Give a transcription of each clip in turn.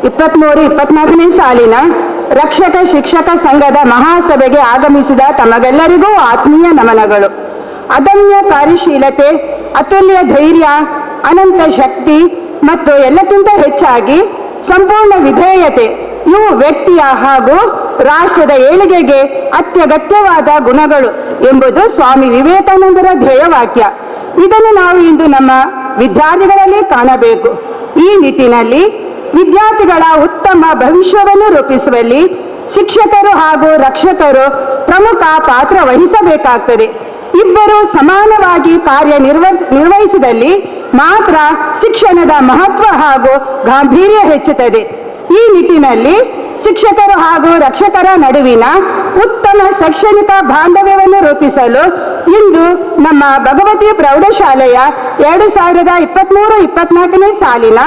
23-24ನೇ ಸಾಲಿನ ರಕ್ಷಕ ಶಿಕ್ಷಕ ಸಂಘದ ಮಹಾಸಭೆಗೆ ಆಗಮಿಸಿದ ತಮಗೆಲ್ಲರಿಗೂ ಆತ್ಮೀಯ ನಮನಗಳು. ಅದಮ್ಯ ಕಾರ್ಯಶೀಲತೆ, ಅತುಲ್ಯ ಧೈರ್ಯ, ಅನಂತ ಶಕ್ತಿ ಮತ್ತು ಎಲ್ಲಕ್ಕಿಂತ ಹೆಚ್ಚಾಗಿ ಸಂಪೂರ್ಣ ವಿಧೇಯತೆ ಇವು ವ್ಯಕ್ತಿಯ ಹಾಗೂ ರಾಷ್ಟ್ರದ ಏಳಿಗೆಗೆ ಅತ್ಯಗತ್ಯವಾದ ಗುಣಗಳು ಎಂಬುದು ಸ್ವಾಮಿ ವಿವೇಕಾನಂದರ ಧ್ಯೇಯವಾಕ್ಯ. ಇದನ್ನು ನಾವು ಇಂದು ನಮ್ಮ ವಿದ್ಯಾರ್ಥಿಗಳಲ್ಲಿ ಕಾಣಬೇಕು. ಈ ನಿಟ್ಟಿನಲ್ಲಿ ವಿದ್ಯಾರ್ಥಿಗಳ ಉತ್ತಮ ಭವಿಷ್ಯವನ್ನು ರೂಪಿಸುವಲ್ಲಿ ಶಿಕ್ಷಕರು ಹಾಗೂ ರಕ್ಷಕರು ಪ್ರಮುಖ ಪಾತ್ರ ವಹಿಸಬೇಕಾಗ್ತದೆ. ಇಬ್ಬರು ಸಮಾನವಾಗಿ ನಿರ್ವಹಿಸಿದಲ್ಲಿ ಮಾತ್ರ ಶಿಕ್ಷಣದ ಮಹತ್ವ ಹಾಗೂ ಗಾಂಭೀರ್ಯ ಹೆಚ್ಚುತ್ತದೆ. ಈ ನಿಟ್ಟಿನಲ್ಲಿ ಶಿಕ್ಷಕರು ಹಾಗೂ ರಕ್ಷಕರ ನಡುವಿನ ಉತ್ತಮ ಶೈಕ್ಷಣಿಕ ಬಾಂಧವ್ಯವನ್ನು ರೂಪಿಸಲು ಇಂದು ನಮ್ಮ ಭಗವತಿ ಪ್ರೌಢಶಾಲೆಯ 2023-24ನೇ ಸಾಲಿನ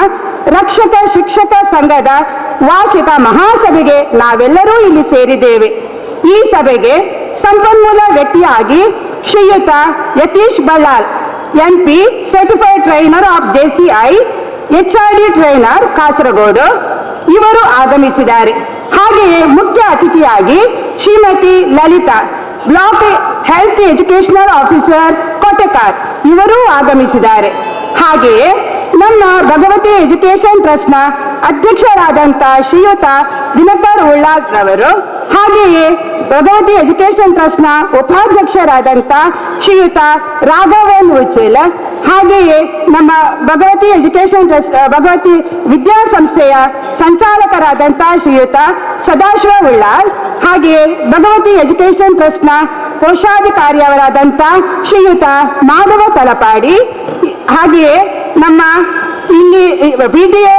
ರಕ್ಷಕ ಶಿಕ್ಷಕ ಸಂಘದ ವಾರ್ಷಿಕ ಮಹಾಸಭೆಗೆ ನಾವೆಲ್ಲರೂ ಇಲ್ಲಿ ಸೇರಿದ್ದೇವೆ. ಈ ಸಭೆಗೆ ಸಂಪನ್ಮೂಲ ವ್ಯಕ್ತಿಯಾಗಿ ಶ್ರೀಯುತ Yathish Ballal, MP, certified trainer of JCI, HRD trainer Kasaragod ಇವರು ಆಗಮಿಸಿದ್ದಾರೆ. ಹಾಗೆಯೇ ಮುಖ್ಯ ಅತಿಥಿಯಾಗಿ Shrimati Lalitha, block health educational officer Kotekar ಇವರೂ ಆಗಮಿಸಿದ್ದಾರೆ. ಹಾಗೆಯೇ ನಮ್ಮ ಭಗವತಿ ಎಜುಕೇಶನ್ ಟ್ರಸ್ಟ್ನ ಅಧ್ಯಕ್ಷರಾದಂಥ ಶ್ರೀಯುತ ದಿನಕರ್ ಉಳ್ಳಾಲ್ ರವರು, ಹಾಗೆಯೇ ಭಗವತಿ ಎಜುಕೇಶನ್ ಟ್ರಸ್ಟ್ನ ಉಪಾಧ್ಯಕ್ಷರಾದಂಥ ಶ್ರೀಯುತ ರಾಘವನ್ ಉಚ್ಚೇಲ, ಹಾಗೆಯೇ ನಮ್ಮ ಭಗವತಿ ಎಜುಕೇಶನ್ ಟ್ರಸ್ಟ್ ಭಗವತಿ ವಿದ್ಯಾಸಂಸ್ಥೆಯ ಸಂಚಾಲಕರಾದಂಥ ಶ್ರೀಯುತ ಸದಾಶಿವ ಉಳ್ಳಾಲ್, ಹಾಗೆಯೇ ಭಗವತಿ ಎಜುಕೇಶನ್ ಟ್ರಸ್ಟ್ನ ಕೋಶಾಧಿಕಾರಿಯವರಾದಂಥ ಶ್ರೀಯುತ ಮಾಧವ ತಲಪಾಡಿ, ಹಾಗೆಯೇ ನಮ್ಮ ಇಲ್ಲಿ PTA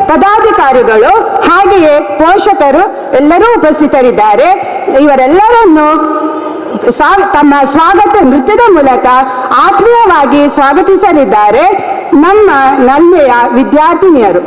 ಪದಾಧಿಕಾರಿಗಳು ಹಾಗೆಯೇ ಪೋಷಕರು ಎಲ್ಲರೂ ಉಪಸ್ಥಿತರಿದ್ದಾರೆ. ಇವರೆಲ್ಲರನ್ನು ತಮ್ಮ ಸ್ವಾಗತ ನೃತ್ಯದ ಮೂಲಕ ಆತ್ಮೀಯವಾಗಿ ಸ್ವಾಗತಿಸಲಿದ್ದಾರೆ ನಮ್ಮ ನಲ್ಮೆಯ ವಿದ್ಯಾರ್ಥಿನಿಯರು.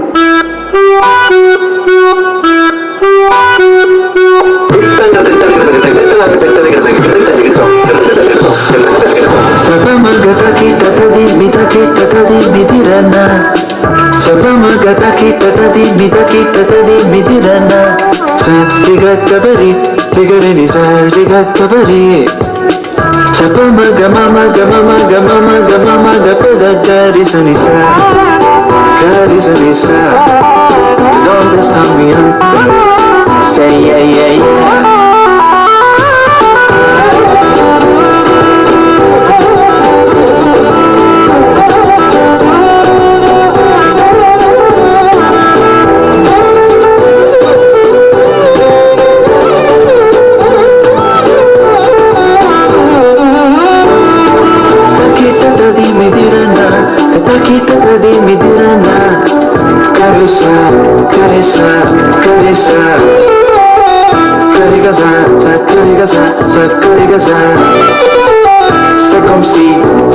¿Dónde está mi amor? Say yeah, yeah, yeah.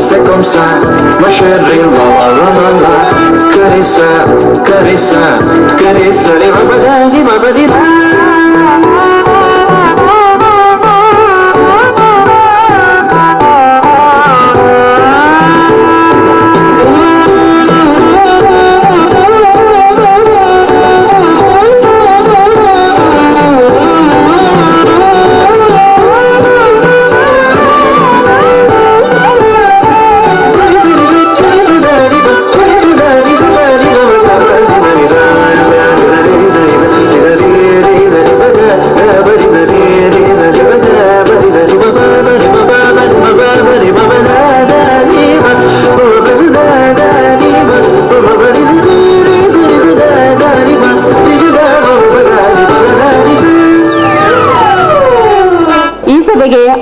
C'est comme ça, ma chérie, la la la la la. Caressa, caressa, caressa, le babadagi, babadida.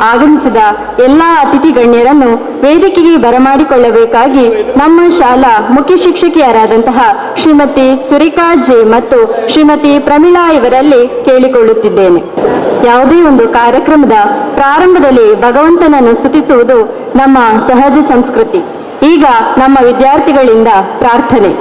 ಆಗಮಿಸಿದ ಎಲ್ಲ ಅತಿಥಿ ಗಣ್ಯರನ್ನು ವೇದಿಕೆಗೆ ಬರಮಾಡಿಕೊಳ್ಳಬೇಕಾಗಿ ನಮ್ಮ ಶಾಲಾ ಮುಖ್ಯ ಶಿಕ್ಷಕಿಯರಾದಂತಹ ಶ್ರೀಮತಿ ಸುರೇಖಾ ಜೆ ಮತ್ತು ಶ್ರೀಮತಿ ಪ್ರಮೀಳಾ ಇವರಲ್ಲಿ ಕೇಳಿಕೊಳ್ಳುತ್ತಿದ್ದೇನೆ. ಯಾವುದೇ ಒಂದು ಕಾರ್ಯಕ್ರಮದ ಪ್ರಾರಂಭದಲ್ಲಿ ಭಗವಂತನನ್ನು ಸ್ತುತಿಸುವುದು ನಮ್ಮ ಸಹಜ ಸಂಸ್ಕೃತಿ. ಈಗ ನಮ್ಮ ವಿದ್ಯಾರ್ಥಿಗಳಿಂದ ಪ್ರಾರ್ಥನೆ.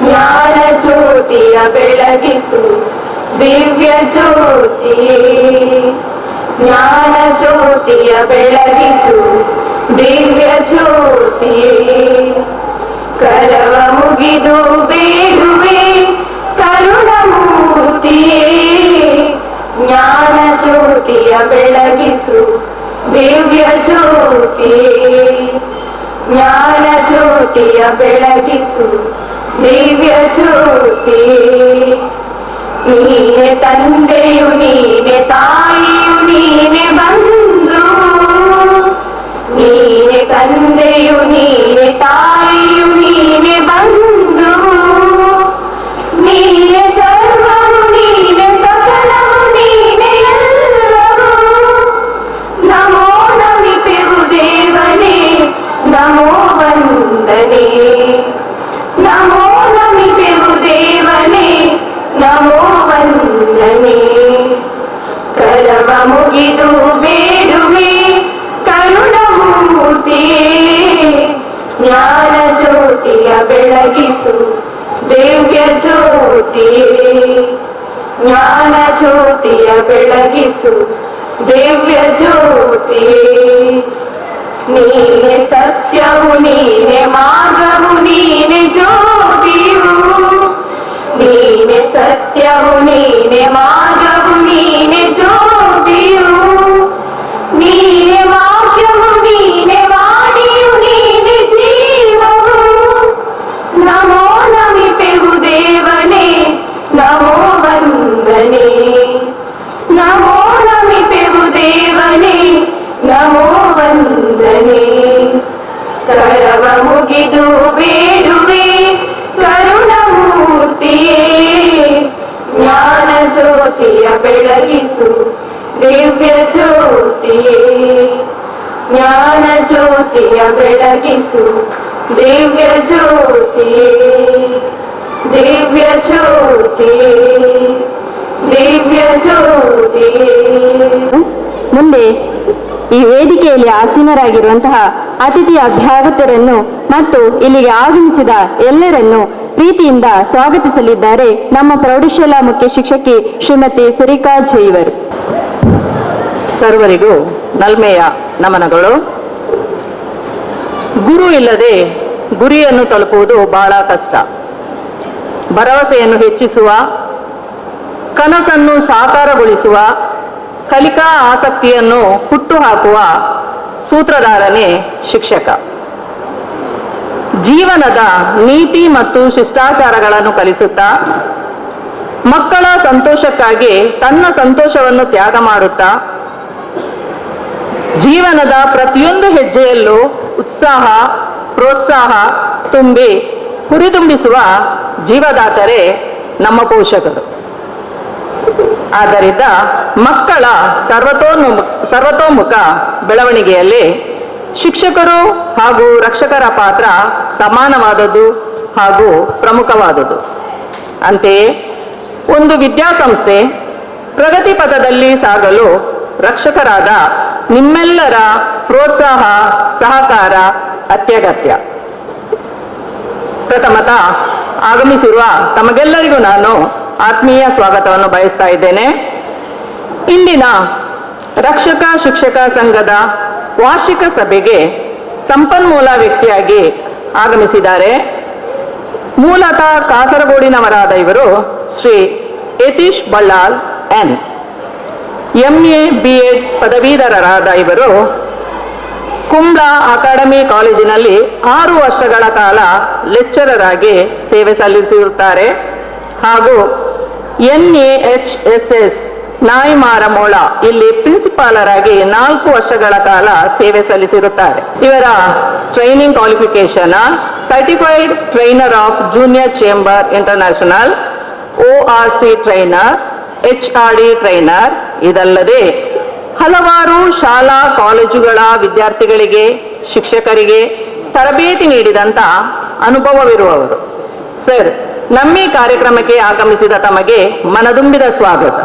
ಜ್ಞಾನ ಜ್ಯೋತಿಯ ಬೆಳಗಿಸು ದಿವ್ಯ ಜ್ಯೋತಿ, ಜ್ಞಾನ ಜ್ಯೋತಿಯ ಬೆಳಗಿಸು ದಿವ್ಯ ಜ್ಯೋತಿಯೇ ಕರವ ಮುಗಿದು ಬೇಡುವೆ ಕರುಣಮೂರ್ತಿಯೇ ಜ್ಞಾನ ಜ್ಯೋತಿಯ ಬೆಳಗಿಸು ದಿವ್ಯ ಜ್ಯೋತಿಯೇ ಜ್ಞಾನ ಜ್ಯೋತಿಯ ಬೆಳಗಿಸು ದಿವ್ಯ ಜ್ಯೋತಿಯೇ ನೀನೆ ತಂದೆಯು ನೀನೆ ತಾಯಿಯು ನೀನೆ ಬಂದು ನೀನೆ ತಂದೆಯು ನೀನೆ ತಾಯಿಯು ನೀನೆ ಬಂದು ನೀನೆ ಸರ್ವವು ನೀನೆ ಸಕಲವು ನೀನೆ ಎಲ್ಲವೂ ನಮೋ ನಮಿಪೆವು ದೇವನೇ ನಮೋ ವಂದನೆ ನಮೋ ನಮಿಪೆವು ದೇವನೇ ನಮೋ ವಂದನೆ ಕರವ ಮುಗಿದು ಬೇಡುವೆ ಕರುಣಮೂರ್ತಿಯೇ ಜ್ಞಾನ ಜ್ಯೋತಿಯ ಬೆಳಗಿಸು ದಿವ್ಯ ಜ್ಯೋತಿಯೇ ಜ್ಞಾನ ಜ್ಯೋತಿಯ ಬೆಳಗಿಸು ದಿವ್ಯ ಜ್ಯೋತಿಯೇ ನೀನೆ ಸತ್ಯವು ನೀನೆ ಮಾರ್ಗವು ನೀನೆ ಜ್ಯೋತಿಯು ನೀನೆ ಸತ್ಯವು ನೀನೆ ಮಾರ್ಗವು ನೀನೆ ಜ್ಯೋತಿಯು ನೀನೆ ವಾಕ್ಯವು ನೀನೆ ವಾಣಿಯು ನೀನೆ ಜೀವವು ನಮೋ ನಮಿಪೆವು ದೇವನೇ ನಮೋ ವಂದನೆ ನಮೋ ನಮಿಪೆವು ದೇವನೇ ನಮೋ ವಂದನೆ ಕರವ ಮುಗಿದು ಬೇಡುವೆ ಕರುಣಮೂರ್ತಿಯೇ ಜ್ಞಾನ ಜ್ಯೋತಿಯ ಬೆಳಗಿಸು ದಿವ್ಯ ಜ್ಯೋತಿಯೇ ಜ್ಞಾನ ಜ್ಯೋತಿಯ ಬೆಳಗಿಸು ದಿವ್ಯ ಜ್ಯೋತಿಯೇ ದಿವ್ಯ ಜ್ಯೋತಿಯೇ ದಿವ್ಯ ಜ್ಯೋತಿಯೇ ಮುಂದೆ ಈ ವೇದಿಕೆಯಲ್ಲಿ ಆಸೀನರಾಗಿರುವಂತಹ ಅತಿಥಿ ಅಭ್ಯಾಗತರನ್ನು ಮತ್ತು ಇಲ್ಲಿಗೆ ಆಗಮಿಸಿದ ಎಲ್ಲರನ್ನು ಪ್ರೀತಿಯಿಂದ ಸ್ವಾಗತಿಸಲಿದ್ದಾರೆ ನಮ್ಮ ಪ್ರೌಢಶಾಲಾ ಮುಖ್ಯ ಶಿಕ್ಷಕಿ ಶ್ರೀಮತಿ ಸುರೇಖಾ ಜೈ ಇವರು. ಸರ್ವರಿಗೂ ನಲ್ಮೆಯ ನಮನಗಳು. ಗುರು ಇಲ್ಲದೆ ಗುರಿಯನ್ನು ತಲುಪುವುದು ಬಹಳ ಕಷ್ಟ. ಭರವಸೆಯನ್ನು ಹೆಚ್ಚಿಸುವ, ಕನಸನ್ನು ಸಾಕಾರಗೊಳಿಸುವ, ಕಲಿಕಾ ಆಸಕ್ತಿಯನ್ನು ಹುಟ್ಟುಹಾಕುವ ಸೂತ್ರಧಾರನೇ ಶಿಕ್ಷಕ. ಜೀವನದ ನೀತಿ ಮತ್ತು ಶಿಷ್ಟಾಚಾರಗಳನ್ನು ಕಲಿಸುತ್ತಾ, ಮಕ್ಕಳ ಸಂತೋಷಕ್ಕಾಗಿ ತನ್ನ ಸಂತೋಷವನ್ನು ತ್ಯಾಗ ಮಾಡುತ್ತಾ, ಜೀವನದ ಪ್ರತಿಯೊಂದು ಹೆಜ್ಜೆಯಲ್ಲೂ ಉತ್ಸಾಹ ಪ್ರೋತ್ಸಾಹ ತುಂಬಿ ಹುರಿದುಂಬಿಸುವ ಜೀವದಾತರೇ ನಮ್ಮ ಪೋಷಕರು. ಆದ್ದರಿಂದ ಮಕ್ಕಳ ಸರ್ವತೋಮುಖ ಬೆಳವಣಿಗೆಯಲ್ಲಿ ಶಿಕ್ಷಕರು ಹಾಗೂ ರಕ್ಷಕರ ಪಾತ್ರ ಸಮಾನವಾದದ್ದು ಹಾಗೂ ಪ್ರಮುಖವಾದದ್ದು. ಅಂತೆಯೇ ಒಂದು ವಿದ್ಯಾಸಂಸ್ಥೆ ಪ್ರಗತಿ ಪಥದಲ್ಲಿ ಸಾಗಲು ರಕ್ಷಕರಾದ ನಿಮ್ಮೆಲ್ಲರ ಪ್ರೋತ್ಸಾಹ ಸಹಕಾರ ಅತ್ಯಗತ್ಯ. ಪ್ರಥಮತಃ ಆಗಮಿಸಿರುವ ತಮಗೆಲ್ಲರಿಗೂ ನಾನು ಆತ್ಮೀಯ ಸ್ವಾಗತವನ್ನು ಬಯಸ್ತಾ ಇದ್ದೇನೆ. ಇಂದಿನ ರಕ್ಷಕ ಶಿಕ್ಷಕ ಸಂಘದ ವಾರ್ಷಿಕ ಸಭೆಗೆ ಸಂಪನ್ಮೂಲ ವ್ಯಕ್ತಿಯಾಗಿ ಆಗಮಿಸಿದ್ದಾರೆ. ಮೂಲತಃ ಕಾಸರಗೋಡಿನವರಾದ ಇವರು Shri Yathish Ballal N. MA BEd ಪದವೀಧರರಾದ ಇವರು ಕುಂಬ್ಳಾ ಅಕಾಡೆಮಿ ಕಾಲೇಜಿನಲ್ಲಿ 6 ವರ್ಷಗಳ ಕಾಲ ಲೆಕ್ಚರರ್ ಆಗಿ ಸೇವೆ ಸಲ್ಲಿಸಿರುತ್ತಾರೆ ಹಾಗೂ NAHSS ನಾಯಿಮಾರಮೋಳ ಇಲ್ಲಿ ಪ್ರಿನ್ಸಿಪಾಲರ್ ಆಗಿ 4 ವರ್ಷಗಳ ಕಾಲ ಸೇವೆ ಸಲ್ಲಿಸಿರುತ್ತಾರೆ. ಇವರ training qualification certified trainer of junior chamber international, ORC trainer, HRD trainer. ಇದಲ್ಲದೆ ಹಲವಾರು ಶಾಲಾ ಕಾಲೇಜುಗಳ ವಿದ್ಯಾರ್ಥಿಗಳಿಗೆ ಶಿಕ್ಷಕರಿಗೆ ತರಬೇತಿ ನೀಡಿದಂತ ಅನುಭವವಿರುವವರು. ಸರ್, ನಮ್ಮ ಈ ಕಾರ್ಯಕ್ರಮಕ್ಕೆ ಆಗಮಿಸಿದ ತಮಗೆ ಮನದುಂಬಿದ ಸ್ವಾಗತ.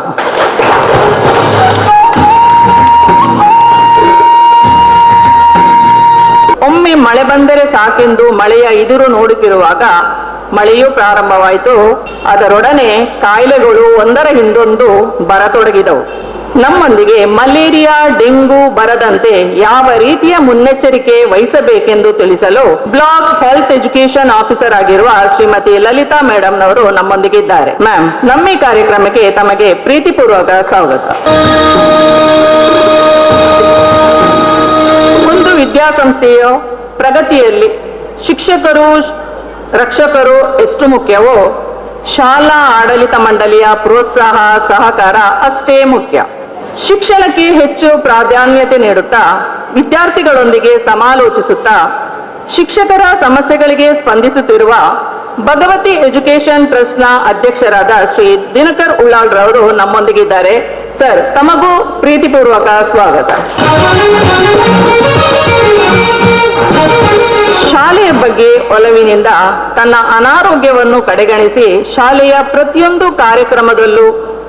ಒಮ್ಮೆ ಮಳೆ ಬಂದರೆ ಸಾಕೆಂದು ಮಳೆಯ ಎದುರು ನೋಡುತ್ತಿರುವಾಗ ಮಳೆಯೂ ಪ್ರಾರಂಭವಾಯಿತು. ಅದರೊಡನೆ ಕಾಯಿಲೆಗಳು ಒಂದರ ಹಿಂದೊಂದು ಬರತೊಡಗಿದವು. ನಮ್ಮೊಂದಿಗೆ ಮಲೇರಿಯಾ ಡೆಂಗು ಬರದಂತೆ ಯಾವ ರೀತಿಯ ಮುನ್ನೆಚ್ಚರಿಕೆ ವಹಿಸಬೇಕೆಂದು ತಿಳಿಸಲು ಬ್ಲಾಕ್ ಹೆಲ್ತ್ ಎಜುಕೇಶನ್ ಆಫೀಸರ್ ಆಗಿರುವ ಶ್ರೀಮತಿ ಲಲಿತಾ ಮೇಡಮ್ ನವರು ನಮ್ಮೊಂದಿಗೆ ಇದ್ದಾರೆ. ಮ್ಯಾಮ್, ನಮ್ಮ ಈ ಕಾರ್ಯಕ್ರಮಕ್ಕೆ ತಮಗೆ ಪ್ರೀತಿಪೂರ್ವಕ ಸ್ವಾಗತ. ಒಂದು ವಿದ್ಯಾಸಂಸ್ಥೆಯ ಪ್ರಗತಿಯಲ್ಲಿ ಶಿಕ್ಷಕರು ರಕ್ಷಕರು ಎಷ್ಟು ಮುಖ್ಯವೋ ಶಾಲಾ ಆಡಳಿತ ಮಂಡಳಿಯ ಪ್ರೋತ್ಸಾಹ ಸಹಕಾರ ಅಷ್ಟೇ ಮುಖ್ಯ. ಶಿಕ್ಷಣಕ್ಕೆ ಹೆಚ್ಚು ಪ್ರಾಧಾನ್ಯತೆ ನೀಡುತ್ತಾ ವಿದ್ಯಾರ್ಥಿಗಳೊಂದಿಗೆ ಸಮಾಲೋಚಿಸುತ್ತಾ ಶಿಕ್ಷಕರ ಸಮಸ್ಯೆಗಳಿಗೆ ಸ್ಪಂದಿಸುತ್ತಿರುವ ಭಗವತಿ ಎಜುಕೇಶನ್ ಟ್ರಸ್ಟ್ನ ಅಧ್ಯಕ್ಷರಾದ ಶ್ರೀ ದಿನಕರ್ ಉಳ್ಳಾಳ್ ರವರು ನಮ್ಮೊಂದಿಗಿದ್ದಾರೆ. ಸರ್, ತಮಗೂ ಪ್ರೀತಿಪೂರ್ವಕ ಸ್ವಾಗತ. ಶಾಲೆಯ ಬಗ್ಗೆ ಒಲವಿನಿಂದ ತನ್ನ ಅನಾರೋಗ್ಯವನ್ನು ಕಡೆಗಣಿಸಿ ಶಾಲೆಯ ಪ್ರತಿಯೊಂದು ಕಾರ್ಯಕ್ರಮದಲ್ಲೂ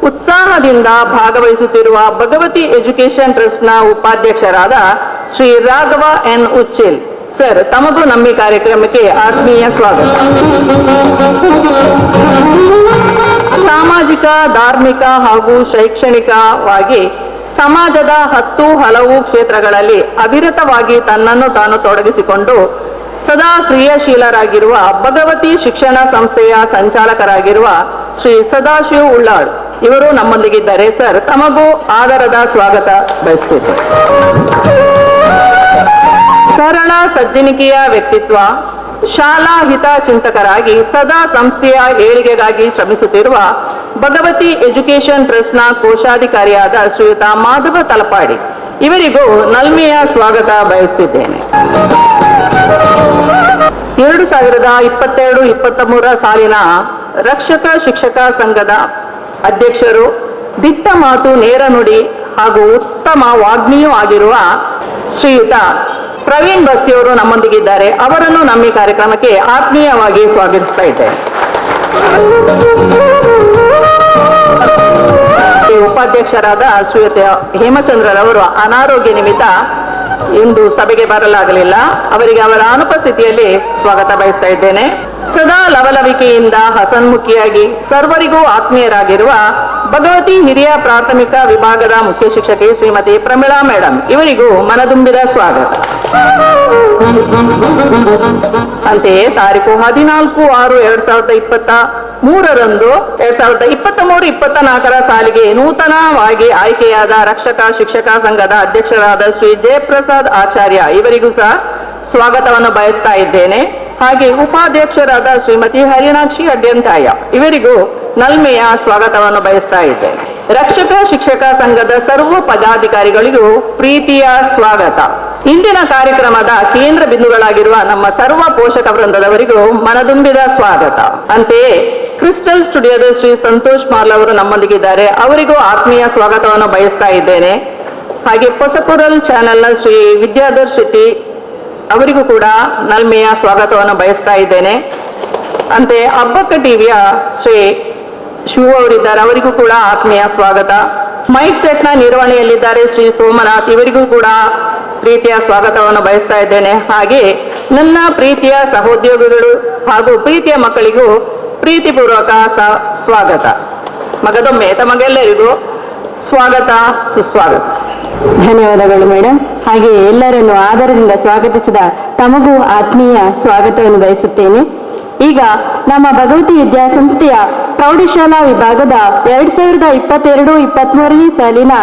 ಉತ್ಸಾಹದಿಂದ ಭಾಗವಹಿಸುತ್ತಿರುವ ಭಗವತಿ ಎಜುಕೇಶನ್ ಟ್ರಸ್ಟ್ನ ಉಪಾಧ್ಯಕ್ಷರಾದ ಶ್ರೀ ರಾಘವ ಎನ್ ಉಚ್ಚಿಲ್. ಸರ್, ತಮಗೂ ನಮ್ಮ ಈ ಕಾರ್ಯಕ್ರಮಕ್ಕೆ ಆತ್ಮೀಯ ಸ್ವಾಗತ. ಸಾಮಾಜಿಕ, ಧಾರ್ಮಿಕ ಹಾಗೂ ಶೈಕ್ಷಣಿಕವಾಗಿ ಸಮಾಜದ ಹಲವು ಕ್ಷೇತ್ರಗಳಲ್ಲಿ ಅವಿರತವಾಗಿ ತನ್ನನ್ನು ತಾನು ತೊಡಗಿಸಿಕೊಂಡು ಸದಾ ಕ್ರಿಯಾಶೀಲರಾಗಿರುವ ಭಗವತಿ ಶಿಕ್ಷಣ ಸಂಸ್ಥೆಯ ಸಂಚಾಲಕರಾಗಿರುವ ಶ್ರೀ ಸದಾಶಿವ್ ಉಳ್ಳಾಳ್ ಇವರು ನಮ್ಮೊಂದಿಗಿದ್ದಾರೆ. ಸರ್, ತಮಗೂ ಆದರದ ಸ್ವಾಗತ ಬಯಸುತ್ತೇವೆ. ಸರಳ ಸಜ್ಜನಿಕೆಯ ವ್ಯಕ್ತಿತ್ವ, ಶಾಲಾ ಹಿತ ಚಿಂತಕರಾಗಿ ಸದಾ ಸಂಸ್ಥೆಯ ಏಳಿಗೆಗಾಗಿ ಶ್ರಮಿಸುತ್ತಿರುವ ಭಗವತಿ ಎಜುಕೇಶನ್ ಟ್ರಸ್ಟ್ನ ಕೋಶಾಧಿಕಾರಿಯಾದ ಶ್ರೀಯುತ ಮಾಧವ ತಲಪಾಡಿ ಇವರಿಗೂ ನಲ್ಮೆಯ ಸ್ವಾಗತ ಬಯಸುತ್ತಿದ್ದೇನೆ. 2022-23 ಸಾಲಿನ ರಕ್ಷಕ ಶಿಕ್ಷಕ ಸಂಘದ ಅಧ್ಯಕ್ಷರು, ದಿಟ್ಟ ಮಾತು, ನೇರ ನುಡಿ ಹಾಗೂ ಉತ್ತಮ ವಾಗ್ಮಿಯೂ ಆಗಿರುವ ಶ್ರೀಯುತ ಪ್ರವೀಣ್ ಬಸ್ತಿಯವರು ನಮ್ಮೊಂದಿಗಿದ್ದಾರೆ. ಅವರನ್ನು ನಮ್ಮ ಈ ಕಾರ್ಯಕ್ರಮಕ್ಕೆ ಆತ್ಮೀಯವಾಗಿ ಸ್ವಾಗತಿಸ್ತಾ ಇದ್ದೇನೆ. ಉಪಾಧ್ಯಕ್ಷರಾದ ಶ್ರೀಯುತ ಹೇಮಚಂದ್ರರವರು ಅನಾರೋಗ್ಯ ನಿಮಿತ್ತ ಇಂದು ಸಭೆಗೆ ಬರಲಾಗಲಿಲ್ಲ. ಅವರಿಗೆ ಅವರ ಅನುಪಸ್ಥಿತಿಯಲ್ಲಿ ಸ್ವಾಗತ ಬಯಸ್ತಾ ಇದ್ದೇನೆ. ಸದಾ ಲವಲವಿಕೆಯಿಂದ ಹಸನ್ಮುಖಿಯಾಗಿ ಸರ್ವರಿಗೂ ಆತ್ಮೀಯರಾಗಿರುವ ಭಗವತಿ ಹಿರಿಯ ಪ್ರಾಥಮಿಕ ವಿಭಾಗದ ಮುಖ್ಯ ಶಿಕ್ಷಕಿ ಶ್ರೀಮತಿ ಪ್ರಮೀಳಾ ಮೇಡಮ್ ಇವರಿಗೂ ಮನದುಂಬಿದ ಸ್ವಾಗತ. ಅಂತೆಯೇ ತಾರೀಕು 14/6/2023 2023-24 ಸಾಲಿಗೆ ನೂತನವಾಗಿ ಆಯ್ಕೆಯಾದ ರಕ್ಷಕ ಶಿಕ್ಷಕ ಸಂಘದ ಅಧ್ಯಕ್ಷರಾದ ಶ್ರೀ ಜಯಪ್ರಸಾದ್ ಆಚಾರ್ಯ ಇವರಿಗೂ ಸಹ ಸ್ವಾಗತವನ್ನು ಬಯಸ್ತಾ ಇದ್ದೇನೆ. ಹಾಗೆ ಉಪಾಧ್ಯಕ್ಷರಾದ ಶ್ರೀಮತಿ ಹರಿನಾಕ್ಷಿ ಅಡ್ಯಂತಾಯ ಇವರಿಗೂ ನಲ್ಮೆಯ ಸ್ವಾಗತವನ್ನು ಬಯಸ್ತಾ ಇದ್ದೇನೆ. ರಕ್ಷಕ ಶಿಕ್ಷಕ ಸಂಘದ ಸರ್ವ ಪದಾಧಿಕಾರಿಗಳಿಗೂ ಪ್ರೀತಿಯ ಸ್ವಾಗತ. ಇಂದಿನ ಕಾರ್ಯಕ್ರಮದ ಕೇಂದ್ರ ಬಿಂದುಗಳಾಗಿರುವ ನಮ್ಮ ಸರ್ವ ಪೋಷಕ ವೃಂದದವರಿಗೂ ಮನದುಂಬಿದ ಸ್ವಾಗತ. ಅಂತೆಯೇ ಕ್ರಿಸ್ಟಲ್ ಸ್ಟುಡಿಯೋದ ಶ್ರೀ ಸಂತೋಷ್ ಮಾಲ್ ಅವರು ನಮ್ಮೊಂದಿಗಿದ್ದಾರೆ. ಅವರಿಗೂ ಆತ್ಮೀಯ ಸ್ವಾಗತವನ್ನು ಬಯಸ್ತಾ ಇದ್ದೇನೆ. ಹಾಗೆ ಹೊಸಪುರಲ್ ಚಾನೆಲ್ನ ಶ್ರೀ ವಿದ್ಯಾಧರ್ ಶೆಟ್ಟಿ ಅವರಿಗೂ ಕೂಡ ನಲ್ಮೆಯ ಸ್ವಾಗತವನ್ನು ಬಯಸ್ತಾ ಇದ್ದೇನೆ. ಅಂತೆಯೇ ಅಬ್ಬಕ್ಕ ಟಿವಿಯ ಶ್ರೀ ಶಿವ ಅವರಿದ್ದಾರೆ, ಅವರಿಗೂ ಕೂಡ ಆತ್ಮೀಯ ಸ್ವಾಗತ. ಮೈಕ್ ಸೆಟ್ನ ನಿರ್ವಹಣೆಯಲ್ಲಿದ್ದಾರೆ ಶ್ರೀ ಸೋಮನಾಥ್, ಇವರಿಗೂ ಕೂಡ ಪ್ರೀತಿಯ ಸ್ವಾಗತವನ್ನು ಬಯಸ್ತಾ ಇದ್ದೇನೆ. ಹಾಗೆ ನನ್ನ ಪ್ರೀತಿಯ ಸಹೋದ್ಯೋಗಿಗಳು ಹಾಗೂ ಪ್ರೀತಿಯ ಮಕ್ಕಳಿಗೂ ಪ್ರೀತಿಪೂರ್ವಕ ಸ್ವಾಗತ. ಮಗದೊಮ್ಮೆ ತಮಗೆಲ್ಲರಿಗೂ ಸ್ವಾಗತ, ಸುಸ್ವಾಗತ. ಧನ್ಯವಾದಗಳು ಮೇಡಮ್. ಹಾಗೆ ಎಲ್ಲರನ್ನು ಆದರದಿಂದ ಸ್ವಾಗತಿಸಿದ ತಮಗೂ ಆತ್ಮೀಯ ಸ್ವಾಗತವನ್ನು ಬಯಸುತ್ತೇನೆ. ಈಗ ನಮ್ಮ ಭಗವತಿ ವಿದ್ಯಾಸಂಸ್ಥೆಯ ಪ್ರೌಢಶಾಲಾ ವಿಭಾಗದ 2022-23 ಸಾಲಿನ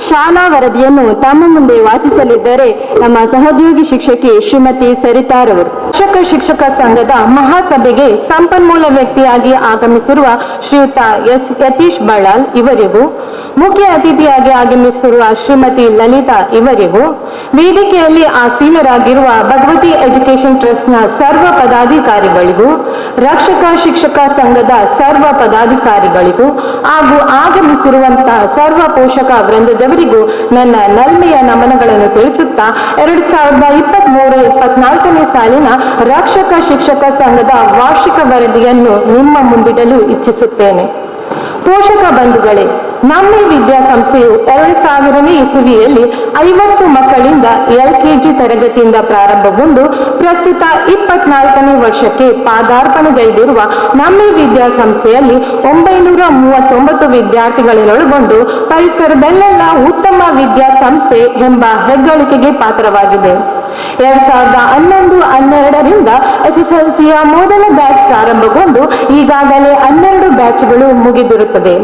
ಶಾಲಾ ವರದಿಯನ್ನು ತಮ್ಮ ಮುಂದೆ ವಾಚಿಸಲಿದ್ದಾರೆ ನಮ್ಮ ಸಹೋದ್ಯೋಗಿ ಶಿಕ್ಷಕಿ ಶ್ರೀಮತಿ ಸರಿತಾರವರು. ರಕ್ಷಕ ಶಿಕ್ಷಕ ಸಂಘದ ಮಹಾಸಭೆಗೆ ಸಂಪನ್ಮೂಲ ವ್ಯಕ್ತಿಯಾಗಿ ಆಗಮಿಸಿರುವ ಶ್ರೀಯುತ ಯತೀಶ್ ಬಳ್ಳಾಲ್ ಇವರಿಗೂ, ಮುಖ್ಯ ಅತಿಥಿಯಾಗಿ ಆಗಮಿಸಿರುವ ಶ್ರೀಮತಿ ಲಲಿತಾ ಇವರಿಗೂ, ವೇದಿಕೆಯಲ್ಲಿ ಆಸೀನರಾಗಿರುವ ಭಗವತಿ ಎಜುಕೇಶನ್ ಟ್ರಸ್ಟ್ನ ಸರ್ವ ಪದಾಧಿಕಾರಿಗಳಿಗೂ, ರಕ್ಷಕ ಶಿಕ್ಷಕ ಸಂಘದ ಸರ್ವ ಪದಾಧಿಕಾರಿಗಳಿಗೂ ಹಾಗೂ ಆಗಮಿಸಿರುವಂತಹ ಸರ್ವ ಪೋಷಕ ವೃಂದದವರಿಗೂ ನನ್ನ ನಲ್ಮೆಯ ನಮನಗಳನ್ನು ತಿಳಿಸುತ್ತಾ 2023-24 ಸಾಲಿನ ರಕ್ಷಕ ಶಿಕ್ಷಕ ಸಂಘದ ವಾರ್ಷಿಕ ವರದಿಯನ್ನು ನಿಮ್ಮ ಮುಂದಿಡಲು ಇಚ್ಛಿಸುತ್ತೇನೆ. ಪೋಷಕ ಬಂಧುಗಳೇ, ನಮ್ಮಿ ವಿದ್ಯಾಸಂಸ್ಥೆಯು 2000ನೇ ಇಸವಿಯಲ್ಲಿ 50 ಮಕ್ಕಳಿಂದ LKG ತರಗತಿಯಿಂದ ಪ್ರಾರಂಭಗೊಂಡು ಪ್ರಸ್ತುತ 24ನೇ ವರ್ಷಕ್ಕೆ ಪಾದಾರ್ಪಣೆಗೈದಿರುವ ನಮ್ಮಿ ವಿದ್ಯಾಸಂಸ್ಥೆಯಲ್ಲಿ 939 ವಿದ್ಯಾರ್ಥಿಗಳನ್ನೊಳಗೊಂಡು ಪರಿಸರದಲ್ಲೆಲ್ಲ ಉತ್ತಮ ವಿದ್ಯಾಸಂಸ್ಥೆ ಎಂಬ ಹೆಗ್ಗಳಿಕೆಗೆ ಪಾತ್ರವಾಗಿದೆ. 2011-12ರಿಂದ SSLCಯ ಮೊದಲ ಬ್ಯಾಚ್ ಪ್ರಾರಂಭಗೊಂಡು ಈಗಾಗಲೇ 12 ಬ್ಯಾಚ್ಗಳು ಮುಗಿದಿರುತ್ತದೆ.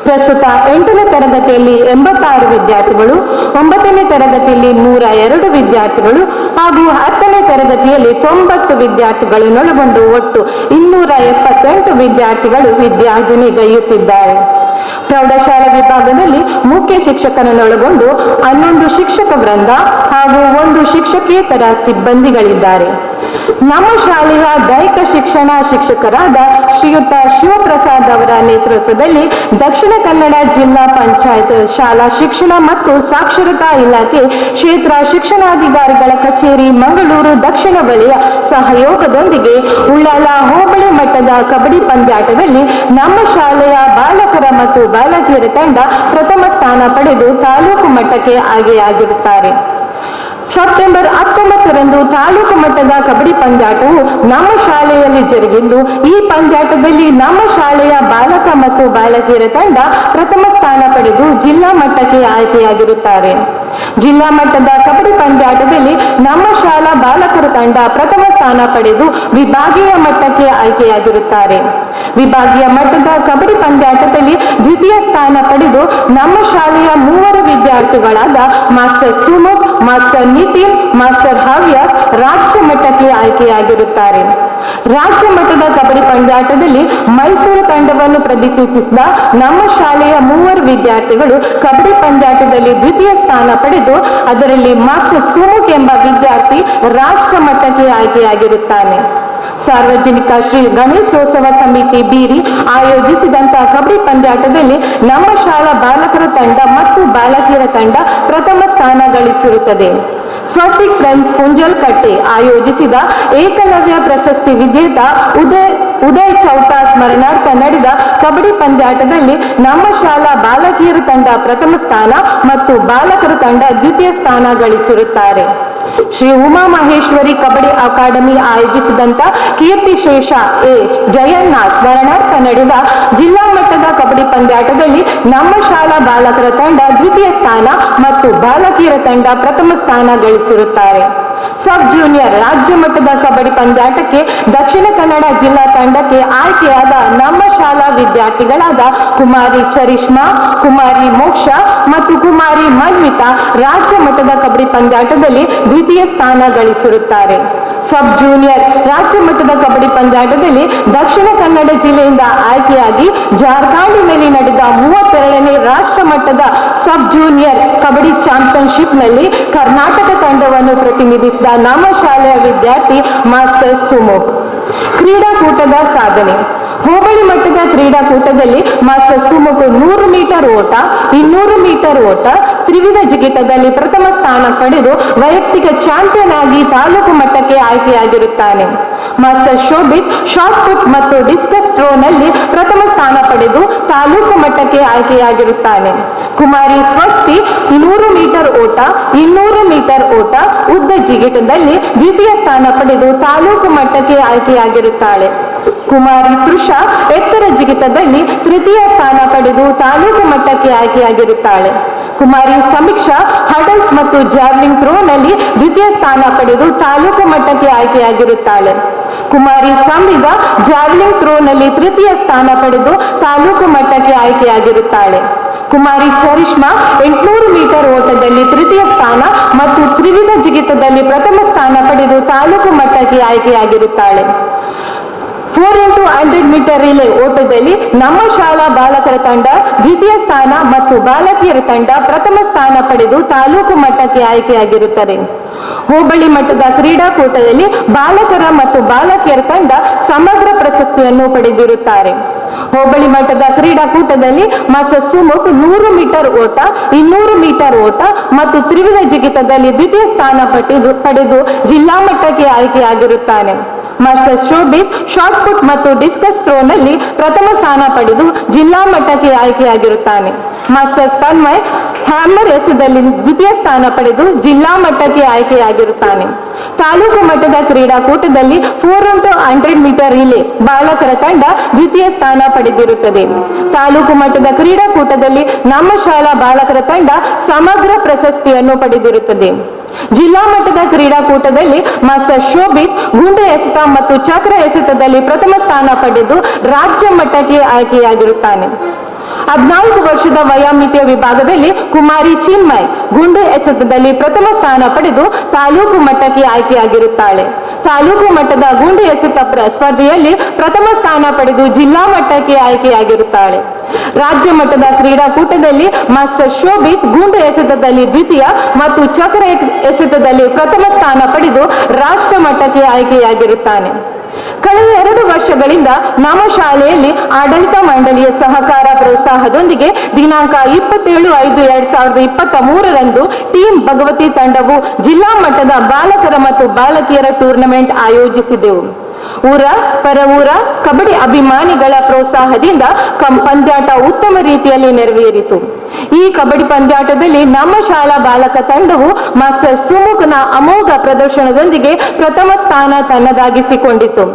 ಪ್ರಸ್ತುತ 8ನೇ ತರಗತಿಯಲ್ಲಿ 86 ವಿದ್ಯಾರ್ಥಿಗಳು, 9ನೇ ತರಗತಿಯಲ್ಲಿ 102 ವಿದ್ಯಾರ್ಥಿಗಳು ಹಾಗೂ 10ನೇ ತರಗತಿಯಲ್ಲಿ 90 ವಿದ್ಯಾರ್ಥಿಗಳನ್ನೊಳಗೊಂಡು ಒಟ್ಟು 278 ವಿದ್ಯಾರ್ಥಿಗಳು ವಿದ್ಯಾರ್ಜನೆಗೈಯುತ್ತಿದ್ದಾರೆ. ಪ್ರೌಢಶಾಲಾ ವಿಭಾಗದಲ್ಲಿ ಮುಖ್ಯ ಶಿಕ್ಷಕರನ್ನೊಳಗೊಂಡು 11 ಶಿಕ್ಷಕ ವೃಂದ ಹಾಗೂ 1 ಶಿಕ್ಷಕೇತರ ಸಿಬ್ಬಂದಿಗಳಿದ್ದಾರೆ. ನಮ್ಮ ಶಾಲೆಯ ದೈಹಿಕ ಶಿಕ್ಷಣ ಶಿಕ್ಷಕರಾದ ಶ್ರೀಯುತ ಶಿವಪ್ರಸಾದ್ ಅವರ ನೇತೃತ್ವದಲ್ಲಿ ದಕ್ಷಿಣ ಕನ್ನಡ ಜಿಲ್ಲಾ ಪಂಚಾಯತ್ ಶಾಲಾ ಶಿಕ್ಷಣ ಮತ್ತು ಸಾಕ್ಷರತಾ ಇಲಾಖೆ ಕ್ಷೇತ್ರ ಶಿಕ್ಷಣಾಧಿಕಾರಿಗಳ ಕಚೇರಿ ಮಂಗಳೂರು ದಕ್ಷಿಣ ವಲಯ ಸಹಯೋಗದೊಂದಿಗೆ ಉಳ್ಳಾಲ ಹೋಬಳಿ ಮಟ್ಟದ ಕಬಡ್ಡಿ ಪಂದ್ಯಾಟದಲ್ಲಿ ನಮ್ಮ ಶಾಲೆಯ ಬಾಲಕರ ಮತ್ತು ಬಾಲಕಿಯರ ತಂಡ ಪ್ರಥಮ ಸ್ಥಾನ ಪಡೆದು ತಾಲೂಕು ಮಟ್ಟಕ್ಕೆ ಆಯ್ಕೆಯಾಗಿರುತ್ತಾರೆ. ಸೆಪ್ಟೆಂಬರ್ 19ರಂದು ತಾಲೂಕು ಮಟ್ಟದ ಕಬಡ್ಡಿ ಪಂದ್ಯಾಟವು ನಮ್ಮ ಶಾಲೆಯಲ್ಲಿ ಜರುಗಿದ್ದು, ಈ ಪಂದ್ಯಾಟದಲ್ಲಿ ನಮ್ಮ ಶಾಲೆಯ ಬಾಲಕ ಮತ್ತು ಬಾಲಕಿಯರ ತಂಡ ಪ್ರಥಮ ಸ್ಥಾನ ಪಡೆದು ಜಿಲ್ಲಾ ಮಟ್ಟಕ್ಕೆ ಆಯ್ಕೆಯಾಗಿರುತ್ತಾರೆ. ಜಿಲ್ಲಾ ಮಟ್ಟದ ಕಬಡ್ಡಿ ಪಂದ್ಯಾಟದಲ್ಲಿ ನಮ್ಮ ಶಾಲಾ ಬಾಲಕರ ತಂಡ ಪ್ರಥಮ ಸ್ಥಾನ ಪಡೆದು ವಿಭಾಗೀಯ ಮಟ್ಟಕ್ಕೆ ಆಯ್ಕೆಯಾಗಿರುತ್ತಾರೆ. ವಿಭಾಗೀಯ ಮಟ್ಟದ ಕಬಡ್ಡಿ ಪಂದ್ಯಾಟದಲ್ಲಿ ದ್ವಿತೀಯ ಸ್ಥಾನ ಪಡೆದು ನಮ್ಮ ಶಾಲೆಯ 3 ವಿದ್ಯಾರ್ಥಿಗಳಾದ master Sumukh, master Nitin, master Havyas ರಾಜ್ಯ ಮಟ್ಟಕ್ಕೆ ಆಯ್ಕೆಯಾಗಿರುತ್ತಾರೆ. ರಾಜ್ಯ ಮಟ್ಟದ ಕಬಡ್ಡಿ ಪಂದ್ಯಾಟದಲ್ಲಿ ಮೈಸೂರು ತಂಡವನ್ನು ಪ್ರತಿನಿಧಿಸಿದ ನಮ್ಮ ಶಾಲೆಯ 3 ವಿದ್ಯಾರ್ಥಿಗಳು ಕಬಡ್ಡಿ ಪಂದ್ಯಾಟದಲ್ಲಿ ದ್ವಿತೀಯ ಸ್ಥಾನ ಪಡೆದು ಅದರಲ್ಲಿ ಮಾಸ್ಟರ್ ಸುಮುಖ್ ಎಂಬ ವಿದ್ಯಾರ್ಥಿ ರಾಷ್ಟ್ರ ಮಟ್ಟಕ್ಕೆ ಆಯ್ಕೆಯಾಗಿರುತ್ತಾನೆ. ಸಾರ್ವಜನಿಕ ಶ್ರೀ ಗಣೇಶೋತ್ಸವ ಸಮಿತಿ ಬೀರಿ ಆಯೋಜಿಸಿದಂತಹ ಕಬಡ್ಡಿ ಪಂದ್ಯಾಟದಲ್ಲಿ ನಮ್ಮ ಶಾಲಾ ಬಾಲಕರ ತಂಡ ಮತ್ತು ಬಾಲಕಿಯರ ತಂಡ ಪ್ರಥಮ ಸ್ಥಾನ ಗಳಿಸಿರುತ್ತದೆ. ಸ್ವಸ್ತಿಕ್ ಫ್ರೆಂಡ್ಸ್ ಕುಂಜಲ್ಕಟ್ಟೆ ಆಯೋಜಿಸಿದ ಏಕಲವ್ಯ ಪ್ರಶಸ್ತಿ ವಿಜೇತ ಉದಯ್ ಚೌಟಾ ಸ್ಮರಣಾರ್ಥ ನಡೆದ ಕಬಡ್ಡಿ ಪಂದ್ಯಾಟದಲ್ಲಿ ನಮ್ಮ ಶಾಲಾ ಬಾಲಕಿಯರ ತಂಡ ಪ್ರಥಮ ಸ್ಥಾನ ಮತ್ತು ಬಾಲಕರ ತಂಡ ದ್ವಿತೀಯ ಸ್ಥಾನ ಗಳಿಸಿರುತ್ತಾರೆ. ಶ್ರೀ ಉಮಾ ಮಹೇಶ್ವರಿ ಕಬಡ್ಡಿ ಅಕಾಡೆಮಿ ಆಯೋಜಿಸಿದಂತ ಕೀರ್ತಿಶೇಷ ಎ ಜಯಣ್ಣ ಸ್ಮರಣಾರ್ಥ ನಡೆದ ಜಿಲ್ಲಾ ಮಟ್ಟದ ಕಬಡ್ಡಿ ಪಂದ್ಯಾಟದಲ್ಲಿ ನಮ್ಮ ಶಾಲಾ ಬಾಲಕರ ತಂಡ ದ್ವಿತೀಯ ಸ್ಥಾನ ಮತ್ತು ಬಾಲಕಿಯರ ತಂಡ ಪ್ರಥಮ ಸ್ಥಾನ ಗಳಿಸಿರುತ್ತಾರೆ. ಸಬ್ ಜೂನಿಯರ್ ರಾಜ್ಯ ಮಟ್ಟದ ಕಬಡ್ಡಿ ಪಂದ್ಯಾಟಕ್ಕೆ ದಕ್ಷಿಣ ಕನ್ನಡ ಜಿಲ್ಲಾ ತಂಡಕ್ಕೆ ಆಯ್ಕೆಯಾದ ನಮ್ಮ ಶಾಲಾ ವಿದ್ಯಾರ್ಥಿಗಳಾದ ಕುಮಾರಿ ಚರಿಷ್ಮಾ, ಕುಮಾರಿ ಮೋಕ್ಷ ಮತ್ತು ಕುಮಾರಿ ಮನ್ವಿತಾ ರಾಜ್ಯ ಮಟ್ಟದ ಕಬಡ್ಡಿ ಪಂದ್ಯಾಟದಲ್ಲಿ ದ್ವಿತೀಯ ಸ್ಥಾನ ಗಳಿಸಿರುತ್ತಾರೆ. ಸಬ್ ಜೂನಿಯರ್ ರಾಜ್ಯ ಮಟ್ಟದ ಕಬಡ್ಡಿ ಪಂದ್ಯಾಟದಲ್ಲಿ ದಕ್ಷಿಣ ಕನ್ನಡ ಜಿಲ್ಲೆಯಿಂದ ಆಯ್ಕೆಯಾಗಿ ಜಾರ್ಖಂಡ್ನಲ್ಲಿ ನಡೆದ 32ನೇ ರಾಷ್ಟ್ರ ಮಟ್ಟದ ಸಬ್ ಜೂನಿಯರ್ ಕಬಡ್ಡಿ ಚಾಂಪಿಯನ್ಶಿಪ್ ನಲ್ಲಿ ಕರ್ನಾಟಕ ತಂಡವನ್ನು ಪ್ರತಿನಿಧಿಸಿದ ನಮ್ಮ ಶಾಲೆಯ ವಿದ್ಯಾರ್ಥಿ ಮಾಸ್ಟರ್ ಸುಮುಖ್. ಕ್ರೀಡಾಕೂಟದ ಸಾಧನೆ. ಹೋಬಳಿ ಮಟ್ಟದ ಕ್ರೀಡಾಕೂಟದಲ್ಲಿ ಮಾಸ್ಟರ್ ಸುಮುಖ್ 100 ಮೀಟರ್ ಓಟ, 200 ಮೀಟರ್ ಓಟ, ತ್ರಿವಿಧ ಜಿಗಿತದಲ್ಲಿ ಪ್ರಥಮ ಸ್ಥಾನ ಪಡೆದು ವೈಯಕ್ತಿಕ ಚಾಂಪಿಯನ್ ಆಗಿ ತಾಲೂಕು ಮಟ್ಟಕ್ಕೆ ಆಯ್ಕೆಯಾಗಿರುತ್ತಾನೆ. ಮಾಸ್ಟರ್ ಶೋಭಿತ್ ಶಾರ್ಟ್ ಪುಟ್ ಮತ್ತು ಡಿಸ್ಕಸ್ ಥ್ರೋ ನಲ್ಲಿ ಪ್ರಥಮ ಸ್ಥಾನ ಪಡೆದು ತಾಲೂಕು ಮಟ್ಟಕ್ಕೆ ಆಯ್ಕೆಯಾಗಿರುತ್ತಾನೆ. ಕುಮಾರಿ ಸ್ವಸ್ತಿ 100 ಮೀಟರ್ ಓಟ, 200 ಮೀಟರ್ ಓಟ, ಉದ್ದ ಜಿಗಿತದಲ್ಲಿ ದ್ವಿತೀಯ ಸ್ಥಾನ ಪಡೆದು ತಾಲೂಕು ಮಟ್ಟಕ್ಕೆ ಆಯ್ಕೆಯಾಗಿರುತ್ತಾಳೆ. ಕುಮಾರಿ ತೃಷಾ ಎತ್ತರ ಜಿಗಿತದಲ್ಲಿ ತೃತೀಯ ಸ್ಥಾನ ಪಡೆದು ತಾಲೂಕು ಮಟ್ಟಕ್ಕೆ ಆಯ್ಕೆಯಾಗಿರುತ್ತಾಳೆ. ಕುಮಾರಿ ಸಮೀಕ್ಷಾ ಹಡಲ್ಸ್ ಮತ್ತು ಜಾವ್ಲಿಂಗ್ ಥ್ರೋ ನಲ್ಲಿ ದ್ವಿತೀಯ ಸ್ಥಾನ ಪಡೆದು ತಾಲೂಕು ಮಟ್ಟಕ್ಕೆ ಆಯ್ಕೆಯಾಗಿರುತ್ತಾಳೆ. ಕುಮಾರಿ ಸಂವಿಧ ಜಾವ್ಲಿಂಗ್ ಥ್ರೋ ನಲ್ಲಿ ತೃತೀಯ ಸ್ಥಾನ ಪಡೆದು ತಾಲೂಕು ಮಟ್ಟಕ್ಕೆ ಆಯ್ಕೆಯಾಗಿರುತ್ತಾಳೆ. ಕುಮಾರಿ ಚರಿಷ್ಮಾ 800 ಮೀಟರ್ ಓಟದಲ್ಲಿ ತೃತೀಯ ಸ್ಥಾನ ಮತ್ತು ತ್ರಿವಿಧ ಜಿಗಿತದಲ್ಲಿ ಪ್ರಥಮ ಸ್ಥಾನ ಪಡೆದು ತಾಲೂಕು ಮಟ್ಟಕ್ಕೆ ಆಯ್ಕೆಯಾಗಿರುತ್ತಾಳೆ. 4x100 ಮೀಟರ್ ರಿಲೇ ಓಟದಲ್ಲಿ ನಮ್ಮ ಶಾಲಾ ಬಾಲಕರ ತಂಡ ದ್ವಿತೀಯ ಸ್ಥಾನ ಮತ್ತು ಬಾಲಕಿಯರ ತಂಡ ಪ್ರಥಮ ಸ್ಥಾನ ಪಡೆದು ತಾಲೂಕು ಮಟ್ಟಕ್ಕೆ ಆಯ್ಕೆಯಾಗಿರುತ್ತದೆ. ಹೋಬಳಿ ಮಟ್ಟದ ಕ್ರೀಡಾಕೂಟದಲ್ಲಿ ಬಾಲಕರ ಮತ್ತು ಬಾಲಕಿಯರ ತಂಡ ಸಮಗ್ರ ಪ್ರಶಸ್ತಿಯನ್ನು ಪಡೆದಿರುತ್ತಾರೆ. ಹೋಬಳಿ ಮಟ್ಟದ ಕ್ರೀಡಾಕೂಟದಲ್ಲಿ ಮಾಸ್ಟರ್ ಸುಮುಖ್ 100 ಮೀಟರ್ ಓಟ, 200 ಮೀಟರ್ ಓಟ ಮತ್ತು ತ್ರಿವಿಧ ಜಿಗಿತದಲ್ಲಿ ದ್ವಿತೀಯ ಸ್ಥಾನ ಪಡೆದು ಜಿಲ್ಲಾ ಮಟ್ಟಕ್ಕೆ ಆಯ್ಕೆಯಾಗಿರುತ್ತಾನೆ. ಮಾಸ್ಟರ್ ಶೋಭಿತ್ ಶಾರ್ಟ್ ಪುಟ್ ಮತ್ತು ಡಿಸ್ಕಸ್ ಥ್ರೋ ನಲ್ಲಿ ಪ್ರಥಮ ಸ್ಥಾನ ಪಡೆದು ಜಿಲ್ಲಾ ಮಟ್ಟಕ್ಕೆ ಆಯ್ಕೆಯಾಗಿರುತ್ತಾನೆ. ಮಾಸ್ಟರ್ ತನ್ಮಯ್ ಹ್ಯಾಮರ್ ಎಸೆದಲ್ಲಿ ದ್ವಿತೀಯ ಸ್ಥಾನ ಪಡೆದು ಜಿಲ್ಲಾ ಮಟ್ಟಕ್ಕೆ ಆಯ್ಕೆಯಾಗಿರುತ್ತಾನೆ. ತಾಲೂಕು ಮಟ್ಟದ ಕ್ರೀಡಾಕೂಟದಲ್ಲಿ 4x100 ಮೀಟರ್ ರಿಲೇ ಬಾಲಕರ ತಂಡ ದ್ವಿತೀಯ ಸ್ಥಾನ ಪಡೆದಿರುತ್ತದೆ. ತಾಲೂಕು ಮಟ್ಟದ ಕ್ರೀಡಾಕೂಟದಲ್ಲಿ ನಮ್ಮ ಶಾಲಾ ಬಾಲಕರ ತಂಡ ಸಮಗ್ರ ಪ್ರಶಸ್ತಿಯನ್ನು ಪಡೆದಿರುತ್ತದೆ. ಜಿಲ್ಲಾ ಮಟ್ಟದ ಕ್ರೀಡಾಕೂಟದಲ್ಲಿ ಮಾಸ್ಟರ್ ಶೋಭಿತ್ ಗುಂಡು ಎಸೆತ ಮತ್ತು ಚಕ್ರ ಎಸೆತದಲ್ಲಿ ಪ್ರಥಮ ಸ್ಥಾನ ಪಡೆದು ರಾಜ್ಯ ಮಟ್ಟಕ್ಕೆ ಆಯ್ಕೆಯಾಗಿರುತ್ತಾನೆ. 14 ವರ್ಷದ ವಯೋಮಿತಿಯ ವಿಭಾಗದಲ್ಲಿ ಕುಮಾರಿ ಚಿನ್ಮಯ್ ಗುಂಡು ಎಸೆತದಲ್ಲಿ ಪ್ರಥಮ ಸ್ಥಾನ ಪಡೆದು ತಾಲೂಕು ಮಟ್ಟಕ್ಕೆ ಆಯ್ಕೆಯಾಗಿರುತ್ತಾಳೆ. ತಾಲೂಕು ಮಟ್ಟದ ಗುಂಡು ಎಸೆತ ಸ್ಪರ್ಧೆಯಲ್ಲಿ ಪ್ರಥಮ ಸ್ಥಾನ ಪಡೆದು ಜಿಲ್ಲಾ ಮಟ್ಟಕ್ಕೆ ಆಯ್ಕೆಯಾಗಿರುತ್ತಾಳೆ. ರಾಜ್ಯ ಮಟ್ಟದ ಕ್ರೀಡಾಕೂಟದಲ್ಲಿ ಮಾಸ್ಟರ್ ಶೋಭಿತ್ ಗುಂಡು ಎಸೆತದಲ್ಲಿ ದ್ವಿತೀಯ ಮತ್ತು ಚಕ್ರ ಎಸೆತದಲ್ಲಿ ಪ್ರಥಮ ಸ್ಥಾನ ಪಡೆದು ರಾಷ್ಟ್ರ ಮಟ್ಟಕ್ಕೆ ಆಯ್ಕೆಯಾಗಿರುತ್ತಾನೆ. ಕಳೆದ 2 ವರ್ಷಗಳಿಂದ ನಮ್ಮ ಶಾಲೆಯಲ್ಲಿ ಆಡಳಿತ ಮಂಡಳಿಯ ಸಹಕಾರ ಪ್ರೋತ್ಸಾಹದೊಂದಿಗೆ ದಿನಾಂಕ 27/5/2023 ಟೀಮ್ ಭಗವತಿ ತಂಡವು ಜಿಲ್ಲಾ ಮಟ್ಟದ ಬಾಲಕರ ಮತ್ತು ಬಾಲಕಿಯರ ಟೂರ್ನಮೆಂಟ್ ಆಯೋಜಿಸಿದೆವು. ಊರ ಪರ ಊರ ಕಬಡ್ಡಿ ಅಭಿಮಾನಿಗಳ ಪ್ರೋತ್ಸಾಹದಿಂದ ಪಂದ್ಯಾಟ ಉತ್ತಮ ರೀತಿಯಲ್ಲಿ ನೆರವೇರಿತು. ಈ ಕಬಡ್ಡಿ ಪಂದ್ಯಾಟದಲ್ಲಿ ನಮ್ಮ ಶಾಲಾ ಬಾಲಕ ತಂಡವು ಮಾಸ್ಟರ್ ಸುಮುಖನ ಅಮೋಘ ಪ್ರದರ್ಶನದೊಂದಿಗೆ ಪ್ರಥಮ ಸ್ಥಾನ ತನ್ನದಾಗಿಸಿಕೊಂಡಿತು.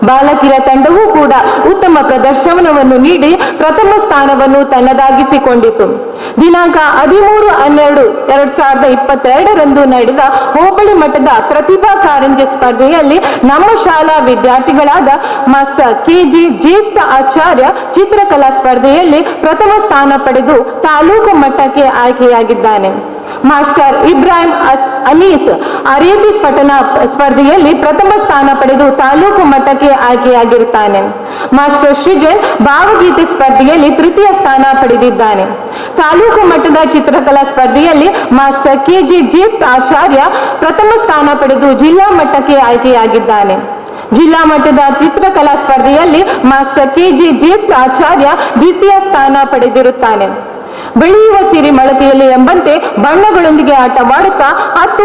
ಬಾಲಕಿಯರ ತಂಡವೂ ಕೂಡ ಉತ್ತಮ ಪ್ರದರ್ಶನವನ್ನು ನೀಡಿ ಪ್ರಥಮ ಸ್ಥಾನವನ್ನು ತನ್ನದಾಗಿಸಿಕೊಂಡಿತು. ದಿನಾಂಕ 13/12/2022 ನಡೆದ ಹೋಬಳಿ ಮಟ್ಟದ ಪ್ರತಿಭಾ ಕಾರಂಜಿ ಸ್ಪರ್ಧೆಯಲ್ಲಿ ನಮ್ಮ ಶಾಲಾ ವಿದ್ಯಾರ್ಥಿಗಳಾದ ಮಾಸ್ಟರ್ KG ಜ್ಯೇಷ್ಠ ಆಚಾರ್ಯ ಚಿತ್ರಕಲಾ ಸ್ಪರ್ಧೆಯಲ್ಲಿ ಪ್ರಥಮ ಸ್ಥಾನ ಪಡೆದು ತಾಲೂಕು ಮಟ್ಟಕ್ಕೆ ಆಯ್ಕೆಯಾಗಿದ್ದಾನೆ. ಮಾಸ್ಟರ್ ಇಬ್ರಾಹಿಂ ಅನೀಸ್ ಅರೇಬಿಕ್ ಪಠಣ ಸ್ಪರ್ಧೆಯಲ್ಲಿ ಪ್ರಥಮ ಸ್ಥಾನ ಪಡೆದು ತಾಲೂಕು ಮಟ್ಟಕ್ಕೆ ಆಯ್ಕೆಯಾಗಿರುತ್ತಾನೆ. ಮಾಸ್ಟರ್ ಸೃಜನ್ ಭಾವಗೀತೆ ಸ್ಪರ್ಧೆಯಲ್ಲಿ ತೃತೀಯ ಸ್ಥಾನ ಪಡೆದಿದ್ದಾನೆ. ತಾಲೂಕು ಮಟ್ಟದ ಚಿತ್ರಕಲಾ ಸ್ಪರ್ಧೆಯಲ್ಲಿ ಮಾಸ್ಟರ್ KG ಜ್ಯೇಷ್ಠ ಆಚಾರ್ಯ ಪ್ರಥಮ ಸ್ಥಾನ ಪಡೆದು ಜಿಲ್ಲಾ ಮಟ್ಟಕ್ಕೆ ಆಯ್ಕೆಯಾಗಿದ್ದಾನೆ. ಜಿಲ್ಲಾ ಮಟ್ಟದ ಚಿತ್ರಕಲಾ ಸ್ಪರ್ಧೆಯಲ್ಲಿ ಮಾಸ್ಟರ್ KG ಜ್ಯೇಷ್ಠ ಆಚಾರ್ಯ ದ್ವಿತೀಯ ಸ್ಥಾನ ಪಡೆದಿರುತ್ತಾನೆ. ಬೆಳೆಯುವ ಸಿರಿ ಮೊಳಕೆಯಲ್ಲಿ ಎಂಬಂತೆ ಬಣ್ಣಗಳೊಂದಿಗೆ ಆಟವಾಡುತ್ತಾ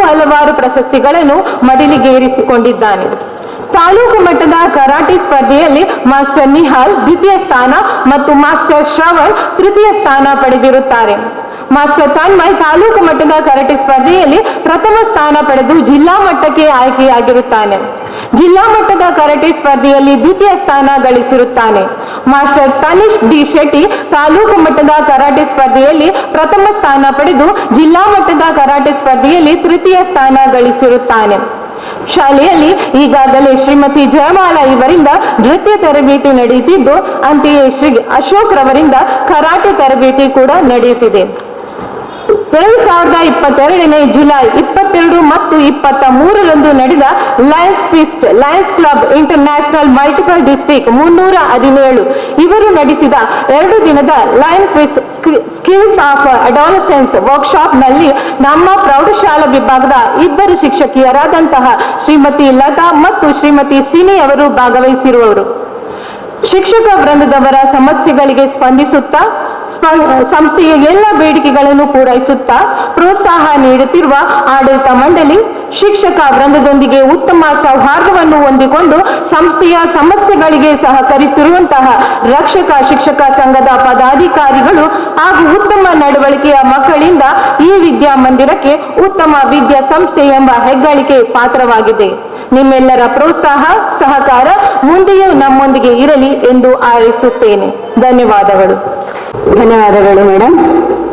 ಹಲವಾರು ಪ್ರಶಸ್ತಿಗಳನ್ನು ಮಡಿಲಿಗೇರಿಸಿಕೊಂಡಿದ್ದಾನೆ. ತಾಲೂಕು ಮಟ್ಟದ ಕರಾಟೆ ಸ್ಪರ್ಧೆಯಲ್ಲಿ ಮಾಸ್ಟರ್ ನಿಹಾಲ್ ದ್ವಿತೀಯ ಸ್ಥಾನ ಮತ್ತು ಮಾಸ್ಟರ್ ಶ್ರವಣ್ ತೃತೀಯ ಸ್ಥಾನ ಪಡೆದಿರುತ್ತಾರೆ. ಮಾಸ್ಟರ್ ತನ್ಮಯ್ ತಾಲೂಕು ಮಟ್ಟದ ಕರಾಟೆ ಸ್ಪರ್ಧೆಯಲ್ಲಿ ಪ್ರಥಮ ಸ್ಥಾನ ಪಡೆದು ಜಿಲ್ಲಾ ಮಟ್ಟಕ್ಕೆ ಆಯ್ಕೆಯಾಗಿರುತ್ತಾನೆ. ಜಿಲ್ಲಾ ಮಟ್ಟದ ಕರಾಟೆ ಸ್ಪರ್ಧೆಯಲ್ಲಿ ದ್ವಿತೀಯ ಸ್ಥಾನ ಗಳಿಸಿರುತ್ತಾನೆ. ಮಾಸ್ಟರ್ ತನಿಷ್ ಡಿ ಶೆಟ್ಟಿ ತಾಲೂಕು ಮಟ್ಟದ ಕರಾಟೆ ಸ್ಪರ್ಧೆಯಲ್ಲಿ ಪ್ರಥಮ ಸ್ಥಾನ ಪಡೆದು ಜಿಲ್ಲಾ ಮಟ್ಟದ ಕರಾಟೆ ಸ್ಪರ್ಧೆಯಲ್ಲಿ ತೃತೀಯ ಸ್ಥಾನ ಗಳಿಸಿರುತ್ತಾನೆ. ಶಾಲೆಯಲ್ಲಿ ಈಗಾಗಲೇ ಶ್ರೀಮತಿ ಜಯಮಾಲಾ ಇವರಿಂದ ನೃತ್ಯ ತರಬೇತಿ ನಡೆಯುತ್ತಿದ್ದು, ಅಂತೆಯೇ ಶ್ರೀ ಅಶೋಕ್ ರವರಿಂದ ಕರಾಟೆ ತರಬೇತಿ ಕೂಡ ನಡೆಯುತ್ತಿದೆ. 2022 ಜುಲೈ 22 ಮತ್ತು 23 ನಡೆದ Lions club international multiple district 317 ಇವರು ನಡೆಸಿದ 2 ದಿನದ lion quiz skills of adolescence workshop ನಲ್ಲಿ ನಮ್ಮ ಪ್ರೌಢಶಾಲಾ ವಿಭಾಗದ 2 ಶಿಕ್ಷಕಿಯರಾದಂತಹ ಶ್ರೀಮತಿ ಲತಾ ಮತ್ತು ಶ್ರೀಮತಿ ಸಿನಿ ಅವರು ಭಾಗವಹಿಸಿರುವರು. ಶಿಕ್ಷಕ ವೃಂದದವರ ಸಮಸ್ಯೆಗಳಿಗೆ ಸ್ಪಂದಿಸುತ್ತಾ ಸಂಸ್ಥೆಯ ಎಲ್ಲ ಬೇಡಿಕೆಗಳನ್ನು ಪೂರೈಸುತ್ತಾ ಪ್ರೋತ್ಸಾಹ ನೀಡುತ್ತಿರುವ ಆಡಳಿತ ಮಂಡಳಿ ಶಿಕ್ಷಕ ವೃಂದದೊಂದಿಗೆ ಉತ್ತಮ ಸೌಹಾರ್ದವನ್ನು ಹೊಂದಿಕೊಂಡು ಸಂಸ್ಥೆಯ ಸಮಸ್ಯೆಗಳಿಗೆ ಸಹಕರಿಸಿರುವಂತಹ ರಕ್ಷಕ ಶಿಕ್ಷಕ ಸಂಘದ ಪದಾಧಿಕಾರಿಗಳು ಹಾಗೂ ಉತ್ತಮ ನಡವಳಿಕೆಯ ಮಕ್ಕಳಿಂದ ಈ ವಿದ್ಯಾಮಂದಿರಕ್ಕೆ ಉತ್ತಮ ವಿದ್ಯಾ ಸಂಸ್ಥೆ ಎಂಬ ಹೆಗ್ಗಳಿಕೆ ಪಾತ್ರವಾಗಿದೆ. ನಿಮ್ಮೆಲ್ಲರ ಪ್ರೋತ್ಸಾಹ ಸಹಕಾರ ಮುಂದೆಯೂ ನಮ್ಮೊಂದಿಗೆ ಇರಲಿ ಎಂದು ಹಾರೈಸುತ್ತೇನೆ. ಧನ್ಯವಾದಗಳು. ಧನ್ಯವಾದಗಳು ಮೇಡಮ್.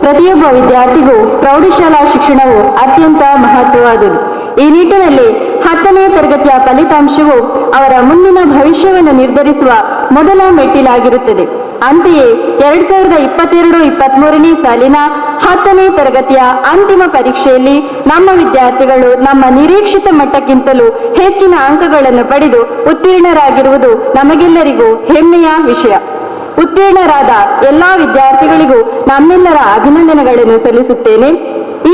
ಪ್ರತಿಯೊಬ್ಬ ವಿದ್ಯಾರ್ಥಿಗೂ ಪ್ರೌಢಶಾಲಾ ಶಿಕ್ಷಣವು ಅತ್ಯಂತ ಮಹತ್ವವಾದುದು. ಈ ನಿಟ್ಟಿನಲ್ಲಿ 10ನೇ ತರಗತಿಯ ಫಲಿತಾಂಶವು ಅವರ ಮುಂದಿನ ಭವಿಷ್ಯವನ್ನು ನಿರ್ಧರಿಸುವ ಮೊದಲ ಮೆಟ್ಟಿಲಾಗಿರುತ್ತದೆ. ಅಂತೆಯೇ 2022-23ನೇ ಸಾಲಿನ 10ನೇ ತರಗತಿಯ ಅಂತಿಮ ಪರೀಕ್ಷೆಯಲ್ಲಿ ನಮ್ಮ ವಿದ್ಯಾರ್ಥಿಗಳು ನಮ್ಮ ನಿರೀಕ್ಷಿತ ಮಟ್ಟಕ್ಕಿಂತಲೂ ಹೆಚ್ಚಿನ ಅಂಕಗಳನ್ನು ಪಡೆದು ಉತ್ತೀರ್ಣರಾಗಿರುವುದು ನಮಗೆಲ್ಲರಿಗೂ ಹೆಮ್ಮೆಯ ವಿಷಯ. ಉತ್ತೀರ್ಣರಾದ ಎಲ್ಲಾ ವಿದ್ಯಾರ್ಥಿಗಳಿಗೂ ನಮ್ಮೆಲ್ಲರ ಅಭಿನಂದನೆಗಳನ್ನು ಸಲ್ಲಿಸುತ್ತೇನೆ.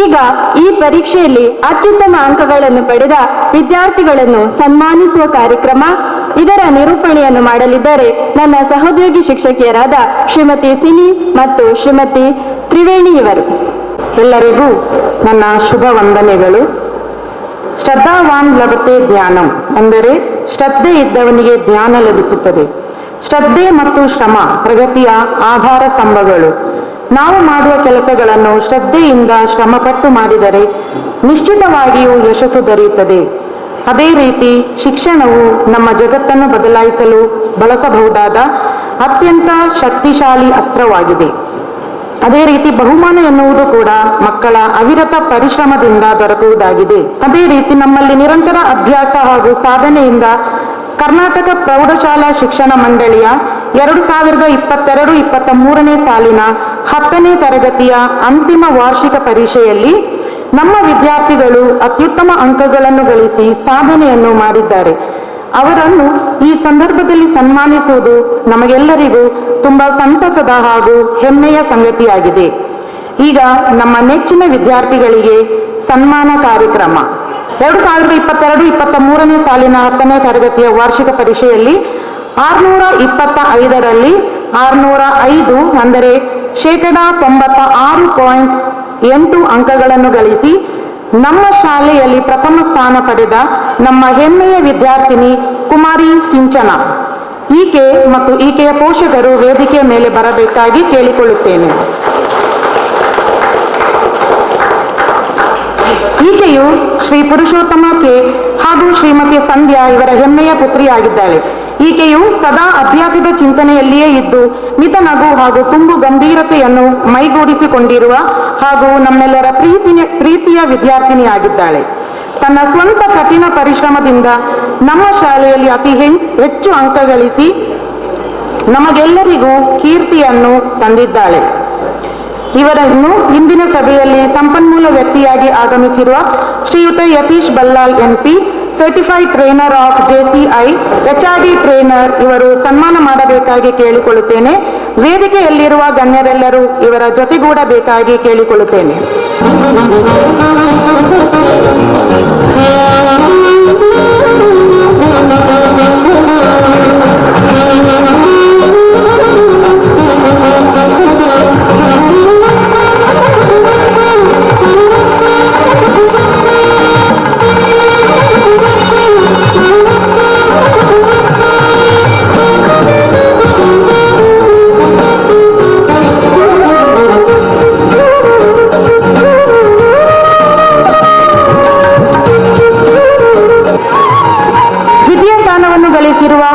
ಈಗ ಈ ಪರೀಕ್ಷೆಯಲ್ಲಿ ಅತ್ಯುತ್ತಮ ಅಂಕಗಳನ್ನು ಪಡೆದ ವಿದ್ಯಾರ್ಥಿಗಳನ್ನು ಸನ್ಮಾನಿಸುವ ಕಾರ್ಯಕ್ರಮ, ಇದರ ನಿರೂಪಣೆಯನ್ನು ಮಾಡಲಿದ್ದಾರೆ ನನ್ನ ಸಹೋದ್ಯೋಗಿ ಶಿಕ್ಷಕಿಯರಾದ ಶ್ರೀಮತಿ ಸಿನಿ ಮತ್ತು ಶ್ರೀಮತಿ ತ್ರಿವೇಣಿ ಇವರು. ಎಲ್ಲರಿಗೂ ನನ್ನ ಶುಭ ವಂದನೆಗಳು. ಶ್ರದ್ಧಾವಾನ್ ಲಭತೆ ಜ್ಞಾನಂ ಅಂದರೆ ಶ್ರದ್ಧೆ ಇದ್ದವನಿಗೆ ಜ್ಞಾನ ಲಭಿಸುತ್ತದೆ. ಶ್ರದ್ಧೆ ಮತ್ತು ಶ್ರಮ ಪ್ರಗತಿಯ ಆಧಾರ ಸ್ತಂಭಗಳು. ನಾವು ಮಾಡುವ ಕೆಲಸಗಳನ್ನು ಶ್ರದ್ಧೆಯಿಂದ ಶ್ರಮಪಟ್ಟು ಮಾಡಿದರೆ ನಿಶ್ಚಿತವಾಗಿಯೂ ಯಶಸ್ಸು ದೊರೆಯುತ್ತದೆ. ಅದೇ ರೀತಿ ಶಿಕ್ಷಣವು ನಮ್ಮ ಜಗತ್ತನ್ನು ಬದಲಾಯಿಸಲು ಬಳಸಬಹುದಾದ ಅತ್ಯಂತ ಶಕ್ತಿಶಾಲಿ ಅಸ್ತ್ರವಾಗಿದೆ. ಅದೇ ರೀತಿ ಬಹುಮಾನ ಎನ್ನುವುದು ಕೂಡ ಮಕ್ಕಳ ಅವಿರತ ಪರಿಶ್ರಮದಿಂದ ದೊರಕುವುದಾಗಿದೆ. ಅದೇ ರೀತಿ ನಮ್ಮಲ್ಲಿ ನಿರಂತರ ಅಭ್ಯಾಸ ಹಾಗೂ ಸಾಧನೆಯಿಂದ ಕರ್ನಾಟಕ ಪ್ರೌಢಶಾಲಾ ಶಿಕ್ಷಣ ಮಂಡಳಿಯ 2022-23ನೇ ಸಾಲಿನ 10ನೇ ತರಗತಿಯ ಅಂತಿಮ ವಾರ್ಷಿಕ ಪರೀಕ್ಷೆಯಲ್ಲಿ ನಮ್ಮ ವಿದ್ಯಾರ್ಥಿಗಳು ಅತ್ಯುತ್ತಮ ಅಂಕಗಳನ್ನು ಗಳಿಸಿ ಸಾಧನೆಯನ್ನು ಮಾಡಿದ್ದಾರೆ. ಅವರನ್ನು ಈ ಸಂದರ್ಭದಲ್ಲಿ ಸನ್ಮಾನಿಸುವುದು ನಮಗೆಲ್ಲರಿಗೂ ತುಂಬಾ ಸಂತಸದ ಹಾಗೂ ಹೆಮ್ಮೆಯ ಸಂಗತಿಯಾಗಿದೆ. ಈಗ ನಮ್ಮ ನೆಚ್ಚಿನ ವಿದ್ಯಾರ್ಥಿಗಳಿಗೆ ಸನ್ಮಾನ ಕಾರ್ಯಕ್ರಮ. 2022-23ನೇ ಸಾಲಿನ 10ನೇ ತರಗತಿಯ ವಾರ್ಷಿಕ ಪರೀಕ್ಷೆಯಲ್ಲಿ 625ರಲ್ಲಿ 605 ಅಂದರೆ 96.8 ಅಂಕಗಳನ್ನು ಗಳಿಸಿ ನಮ್ಮ ಶಾಲೆಯಲ್ಲಿ ಪ್ರಥಮ ಸ್ಥಾನ ಪಡೆದ ನಮ್ಮ ಹೆಮ್ಮೆಯ ವಿದ್ಯಾರ್ಥಿನಿ ಕುಮಾರಿ ಸಿಂಚನ, ಈಕೆ ಮತ್ತು ಈಕೆಯ ಪೋಷಕರು ವೇದಿಕೆಯ ಮೇಲೆ ಬರಬೇಕಾಗಿ ಕೇಳಿಕೊಳ್ಳುತ್ತೇನೆ. ಈಕೆಯು ಶ್ರೀ ಪುರುಷೋತ್ತಮ ಕೆ ಹಾಗೂ ಶ್ರೀಮತಿ ಸಂಧ್ಯಾ ಇವರ ಹೆಮ್ಮೆಯ ಪುತ್ರಿಯಾಗಿದ್ದಾಳೆ. ಈಕೆಯು ಸದಾ ಅಭ್ಯಾಸದ ಚಿಂತನೆಯಲ್ಲಿಯೇ ಇದ್ದು ಮಿತ ನಗು ಹಾಗೂ ತುಂಬು ಗಂಭೀರತೆಯನ್ನು ಮೈಗೂಡಿಸಿಕೊಂಡಿರುವ ಹಾಗೂ ನಮ್ಮೆಲ್ಲರ ಪ್ರೀತಿಯ ವಿದ್ಯಾರ್ಥಿನಿಯಾಗಿದ್ದಾಳೆ. ತನ್ನ ಸ್ವಂತ ಕಠಿಣ ಪರಿಶ್ರಮದಿಂದ ನಮ್ಮ ಶಾಲೆಯಲ್ಲಿ ಅತಿ ಹೆಚ್ಚು ಅಂಕ ಗಳಿಸಿ ನಮಗೆಲ್ಲರಿಗೂ ಕೀರ್ತಿಯನ್ನು ತಂದಿದ್ದಾಳೆ. ಇವರನ್ನು ಇಂದಿನ ಸಭೆಯಲ್ಲಿ ಸಂಪನ್ಮೂಲ ವ್ಯಕ್ತಿಯಾಗಿ ಆಗಮಿಸಿರುವ ಶ್ರೀಯುತ Yathish Ballal MP, certified trainer of JCI, HRD trainer ಇವರು ಸನ್ಮಾನ ಮಾಡಬೇಕಾಗಿ ಕೇಳಿಕೊಳ್ಳುತ್ತೇನೆ. ವೇದಿಕೆಯಲ್ಲಿರುವ ಗಣ್ಯರೆಲ್ಲರೂ ಇವರ ಜೊತೆಗೂಡಬೇಕಾಗಿ ಕೇಳಿಕೊಳ್ಳುತ್ತೇನೆ.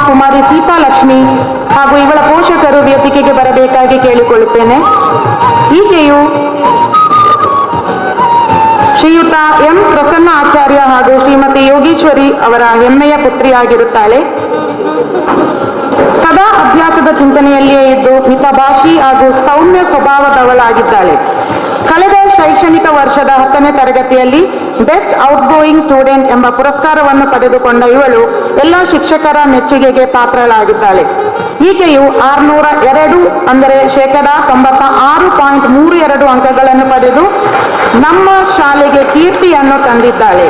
ಕುಮಾರಿ ಸೀತಾಲಕ್ಷ್ಮಿ ಹಾಗೂ ಇವಳ ಪೋಷಕರು ವೇದಿಕೆಗೆ ಬರಬೇಕಾಗಿ ಕೇಳಿಕೊಳ್ಳುತ್ತೇನೆ. ಈಕೆಯು ಶ್ರೀಯುತ M. ಪ್ರಸನ್ನ ಆಚಾರ್ಯ ಹಾಗೂ ಶ್ರೀಮತಿ ಯೋಗೀಶ್ವರಿ ಅವರ ಹೆಮ್ಮೆಯ ಪುತ್ರಿಯಾಗಿರುತ್ತಾಳೆ. ಸದಾ ಅಭ್ಯಾಸದ ಚಿಂತನೆಯಲ್ಲಿಯೇ ಇದ್ದು ಮಿತಭಾಷಿ ಹಾಗೂ ಸೌಮ್ಯ ಸ್ವಭಾವದವಳಾಗಿದ್ದಾಳೆ. ಕಳೆದ ಶೈಕ್ಷಣಿಕ ವರ್ಷದ 10ನೇ ತರಗತಿಯಲ್ಲಿ ಬೆಸ್ಟ್ ಔಟ್ಗೋಯಿಂಗ್ ಸ್ಟೂಡೆಂಟ್ ಎಂಬ ಪುರಸ್ಕಾರವನ್ನು ಪಡೆದುಕೊಂಡ ಇವಳು ಎಲ್ಲ ಶಿಕ್ಷಕರ ಮೆಚ್ಚುಗೆಗೆ ಪಾತ್ರಳಾಗಿದ್ದಾಳೆ. ಈಕೆಯು 602 ಅಂದರೆ 96.32 ಅಂಕಗಳನ್ನು ಪಡೆದು ನಮ್ಮ ಶಾಲೆಗೆ ಕೀರ್ತಿಯನ್ನು ತಂದಿದ್ದಾಳೆ.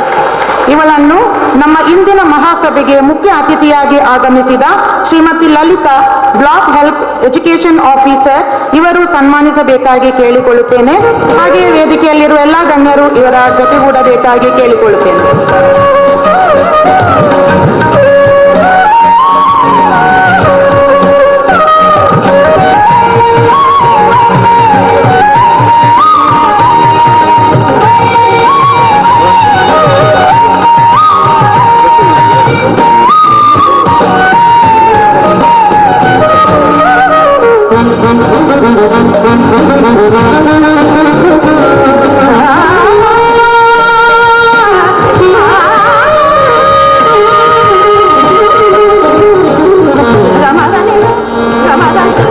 ಇವಳನ್ನು ನಮ್ಮ ಇಂದಿನ ಮಹಾಸಭೆಗೆ ಮುಖ್ಯ ಅತಿಥಿಯಾಗಿ ಆಗಮಿಸಿದ Shrimati Lalitha, block health education officer ಇವರು ಸನ್ಮಾನಿಸಬೇಕಾಗಿ ಕೇಳಿಕೊಳ್ಳುತ್ತೇನೆ. ಹಾಗೆಯೇ ವೇದಿಕೆಯಲ್ಲಿರುವ ಎಲ್ಲ ಗಣ್ಯರು ಇವರ ಜೊತೆಗೂಡಬೇಕಾಗಿ ಕೇಳಿಕೊಳ್ಳುತ್ತೇನೆ.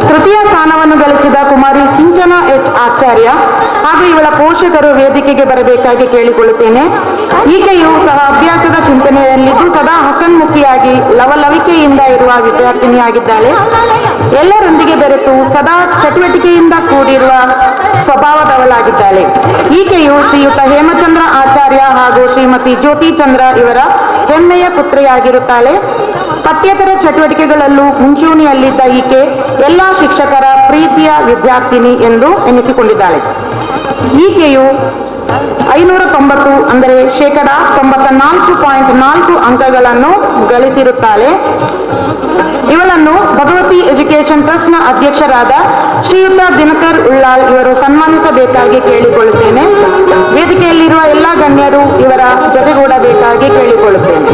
ತೃತೀಯ ಸ್ಥಾನವನ್ನು ಗಳಿಸಿದ ಕುಮಾರಿ ಸಿಂಚನಾ H. ಆಚಾರ್ಯ ಹಾಗೂ ಇವಳ ಪೋಷಕರು ವೇದಿಕೆಗೆ ಬರಬೇಕಾಗಿ ಕೇಳಿಕೊಳ್ಳುತ್ತೇನೆ. ಈಕೆಯು ಸಹ ಅಭ್ಯಾಸದ ಚಿಂತನೆಯಲ್ಲಿದ್ದು ಸದಾ ಹಸನ್ಮುಖಿಯಾಗಿ ಲವಲವಿಕೆಯಿಂದ ಇರುವ ವಿದ್ಯಾರ್ಥಿನಿಯಾಗಿದ್ದಾಳೆ. ಎಲ್ಲರೊಂದಿಗೆ ಬೆರೆತು ಸದಾ ಚಟುವಟಿಕೆಯಿಂದ ಕೂಡಿರುವ ಸ್ವಭಾವದವಳಾಗಿದ್ದಾಳೆ. ಈಕೆಯು ಶ್ರೀಯುತ ಹೇಮಚಂದ್ರ ಆಚಾರ್ಯ ಹಾಗೂ ಶ್ರೀಮತಿ ಜ್ಯೋತಿ ಚಂದ್ರ ಇವರ ಹೆಮ್ಮೆಯ ಪುತ್ರಿಯಾಗಿರುತ್ತಾಳೆ. ಪಠ್ಯೇತರ ಚಟುವಟಿಕೆಗಳಲ್ಲೂ ಮುಂಚೂಣಿಯಲ್ಲಿದ್ದ ಈಕೆ ಎಲ್ಲ ಶಿಕ್ಷಕರ ಪ್ರೀತಿಯ ವಿದ್ಯಾರ್ಥಿನಿ ಎಂದು ಎನಿಸಿಕೊಂಡಿದ್ದಾಳೆ. ಈಕೆಯು 590 ಅಂದರೆ 94.4 ಅಂಕಗಳನ್ನು ಗಳಿಸಿರುತ್ತಾಳೆ. ಇವಳನ್ನು ಭಗವತಿ ಎಜುಕೇಶನ್ ಟ್ರಸ್ಟ್ನ ಅಧ್ಯಕ್ಷರಾದ ಶ್ರೀಯುತ ದಿನಕರ್ ಉಳ್ಳಾಳ್ ಇವರು ಸನ್ಮಾನಿಸಬೇಕಾಗಿ ಕೇಳಿಕೊಳ್ಳುತ್ತೇನೆ. ವೇದಿಕೆಯಲ್ಲಿರುವ ಎಲ್ಲ ಗಣ್ಯರು ಇವರ ಜೊತೆಗೂಡಬೇಕಾಗಿ ಕೇಳಿಕೊಳ್ಳುತ್ತೇನೆ.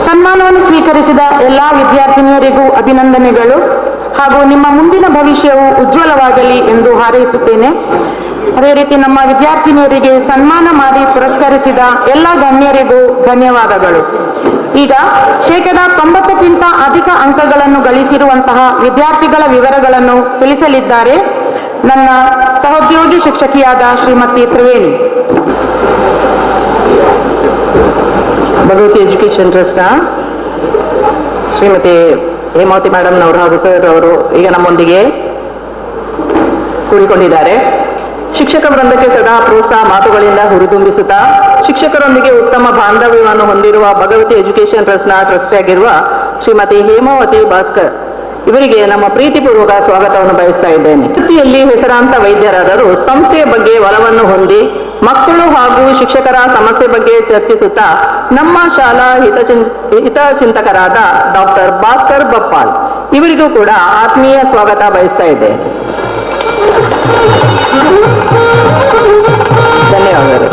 ಸನ್ಮಾನವನ್ನು ಸ್ವೀಕರಿಸಿದ ಎಲ್ಲಾ ವಿದ್ಯಾರ್ಥಿನಿಯರಿಗೂ ಅಭಿನಂದನೆಗಳು ಹಾಗೂ ನಿಮ್ಮ ಮುಂದಿನ ಭವಿಷ್ಯವು ಉಜ್ವಲವಾಗಲಿ ಎಂದು ಹಾರೈಸುತ್ತೇನೆ. ಅದೇ ರೀತಿ ನಮ್ಮ ವಿದ್ಯಾರ್ಥಿನಿಯರಿಗೆ ಸನ್ಮಾನ ಮಾಡಿ ಪುರಸ್ಕರಿಸಿದ ಎಲ್ಲ ಗಣ್ಯರಿಗೂ ಧನ್ಯವಾದಗಳು. ಈಗ 90ಕ್ಕಿಂತ ಅಧಿಕ ಅಂಕಗಳನ್ನು ಗಳಿಸಿರುವಂತಹ ವಿದ್ಯಾರ್ಥಿಗಳ ವಿವರಗಳನ್ನು ತಿಳಿಸಲಿದ್ದಾರೆ ನನ್ನ ಸಹೋದ್ಯೋಗಿ ಶಿಕ್ಷಕಿಯಾದ ಶ್ರೀಮತಿ ತ್ರಿವೇಣಿ. ಭಗವತಿ ಎಜುಕೇಶನ್ ಟ್ರಸ್ಟ್ನ ಶ್ರೀಮತಿ ಹೇಮಾವತಿ ಮೇಡಮ್ನವರು ಹಾಗೂ ಸರ್ ಅವರು ಈಗ ನಮ್ಮೊಂದಿಗೆ ಕೂಡಿಕೊಂಡಿದ್ದಾರೆ. ಶಿಕ್ಷಕ ವೃಂದಕ್ಕೆ ಸದಾ ಪ್ರೋತ್ಸಾಹ ಮಾತುಗಳಿಂದ ಹುರಿದುಂಬಿಸುತ್ತಾ ಶಿಕ್ಷಕರೊಂದಿಗೆ ಉತ್ತಮ ಬಾಂಧವ್ಯವನ್ನು ಹೊಂದಿರುವ ಭಗವತಿ ಎಜುಕೇಶನ್ ಟ್ರಸ್ಟ್ನ ಟ್ರಸ್ಟಿ ಆಗಿರುವ ಶ್ರೀಮತಿ ಹೇಮಾವತಿ ಭಾಸ್ಕರ್ ಇವರಿಗೆ ನಮ್ಮ ಪ್ರೀತಿಪೂರ್ವಕ ಸ್ವಾಗತವನ್ನು ಬಯಸ್ತಾ ಇದ್ದೇನೆ. ವೃತ್ತಿಯಲ್ಲಿ ಹೆಸರಾಂತ ವೈದ್ಯರಾದರೂ ಸಂಸ್ಥೆಯ ಬಗ್ಗೆ ಒಲವನ್ನು ಹೊಂದಿ ಮಕ್ಕಳು ಹಾಗೂ ಶಿಕ್ಷಕರ ಸಮಸ್ಯೆ ಬಗ್ಗೆ ಚರ್ಚಿಸುತ್ತಾ ನಮ್ಮ ಶಾಲಾ ಹಿತಚಿಂತಕರಾದ ಡಾಕ್ಟರ್ ಭಾಸ್ಕರ್ ಬಪ್ಪಾಳ್ ಇವರಿಗೂ ಕೂಡ ಆತ್ಮೀಯ ಸ್ವಾಗತ ಬಯಸ್ತಾ ಇದ್ದೇನೆ. ಧನ್ಯವಾದಗಳು.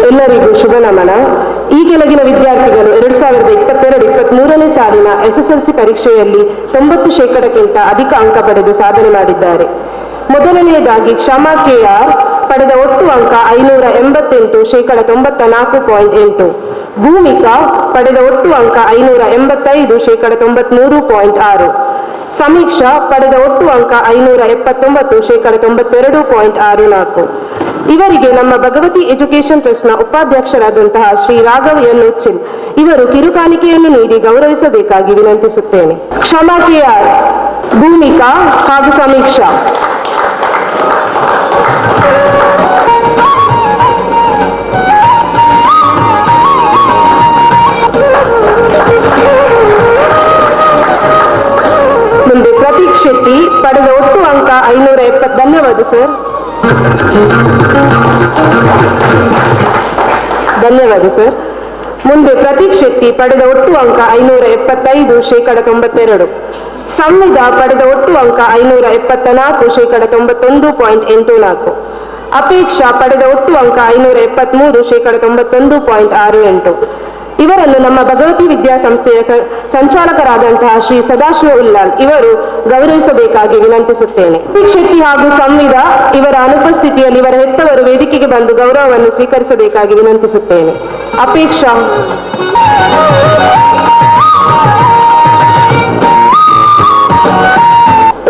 ಎಲ್ಲರಿಗೂ ಶುಭ ನಮನ. ಈ ಕೆಳಗಿನ ವಿದ್ಯಾರ್ಥಿಗಳು 2022-23ನೇ ಸಾಲಿನ SSLC ಪರೀಕ್ಷೆಯಲ್ಲಿ 90% ಅಧಿಕ ಅಂಕ ಪಡೆದು ಸಾಧನೆ ಮಾಡಿದ್ದಾರೆ. ಮೊದಲನೆಯದಾಗಿ ಕ್ಷಮಾ KR ಪಡೆದ ಒಟ್ಟು ಅಂಕ 588, 94.8. ಭೂಮಿಕಾ ಪಡೆದ ಒಟ್ಟು ಅಂಕ 585, 93.6. ಸಮೀಕ್ಷಾ ಪಡೆದ ಒಟ್ಟು ಅಂಕ 579, 92.64. ಇವರಿಗೆ ನಮ್ಮ ಭಗವತಿ ಎಜುಕೇಶನ್ ಟ್ರಸ್ಟ್ನ ಉಪಾಧ್ಯಕ್ಷರಾದಂತಹ ಶ್ರೀ ರಾಘವ್ ಎನ್ ಉಚ್ಚಿಲ್ ಇವರು ಕಿರುಕಾಣಿಕೆಯನ್ನು ನೀಡಿ ಗೌರವಿಸಬೇಕಾಗಿ ವಿನಂತಿಸುತ್ತೇನೆ. ಕ್ಷಮಾ KR, ಭೂಮಿಕಾ ಹಾಗೂ ಸಮೀಕ್ಷಾ. ಮುಂದೆ ಪ್ರತೀಕ್ ಶೆಟ್ಟಿ ಪಡೆದ ಒಟ್ಟು ಅಂಕ 570. ಧನ್ಯವಾದ ಸರ್. ಧನ್ಯವಾದ ಸರ್. ಮುಂದೆ ಪ್ರತೀಕ್ ಶೆಟ್ಟಿ ಪಡೆದ ಒಟ್ಟು ಅಂಕ 575, 92. ಸಂವಿಧಾ ಪಡೆದ ಒಟ್ಟು ಅಂಕ 574, 91.84. ಅಪೇಕ್ಷಾ ಪಡೆದ ಒಟ್ಟು ಅಂಕ 573, 91.68. ಇವರನ್ನು ನಮ್ಮ ಭಗವತಿ ವಿದ್ಯಾಸಂಸ್ಥೆಯ ಸಂಚಾಲಕರಾದಂತಹ ಶ್ರೀ ಸದಾಶಿವ ಉಲ್ಲಾಲ್ ಇವರು ಗೌರವಿಸಬೇಕಾಗಿ ವಿನಂತಿಸುತ್ತೇನೆ. ಶೆಟ್ಟಿ ಹಾಗೂ ಸಂವಿಧಾ ಇವರ ಅನುಪಸ್ಥಿತಿಯಲ್ಲಿ ಇವರ ಹೆತ್ತವರು ವೇದಿಕೆಗೆ ಬಂದು ಗೌರವವನ್ನು ಸ್ವೀಕರಿಸಬೇಕಾಗಿ ವಿನಂತಿಸುತ್ತೇನೆ. ಅಪೇಕ್ಷಾ.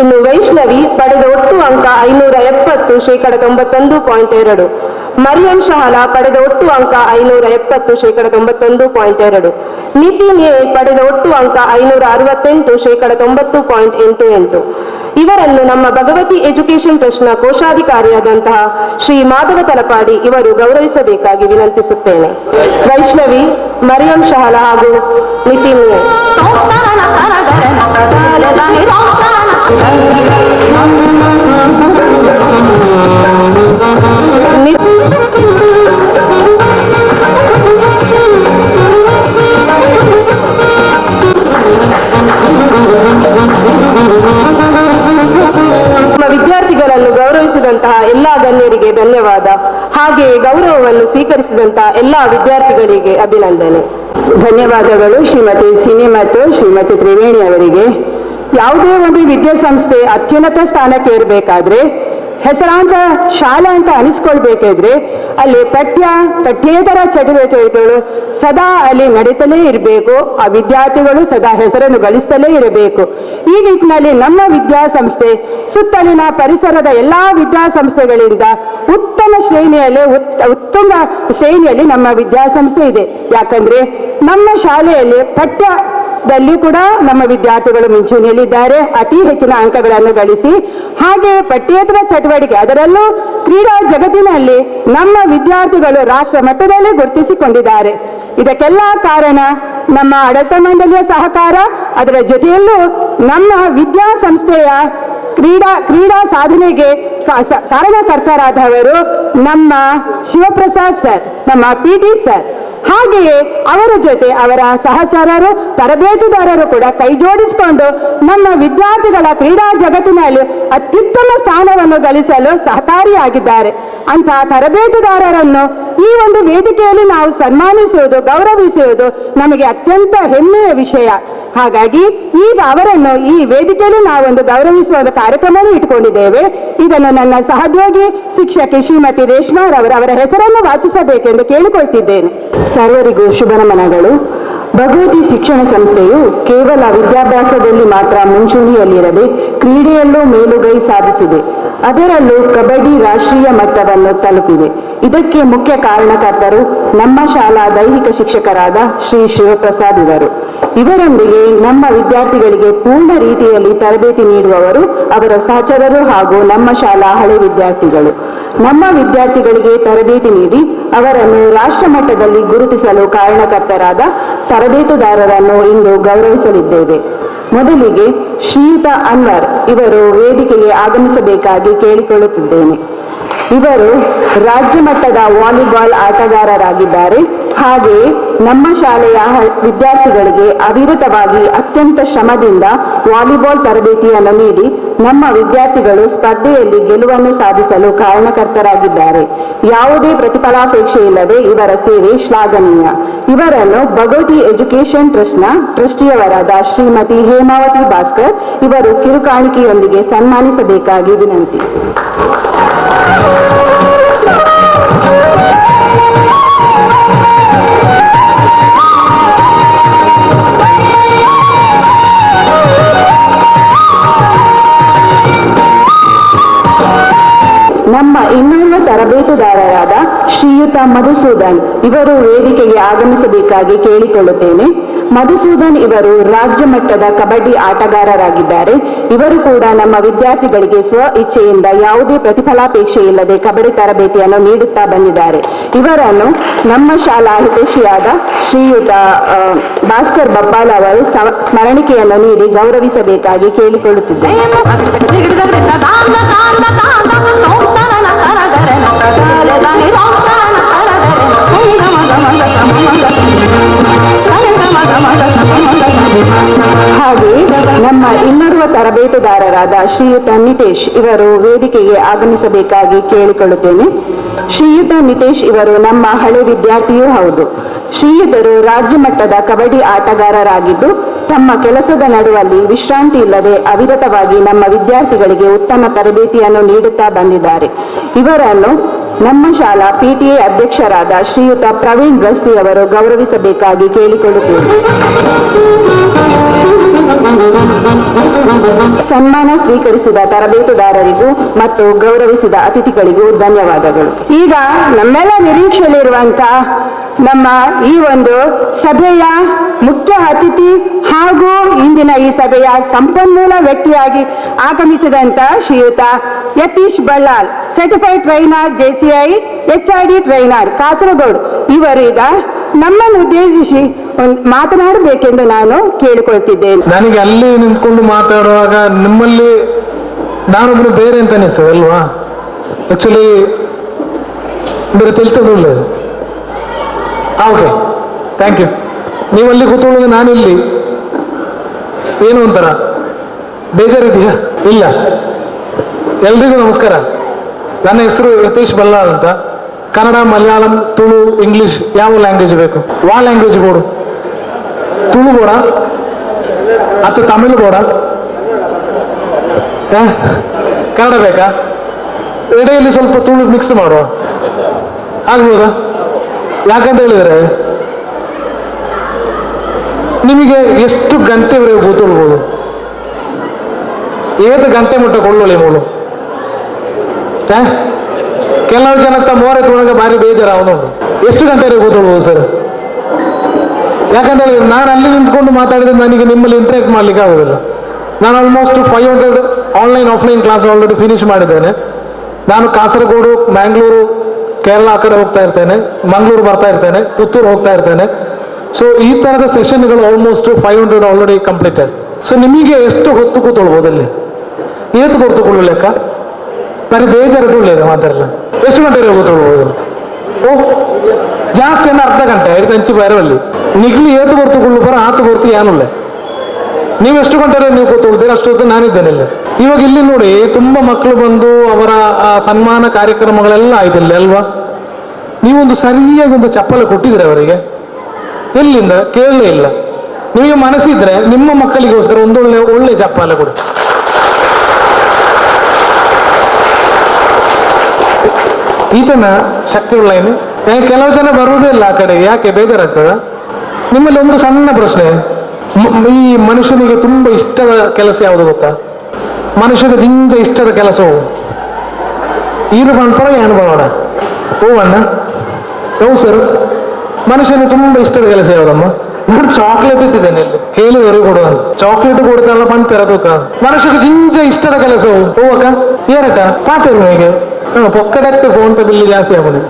ಇನ್ನು ವೈಷ್ಣವಿ ಪಡೆದ ಒಟ್ಟು ಅಂಕ 570, 91.2. ಮರಿಯಂ ಶಹಲಾ ಪಡೆದ ಒಟ್ಟು ಅಂಕ 570, 91.2. ನಿತಿನ್ ಎ ಪಡೆದ ಒಟ್ಟು ಅಂಕ 568, 90.88. ಇವರನ್ನು ನಮ್ಮ ಭಗವತಿ ಎಜುಕೇಶನ್ ಟ್ರಸ್ಟ್ನ ಕೋಶಾಧಿಕಾರಿಯಾದಂತಹ ಶ್ರೀ ಮಾಧವ ತಲಪಾಡಿ ಇವರು ಗೌರವಿಸಬೇಕಾಗಿ ವಿನಂತಿಸುತ್ತೇನೆ. ವೈಷ್ಣವಿ, ಮರಿಯಂ ಶಹಲಾ ಹಾಗೂ ನಿತಿನ್ ಎ. ವಿದ್ಯಾರ್ಥಿಗಳನ್ನು ಗೌರವಿಸಿದಂತಹ ಎಲ್ಲಾ ಗಣ್ಯರಿಗೆ ಧನ್ಯವಾದ. ಹಾಗೆಯೇ ಗೌರವವನ್ನು ಸ್ವೀಕರಿಸಿದಂತಹ ಎಲ್ಲಾ ವಿದ್ಯಾರ್ಥಿಗಳಿಗೆ ಅಭಿನಂದನೆ. ಧನ್ಯವಾದಗಳು ಶ್ರೀಮತಿ ಸಿನಿ ಮತ್ತು ಶ್ರೀಮತಿ ತ್ರಿವೇಣಿ ಅವರಿಗೆ. ಯಾವುದೇ ಒಂದು ವಿದ್ಯಾಸಂಸ್ಥೆ ಅತ್ಯುನ್ನತ ಸ್ಥಾನಕ್ಕೆ ಇರಬೇಕಾದ್ರೆ, ಹೆಸರಾಂತ ಶಾಲೆ ಅಂತ ಅನಿಸ್ಕೊಳ್ಬೇಕಾದ್ರೆ ಅಲ್ಲಿ ಪಠ್ಯೇತರ ಚಟುವಟಿಕೆಗಳು ಸದಾ ಅಲ್ಲಿ ನಡೀತಲೇ ಇರಬೇಕು. ಆ ವಿದ್ಯಾರ್ಥಿಗಳು ಸದಾ ಹೆಸರನ್ನು ಗಳಿಸ್ತಲೇ ಇರಬೇಕು. ಈ ನಿಟ್ಟಿನಲ್ಲಿ ನಮ್ಮ ವಿದ್ಯಾಸಂಸ್ಥೆ ಸುತ್ತಲಿನ ಪರಿಸರದ ಎಲ್ಲಾ ವಿದ್ಯಾಸಂಸ್ಥೆಗಳಿಂದ ಉತ್ತಮ ಶ್ರೇಣಿಯಲ್ಲಿ ನಮ್ಮ ವಿದ್ಯಾಸಂಸ್ಥೆ ಇದೆ. ಯಾಕಂದ್ರೆ ನಮ್ಮ ಶಾಲೆಯಲ್ಲಿ ಪಠ್ಯದಲ್ಲಿ ಕೂಡ ನಮ್ಮ ವಿದ್ಯಾರ್ಥಿಗಳು ಮುಂಚೂಣಿಯಲ್ಲಿದ್ದಾರೆ, ಅತಿ ಹೆಚ್ಚಿನ ಅಂಕಗಳನ್ನು ಗಳಿಸಿ. ಹಾಗೆ ಪಠ್ಯೇತರ ಚಟುವಟಿಕೆ ಅದರಲ್ಲೂ ಕ್ರೀಡಾ ಜಗತ್ತಿನಲ್ಲಿ ನಮ್ಮ ವಿದ್ಯಾರ್ಥಿಗಳು ರಾಷ್ಟ್ರ ಮಟ್ಟದಲ್ಲಿ ಗುರುತಿಸಿಕೊಂಡಿದ್ದಾರೆ. ಇದಕ್ಕೆಲ್ಲ ಕಾರಣ ನಮ್ಮ ಆಡಳಿತ ಮಂಡಳಿಯ ಸಹಕಾರ, ಅದರ ಜೊತೆಯಲ್ಲೂ ನಮ್ಮ ವಿದ್ಯಾಸಂಸ್ಥೆಯ ಕ್ರೀಡಾ ಸಾಧನೆಗೆ ಕಾರಣಕರ್ತರಾದವರು ನಮ್ಮ ಶಿವಪ್ರಸಾದ್ ಸರ್, ನಮ್ಮ PT ಸರ್. ಹಾಗೆಯೇ ಅವರ ಜೊತೆ ಅವರ ಸಹಚರರು, ತರಬೇತುದಾರರು ಕೂಡ ಕೈ ಜೋಡಿಸಿಕೊಂಡು ನಮ್ಮ ವಿದ್ಯಾರ್ಥಿಗಳ ಕ್ರೀಡಾ ಜಗತ್ತಿನಲ್ಲಿ ಅತ್ಯುತ್ತಮ ಸ್ಥಾನವನ್ನು ಗಳಿಸಲು ಸಹಕಾರಿಯಾಗಿದ್ದಾರೆ. ಅಂತಹ ತರಬೇತುದಾರರನ್ನು ಈ ಒಂದು ವೇದಿಕೆಯಲ್ಲಿ ನಾವು ಸನ್ಮಾನಿಸುವುದು, ಗೌರವಿಸುವುದು ನಮಗೆ ಅತ್ಯಂತ ಹೆಮ್ಮೆಯ ವಿಷಯ. ಹಾಗಾಗಿ ಈಗ ಅವರನ್ನು ಈ ವೇದಿಕೆಯಲ್ಲಿ ನಾವೊಂದು ಗೌರವಿಸುವ ಕಾರ್ಯಕ್ರಮವನ್ನು ಇಟ್ಟುಕೊಂಡಿದ್ದೇವೆ. ಇದನ್ನು ನನ್ನ ಸಹೋದ್ಯೋಗಿ ಶಿಕ್ಷಕಿ ಶ್ರೀಮತಿ ರೇಷ್ಮಾರವರ ಹೆಸರನ್ನು ವಾಚಿಸಬೇಕೆಂದು ಕೇಳಿಕೊಳ್ತಿದ್ದೇನೆ. ಸರ್ವರಿಗೂ ಶುಭ ನಮನಗಳು. ಭಗವತಿ ಶಿಕ್ಷಣ ಸಂಸ್ಥೆಯು ಕೇವಲ ವಿದ್ಯಾಭ್ಯಾಸದಲ್ಲಿ ಮಾತ್ರ ಮುಂಚೂಣಿಯಲ್ಲಿರದೆ ಕ್ರೀಡೆಯಲ್ಲೂ ಮೇಲುಗೈ ಸಾಧಿಸಿದೆ. ಅದರಲ್ಲೂ ಕಬಡ್ಡಿ ರಾಷ್ಟ್ರೀಯ ಮಟ್ಟವನ್ನು ತಲುಪಿದೆ. ಇದಕ್ಕೆ ಮುಖ್ಯ ಕಾರಣಕರ್ತರು ನಮ್ಮ ಶಾಲಾ ದೈಹಿಕ ಶಿಕ್ಷಕರಾದ ಶ್ರೀ ಶಿವಪ್ರಸಾದ್ ಇವರು. ಇವರೊಂದಿಗೆ ನಮ್ಮ ವಿದ್ಯಾರ್ಥಿಗಳಿಗೆ ಪೂರ್ಣ ರೀತಿಯಲ್ಲಿ ತರಬೇತಿ ನೀಡುವವರು ಅವರ ಸಹಚರರು ಹಾಗೂ ನಮ್ಮ ಶಾಲಾ ಹಳೆ ವಿದ್ಯಾರ್ಥಿಗಳು. ನಮ್ಮ ವಿದ್ಯಾರ್ಥಿಗಳಿಗೆ ತರಬೇತಿ ನೀಡಿ ಅವರನ್ನು ರಾಷ್ಟ್ರ ಮಟ್ಟದಲ್ಲಿ ಗುರುತಿಸಲು ಕಾರಣಕರ್ತರಾದ ತರಬೇತುದಾರರನ್ನು ಇಂದು ಗೌರವಿಸಲಿದ್ದೇವೆ. ಮೊದಲಿಗೆ ಶ್ರೀಯುತ ಅನ್ವರ್ ಇವರು ವೇದಿಕೆಗೆ ಆಗಮಿಸಬೇಕಾಗಿ ಕೇಳಿಕೊಳ್ಳುತ್ತಿದ್ದೇನೆ. ಇವರು ರಾಜ್ಯ ಮಟ್ಟದ ವಾಲಿಬಾಲ್ ಆಟಗಾರರಾಗಿದ್ದಾರೆ. ಹಾಗೆಯೇ ನಮ್ಮ ಶಾಲೆಯ ವಿದ್ಯಾರ್ಥಿಗಳಿಗೆ ಅವಿರತವಾಗಿ ಅತ್ಯಂತ ಶ್ರಮದಿಂದ ವಾಲಿಬಾಲ್ ತರಬೇತಿಯನ್ನು ನೀಡಿ ನಮ್ಮ ವಿದ್ಯಾರ್ಥಿಗಳು ಸ್ಪರ್ಧೆಯಲ್ಲಿ ಗೆಲುವನ್ನು ಸಾಧಿಸಲು ಕಾರಣಕರ್ತರಾಗಿದ್ದಾರೆ. ಯಾವುದೇ ಪ್ರತಿಫಲಾಪೇಕ್ಷೆ ಇಲ್ಲದೆ ಇವರ ಸೇವೆ ಶ್ಲಾಘನೀಯ. ಇವರನ್ನು ಭಗವತಿ ಎಜುಕೇಶನ್ ಟ್ರಸ್ಟ್ನ ಟ್ರಸ್ಟಿಯವರಾದ ಶ್ರೀಮತಿ ಹೇಮಾವತಿ ಭಾಸ್ಕರ್ ಇವರು ಕಿರುಕಾಣಿಕೆಯೊಂದಿಗೆ ಸನ್ಮಾನಿಸಬೇಕಾಗಿ ವಿನಂತಿ. ನಮ್ಮ ಇನ್ನೋರ್ವ ತರಬೇತುದಾರರಾದ ಶ್ರೀಯುತ ಮಧುಸೂದನ್ ಇವರು ವೇದಿಕೆಗೆ ಆಗಮಿಸಬೇಕಾಗಿ ಕೇಳಿಕೊಳ್ಳುತ್ತೇನೆ. ಮಧುಸೂದನ್ ಇವರು ರಾಜ್ಯ ಮಟ್ಟದ ಕಬಡ್ಡಿ ಆಟಗಾರರಾಗಿದ್ದಾರೆ. ಇವರು ಕೂಡ ನಮ್ಮ ವಿದ್ಯಾರ್ಥಿಗಳಿಗೆ ಸ್ವ ಇಚ್ಛೆಯಿಂದ ಯಾವುದೇ ಪ್ರತಿಫಲಾಪೇಕ್ಷೆ ಇಲ್ಲದೆ ಕಬಡ್ಡಿ ತರಬೇತಿಯನ್ನು ನೀಡುತ್ತಾ ಬಂದಿದ್ದಾರೆ. ಇವರನ್ನು ನಮ್ಮ ಶಾಲಾ ಹಿತೈಷಿಯಾದ ಶ್ರೀಯುತ ಭಾಸ್ಕರ್ ಬಪ್ಪಾಲ್ ಅವರು ಸ್ಮರಣಿಕೆಯನ್ನು ನೀಡಿ ಗೌರವಿಸಬೇಕಾಗಿ ಕೇಳಿಕೊಳ್ಳುತ್ತಿದ್ದಾರೆ. ಹಾಗೆಯೇ ನಮ್ಮ ಇನ್ನೋರ್ವ ತರಬೇತುದಾರರಾದ ಶ್ರೀಯುತ ನಿತೇಶ್ ಇವರು ವೇದಿಕೆಗೆ ಆಗಮಿಸಬೇಕಾಗಿ ಕೇಳಿಕೊಳ್ಳುತ್ತೇನೆ. ಶ್ರೀಯುತ ನಿತೇಶ್ ಇವರು ನಮ್ಮ ಹಳೆ ವಿದ್ಯಾರ್ಥಿಯೂ ಹೌದು. ಶ್ರೀಯುತರು ರಾಜ್ಯ ಮಟ್ಟದ ಕಬಡ್ಡಿ ಆಟಗಾರರಾಗಿದ್ದು ತಮ್ಮ ಕೆಲಸದ ನಡುವಲ್ಲಿ ವಿಶ್ರಾಂತಿ ಇಲ್ಲದೆ ಅವಿರತವಾಗಿ ನಮ್ಮ ವಿದ್ಯಾರ್ಥಿಗಳಿಗೆ ಉತ್ತಮ ತರಬೇತಿಯನ್ನು ನೀಡುತ್ತಾ ಬಂದಿದ್ದಾರೆ. ಇವರನ್ನು ನಮ್ಮ ಶಾಲಾ PTA ಅಧ್ಯಕ್ಷರಾದ ಶ್ರೀಯುತ ಪ್ರವೀಣ್ ರಸ್ತಿ ಅವರು ಗೌರವಿಸಬೇಕಾಗಿ ಕೇಳಿಕೊಳ್ಳುತ್ತೇವೆ. ಸನ್ಮಾನ ಸ್ವೀಕರಿಸಿದ ತರಬೇತುದಾರರಿಗೂ ಮತ್ತು ಗೌರವಿಸಿದ ಅತಿಥಿಗಳಿಗೂ ಧನ್ಯವಾದಗಳು. ಈಗ ನಮ್ಮೆಲ್ಲ ನಿರೀಕ್ಷೆಯಲ್ಲಿರುವಂತ ನಮ್ಮ ಈ ಒಂದು ಸಭೆಯ ಮುಖ್ಯ ಅತಿಥಿ ಹಾಗೂ ಇಂದಿನ ಈ ಸಭೆಯ ಸಂಪನ್ಮೂಲ ವ್ಯಕ್ತಿಯಾಗಿ ಆಗಮಿಸಿದಂತ ಶ್ರೀಯುತ Yathish Ballal, certified trainer JCI HID trainer Kasaragod ಇವರೀಗ ನಮ್ಮನ್ನು ಉದ್ದೇಶಿಸಿ ಮಾತನಾಡಬೇಕೆಂದು ನಾನು ಕೇಳಿಕೊಳ್ತಿದ್ದೇನೆ. ನನಗೆ ಅಲ್ಲಿ ನಿಂತ್ಕೊಂಡು ಮಾತಾಡುವಾಗ ನಿಮ್ಮಲ್ಲಿ ನಾನೊಬ್ಬನು ಬೇರೆ ಅಂತ ಅನಿಸ್ತದೆ ಅಲ್ವಾ? ಆಕ್ಚುಲಿ ಬೇರೆ ತಿಳಿತದಲ್ಲ. Okay, thank you. ನೀವಲ್ಲಿ ಕೂತ್ಕೊಳ್ಳೋದು ನಾನಿಲ್ಲಿ ಏನು ಒಂಥರ ಬೇಜಾರಿದೆಯಾ? ಇಲ್ಲ. ಎಲ್ರಿಗೂ ನಮಸ್ಕಾರ. ನನ್ನ ಹೆಸರು ಯತೀಶ್ ಬಲ್ಲಾಳ್ ಅಂತ. ಕನ್ನಡ, ಮಲಯಾಳಂ, ತುಳು, ಇಂಗ್ಲಿಷ್ ಯಾವ ಲ್ಯಾಂಗ್ವೇಜ್ ಬೇಕು? ವಾ ಲ್ಯಾಂಗ್ವೇಜ್ ಬೋಡು. ತುಳು ಬೋಡ ಅಥವಾ ತಮಿಳು ಬೋಡ? ಕನ್ನಡ ಬೇಕಾ? ಎಡೆಯಲ್ಲಿ ಸ್ವಲ್ಪ ತುಳು ಮಿಕ್ಸ್ ಮಾಡುವ. ಆಗ್ಬೋದಾ? ಯಾಕಂತ ಹೇಳಿದ್ರೆ ನಿಮಗೆ ಎಷ್ಟು ಗಂಟೆವರೆಗೆ ಕೂತ್ಕೊಳ್ಬೋದು? ಏದು ಗಂಟೆ ಮುಟ್ಟ ಕೊಳ್ಳೋಳಿ ಮೂಲು ಕೆಲವು ಜನತ್ತ ಮೋರೆ ತುಣಗ ಭಾರಿ ಬೇಜಾರಾವನುಂಟು. ಎಷ್ಟು ಗಂಟೆವರೆಗೆ ಕೂತ್ಕೊಳ್ಬೋದು ಸರ್? ಯಾಕಂದ್ರೆ ನಾನು ಅಲ್ಲಿ ನಿಂತ್ಕೊಂಡು ಮಾತಾಡಿದ್ರೆ ನನಗೆ ನಿಮ್ಮಲ್ಲಿ ಇಂಟ್ರಾಕ್ಟ್ ಮಾಡ್ಲಿಕ್ಕೆ ಆಗೋದಿಲ್ಲ. ನಾನು almost 500 online offline class already finish ಮಾಡಿದ್ದೇನೆ. ನಾನು ಕಾಸರಗೋಡು, ಮ್ಯಾಂಗ್ಳೂರು, ಕೇರಳ ಆ ಕಡೆ ಹೋಗ್ತಾ ಇರ್ತೇನೆ, ಮಂಗಳೂರು ಬರ್ತಾ ಇರ್ತೇನೆ, ಪುತ್ತೂರು ಹೋಗ್ತಾ ಇರ್ತೇನೆ. ಸೊ ಈ ತರದ ಸೆಷನ್ಗಳು ಆಲ್ಮೋಸ್ಟ್ 500 ಆಲ್ರೆಡಿ ಕಂಪ್ಲೀಟೆಡ್. ಸೊ ನಿಮಗೆ ಎಷ್ಟು ಹೊತ್ತು ಕೂತ್ಕೊಳ್ಬೋದು ಅಲ್ಲಿ? ಏತು ಕೂತ್ಕೊಳ್ಳೋ ಲೆಕ್ಕ ಬರೀ ಬೇಜಾರು ಒಳ್ಳೇದು ಮಾತಾಡಲ್ಲ. ಎಷ್ಟು ಗಂಟೆ ಕೂತ್ಕೊಳ್ಬೋದು? ಓ ಜಾಸ್ತಿ ಅಂದ್ರೆ ಅರ್ಧ ಗಂಟೆ ಐದು ಹಂಚಿ ಬರವಲ್ಲಿ ನಿಗ್ಲಿ ಏತು ಕೂತ್ಕೊಳ್ಳು ಬರ ಆತು ಕೊಡ್ತಿ ಏನುಳ್ಳೆ. ನೀವು ಎಷ್ಟು ಗಂಟೆ ನೀವು ಕೂತ್ಕೊಳ್ತೀರ ಅಷ್ಟು ಹೊತ್ತು ನಾನಿದ್ದೇನೆ ಇಲ್ಲಿ. ಇವಾಗ ಇಲ್ಲಿ ನೋಡಿ ತುಂಬಾ ಮಕ್ಕಳು ಬಂದು ಅವರ ಸನ್ಮಾನ ಕಾರ್ಯಕ್ರಮಗಳೆಲ್ಲ ಆಯ್ತಿಲ್ಲ ಅಲ್ವಾ? ನೀವೊಂದು ಸರಿಯಾಗಿ ಒಂದು ಚಪ್ಪಲಿ ಕೊಟ್ಟಿದ್ರೆ ಅವರಿಗೆ, ಎಲ್ಲಿಂದ ಕೇಳಲೇ ಇಲ್ಲ. ನಿಮಗೆ ಮನಸ್ಸಿದ್ರೆ ನಿಮ್ಮ ಮಕ್ಕಳಿಗೋಸ್ಕರ ಒಂದು ಒಳ್ಳೆ ಚಪ್ಪಾಲೆ ಕೊಡಿ. ಈತನ ಶಕ್ತಿ ಉಳ್ಳೇನು. ಕೆಲವು ಜನ ಬರುವುದೇ ಇಲ್ಲ ಆ ಕಡೆ, ಯಾಕೆ ಬೇಜಾರಾಗ್ತದ? ನಿಮ್ಮಲ್ಲಿ ಒಂದು ಸಣ್ಣ ಪ್ರಶ್ನೆ, ಈ ಮನುಷ್ಯನಿಗೆ ತುಂಬಾ ಇಷ್ಟದ ಕೆಲಸ ಯಾವುದು ಗೊತ್ತಾ? ಮನುಷ್ಯನ ಜಿಂಜ ಇಷ್ಟದ ಕೆಲಸವು ಈರು ಮಾಡ್ತಾರ ಏನು ಮಾಡೋಣ? ಓ ಅಣ್ಣ ಹೌ ಸರ್, ಮನುಷ್ಯನಿಗೆ ತುಂಬಾ ಇಷ್ಟದ ಕೆಲಸ ಯಾವ್ದಮ್ಮ? ನಾನು ಚಾಕ್ಲೇಟ್ ಇಟ್ಟಿದ್ದೇನೆ ಇಲ್ಲಿ, ಹೇಳಿದವರಿಗೆ ಕೊಡುವಂತ ಚಾಕ್ಲೇಟ್ ಕೊಡ್ತಾರಲ್ಲ ಪಂತರ ತೂಕ. ಮನುಷ್ಯಗೆ ಜಿಂಜ ಇಷ್ಟದ ಕೆಲಸವು ಓ ಅಕ್ಕ ಏರಟ ಪಾತಿರು ಹೇಗೆ ಪೊಕ್ಕಡಕ್ಕೆ ಫೋನ್ ಬಿಲ್ಲಿ ಜಾಸ್ತಿ ಆಗೋದು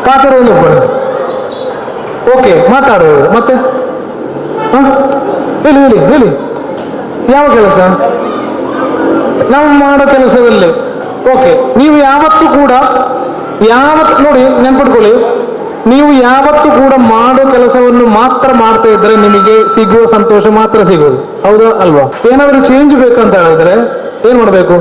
ಪಾತಿರು ಒಂದು ಓಕೆ ಮಾತಾಡೋದು ಮತ್ತೆ ಹೇಳಿ ಹೇಳಿ ಹೇಳಿ ಯಾವ ಕೆಲಸ? ನಾವು ಮಾಡೋ ಕೆಲಸದಲ್ಲಿ ಓಕೆ. ನೀವು ಯಾವತ್ತೂ ಕೂಡ ನೋಡಿ ನೆನ್ಪಿಟ್ಕೊಳ್ಳಿ, ನೀವು ಯಾವತ್ತೂ ಕೂಡ ಮಾಡೋ ಕೆಲಸವನ್ನು ಮಾತ್ರ ಮಾಡ್ತಾ ಇದ್ರೆ ನಿಮಗೆ ಸಿಗುವ ಸಂತೋಷ ಮಾತ್ರ ಸಿಗೋದು, ಹೌದಾ ಅಲ್ವಾ? ಏನಾದರೂ ಚೇಂಜ್ ಬೇಕಂತ ಹೇಳಿದ್ರೆ ಏನ್ ಮಾಡ್ಬೇಕು?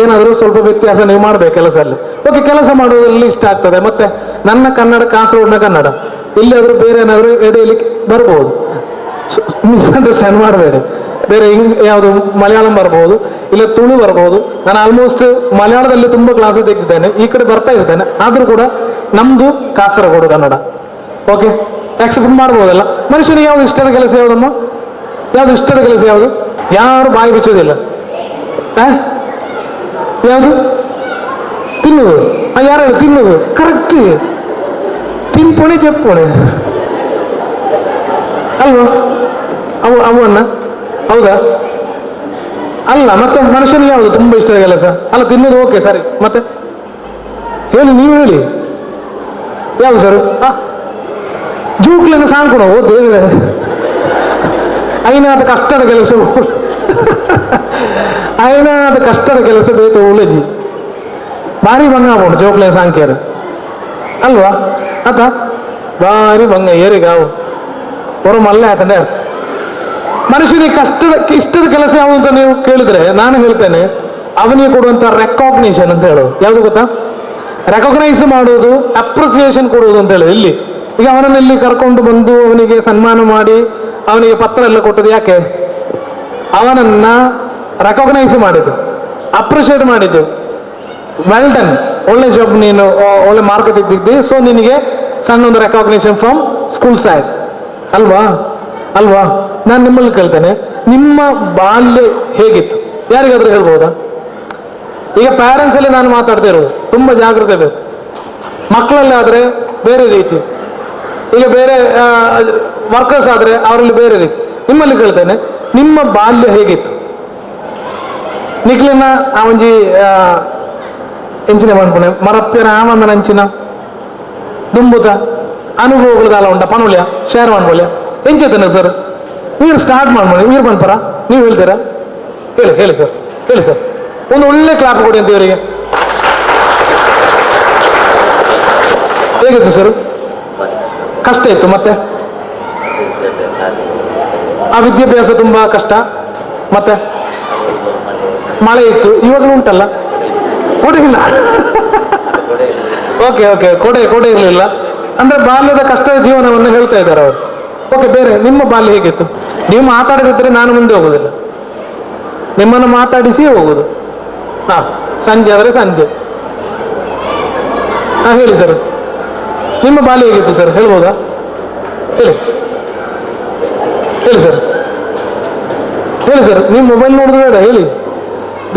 ಏನಾದರೂ ಸ್ವಲ್ಪ ವ್ಯತ್ಯಾಸ ನೀವು ಮಾಡ್ಬೇಕು ಕೆಲಸದಲ್ಲಿ. ಓಕೆ, ಕೆಲಸ ಮಾಡೋದ್ರಲ್ಲಿ ಇಷ್ಟ ಆಗ್ತದೆ. ಮತ್ತೆ ನನ್ನ ಕನ್ನಡ ಕಾಸರಗೋಡಿನ ಕನ್ನಡ, ಇಲ್ಲಾದ್ರೂ ಬೇರೆ ಏನಾದರೂ ಎಡೆಯಲ್ಲಿ ಬರ್ಬೋದು, ಮಿಸ್ಅಂಡರ್ಸ್ಟ್ಯಾಂಡ್ ಮಾಡಬೇಡಿ. ಬೇರೆ ಯಾವುದು ಮಲಯಾಳಂ ಬರ್ಬೋದು, ಇಲ್ಲ ತುಳು ಬರ್ಬೋದು. ನಾನು ಆಲ್ಮೋಸ್ಟ್ ಮಲಯಾಳದಲ್ಲಿ ತುಂಬಾ ಕ್ಲಾಸ್ ತೆಗೆದಿದ್ದೇನೆ, ಈ ಕಡೆ ಬರ್ತಾ ಇರ್ತೇನೆ. ಆದ್ರೂ ಕೂಡ ನಮ್ದು ಕಾಸರಗೋಡು ಕನ್ನಡ. ಓಕೆ, ಆಕ್ಸೆಪ್ಟ್ ಮಾಡ್ಬೋದಲ್ಲ? ಮನುಷ್ಯನಿಗೆ ಯಾವ್ದು ಇಷ್ಟದ ಕೆಲಸ ಯಾವ್ದಮ್ಮ? ಯಾವ್ದು ಇಷ್ಟದ ಕೆಲಸ ಯಾವುದು? ಯಾರು ಬಾಯಿ ಬಿಚ್ಚೋದಿಲ್ಲ. ಯಾವುದು? ತಿನ್ನುವುದು. ಯಾರು ತಿನ್ನುವುದು? ಕರೆಕ್ಟ್, ತಿನ್ಪೋಣೆ ಚೆಪ್ಪೋಣೆ ಅಲ್ವಾ? ಅವನ್ನ ಹೌದಾ? ಅಲ್ಲ, ಮತ್ತೆ ಮನುಷ್ಯನಿಗೆ ಯಾವುದು ತುಂಬಾ ಇಷ್ಟದ ಕೆಲಸ? ಅಲ್ಲ, ತಿನ್ನೋದು ಓಕೆ ಸರಿ, ಮತ್ತೆ ಹೇಳಿ, ನೀವು ಹೇಳಿ ಯಾವುದು ಸರ್? ಜೂಕ್ಲನ್ನು ಸಾಂಕೊಣ ಓ ದೇವ ಐನಾದ ಕಷ್ಟದ ಕೆಲಸ ಐನಾದ ಕಷ್ಟದ ಕೆಲಸ ಬೇಕು ಉಳಜಿ ಭಾರಿ ಭಂಗ ಆಗ್ಬೋದು ಜೋಕ್ಲೆ ಸಾಂಕ್ಯರ ಅಲ್ವಾ? ಆತ ಭಾರಿ ಭಂಗ ಏರಿಗಾವು ಹೊರ ಮಲ್ಲೆ ಆತಂಡೆ ಅರ್ಥ. ಮನುಷ್ಯನಿಗೆ ಇಷ್ಟದ ಕೆಲಸ ಯಾವುದು ಅಂತ ನೀವು ಕೇಳಿದ್ರೆ ನಾನು ಹೇಳ್ತೇನೆ, ಅವನಿಗೆ ಕೊಡುವಂತ ರೆಕಾಗ್ನಿಷನ್ ಅಂತ ಹೇಳೋದು. ಯಾವುದು ಗೊತ್ತಾ? ರೆಕಾಗ್ನೈಸ್ ಮಾಡೋದು, ಅಪ್ರಿಸಿಯೇಷನ್ ಕೊಡುವುದು ಅಂತ ಹೇಳೋದು. ಇಲ್ಲಿ ಈಗ ಅವನನ್ನು ಇಲ್ಲಿ ಕರ್ಕೊಂಡು ಬಂದು ಅವನಿಗೆ ಸನ್ಮಾನ ಮಾಡಿ ಅವನಿಗೆ ಪತ್ರ ಎಲ್ಲ ಕೊಟ್ಟದ್ದು ಯಾಕೆ? ಅವನನ್ನ ರೆಕಾಗ್ನೈಸ್ ಮಾಡಿದ್ದು, ಅಪ್ರಿಷಿಯೇಟ್ ಮಾಡಿದ್ದು. ವೆಲ್ ಡನ್, ಒಳ್ಳೆ ಜಾಬ್, ನೀನು ಒಳ್ಳೆ ಮಾರ್ಕ್ ತೆಗೆದಿದ್ದಿ, ಸೊ ನಿನಗೆ ಸಣ್ಣ ಒಂದು ರೆಕಾಗ್ನಿಷನ್ ಫ್ರಮ್ ಸ್ಕೂಲ್ ಸೈಡ್ ಅಲ್ವಾ? ಅಲ್ವಾ? ನಾನು ನಿಮ್ಮಲ್ಲಿ ಕೇಳ್ತೇನೆ, ನಿಮ್ಮ ಬಾಲ್ಯ ಹೇಗಿತ್ತು? ಯಾರಿಗಾದ್ರೂ ಹೇಳ್ಬೋದಾ? ಈಗ ಪ್ಯಾರೆಂಟ್ಸ್ ಅಲ್ಲಿ ನಾನು ಮಾತಾಡ್ತಾ ಇರೋದು, ತುಂಬಾ ಜಾಗ್ರತೆ ಬೇಕು. ಮಕ್ಕಳಲ್ಲಿ ಆದ್ರೆ ಬೇರೆ ರೀತಿ, ಈಗ ಬೇರೆ ವರ್ಕರ್ಸ್ ಆದ್ರೆ ಅವರಲ್ಲಿ ಬೇರೆ ರೀತಿ. ನಿಮ್ಮಲ್ಲಿ ಕೇಳ್ತೇನೆ, ನಿಮ್ಮ ಬಾಲ್ಯ ಹೇಗಿತ್ತು? ನಿಕ್ಲಿನ ಒಂಜಿ ಎಂಚಿನ ಮಾಡ್ಕೊಣೆ ಮರಪ್ಪಿನ ಆಮಂದನ ಅಂಚಿನ ದುಂಬುತ ಅನುಭವಗಳದಲ್ಲ ಉಂಟ ಪನೋಲ್ಯ ಶೇರ್ ಮಾಡ್ಕೊಳ್ಯ ಎಂಚೇತನ ಸರ್? ನೀರು ಸ್ಟಾರ್ಟ್ ಮಾಡ್ಬೋದು, ನೀರು ಬಂದ್ಪರ ನೀವು ಹೇಳ್ತೀರಾ? ಹೇಳಿ ಹೇಳಿ ಸರ್, ಹೇಳಿ ಸರ್. ಒಂದು ಒಳ್ಳೆ ಕ್ಲಾಪ್ ಕೊಡಿ ಅಂತ ಇವರಿಗೆ. ಹೇಗಿತ್ತು ಸರ್? ಕಷ್ಟ ಇತ್ತು. ಮತ್ತೆ ಆ ವಿದ್ಯಾಭ್ಯಾಸ ತುಂಬಾ ಕಷ್ಟ. ಮತ್ತೆ ಮಳೆ ಇತ್ತು, ಇವಾಗಲೂ ಉಂಟಲ್ಲ, ಕೊಡೆ ಇಲ್ಲ. ಓಕೆ ಓಕೆ, ಕೊಡೆ ಇರಲಿಲ್ಲ ಅಂದ್ರೆ ಬಾಲ್ಯದ ಕಷ್ಟದ ಜೀವನವನ್ನು ಹೇಳ್ತಾ ಇದ್ದಾರೆ ಅವರು. ಓಕೆ, ಬೇರೆ ನಿಮ್ಮ ಬಾಲ್ಯ ಹೇಗಿತ್ತು? ನೀವು ಮಾತಾಡದಿದ್ರೆ ನಾನು ಮುಂದೆ ಹೋಗುದಿಲ್ಲ, ನಿಮ್ಮನ್ನು ಮಾತಾಡಿಸಿ ಹೋಗುದು. ಸಂಜೆ ಆದ್ರೆ ಸಂಜೆ ಹೇಳಿ ಸರ್, ನಿಮ್ಮ ಬಾಲ್ಯ ಹೇಗಿತ್ತು ಸರ್, ಹೇಳ್ಬೋದಾ? ಹೇಳಿ ಹೇಳಿ ಸರ್, ಹೇಳಿ ಸರ್. ನೀವು ಮೊಬೈಲ್ ನೋಡಿದ್ರೆ ಬೇಡ, ಹೇಳಿ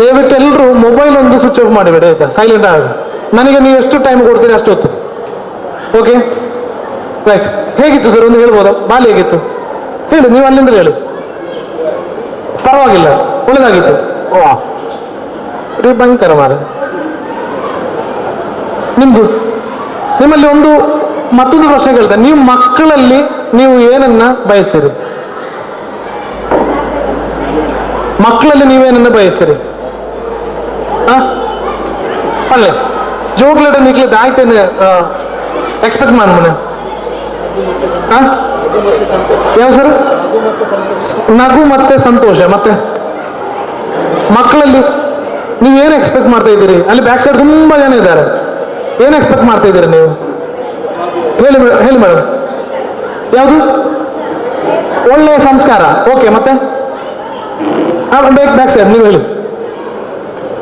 ದಯವಿಟ್ಟು. ಎಲ್ಲರೂ ಮೊಬೈಲ್ ಒಂದು ಸ್ವಿಚ್ ಆಫ್ ಮಾಡಿಬೇಡಿ ಆಯ್ತಾ, ಸೈಲೆಂಟ್ ಆಗಿ. ನನಗೆ ನೀವು ಎಷ್ಟು ಟೈಮ್ ಕೊಡ್ತೀರಿ ಅಷ್ಟು ಹೊತ್ತು. Okay right. ಹೇಗಿತ್ತು ಸರ್ ಒಂದು ಹೇಳ್ಬೋದಾ? ಬಾಲ್ಯ ಹೇಗಿತ್ತು ಹೇಳಿ, ನೀವು ಅಲ್ಲಿಂದ ಹೇಳಿ. ಪರವಾಗಿಲ್ಲ, ಒಳ್ಳೆದಾಗಿತ್ತು. ವಾ ರೀ, ಭಯಂಕರ ಮಾರ ನಿಮ್ದು. ನಿಮ್ಮಲ್ಲಿ ಮತ್ತೊಂದು ಪ್ರಶ್ನೆ ಕೇಳ್ತೇನೆ. ನೀವು ಮಕ್ಕಳಲ್ಲಿ ನೀವು ಏನನ್ನ ಬಯಸ್ತೀರಿ? ಮಕ್ಕಳಲ್ಲಿ ನೀವೇನನ್ನ ಬಯಸ್ತೀರಿ? ಒಳ್ಳೆ ಜೋಕ್ಲೇಟ್ ನಿಕ್ಲಿದ್ದು ಆಯ್ತೇನೆ ಎಕ್ಸ್ಪೆಕ್ಟ್ ಮಾಡ್ಮನೆ. ಯಾವ ಸರ್? ನಗು ಮತ್ತೆ ಸಂತೋಷ. ಮತ್ತೆ ಮಕ್ಕಳಲ್ಲಿ ನೀವೇನು ಎಕ್ಸ್ಪೆಕ್ಟ್ ಮಾಡ್ತಾ ಇದ್ದೀರಿ? ಅಲ್ಲಿ ಬ್ಯಾಕ್ ಸೈಡ್ ತುಂಬಾ ಜನ ಇದ್ದಾರೆ. ಏನು ಎಕ್ಸ್ಪೆಕ್ಟ್ ಮಾಡ್ತಾ ಇದ್ದೀರಿ ನೀವು? ಹೇಳಿ ಹೇಳಿ ಮೇಡಮ್. ಯಾವುದು? ಒಳ್ಳೆಯ ಸಂಸ್ಕಾರ. ಓಕೆ, ಮತ್ತೆ ಬ್ಯಾಕ್ ಸೈಡ್ ನೀವು ಹೇಳಿ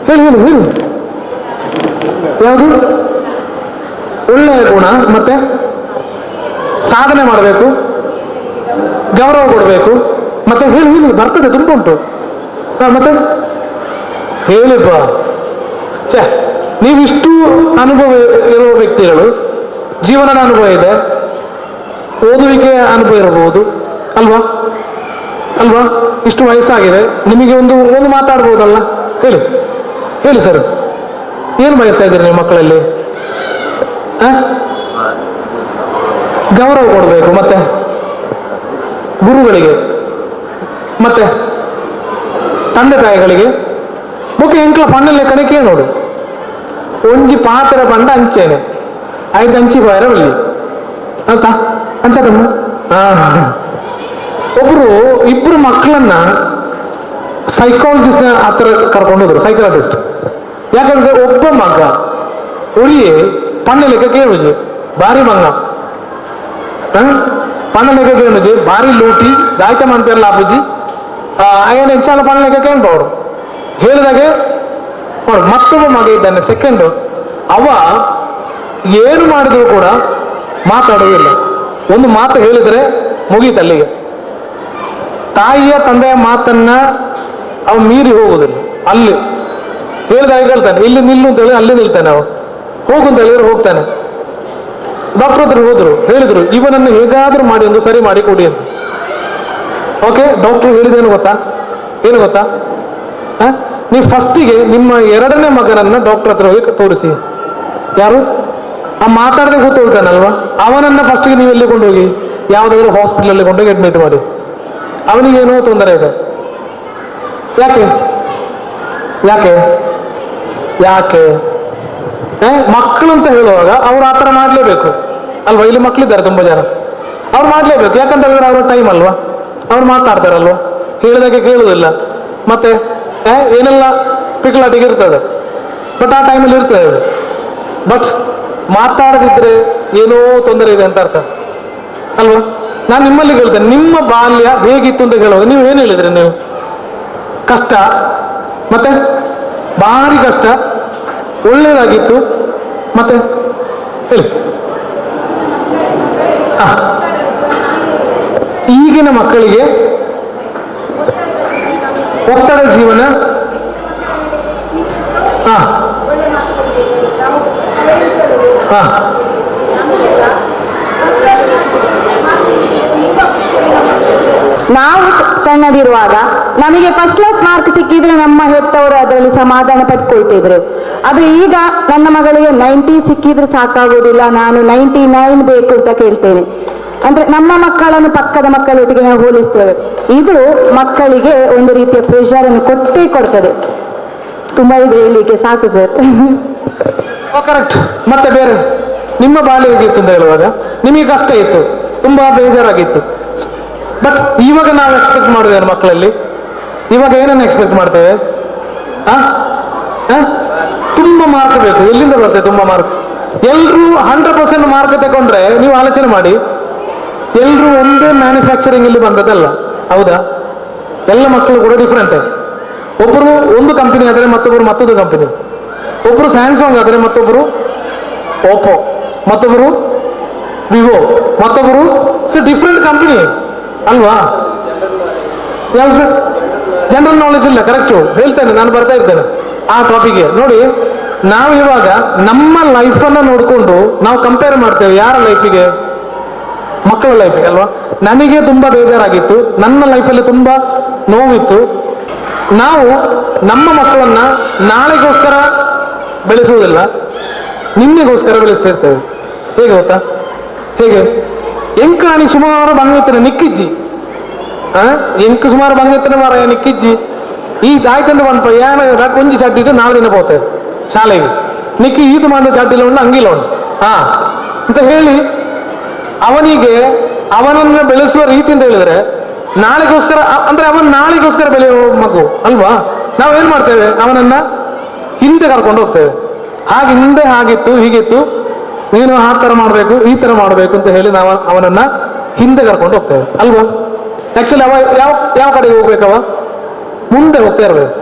ಹೇಳಿ ಹೇಳಿ ಹೇಳಿ. ಯಾವುದು? ಒಳ್ಳೆಯ ಗುಣ, ಮತ್ತೆ ಸಾಧನೆ ಮಾಡಬೇಕು, ಗೌರವ ಕೊಡಬೇಕು, ಮತ್ತೆ ಹೇಳಿ ಹೇಳಿ, ಬರ್ತದೆ, ತುಂಬ ಉಂಟು. ಮತ್ತೆ ಹೇಳಿಪ್ಪ. ಛೇ, ನೀವಿಷ್ಟು ಅನುಭವ ಇರುವ ವ್ಯಕ್ತಿಗಳು, ಜೀವನದ ಅನುಭವ ಇದೆ, ಓದುವಿಕೆಯ ಅನುಭವ ಇರಬಹುದು ಅಲ್ವಾ? ಅಲ್ವಾ? ಇಷ್ಟು ವಯಸ್ಸಾಗಿದೆ ನಿಮಗೆ, ಒಂದು ಮಾತಾಡ್ಬೋದಲ್ಲ? ಹೇಳಿ ಹೇಳಿ ಸರ್, ಏನು ಬಯಸ್ತಾ ಇದ್ದೀರಿ ನೀವು ಮಕ್ಕಳಲ್ಲಿ? ಗೌರವ ಕೊಡಬೇಕು, ಮತ್ತೆ ಗುರುಗಳಿಗೆ, ಮತ್ತೆ ತಂದೆ ತಾಯಿಗಳಿಗೆ. ಓಕೆ, ಎಂಕ್ಲ ಪಣ್ಣಲ್ಲಿ ಕಣಕ್ಕೆ ನೋಡು, ಒಂಜಿ ಪಾತ್ರ ಪಂಡ ಅಂಚೇನೆ ಐದು ಅಂಚಿ ಬಾಯರ ಬಲ್ಲಿ ಆಯ್ತಾ ಅಂಚದಮ್ಮ. ಇಬ್ರು ಮಕ್ಕಳನ್ನ ಸೈಕಾಲಜಿಸ್ಟ್ ಹತ್ರ ಕರ್ಕೊಂಡೋದ್ರು, ಸೈಕಾಲಜಿಸ್ಟ್. ಯಾಕಂದ್ರೆ ಒಬ್ಬ ಮಗ ಉಳಿಯೇ ಪಣ್ಣ ಲೆಕ್ಕ ಕೇಳುಜಿ ಭಾರಿ ಮಂಗ, ಪಣ್ಣ ಲೆಕ್ಕ ಕೇಳುಜಿ ಭಾರಿ ಲೂಟಿ ದಾಯ್ತ ಮಾಡ್ತಾರಲ್ಲ ಅಪ್ಪುಜಿ ఆయన ಹೆಚ್ಚಾಲ ಪಣ್ಣ ಲೆಕ್ಕ ಕೇಳ್ಬವ್ರು ಹೇಳಿದಾಗೆ ನೋಡು. ಮತ್ತೊಬ್ಬ ಮಗ ಇದ್ದಾನೆ ಸೆಕೆಂಡ್, ಅವ ಏನು ಮಾಡಿದ್ರು ಕೂಡ ಮಾತಾಡೋದಿಲ್ಲ. ಒಂದು ಮಾತು ಹೇಳಿದ್ರೆ ಮುಗೀತಲ್ಲಿಗೆ. ತಾಯಿಯ ತಂದೆಯ ಮಾತನ್ನ ಅವ ಮೀರಿ ಹೋಗುದಿಲ್ಲ. ಅಲ್ಲಿ ಹೇಳಿದಾಗ ಹೇಳ್ತಾನೆ, ಇಲ್ಲಿ ನಿಲ್ಲು ಅಂತ ಹೇಳಿ ಅಲ್ಲಿ ನಿಲ್ತಾನೆ, ಅವ ಹೋಗು ಅಂತ ಹೇಳಿದ್ರೆ ಹೋಗ್ತಾನೆ. ಡಾಕ್ಟರ್ ಹತ್ರ ಹೋದ್ರು, ಹೇಳಿದ್ರು ಇವನನ್ನು ಹೇಗಾದ್ರೂ ಮಾಡಿ ಒಂದು ಸರಿ ಮಾಡಿ ಕೊಡಿ ಅಂತ. ಓಕೆ, ಡಾಕ್ಟರ್ ಹೇಳಿದೇನು ಗೊತ್ತಾ? ಏನು ಗೊತ್ತಾ? ನೀವು ಫಸ್ಟಿಗೆ ನಿಮ್ಮ ಎರಡನೇ ಮಗನನ್ನ ಡಾಕ್ಟರ್ ಹತ್ರ ಹೋಗಿ ತೋರಿಸಿ. ಯಾರು? ಆ ಮಾತಾಡದೆ ಕೂತ್ಕೊಳ್ತಾನಲ್ವಾ, ಅವನನ್ನ ಫಸ್ಟಿಗೆ ನೀವು ಎಲ್ಲಿ ಕೊಂಡೋಗಿ ಯಾವುದಾದ್ರೂ ಹಾಸ್ಪಿಟಲಲ್ಲಿ ಕೊಂಡೋಗಿ ಅಡ್ಮಿಟ್ ಮಾಡಿ. ಅವನಿಗೇನೋ ತೊಂದರೆ ಇದೆ. ಯಾಕೆ ಯಾಕೆ ಯಾಕೆ ಮಕ್ಕಳು ಅಂತ ಹೇಳುವಾಗ ಅವ್ರು ಆ ಥರ ಮಾಡಲೇಬೇಕು ಅಲ್ವಾ? ಇಲ್ಲಿ ಮಕ್ಕಳಿದ್ದಾರೆ ತುಂಬ ಜನ, ಅವ್ರು ಮಾಡಲೇಬೇಕು. ಯಾಕಂತ ಹೇಳಿದ್ರೆ ಅವ್ರ ಟೈಮ್ ಅಲ್ವಾ, ಅವ್ರು ಮಾತಾಡ್ತಾರಲ್ವಾ, ಹೇಳಿದಾಗೆ ಕೇಳುವುದಿಲ್ಲ. ಮತ್ತೆ ಏನೆಲ್ಲ ಪಿಕ್ಲಾಟಿಗೆ ಇರ್ತದೆ, ಬಟ್ ಆ ಟೈಮಲ್ಲಿ ಇರ್ತದೆ ಅದು. ಬಟ್ ಮಾತಾಡದಿದ್ರೆ ಏನೋ ತೊಂದರೆ ಇದೆ ಅಂತ ಅರ್ಥ ಅಲ್ವಾ? ನಾನು ನಿಮ್ಮಲ್ಲಿ ಕೇಳ್ತೇನೆ, ನಿಮ್ಮ ಬಾಲ್ಯ ಹೇಗಿತ್ತು ಅಂತ ಹೇಳುವಾಗ ನೀವು ಏನು ಹೇಳಿದ್ರಿ? ನೀವು ಕಷ್ಟ, ಮತ್ತೆ ಭಾರಿ ಕಷ್ಟ, ಒಳ್ಳೇದಾಗಿತ್ತು, ಮತ್ತೆ ಹೇಳಿ. ಈಗಿನ ಮಕ್ಕಳಿಗೆ ಒತ್ತಡ ಜೀವನ. ನಾವು ಸಣ್ಣದಿರುವಾಗ ನಮಗೆ ಫಸ್ಟ್ ಕ್ಲಾಸ್ ಮಾರ್ಕ್ ಸಿಕ್ಕಿದ್ರೆ ನಮ್ಮ ಹೆತ್ತವರು ಅದರಲ್ಲಿ ಸಮಾಧಾನ ಪಟ್ಕೊಳ್ತಿದ್ರು. ಆದ್ರೆ ಈಗ ನನ್ನ ಮಗಳಿಗೆ 90 ಸಿಕ್ಕಿದ್ರೆ ಸಾಕಾಗುವುದಿಲ್ಲ, ನಾನು 99 ಬೇಕು ಅಂತ ಕೇಳ್ತೇನೆ. ಅಂದ್ರೆ ನಮ್ಮ ಮಕ್ಕಳನ್ನು ಪಕ್ಕದ ಮಕ್ಕಳೊಟ್ಟಿಗೆ ನಾವು ಹೋಲಿಸ್ತೇವೆ. ಇದು ಮಕ್ಕಳಿಗೆ ಒಂದು ರೀತಿಯ ಪ್ರೆಷರ್ ಅನ್ನು ಕೊಟ್ಟೇ ಕೊಡ್ತದೆ. ತುಂಬಾ ಇದೆ ಹೇಳಲಿಕ್ಕೆ, ಸಾಕು ಸರ್. ಕರೆಕ್ಟ್. ಮತ್ತೆ ಬೇರೆ ನಿಮ್ಮ ಬಾಲ್ಯ ಹೇಗಿತ್ತು ಅಂತ ಹೇಳುವಾಗ ನಿಮಗೆ ಕಷ್ಟ ಇತ್ತು, ತುಂಬಾ ಬೇಜಾರಾಗಿತ್ತು. ಬಟ್ ಇವಾಗ ನಾವು ಎಕ್ಸ್ಪೆಕ್ಟ್ ಮಾಡಿದ್ದೇವೆ ಮಕ್ಕಳಲ್ಲಿ. ಇವಾಗ ಏನನ್ನು ಎಕ್ಸ್ಪೆಕ್ಟ್ ಮಾಡ್ತೇವೆ? ತುಂಬಾ ಮಾರ್ಕ್ ಬೇಕು. ಎಲ್ಲಿಂದ ಬರ್ತದೆ ತುಂಬಾ ಮಾರ್ಕ್? ಎಲ್ರೂ 100% ಮಾರ್ಕ್ ತಗೊಂಡ್ರೆ ನೀವು ಆಲೋಚನೆ ಮಾಡಿ, ಎಲ್ರೂ ಒಂದೇ ಮ್ಯಾನುಫ್ಯಾಕ್ಚರಿಂಗ್ ಇಲ್ಲಿ ಬಂದದಲ್ಲ, ಹೌದಾ? ಎಲ್ಲ ಮಕ್ಕಳು ಕೂಡ ಡಿಫ್ರೆಂಟ್. ಒಬ್ಬರು ಒಂದು ಕಂಪನಿ ಆದರೆ ಮತ್ತೊಬ್ಬರು ಮತ್ತೊಂದು ಕಂಪನಿ, ಒಬ್ಬರು ಸ್ಯಾಮ್ಸಂಗ್ ಆದರೆ ಮತ್ತೊಬ್ಬರು ಓಪೋ, ಮತ್ತೊಬ್ಬರು ವಿವೋ, ಮತ್ತೊಬ್ಬರು ಡಿಫ್ರೆಂಟ್ ಕಂಪನಿ ಅಲ್ವಾ? ಯಾವ ಸರ್ ಜನರಲ್ ನಾಲೆಜ್ ಇಲ್ಲ, ಕರೆಕ್ಟು ಹೇಳ್ತೇನೆ, ನಾನು ಬರ್ತಾ ಇರ್ತೇನೆ ಆ ಟಾಪಿಕ್ಗೆ. ನೋಡಿ, ನಾವು ಇವಾಗ ನಮ್ಮ ಲೈಫನ್ನು ನೋಡಿಕೊಂಡು ನಾವು ಕಂಪೇರ್ ಮಾಡ್ತೇವೆ ಯಾರ ಲೈಫಿಗೆ? ಮಕ್ಕಳ ಲೈಫಿಗೆ ಅಲ್ವಾ? ನನಗೆ ತುಂಬಾ ಬೇಜಾರಾಗಿತ್ತು, ನನ್ನ ಲೈಫಲ್ಲಿ ತುಂಬಾ ನೋವಿತ್ತು. ನಾವು ನಮ್ಮ ಮಕ್ಕಳನ್ನ ನಾಳೆಗೋಸ್ಕರ ಬೆಳೆಸುವುದಿಲ್ಲ, ನಿನ್ನೆಗೋಸ್ಕರ ಬೆಳೆಸ್ತಿರ್ತೇವೆ. ಹೇಗೆ ಗೊತ್ತಾ? ಹೇಗೆ? ಎಂಕಾಣಿ ಸುಮಾರು ಬಂಗೈತನೆ ನಿಕ್ಕಿಜ್ಜಿ, ಎಂಕ್ ಸುಮಾರು ಬಂಗೈತನೆ ಮಾರ ನಿಕ್ಕಿಜ್ಜಿ ಈ ದಾಯ್ತಂದು ಬಂಪ ಏನ ಕೊಂಚಿ ಚಡ್ಡಿಟ್ಟು ನಾಳೆ ದಿನ ಪೋತೇವೆ ಶಾಲೆಗೆ, ನಿಕ್ಕಿ ಈದು ಮಾಡಿದ ಚಡ್ಡಿಲ ಉಂಟು ಅಂಗಿಲ ಉಂಟು ಅಂತ ಹೇಳಿ ಅವನಿಗೆ ಅವನನ್ನ ಬೆಳೆಸುವ ರೀತಿ ಅಂತ ಹೇಳಿದ್ರೆ ನಾಳೆಗೋಸ್ಕರ, ಅಂದ್ರೆ ಅವನ್ ನಾಳೆಗೋಸ್ಕರ ಬೆಳೆಯುವ ಮಗು ಅಲ್ವಾ? ನಾವೇನ್ ಮಾಡ್ತೇವೆ? ಅವನನ್ನ ಹಿಂದೆ ಕರ್ಕೊಂಡು ಹೋಗ್ತೇವೆ. ಹಾಗೆ ಹಿಂದೆ ಹಾಗಿತ್ತು, ಹೀಗಿತ್ತು, ನೀನು ಆ ತರ ಮಾಡ್ಬೇಕು, ಈ ತರ ಮಾಡ್ಬೇಕು ಅಂತ ಹೇಳಿ ನಾವು ಅವನನ್ನ ಹಿಂದೆ ಕರ್ಕೊಂಡು ಹೋಗ್ತೇವೆ ಅಲ್ವಾ? ಆಕ್ಚುಲಿ ಅವ ಯಾವ ಯಾವ ಕಡೆಗೆ ಹೋಗ್ಬೇಕವ? ಮುಂದೆ ಹೋಗ್ತಾ ಇರ್ಬೇಕು.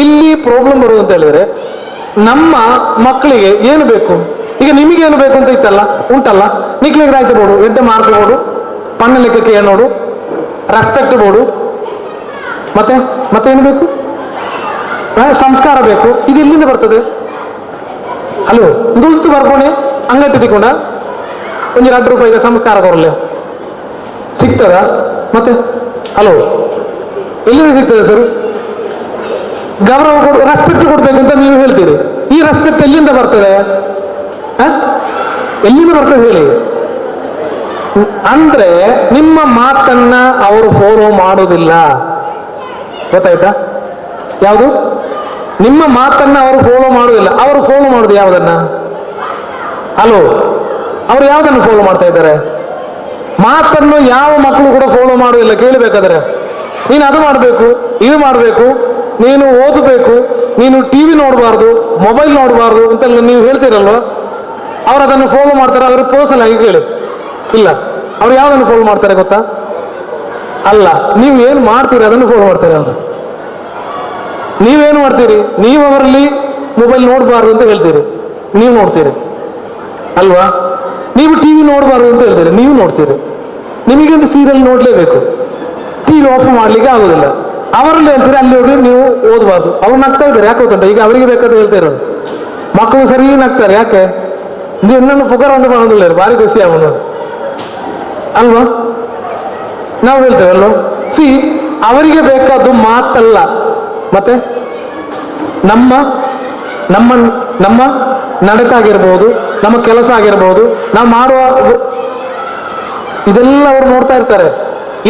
ಇಲ್ಲಿ ಪ್ರಾಬ್ಲಮ್ ಬರುವುದು ಅಂತ ಹೇಳಿದ್ರೆ, ನಮ್ಮ ಮಕ್ಕಳಿಗೆ ಏನು ಬೇಕು? ಈಗ ನಿಮಗೇನು ಬೇಕು ಅಂತ ಇತ್ತಲ್ಲ, ಉಂಟಲ್ಲ, ನಿಕ್ಲಿಗೆ ರಾಯ್ತು ಬೋಡು, ಎಡ್ಡ ಮಾರ್ಕ್ ಬೋಡು, ಪಣ್ಣ ಲೆಕ್ಕಕ್ಕೆ ನೋಡು, ರೆಸ್ಪೆಕ್ಟ್ ಬೋಡು, ಮತ್ತೇನು ಬೇಕು? ಸಂಸ್ಕಾರ ಬೇಕು. ಇದು ಎಲ್ಲಿಂದ ಬರ್ತದೆ? ಹಲೋ, ದುಲ್ತು ಬರ್ಕೊಣೆ ಅಂಗಟ್ಟಿ ತಿಕ್ಕೊಂಡ ಒಂದು 2 ರೂಪಾಯಿಗೆ ಸಂಸ್ಕಾರ ಕೊರಲೆ ಸಿಗ್ತದ? ಮತ್ತೆ ಹಲೋ, ಎಲ್ಲಿಂದ ಸಿಗ್ತದೆ ಸರ್? ಗೌರವ ರೆಸ್ಪೆಕ್ಟ್ ಕೊಡ್ಬೇಕು ಅಂತ ನೀವು ಹೇಳ್ತೀರಿ. ಈ ರೆಸ್ಪೆಕ್ಟ್ ಎಲ್ಲಿಂದ ಬರ್ತದೆ? ಎಲ್ಲಿಂದ ಬರ್ತದೆ ಹೇಳಿ? ಅಂದ್ರೆ ನಿಮ್ಮ ಮಾತನ್ನ ಅವರು ಫಾಲೋ ಮಾಡೋದಿಲ್ಲ, ಗೊತ್ತಾಯ್ತಾ? ಯಾವುದು? ನಿಮ್ಮ ಮಾತನ್ನ ಅವರು ಫಾಲೋ ಮಾಡೋದಿಲ್ಲ. ಅವರು ಫಾಲೋ ಮಾಡೋದು ಯಾವುದನ್ನ? ಹಲೋ, ಅವರು ಯಾವುದನ್ನು ಫಾಲೋ ಮಾಡ್ತಾ ಇದ್ದಾರೆ? ಮಾತನ್ನು ಯಾವ ಮಕ್ಕಳು ಕೂಡ ಫಾಲೋ ಮಾಡೋದಿಲ್ಲ. ಕೇಳಬೇಕಾದ್ರೆ ನೀನು ಅದು ಮಾಡಬೇಕು, ಇದು ಮಾಡಬೇಕು, ನೀನು ಓದಬೇಕು, ನೀನು ಟಿವಿ ನೋಡಬಾರ್ದು, ಮೊಬೈಲ್ ನೋಡಬಾರ್ದು ಅಂತೆಲ್ಲ ನೀವು ಹೇಳ್ತೀರಲ್ವ, ಅವ್ರು ಅದನ್ನು ಫಾಲೋ ಮಾಡ್ತಾರೆ. ಅವರು ಪರ್ಸನಲ್ ಆಗಿ ಕೇಳಿ. ಇಲ್ಲ, ಅವ್ರು ಯಾವುದನ್ನು ಫಾಲೋ ಮಾಡ್ತಾರೆ ಗೊತ್ತಾ? ಅಲ್ಲ, ನೀವು ಏನು ಮಾಡ್ತೀರಿ ಅದನ್ನು ಫಾಲೋ ಮಾಡ್ತಾರೆ ಅವರು. ನೀವೇನು ಮಾಡ್ತೀರಿ? ನೀವು ಅವರಲ್ಲಿ ಮೊಬೈಲ್ ನೋಡಬಾರ್ದು ಅಂತ ಹೇಳ್ತೀರಿ, ನೀವು ನೋಡ್ತೀರಿ ಅಲ್ವಾ? ನೀವು ಟಿವಿ ನೋಡಬಾರ್ದು ಅಂತ ಹೇಳ್ತೀರಿ, ನೀವು ನೋಡ್ತೀರಿ. ನಿಮಗೊಂದು ಸೀರಿಯಲ್ ನೋಡ್ಲೇಬೇಕು, ಟಿವಿ ಆಫ್ ಮಾಡ್ಲಿಕ್ಕೆ ಆಗೋದಿಲ್ಲ. ಅವರಲ್ಲಿ ಹೇಳ್ತೀರಿ ಅಲ್ಲಿ ಹೋಗಿ ನೀವು ಓದಬಾರ್ದು. ಅವ್ರು ನಗ್ತಾ ಇದ್ದಾರೆ, ಯಾಕೆ ಗೊತ್ತುಂಟ? ಈಗ ಅವರಿಗೆ ಬೇಕಾದ ಹೇಳ್ತಾ ಇರೋದು. ಮಕ್ಕಳು ಸರಿ ನಗ್ತಾರೆ, ಯಾಕೆ? ಇನ್ನೊಂದು ಪುಗರ ಒಂದು ಮಾಡೋದಿಲ್ಲ, ಭಾರಿ ಖುಷಿ ಅವನು ಅಲ್ವಾ? ನಾವು ಹೇಳ್ತೇವಲ್ವ? ಅವರಿಗೆ ಬೇಕಾದ್ದು ಮಾತಲ್ಲ, ಮತ್ತೆ ನಮ್ಮ ನಮ್ಮ ನಮ್ಮ ನಡತೆ ಆಗಿರ್ಬೋದು, ನಮ್ಮ ಕೆಲಸ ಆಗಿರ್ಬೋದು, ನಾವು ಮಾಡುವ ಇದೆಲ್ಲ ಅವರು ನೋಡ್ತಾ ಇರ್ತಾರೆ.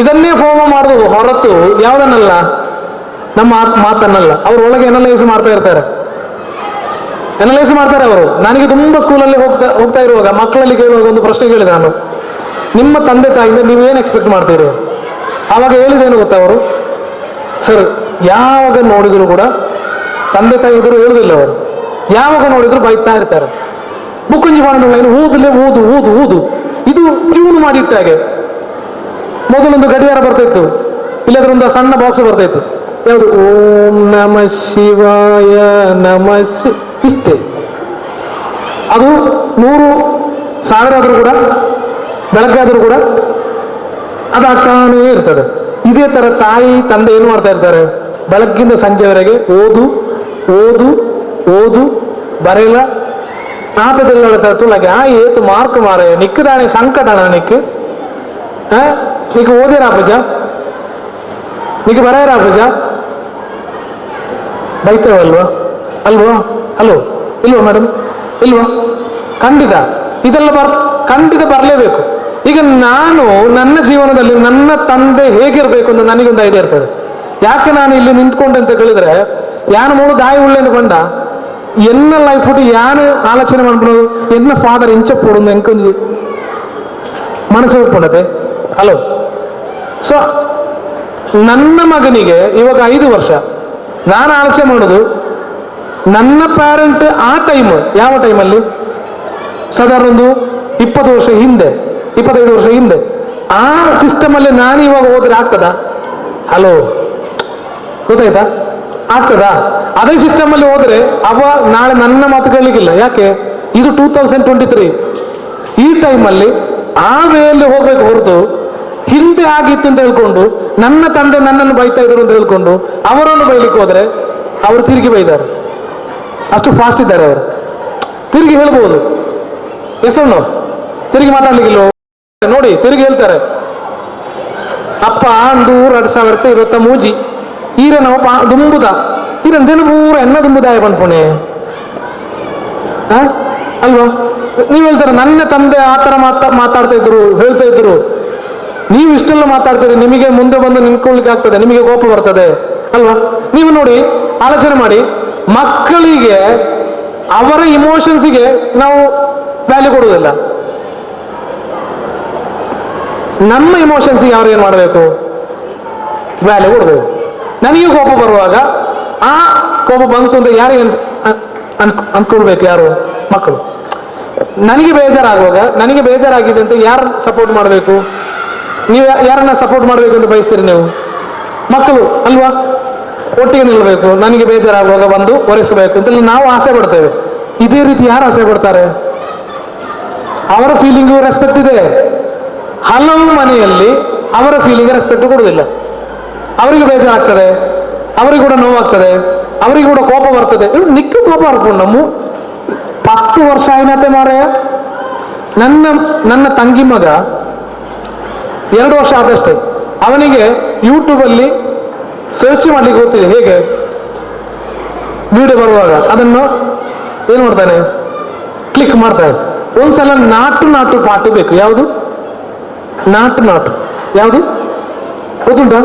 ಇದನ್ನೇ ಫಾಲೋ ಮಾಡೋದು ಹೊರತು ಯಾವುದನ್ನಲ್ಲ, ನಮ್ಮ ಮಾತನ್ನಲ್ಲ. ಅವ್ರ ಒಳಗೆ ಎನಲೈಸ್ ಮಾಡ್ತಾ ಇರ್ತಾರೆ, ಎನಲೈಸ್ ಮಾಡ್ತಾರೆ ಅವರು. ನನಗೆ ತುಂಬಾ ಸ್ಕೂಲಲ್ಲಿ ಹೋಗ್ತಾ ಇರುವಾಗ ಮಕ್ಕಳಲ್ಲಿ ಕೇಳುವಾಗ ಒಂದು ಪ್ರಶ್ನೆ ಕೇಳಿದೆ ನಾನು, ನಿಮ್ಮ ತಂದೆ ತಾಯಿಯಿಂದ ನೀವೇನು ಎಕ್ಸ್ಪೆಕ್ಟ್ ಮಾಡ್ತೀರಿ? ಆವಾಗ ಹೇಳಿದೇನು ಗೊತ್ತಾ ಅವರು? ಸರ್, ಯಾವಾಗ ನೋಡಿದ್ರು ಕೂಡ ತಂದೆ ತಾಯಿ ಎದುರು ಹೇಳುದಿಲ್ಲ ಅವರು, ಯಾವಾಗ ನೋಡಿದ್ರು ಬೈತಾ ಇರ್ತಾರೆ. ಬುಕ್ಕುಂಜಿ ಮಾಡೋದಿಲ್ಲ, ಏನು ಊದಲೇ ಊದು ಊದು ಊದು, ಇದು ಟ್ಯೂನ್ ಮಾಡಿಟ್ಟಾಗೆ. ಮೊದಲೊಂದು ಗಡಿಯಾರ ಬರ್ತಾಯಿತ್ತು, ಇಲ್ಲದ್ರೆ ಒಂದು ಸಣ್ಣ ಬಾಕ್ಸ್ ಬರ್ತಾಯಿತ್ತು, ಯಾವುದು ಓಂ ನಮ ಶಿವಾಯ ನಮ ಇಷ್ಟೇ. ಅದು 100,000 ಆದರೂ ಕೂಡ, ಬೆಳಗ್ಗಾದರೂ ಕೂಡ ಅದಾಗ್ತಾನೇ ಇರ್ತದೆ. ಇದೇ ತರ ತಾಯಿ ತಂದೆ ಏನು ಮಾಡ್ತಾ ಇರ್ತಾರೆ? ಬೆಳಗ್ಗಿಂದ ಸಂಜೆವರೆಗೆ ಓದು ಓದು ಓದು ಬರೆಯಲ ನಾಪದೆಲ್ಲ ಹೇಳ್ತಾರೆ ತುಳಗೆ ಏತು ಮಾರ್ಕ್ ಮಾರ ನಿಕ್ಕದಾನೆ ಸಂಕಟಣ ನಿಕ್ಕು ನಿಕ್ಕು ಓದಿರಾ ಪೂಜ ನಿಕ್ಕು ಬರೆಯರಾ ಪೂಜ ಬೈತೇವಲ್ವಾ ಅಲ್ವಾ? ಹಲೋ, ಇಲ್ವಾ ಮೇಡಮ್? ಇಲ್ವಾ? ಖಂಡಿತ ಇದೆಲ್ಲ ಖಂಡಿತ ಬರಲೇಬೇಕು. ಈಗ ನಾನು ನನ್ನ ಜೀವನದಲ್ಲಿ ನನ್ನ ತಂದೆ ಹೇಗಿರ್ಬೇಕು ಅಂತ ನನಗೊಂದು ಐಡಿಯಾ ಇರ್ತದೆ. ಯಾಕೆ ನಾನು ಇಲ್ಲಿ ನಿಂತ್ಕೊಂಡೆ ಅಂತ ಕೇಳಿದ್ರೆ, ಯಾನು ಮೂಳು ದಾಯಿ ಉಳ್ಳೆಂದು ಬಂಡ ಎನ್ನ ಲೈಫ್ ಒಟ್ಟು ಯಾನು ಆಲೋಚನೆ ಮಾಡ್ಬಿಡೋದು, ಎನ್ನ ಫಾದರ್ ಇಂಚಪ್ಪೋಡು ಎಂಕೊಂಜಿ ಮನಸ್ಸು ಒಪ್ಕೊಂಡತೆ. ಹಲೋ, ಸೊ ನನ್ನ ಮಗನಿಗೆ ಇವಾಗ 5 ವರ್ಷ. ನಾನು ಆಲೋಚನೆ ಮಾಡೋದು ನನ್ನ ಪ್ಯಾರೆಂಟ್ ಆ ಟೈಮ್, ಯಾವ ಟೈಮಲ್ಲಿ ಸಾಧಾರಣ ಒಂದು 20 ವರ್ಷ ಹಿಂದೆ, 25 ವರ್ಷ ಹಿಂದೆ ಆ ಸಿಸ್ಟಮ್ ಅಲ್ಲಿ ನಾನು ಇವಾಗ ಹೋದ್ರೆ ಆಗ್ತದಾ? ಹಲೋ, ಗೊತ್ತಾಯ್ತಾ? ಆಗ್ತದಾ? ಅದೇ ಸಿಸ್ಟಮ್ ಅಲ್ಲಿ ಹೋದ್ರೆ ಅವ ನಾಳೆ ನನ್ನ ಮಾತು ಕೇಳಲಿಕ್ಕಿಲ್ಲ. ಯಾಕೆ? ಇದು 2023. ಈ ಟೈಮಲ್ಲಿ ಆ ವೇಯಲ್ಲಿ ಹೋಗ್ಬೇಕು ಹೊರತು ಹಿಂದೆ ಆಗಿತ್ತು ಅಂತ ಹೇಳ್ಕೊಂಡು ನನ್ನ ತಂದೆ ನನ್ನನ್ನು ಬೈತಾ ಇದ್ರು ಅಂತ ಹೇಳ್ಕೊಂಡು ಅವರನ್ನು ಬೈಲಿಕ್ಕೆ ಹೋದ್ರೆ ಅವರು ತಿರುಗಿ ಬೈದಾರೆ. ಅಷ್ಟು ಫಾಸ್ಟ್ ಇದ್ದಾರೆ ಅವರು. ತಿರುಗಿ ಹೇಳ್ಬೋದು, ಎಸೋಣ ತಿರುಗಿ ಮಾತಾಡ್ಲಿಕ್ಕಿಲ್ಲ ನೋಡಿ, ತಿರುಗಿ ಹೇಳ್ತಾರೆ ಅಪ್ಪ ಅಂದು 2023 ಈರ ನಾವು ದುಂಬುದ ಈರಂದೇನು ಪೂರ ಎನ್ನ ದುಂಬುದಾಯ ಬಂದ್ಪುಣೆ ಅಲ್ವಾ? ನೀವು ಹೇಳ್ತಾರೆ ನನ್ನ ತಂದೆ ಆ ಥರ ಮಾತಾಡ್ತಾ ಇದ್ರು, ಹೇಳ್ತಾ ಇದ್ರು, ನೀವು ಇಷ್ಟೆಲ್ಲ ಮಾತಾಡ್ತೀರಿ, ನಿಮಗೆ ಮುಂದೆ ಬಂದು ನಿಂತ್ಕೊಳ್ಳಿಕ್ಕೆ ಆಗ್ತದೆ, ನಿಮಗೆ ಕೋಪ ಬರ್ತದೆ ಅಲ್ವಾ? ನೀವು ನೋಡಿ, ಆಲೋಚನೆ ಮಾಡಿ, ಮಕ್ಕಳಿಗೆ ಅವರ ಇಮೋಷನ್ಸಿಗೆ ನಾವು ವ್ಯಾಲ್ಯೂ ಕೊಡುವುದಿಲ್ಲ. ನಮ್ಮ ಇಮೋಷನ್ಸ್ಗೆ ಅವ್ರು ಏನು ಮಾಡಬೇಕು? ವ್ಯಾಲ್ಯೂ ಕೊಡಬೇಕು. ನನಗೆ ಕೋಪ ಬರುವಾಗ ಆ ಕೋಪ ಬಂತು ಅಂತ ಯಾರಿಗೆ ಅಂದ್ಕೊಳ್ಬೇಕು? ಯಾರು? ಮಕ್ಕಳು. ನನಗೆ ಬೇಜಾರಾಗುವಾಗ ನನಗೆ ಬೇಜಾರಾಗಿದೆ ಅಂತ ಯಾರು ಸಪೋರ್ಟ್ ಮಾಡಬೇಕು? ನೀವು ಯಾರನ್ನ ಸಪೋರ್ಟ್ ಮಾಡಬೇಕು ಅಂತ ಬಯಸ್ತೀರಿ ನೀವು? ಮಕ್ಕಳು ಅಲ್ವಾ? ಒಟ್ಟಿಗೆ ನಿಲ್ಲಬೇಕು. ನನಗೆ ಬೇಜಾರಾಗುವಾಗ ಬಂದು ಒರೆಸಬೇಕು ಅಂತ ನಾವು ಆಸೆ ಪಡ್ತೇವೆ. ಇದೇ ರೀತಿ ಯಾರು ಆಸೆ ಪಡ್ತಾರೆ? ಅವರ ಫೀಲಿಂಗು ರೆಸ್ಪೆಕ್ಟ್ ಇದೆ. ಹಲವು ಮನೆಯಲ್ಲಿ ಅವರ ಫೀಲಿಂಗ್ ರೆಸ್ಪೆಕ್ಟ್ ಕೊಡುವುದಿಲ್ಲ. ಅವರಿಗೆ ಬೇಜಾರಾಗ್ತದೆ, ಅವರಿಗೆ ಕೂಡ ನೋವಾಗ್ತದೆ, ಅವರಿಗೆ ಕೂಡ ಕೋಪ ಬರ್ತದೆ. ನಿಕ್ಕ ಕೋಪ ಬರ್ಬೋದು. ನಮ್ಮ 10 ವರ್ಷ ಆಯ್ನತೆ ಮಾರಾಯ. ನನ್ನ ತಂಗಿ ಮಗ 2 ವರ್ಷ ಆದಷ್ಟೇ. ಅವನಿಗೆ ಯೂಟ್ಯೂಬಲ್ಲಿ ಸರ್ಚ್ ಮಾಡ್ಲಿಕ್ಕೆ ಗೊತ್ತಿದೆ. ಹೇಗೆ ವಿಡಿಯೋ ಬರುವಾಗ ಅದನ್ನು ಏನು ಮಾಡ್ತಾನೆ? ಕ್ಲಿಕ್ ಮಾಡ್ತಾನೆ. ಒಂದ್ಸಲ ನಾಟು ಪಾಠ ಬೇಕು. ಯಾವುದು? ನಾಟು ಯಾವುದು ಗೊತ್ತುಂಟಾ?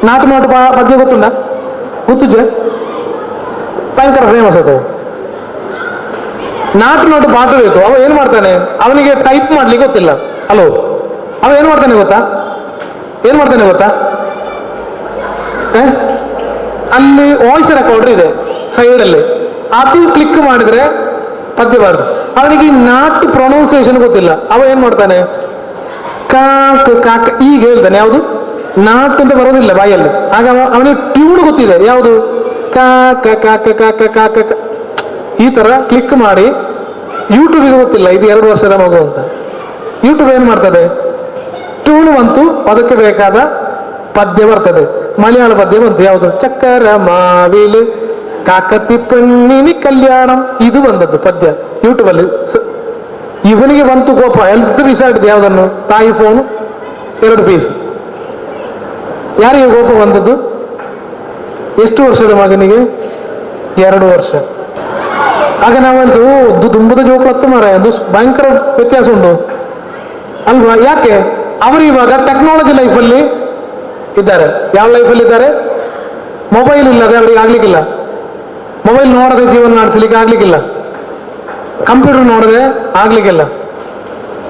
ನಾಟು ಪದ್ಯ ಗೊತ್ತುಂಟಾ? ಗೊತ್ತುಜ? ಭಯಂಕರ ಫೇಮಸ್ ಅದು. ನಾಟು ಪಾಠ ಬೇಕು. ಅವ ಏನ್ ಮಾಡ್ತಾನೆ? ಅವನಿಗೆ ಟೈಪ್ ಮಾಡ್ಲಿಕ್ಕೆ ಗೊತ್ತಿಲ್ಲ. ಹಲೋ, ಅವ ಏನ್ ಮಾಡ್ತಾನೆ ಗೊತ್ತಾ? ಅಲ್ಲಿ ವಾಯ್ಸ್ ರೆಕಾರ್ಡರ್ ಇದೆ ಸೈಡಲ್ಲಿ, ಅದು ಕ್ಲಿಕ್ ಮಾಡಿದ್ರೆ ಪದ್ಯ ಬಾರ್ದು. ಅವನಿಗೆ ಈ ನಾಟು ಪ್ರೊನೌನ್ಸಿಯೇಷನ್ ಗೊತ್ತಿಲ್ಲ. ಅವ ಏನ್ ಮಾಡ್ತಾನೆ? ಕಾಕ ಈಗ ಹೇಳ್ತಾನೆ. ಯಾವುದು? ನಾಟು ಅಂತ ಬರೋದಿಲ್ಲ ಬಾಯಲ್ಲಿ. ಆಗ ಅವನಿಗೆ ಟ್ಯೂನ್ ಗೊತ್ತಿದೆ. ಯಾವುದು? ಕಾಕ ಕಾಕ ಕಾಕ ಕಾಕ. ಈ ತರ ಕ್ಲಿಕ್ ಮಾಡಿ. ಯೂಟ್ಯೂಬಿಗೆ ಗೊತ್ತಿಲ್ಲ ಇದು 2 ವರ್ಷದ ಮಗು ಅಂತ. ಯೂಟ್ಯೂಬ್ ಏನ್ ಮಾಡ್ತದೆ? ಟ್ಯೂನ್ ಬಂತು, ಅದಕ್ಕೆ ಬೇಕಾದ ಪದ್ಯ ಬರ್ತದೆ. ಮಲಯಾಳ ಪದ್ಯ ಬಂತು. ಯಾವುದು? ಚಕ್ಕರ ಮಾವಿಲು ಕಾಕತಿ ಪೆಣ್ಣಿನಿ ಕಲ್ಯಾಣಂ. ಇದು ಬಂದದ್ದು ಪದ್ಯ ಯೂಟ್ಯೂಬಲ್ಲಿ. ಇವನಿಗೆ ಬಂತು ಕೋಪ, ಎಲ್ದು ಬಿಸಾಡಿದೆ. ಯಾವುದನ್ನು? ತಾಯಿ ಫೋನು 2 ಪೀಸ್. ಯಾರಿಗೆ ಕೋಪ ಬಂದದ್ದು? ಎಷ್ಟು ವರ್ಷದ ಮಗನಿಗೆ? 2 ವರ್ಷ. ಆಗ ನಾವಂತೂ ದುಂಬದ ಜೋಕತ್ತು ಮಾರ, ಅದು ಭಯಂಕರ ವ್ಯತ್ಯಾಸ ಉಂಟು ಅಲ್ವಾ? ಯಾಕೆ? ಅವರು ಇವಾಗ ಟೆಕ್ನಾಲಜಿ ಲೈಫಲ್ಲಿ ಇದ್ದಾರೆ. ಯಾವ ಲೈಫಲ್ಲಿ ಇದ್ದಾರೆ? ಮೊಬೈಲ್ ಇಲ್ಲದೆ ಅವರಿಗೆ ಆಗ್ಲಿಕ್ಕಿಲ್ಲ. ಮೊಬೈಲ್ ನೋಡದೆ ಜೀವನ ನಡೆಸಲಿಕ್ಕೆ ಆಗ್ಲಿಕ್ಕಿಲ್ಲ. ಕಂಪ್ಯೂಟರ್ ನೋಡದೆ ಆಗ್ಲಿಕ್ಕಿಲ್ಲ.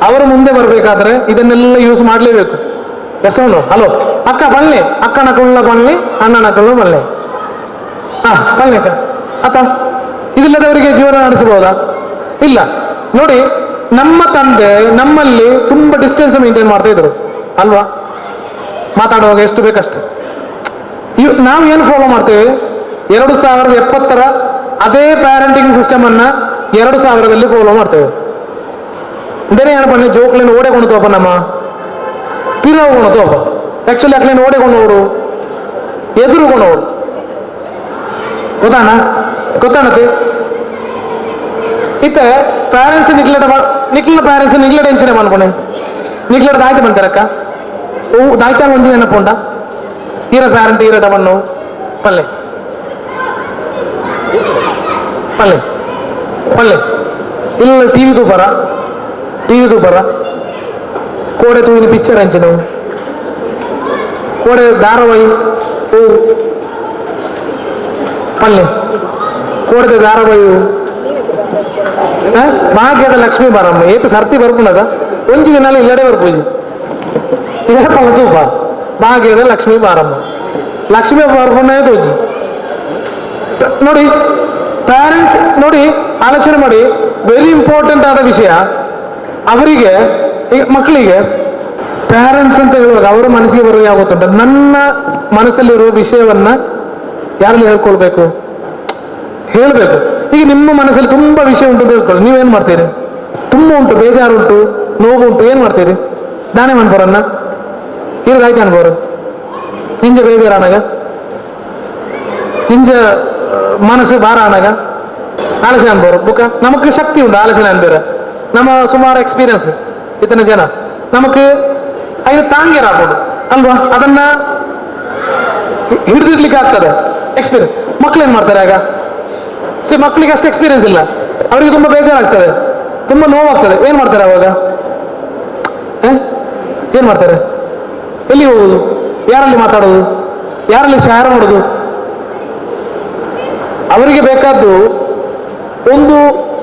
ಅವರು ಮುಂದೆ ಬರಬೇಕಾದ್ರೆ ಇದನ್ನೆಲ್ಲ ಯೂಸ್ ಮಾಡಲೇಬೇಕು. ಎಸೋನು ಹಲೋ ಅಕ್ಕ ಬನ್ನಿ, ಅಕ್ಕನ ಕುಳ್ಳ ಬನ್ನಿ, ಅಣ್ಣನ ಕುಳ್ಳ ಬನ್ನಿ. ಬನ್ನಿ ಅಕ್ಕ ಅತ್ತ. ಇದಿಲ್ಲದವರಿಗೆ ಜೀವನ ನಡೆಸಬಹುದಾ? ಇಲ್ಲ. ನೋಡಿ, ನಮ್ಮ ತಂದೆ ನಮ್ಮಲ್ಲಿ ತುಂಬಾ ಡಿಸ್ಟೆನ್ಸ್ ಮೇಂಟೈನ್ ಮಾಡ್ತಾ ಇದ್ರು ಅಲ್ವಾ? ಮಾತಾಡುವಾಗ ಎಷ್ಟು ಬೇಕಷ್ಟು. ನಾವು ಏನು ಫಾಲೋ ಮಾಡ್ತೇವೆ? 2070 ಅದೇ ಪ್ಯಾರೆಂಟಿಂಗ್ ಸಿಸ್ಟಮ್ ಅನ್ನ 2000 ಫಾಲೋ ಮಾಡ್ತೇವೆ. ಬೇರೆ ಏನು ಬನ್ನಿ, ಜೋಕ್ಲೇನು ಓಡೆಕೊಂಡು ತೋಪ ನಮ್ಮ ಪಿರೋಗೋಣ ತೋಪ. ಆಕ್ಚುಲಿ ಅಕ್ಲೇನು ಓಡೆಕೊಂಡು ಎದುರುಗೊಂಡವರು ಗೊತ್ತಾನತೆ. ಇತ್ತೆ ಪ್ಯಾರೆಂಟ್ಸ್ ನಿಕ್ಲೆಟ ಪ್ಯಾರೆಂಟ್ಸ್ ನಿಕ್ಲೆ ಟೆನ್ಷನ್ ಮಾಡ್ಕೊಂಡೆ. ನಿಕ್ಲೆಟ ದಾಯ್ತು ಬಂತಾರಕ್ಕ ದಾಯ್ತಾ ಒಂಜಿ ನೆನಪುಂಡ ಈರ ಪ್ಯಾರೆಂಟ್ ಈರಟ ಬಣ್ಣು ಪಲ್ಲೆ ಇಲ್ಲ ಟಿವಿ ತೂಪರ ಕೋಡೆ ತೂವಿನ ಪಿಕ್ಚರ್ ಹಂಚಿನ ಕೋಡೆ ಧಾರಾವಾಹಿ ಪಲ್ಲೆ ಕೋಡೆ ಧಾರಾವಾಹಿ ಭಾಗ್ಯದ ಲಕ್ಷ್ಮೀ ಬಾರಮ್ಮ ಏತು ಸರ್ತಿ ಬರ್ಕೊಂಡದ ಒಂಜಿ ದಿನ ಇಲ್ಲಡೆ ಬರ್ಪೂಜಿ ಇರಪ್ಪಲ್ಲ ತೂಪ ಭಾಗ್ಯದ ಲಕ್ಷ್ಮೀ ಬಾರಮ್ಮ ಲಕ್ಷ್ಮೀ ಬರ್ಕೊಂಡೇ ತೋಜಿ ನೋಡಿ. ಪ್ಯಾರೆಂಟ್ಸ್ ನೋಡಿ, ಆಲೋಚನೆ ಮಾಡಿ. ವೆರಿ ಇಂಪಾರ್ಟೆಂಟ್ ಆದ ವಿಷಯ ಅವರಿಗೆ, ಮಕ್ಕಳಿಗೆ ಪ್ಯಾರೆಂಟ್ಸ್ ಅಂತ ಹೇಳುವಾಗ ಅವರ ಮನಸ್ಸಿಗೆ ಬರೋ ಯಾವತ್ತುಂಟ, ನನ್ನ ಮನಸ್ಸಲ್ಲಿರುವ ವಿಷಯವನ್ನ ಯಾರಲ್ಲಿ ಹೇಳ್ಕೊಳ್ಬೇಕು? ಹೇಳ್ಬೇಕು. ಈಗ ನಿಮ್ಮ ಮನಸ್ಸಲ್ಲಿ ತುಂಬಾ ವಿಷಯ ಉಂಟು ಅಂತ ಹೇಳ್ಕೊಳ್ಳಿ, ನೀವೇನ್ ಮಾಡ್ತೀರಿ? ತುಂಬ ಉಂಟು, ಬೇಜಾರುಂಟು, ನೋವು ಉಂಟು, ಏನ್ ಮಾಡ್ತೀರಿ? ನಾನೇ ಮನ್ಪೋರನ್ನ ಇರೋದಾಯ್ತು ಅನ್ಬೋರು ಜಿಂಜ ಬೇಜಾರಾನಾಗ, ಜಿಂಜ ಮನಸ್ಸು ಭಾರ ಆನಾಗ ಆಲೋಚನೆ ಅನ್ಬೋರು ಬುಕ್ಕ ನಮಕ್ ಶಕ್ತಿ ಉಂಟು ಆಲೋಚನೆ ಅನ್ಬೇರ. ನಮ್ಮ ಸುಮಾರು ಎಕ್ಸ್ಪೀರಿಯನ್ಸ್ ಇತನ ಜನ ನಮಕ್ ಐದು ತಾಂಗ್ಯರಾಗ್ಬೋದು ಅಲ್ವಾ? ಅದನ್ನ ಹಿಡಿದಿರ್ಲಿಕ್ಕೆ ಆಗ್ತದೆ ಎಕ್ಸ್ಪೀರಿಯನ್ಸ್. ಮಕ್ಳು ಏನ್ ಮಾಡ್ತಾರೆ ಆಗ? ಮಕ್ಳಿಗೆ ಅಷ್ಟು ಎಕ್ಸ್ಪೀರಿಯನ್ಸ್ ಇಲ್ಲ, ಅವರಿಗೆ ತುಂಬಾ ಬೇಜಾರಾಗ್ತದೆ, ತುಂಬಾ ನೋವಾಗ್ತದೆ. ಏನ್ ಮಾಡ್ತಾರೆ ಅವಾಗ? ಏನ್ ಮಾಡ್ತಾರೆ? ಎಲ್ಲಿ ಹೋಗುದು? ಯಾರಲ್ಲಿ ಮಾತಾಡೋದು? ಯಾರಲ್ಲಿ ಶೇರ್ ಮಾಡೋದು? ಅವರಿಗೆ ಬೇಕಾದ್ದು ಒಂದು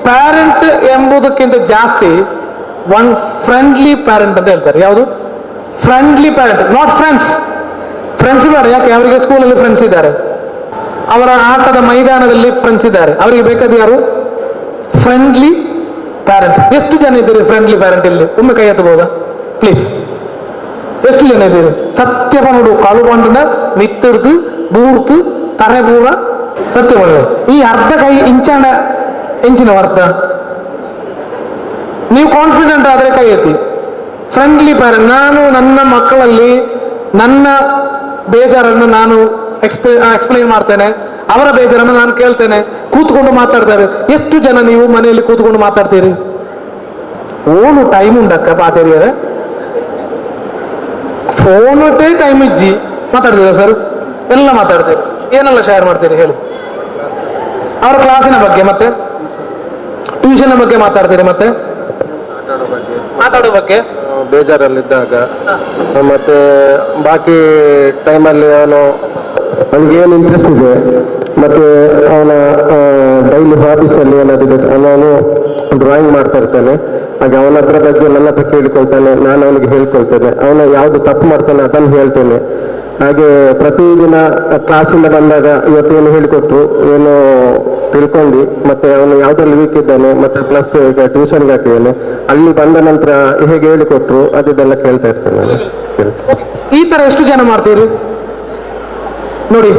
ಪ್ಯಾರೆಂಟ್ ಎಂಬುದಕ್ಕಿಂತ ಜಾಸ್ತಿ ಒನ್ ಫ್ರೆಂಡ್ಲಿ ಪ್ಯಾರೆಂಟ್ ಅಂತ ಹೇಳ್ತಾರೆ. ಯಾವುದು? Friendly parent, not friends. Friends ಬೇಡ, ಯಾಕೆ? ಅವರಿಗೆ ಸ್ಕೂಲಲ್ಲಿ ಫ್ರೆಂಡ್ಸ್ ಇದ್ದಾರೆ, ಅವರ ಆಟದ ಮೈದಾನದಲ್ಲಿ ಫ್ರೆಂಡ್ಸ್ ಇದ್ದಾರೆ. ಅವರಿಗೆ ಬೇಕಾದ ಯಾರು? Friendly parent. ಎಷ್ಟು ಜನ ಇದ್ದೀರಿ ಫ್ರೆಂಡ್ಲಿ ಪ್ಯಾರೆಂಟ್ ಇಲ್ಲಿ? ಒಮ್ಮೆ ಕೈ ಎತ್ತಬಹುದಾ ಪ್ಲೀಸ್? ಎಷ್ಟು ಜನ ಇದ್ದೀರಿ? ಸತ್ಯ ನೋಡು, ಕಾಳು ಬಂಡನ ಮಿತ್ತಿಡ್ದು ಬೂರ್ತು ತರೆ ಬೂರ ಸತ್ಯ ಮಾಡುವ ಈ ಅರ್ಧ ಕೈ ಇಂಚಾಂಡ ಎಂಚಿನ ಅರ್ಥ. ನೀವು ಕಾನ್ಫಿಡೆಂಟ್ ಆದ್ರೆ ಕೈ ಎತ್ತಿ. Friendly parent. ನಾನು ನನ್ನ ಮಕ್ಕಳಲ್ಲಿ ನನ್ನ ಬೇಜಾರನ್ನು ನಾನು ಎಕ್ಸ್ಪ್ಲೈನ್ ಮಾಡ್ತೇನೆ, ಅವರ ಬೇಜಾರನ್ನು ನಾನು ಕೇಳ್ತೇನೆ, ಕೂತ್ಕೊಂಡು ಮಾತಾಡ್ತಾರೆ. ಎಷ್ಟು ಜನ ನೀವು ಮನೆಯಲ್ಲಿ ಕೂತ್ಕೊಂಡು ಮಾತಾಡ್ತೀರಿ? ಫೋನು ಟೈಮ್ ಉಂಡಕ್ಕ ಪಾತೇರಿಯರೆ, ಫೋನ್ ಟೈಮ್ ಇಜ್ಜಿ ಮಾತಾಡ್ತೀರ ಸರ್? ಎಲ್ಲ ಮಾತಾಡ್ತೀರಿ. ಏನೆಲ್ಲ ಶೇರ್ ಮಾಡ್ತೀರಿ ಹೇಳಿ? ಅವರ ಕ್ಲಾಸಿನ ಬಗ್ಗೆ, ಮತ್ತೆ ಟ್ಯೂಷನ್ ಬಗ್ಗೆ ಮಾತಾಡ್ತೀರಿ, ಮತ್ತೆ ಮಾತಾಡೋ ಬಗ್ಗೆ, ಬೇಜಾರಲ್ಲಿದ್ದಾಗ, ಮತ್ತೆ ಬಾಕಿ ಟೈಮಲ್ಲಿ ಅವನಿಗೆ ಏನು ಇಂಟ್ರೆಸ್ಟ್ ಇದೆ, ಮತ್ತೆ ಅವನ ಡೈಲಿ ಹಾಬೀಸಲ್ಲಿ ಏನಾದಿದೆ, ಅವನು ಡ್ರಾಯಿಂಗ್ ಮಾಡ್ತಾ ಇರ್ತಾನೆ, ಹಾಗೆ ಅವನ ಹತ್ರ ಬಗ್ಗೆ ನನ್ನ ಹತ್ರ ಕೇಳಿಕೊಳ್ತಾನೆ, ನಾನು ಅವನಿಗೆ ಹೇಳ್ಕೊಳ್ತೇನೆ. ಅವನು ಯಾವುದು ತಪ್ಪು ಮಾಡ್ತಾನೆ ಅದನ್ನು ಹೇಳ್ತೇನೆ. ಹಾಗೆ ಪ್ರತಿದಿನ ಕ್ಲಾಸಿಂದ ಬಂದಾಗ ಇವತ್ತೇನು ಹೇಳಿಕೊಟ್ರು, ಏನು ತಿಳ್ಕೊಂಡು, ಮತ್ತೆ ಅವನು ಯಾವುದ್ರಲ್ಲಿ ವೀಕ್ ಇದ್ದಾನೆ, ಮತ್ತೆ ಪ್ಲಸ್ ಈಗ ಟ್ಯೂಷನ್ಗೆ ಹಾಕಿದ್ದಾನೆ, ಅಲ್ಲಿ ಬಂದ ನಂತರ ಹೇಗೆ ಹೇಳಿಕೊಟ್ರು ಅದೆಲ್ಲ ಕೇಳ್ತಾ ಇರ್ತೇನೆ ನಾನು. ಈ ತರ ಎಷ್ಟು ಜನ ಮಾಡ್ತೀರಿ ನೋಡಿ?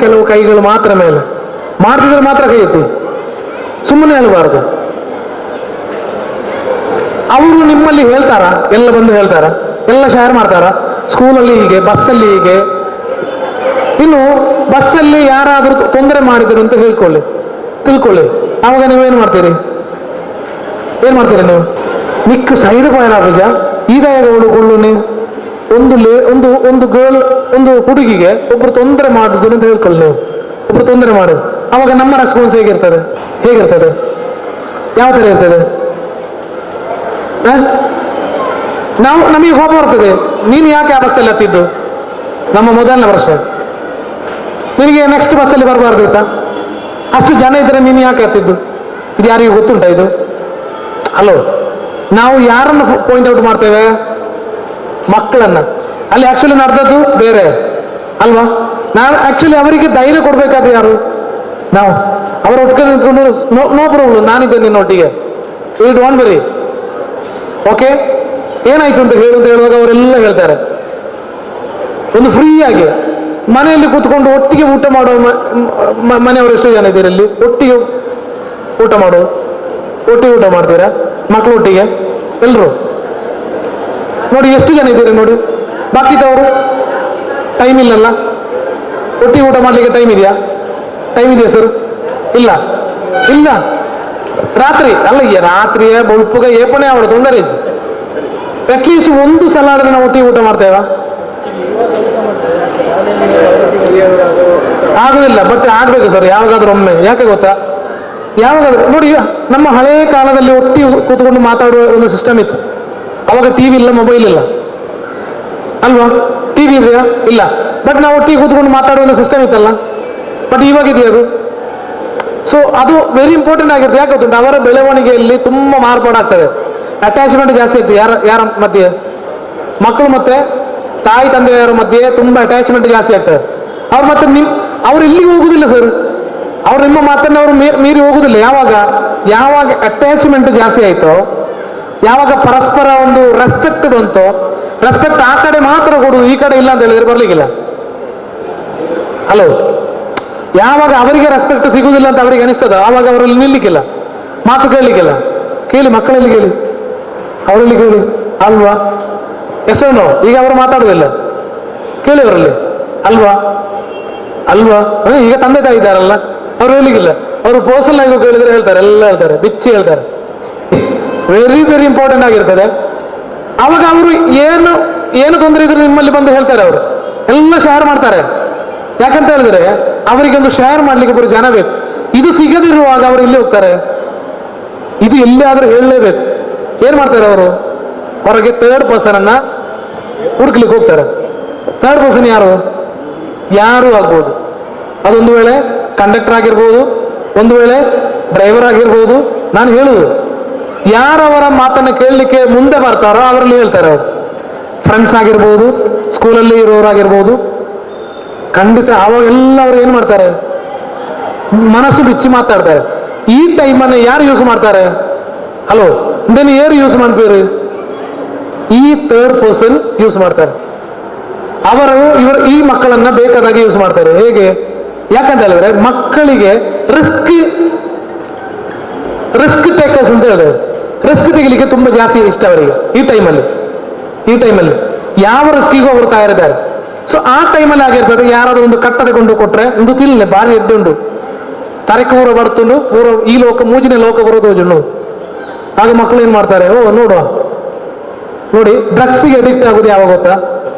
ಕೆಲವು ಕೈಗಳು ಮಾತ್ರ ಮೇಲೆ ಮಾಡ್ತಿದ್ರೆ ಮಾತ್ರ ಕೈ ಎತ್ತಿ, ಸುಮ್ಮನೆ ಹೇಳಬಾರದು. ಅವರು ನಿಮ್ಮಲ್ಲಿ ಹೇಳ್ತಾರ? ಎಲ್ಲ ಬಂದು ಹೇಳ್ತಾರ? ಎಲ್ಲ ಶೇರ್ ಮಾಡ್ತಾರ? ಸ್ಕೂಲಲ್ಲಿ ಹೀಗೆ, ಬಸ್ಸಲ್ಲಿ ಹೀಗೆ. ಇನ್ನು ಬಸ್ಸಲ್ಲಿ ಯಾರಾದರೂ ತೊಂದರೆ ಮಾಡಿದ್ರು ಅಂತ ತಿಳ್ಕೊಳ್ಳಿ, ಆವಾಗ ನೀವೇನು ಮಾಡ್ತೀರಿ? ಏನ್ ಮಾಡ್ತೀರಿ ನೀವು? ಮಿಕ್ಕ ಸೈಡ್ ಪಾಯರ ಬೀಜ ಈದಾಯಗಳು ನೀವು ಒಂದು ಗರ್ಲ್, ಒಂದು ಹುಡುಗಿಗೆ ಒಬ್ರು ತೊಂದರೆ ಮಾಡುದು ಅಂತ ಹೇಳ್ಕೊಳ್ಳಿ. ನೀವು ಒಬ್ರು ತೊಂದರೆ ಮಾಡುದು, ಅವಾಗ ನಮ್ಮ ರೆಸ್ಪಾನ್ಸ್ ಹೇಗಿರ್ತದೆ? ಯಾವ ತರ ಇರ್ತದೆ? ನಮಗೆ ಕೋಪ ಬರ್ತದೆ. ನೀನು ಯಾಕೆ ಆ ಬಸ್ಸಲ್ಲಿ ಹತ್ತಿದ್ದು? ನಮ್ಮ ಮೊದಲನೇ ವರ್ಷ ನಿನಗೆ ನೆಕ್ಸ್ಟ್ ಬಸ್ಸಲ್ಲಿ ಬರಬಾರ್ದಿತ್ತ? ಅಷ್ಟು ಜನ ಇದ್ರೆ ನೀನು ಯಾಕೆ ಹತ್ತಿದ್ದು? ಇದು ಯಾರಿಗೂ ಗೊತ್ತುಂಟ ಇದು? ಅಲ್ಲೋ, ನಾವು ಯಾರನ್ನು ಪಾಯಿಂಟ್ ಔಟ್ ಮಾಡ್ತೇವೆ? ಮಕ್ಕಳನ್ನ. ಅಲ್ಲಿ ಆಕ್ಚುಲಿ ನಡೆದದ್ದು ಬೇರೆ ಅಲ್ವಾ? ನಾವು ಆಕ್ಚುಲಿ ಅವರಿಗೆ ಧೈರ್ಯ ಕೊಡ್ಬೇಕಾದ್ರೆ ಯಾರು? ನಾವು. ಅವರ ಒಟ್ಟಿಗೆ ನಿಂತ್ಕೊಂಡು ನೋ ಪ್ರಾಬ್ಲಮ್, ನಾನಿದ್ದೇನೆ ನಿನ್ನೊಟ್ಟಿಗೆ, ಯು ಡೋಂಟ್ ವೆರಿ, ಓಕೆ ಏನಾಯ್ತು ಅಂತ ಹೇಳುವಾಗ ಅವರೆಲ್ಲ ಹೇಳ್ತಾರೆ. ಒಂದು ಫ್ರೀ ಆಗಿ ಮನೆಯಲ್ಲಿ ಕೂತ್ಕೊಂಡು ಒಟ್ಟಿಗೆ ಊಟ ಮಾಡೋ ಮನೆಯವರು ಎಷ್ಟು ಜನ ಇದ್ದೀರಿ ಇಲ್ಲಿ? ಒಟ್ಟಿಗೆ ಊಟ ಮಾಡ್ತೀರಾ ಮಕ್ಕಳು ಒಟ್ಟಿಗೆ ಎಲ್ರು? ನೋಡಿ ಎಷ್ಟು ಜನ ಇದ್ದೀರಿ ನೋಡಿ. ಬಾಕಿದವರು ಟೈಮ್ ಇಲ್ಲಲ್ಲ? ಒಟ್ಟಿಗೆ ಊಟ ಮಾಡ್ಲಿಕ್ಕೆ ಟೈಮ್ ಇದೆಯಾ ಸರ್? ಇಲ್ಲ. ರಾತ್ರಿ ಅಲ್ಲ, ರಾತ್ರಿಯ ಬೊಳ್ಪುಗ ಏಪಣೆ ಅವಳು ತೊಂದರೆ ಅಟ್ಲೀಸ್ಟ್ ಒಂದು ಸಲ ಆದ್ರೆ ನಾವು ಒಟ್ಟಿಗೆ ಊಟ ಮಾಡ್ತೇವ? ಆಗುದಿಲ್ಲ, ಬಟ್ ಆಗ್ಬೇಕು ಸರ್ ಯಾವಾಗಾದ್ರೂ ಒಮ್ಮೆ. ಯಾಕೆ ಗೊತ್ತಾ? ಯಾವಾಗಾದ್ರೂ ನೋಡಿ, ನಮ್ಮ ಹಳೆಯ ಕಾಲದಲ್ಲಿ ಒಟ್ಟಿಗೆ ಕೂತ್ಕೊಂಡು ಮಾತಾಡುವ ಒಂದು ಸಿಸ್ಟಮ್ ಇತ್ತು. ಅವಾಗ ಟಿವಿ ಇಲ್ಲ, ಮೊಬೈಲ್ ಇಲ್ಲ ಅಲ್ವಾ? ಟಿವಿ ಇದೆಯಾ? ಇಲ್ಲ. ಬಟ್ ನಾವು ಒಟ್ಟಿಗೆ ಕೂತ್ಕೊಂಡು ಮಾತಾಡುವ ಒಂದು ಸಿಸ್ಟಮ್ ಇತ್ತಲ್ಲ. ಬಟ್ ಇವಾಗಿದೆಯಾ ಅದು? ಸೊ ಅದು ವೆರಿ ಇಂಪಾರ್ಟೆಂಟ್ ಆಗಿರುತ್ತೆ. ಯಾಕೆ ಗೊತ್ತುಂಟು? ಅವರ ಬೆಳವಣಿಗೆಯಲ್ಲಿ ತುಂಬಾ ಮಾರ್ಪಾಡಾಗ್ತದೆ. ಅಟ್ಯಾಚ್ಮೆಂಟ್ ಜಾಸ್ತಿ ಇತ್ತು ಯಾರ ಮಧ್ಯೆ? ಮಕ್ಕಳು ಮತ್ತೆ ತಾಯಿ ತಂದೆಯವರ ಮಧ್ಯೆ ತುಂಬಾ ಅಟ್ಯಾಚ್ಮೆಂಟ್ ಜಾಸ್ತಿ ಆಗ್ತದೆ. ಅವ್ರು ಮತ್ತೆ ಅವ್ರು ಇಲ್ಲಿಗೆ ಹೋಗುದಿಲ್ಲ ಸರ್, ಅವ್ರು ನಿಮ್ಮ ಮಾತನ್ನು ಅವರು ಮೀರಿ ಹೋಗುದಿಲ್ಲ. ಯಾವಾಗ ಅಟ್ಯಾಚ್ಮೆಂಟ್ ಜಾಸ್ತಿ ಆಯ್ತೋ, ಯಾವಾಗ ಪರಸ್ಪರ ಒಂದು ರೆಸ್ಪೆಕ್ಟ್ ಬಂತೋ, ರೆಸ್ಪೆಕ್ಟ್ ಆ ಕಡೆ ಮಾತ್ರ ಕೊಡು, ಈ ಕಡೆ ಇಲ್ಲ ಅಂತ ಹೇಳಿದ್ರೆ ಬರ್ಲಿಕ್ಕಿಲ್ಲ. ಹಲೋ, ಯಾವಾಗ ಅವರಿಗೆ ರೆಸ್ಪೆಕ್ಟ್ ಸಿಗುವುದಿಲ್ಲ ಅಂತ ಅವರಿಗೆ ಅನಿಸ್ತದ ಆವಾಗ ಅವರಲ್ಲಿ ನಿಲ್ಲಿಕ್ಕಿಲ್ಲ, ಮಾತು ಕೇಳಲಿಕ್ಕಿಲ್ಲ. ಕೇಳಿ ಮಕ್ಕಳಲ್ಲಿ ಕೇಳಿ, ಅವರಲ್ಲಿ ಕೇಳಿ ಅಲ್ವಾ? ಎಸವನು ಈಗ ಅವರು ಮಾತಾಡುವುದಿಲ್ಲ, ಕೇಳಿ ಅವರಲ್ಲಿ ಅಲ್ವಾ ಅಲ್ವಾ. ಈಗ ತಂದೆ ತಾಯಿ ಇದ್ದಾರಲ್ಲ, ಅವ್ರು ಹೇಳಿಗಿಲ್ಲ, ಅವರು ಪರ್ಸನಲ್ ಆಗಿ ಕೇಳಿದ್ರೆ ಹೇಳ್ತಾರೆ, ಎಲ್ಲ ಹೇಳ್ತಾರೆ, ಬಿಚ್ಚಿ ಹೇಳ್ತಾರೆ. ವೆರಿ ವೆರಿ ಇಂಪಾರ್ಟೆಂಟ್ ಆಗಿರ್ತದೆ. ಅವಾಗ ಅವರು ಏನು ಏನು ತೊಂದರೆ ಇದ್ರೆ ನಿಮ್ಮಲ್ಲಿ ಬಂದು ಹೇಳ್ತಾರೆ, ಅವರು ಎಲ್ಲ ಶೇರ್ ಮಾಡ್ತಾರೆ. ಯಾಕಂತ ಹೇಳಿದ್ರೆ ಅವರಿಗೆ ಒಂದು ಶೇರ್ ಮಾಡ್ಲಿಕ್ಕೆ ಬರೋ ಜನ ಬೇಕು. ಇದು ಸಿಗದಿರುವಾಗ ಅವರು ಇಲ್ಲಿ ಹೋಗ್ತಾರೆ, ಇದು ಎಲ್ಲಿ ಆದ್ರೂ ಹೇಳಲೇಬೇಕು. ಏನ್ ಮಾಡ್ತಾರೆ ಅವರು? ಹೊರಗೆ ಥರ್ಡ್ ಪರ್ಸನ್ ಅನ್ನ ಹುಡುಕ್ಲಿಕ್ಕೆ ಹೋಗ್ತಾರೆ. ಥರ್ಡ್ ಪರ್ಸನ್ ಯಾರು? ಯಾರು ಆಗ್ಬೋದು. ಅದೊಂದು ವೇಳೆ ಕಂಡಕ್ಟರ್ ಆಗಿರ್ಬೋದು, ಒಂದು ವೇಳೆ ಡ್ರೈವರ್ ಆಗಿರ್ಬೋದು. ನಾನು ಹೇಳುದು, ಯಾರವರ ಮಾತನ್ನು ಕೇಳಲಿಕ್ಕೆ ಮುಂದೆ ಬರ್ತಾರೋ ಅವರಲ್ಲಿ ಹೇಳ್ತಾರೆ ಅವರು. ಫ್ರೆಂಡ್ಸ್ ಆಗಿರ್ಬೋದು, ಸ್ಕೂಲಲ್ಲಿ ಇರೋರಾಗಿರ್ಬೋದು, ಖಂಡಿತ ಅವಾಗೆಲ್ಲ ಅವ್ರು ಏನ್ ಮಾಡ್ತಾರೆ? ಮನಸ್ಸು ಬಿಚ್ಚಿ ಮಾತಾಡ್ತಾರೆ. ಈ ಟೈಮನ್ನು ಯಾರು ಯೂಸ್ ಮಾಡ್ತಾರೆ? ಹಲೋ, ಇದನ್ನು ಯಾರು ಯೂಸ್ ಮಾಡ್ತೀರಿ? ಈ ಥರ್ಡ್ ಪರ್ಸನ್ ಯೂಸ್ ಮಾಡ್ತಾರೆ. ಇವರು ಈ ಮಕ್ಕಳನ್ನ ಬೇಕಾದಾಗಿ ಯೂಸ್ ಮಾಡ್ತಾರೆ. ಹೇಗೆ? ಯಾಕಂತ ಹೇಳಿದ್ರೆ ಮಕ್ಕಳಿಗೆ ರಿಸ್ಕ್ ಟೇಕರ್ಸ್ ಅಂತ ಹೇಳಿದ್ರೆ ರಿಸ್ಕ್ ತೆಗಿಲಿಕ್ಕೆ ತುಂಬಾ ಜಾಸ್ತಿ ಇಷ್ಟ ಅವರಿಗೆ. ಈ ಟೈಮಲ್ಲಿ ಯಾವ ರಿಸ್ಕಿಗೂ ಅವರು ತಯಾರಿದ್ದಾರೆ. ಸೊ ಆ ಟೈಮಲ್ಲಿ ಆಗಿರ್ತದೆ, ಯಾರಾದ್ರೂ ಒಂದು ಕಟ್ಟ ತಗೊಂಡು ಕೊಟ್ರೆ ಒಂದು ತಿನ್ಲೆ ಬಾರಿ ಎಡ್ಡುಂಡು ತರಕ್ಕೆ ಪೂರ ಬರ್ತುಂಡು, ಪೂರ ಈ ಲೋಕ ಮೂಜಿನ ಲೋಕ ಬರೋದು ಜುಣ್ಣು. ಆಗ ಮಕ್ಕಳು ಏನ್ ಮಾಡ್ತಾರೆ? ಓ ನೋಡುವ, ನೋಡಿ ಡ್ರಗ್ಸ್ಗೆ ಅಡಿಕ್ಟ್ ಆಗೋದು ಯಾವಾಗ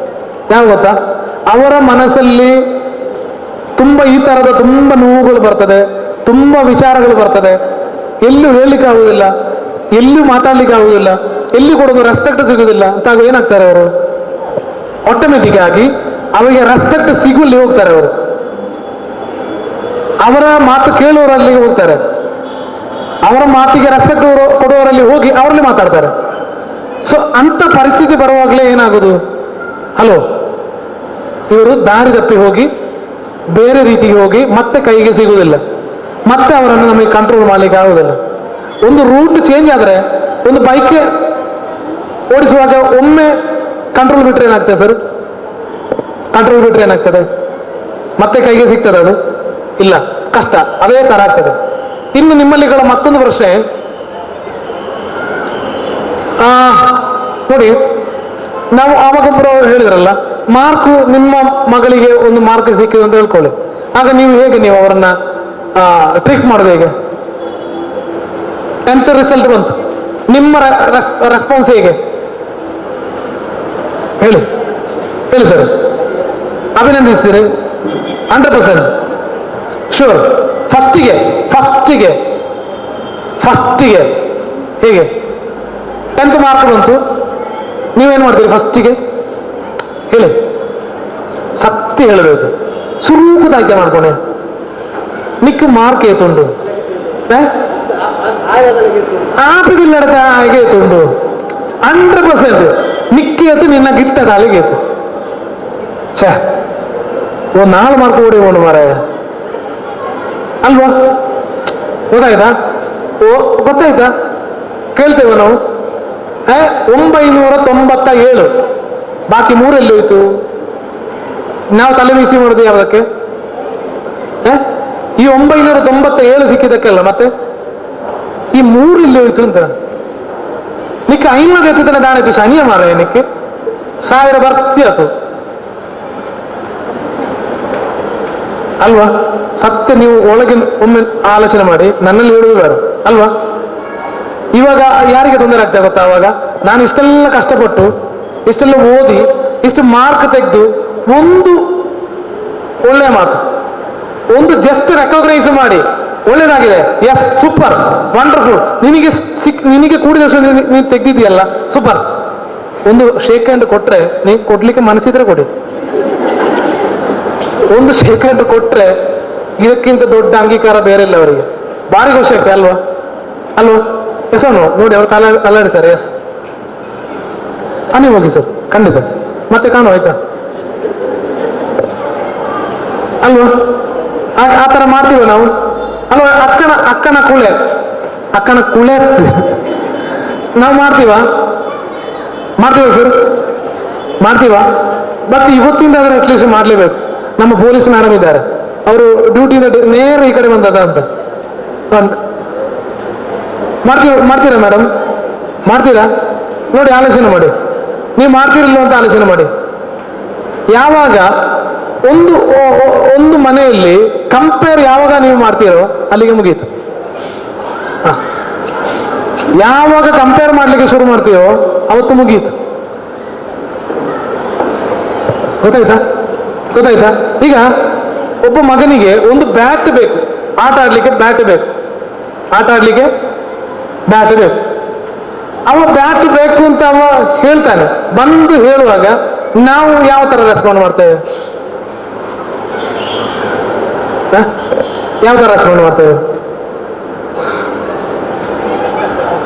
ಗೊತ್ತಾ? ಅವರ ಮನಸ್ಸಲ್ಲಿ ತುಂಬಾ ಈ ತರದ ತುಂಬಾ ನೋವುಗಳು ಬರ್ತದೆ, ತುಂಬಾ ವಿಚಾರಗಳು ಬರ್ತದೆ. ಎಲ್ಲೂ ಹೇಳಲಿಕ್ಕೆ ಆಗುದಿಲ್ಲ, ಎಲ್ಲೂ ಮಾತಾಡ್ಲಿಕ್ಕೆ ಆಗುದಿಲ್ಲ, ಎಲ್ಲಿ ಕೊಡೋದು ರೆಸ್ಪೆಕ್ಟ್ ಸಿಗುದಿಲ್ಲ ಅಂತ ಏನಾಗ್ತಾರೆ ಅವರು? ಆಟೋಮೆಟಿಕ್ ಆಗಿ ಅವರಿಗೆ ರೆಸ್ಪೆಕ್ಟ್ ಸಿಗುವಲ್ಲಿ ಹೋಗ್ತಾರೆ ಅವರು. ಅವರ ಮಾತು ಕೇಳುವವರಲ್ಲಿ ಹೋಗ್ತಾರೆ, ಅವರ ಮಾತಿಗೆ ರೆಸ್ಪೆಕ್ಟ್ ಕೊಡುವವರಲ್ಲಿ ಹೋಗಿ ಅವರಲ್ಲಿ ಮಾತಾಡ್ತಾರೆ. ಸೊ ಅಂತ ಪರಿಸ್ಥಿತಿ ಬರುವಾಗಲೇ ಏನಾಗುದು? ಹಲೋ, ಇವರು ದಾರಿ ತಪ್ಪಿ ಹೋಗಿ ಬೇರೆ ರೀತಿಗೆ ಹೋಗಿ ಮತ್ತೆ ಕೈಗೆ ಸಿಗುವುದಿಲ್ಲ, ಮತ್ತೆ ಅವರನ್ನು ನಮಗೆ ಕಂಟ್ರೋಲ್ ಮಾಡ್ಲಿಕ್ಕೆ ಆಗುದಿಲ್ಲ. ಒಂದು ರೂಟ್ ಚೇಂಜ್ ಆದ್ರೆ, ಒಂದು ಬೈಕ್ ಓಡಿಸುವಾಗ ಒಮ್ಮೆ ಕಂಟ್ರೋಲ್ ಬಿಟ್ರೆ ಏನಾಗ್ತದೆ ಸರ್? ಕಂಟ್ರೋಲ್ ಬಿಟ್ರೆ ಏನಾಗ್ತದೆ? ಮತ್ತೆ ಕೈಗೆ ಸಿಗ್ತದೆ ಅದು? ಇಲ್ಲ, ಕಷ್ಟ. ಅದೇ ತರ ಆಗ್ತದೆ. ಇನ್ನು ನಿಮ್ಮಲ್ಲಿಗಳ ಮತ್ತೊಂದು ಪ್ರಶ್ನೆ ನೋಡಿ, ನಾವು ಆವಾಗೊಬ್ಬರು ಹೇಳಿದ್ರಲ್ಲ, ಮಾರ್ಕ್ ನಿಮ್ಮ ಮಗಳಿಗೆ ಒಂದು ಮಾರ್ಕ್ ಸಿಕ್ಕಿದೆ ಅಂತ ಹೇಳ್ಕೊಳ್ಳಿ. ಆಗ ನೀವು ಅವರನ್ನ ಟ್ರೀಟ್ ಮಾಡೋದು ಹೇಗೆ? 10th ರಿಸಲ್ಟ್ ಬಂತು, ನಿಮ್ಮ ರೆಸ್ಪಾನ್ಸ್ ಹೇಗೆ ಹೇಳಿ ಸರ್? ಅಭಿನಂದಿಸ್ತೀರಿ? 100% ಶೂರ್. ಫಸ್ಟಿಗೆ ಹೇಗೆ 10th ಮಾರ್ಕ್ ಬಂತು, ನೀವೇನ್ ಮಾಡ್ತೀರಿ ಫಸ್ಟಿಗೆ? ಹೇಳಿ, ಸತ್ಯ ಹೇಳಬೇಕು. ಸುರೂಪದ ಆಯ್ಕೆ ಮಾಡ್ಕೊಂಡೆ ನಿಕ್ಕು ಮಾರ್ಕ್ ಏತುಂಡು ಆಪದಿಲ್ಲಡಕ ಹಾಗೆ ಏತುಂಡು 100% ನಿಕ್ಕೇತು ನಿನ್ನ ಗಿಟ್ಟ ಕಾಲಿಗೇತು. ಛೇ, ಒಂದು 4 ಮಾರ್ಕ್ ಓಡಿ ಹೋಗೋಣ ಮಾರಾಯ ಅಲ್ವಾ? ಗೊತ್ತಾಯ್ತಾ? ಕೇಳ್ತೇವೆ ನಾವು 997, ಬಾಕಿ 3 ಎಲ್ಲಿ ಹೋಯ್ತು? ನಾವು ತಲೆ ಬೀಸಿ ಮಾಡೋದು ಯಾವುದಕ್ಕೆ? ಈ 997 ಸಿಕ್ಕಿದ್ದಕ್ಕೆಲ್ಲ ಮತ್ತೆ ಈ 3 ಇಲ್ಲಿ ಹೋಯ್ತು ಅಂತ. ನಿಕ್ಕ 500 ಎತ್ತಿದ್ರೆ ದಾಣಿತು ಶನಿಯ ಮಾರ, ನಿಕ್ಕೆ 1000 ಬರ್ತಿಯತು ಅಲ್ವಾ? ಸತ್ಯ ನೀವು ಒಳಗೆ ಒಮ್ಮೆ ಆಲೋಚನೆ ಮಾಡಿ, ನನ್ನಲ್ಲಿ ಹೇಳುವುದು ಬೇಡ ಅಲ್ವಾ? ಇವಾಗ ಯಾರಿಗೆ ತೊಂದರೆ ಆಗ್ತಾ ಗೊತ್ತಾ? ಅವಾಗ ನಾನು ಇಷ್ಟೆಲ್ಲ ಕಷ್ಟಪಟ್ಟು, ಇಷ್ಟೆಲ್ಲ ಓದಿ, ಇಷ್ಟು ಮಾರ್ಕ್ ತೆಗೆದು, ಒಂದು ಒಳ್ಳೆಯ ಮಾತು, ಒಂದು ಜಸ್ಟ್ ರೆಕಗ್ನೈಸ್ ಮಾಡಿ, ಒಳ್ಳೇದಾಗಿದೆ, ಎಸ್ ಸೂಪರ್ ವಂಡರ್ಫುಲ್, ನಿನಗೆ ಕೂಡಿದ ನೀನು ತೆಗ್ದಿದ್ಯಲ್ಲ ಸೂಪರ್, ಒಂದು ಶೇಕ್ ಹ್ಯಾಂಡ್ ಕೊಟ್ರೆ, ನೀವು ಕೊಡ್ಲಿಕ್ಕೆ ಮನಸ್ಸಿದ್ರೆ ಕೊಡಿ. ಒಂದು ಶೇಕ್ ಹ್ಯಾಂಡ್ ಕೊಟ್ರೆ ಇದಕ್ಕಿಂತ ದೊಡ್ಡ ಅಂಗೀಕಾರ ಬೇರೆ ಇಲ್ಲ ಅವರಿಗೆ. ಭಾರಿ ಖುಷಿ ಆಗ್ತದೆ ಅಲ್ವಾ? ಎಸೋನು ನೋಡಿ, ಅವ್ರು ಅಲ್ಲಾಡಿ ಸರ್, ಎಸ್ ನೀವು ಹೋಗಿ ಸರ್, ಖಂಡಿತ ಮತ್ತೆ ಕಾಣುವ ಆಯ್ತಾ ಅಲ್ವಾ? ಆ ತರ ಮಾಡ್ತೀವ ನಾವು ಅಲ್ವಾ? ಅಕ್ಕನ ಕುಳೆ ನಾವು ಮಾಡ್ತೀವ ಸರ್, ಮಾಡ್ತೀವ. ಬಟ್ ಇವತ್ತಿಂದ ಅಟ್ಲೀಸ್ಟ್ ಮಾಡ್ಲೇಬೇಕು. ನಮ್ಮ ಪೊಲೀಸ್ ಮೇಡಮ್ ಇದ್ದಾರೆ, ಅವರು ಡ್ಯೂಟಿಯಿಂದ ನೇರ ಈ ಕಡೆ ಬಂದದ ಅಂತ ಮಾಡ್ತೀರಾ ಮೇಡಮ್? ಮಾಡ್ತೀರಾ? ನೋಡಿ, ಆಲೋಚನೆ ಮಾಡಿ. ನೀವು ಮಾಡ್ತೀರಿಲ್ಲ ಅಂತ ಆಲೋಚನೆ ಮಾಡಿ. ಯಾವಾಗ ಒಂದು ಮನೆಯಲ್ಲಿ ಕಂಪೇರ್ ಯಾವಾಗ ನೀವು ಮಾಡ್ತೀರೋ ಅಲ್ಲಿಗೆ ಮುಗೀತು. ಯಾವಾಗ ಕಂಪೇರ್ ಮಾಡ್ಲಿಕ್ಕೆ ಶುರು ಮಾಡ್ತೀರೋ ಅವತ್ತು ಮುಗೀತು. ಗೊತ್ತಾಯ್ತಾ? ಈಗ ಒಬ್ಬ ಮಗನಿಗೆ ಒಂದು ಬ್ಯಾಟ್ ಬೇಕು, ಆಟ ಆಡ್ಲಿಕ್ಕೆ ಬ್ಯಾಟ್ ಬೇಕು. ಅವ ಬ್ಯಾಟ್ ಬೇಕು ಅಂತ ಅವ ಹೇಳ್ತಾನೆ. ಬಂದು ಹೇಳುವಾಗ ನಾವು ಯಾವ ತರ ರೆಸ್ಪಾಂಡ್ ಮಾಡ್ತೇವೆ? ಯಾವ ತರ ರೆಸ್ಪಾಂಡ್ ಮಾಡ್ತೇವೆ?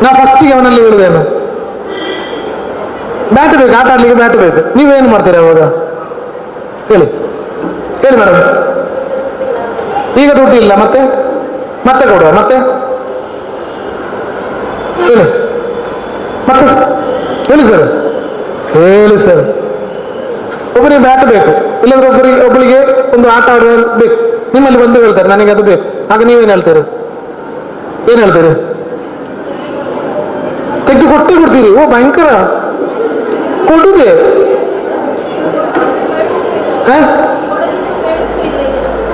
ನಾವು ಫಸ್ಟಿಗೆ ಅವನಲ್ಲಿ ಹೇಳುದೇನು? ಬ್ಯಾಟ್ ಬೇಕು, ಆಟ ಆಡ್ಲಿಕ್ಕೆ ಬ್ಯಾಟ್ ಬೇಕು. ನೀವೇನು ಮಾಡ್ತೀರಿ ಅವಾಗ? ಹೇಳಿ ಮೇಡಮ್. ಈಗ ದುಡ್ಡು ಇಲ್ಲ, ಮತ್ತೆ ಕೊಡುವ, ಮತ್ತೆ ಹೇಳಿ ಸರ್. ಒಬ್ಬರಿಗೆ ಬ್ಯಾಟ್ ಬೇಕು, ಇಲ್ಲಾಂದ್ರೆ ಒಬ್ಬರಿಗೆ ಒಂದು ಆಟ ಆಡುವ ಬೇಕು. ನಿಮ್ಮಲ್ಲಿ ಬಂದು ಹೇಳ್ತಾರೆ ನನಗೆ ಅದು ಬೇಕು. ಆಗ ನೀವೇನು ಹೇಳ್ತೀರಿ? ತೆಗೆದು ಕೊಟ್ಟೇ ಕೊಡ್ತೀರಿ? ಓ ಭಯಂಕರ ಕೊಡುದೆ.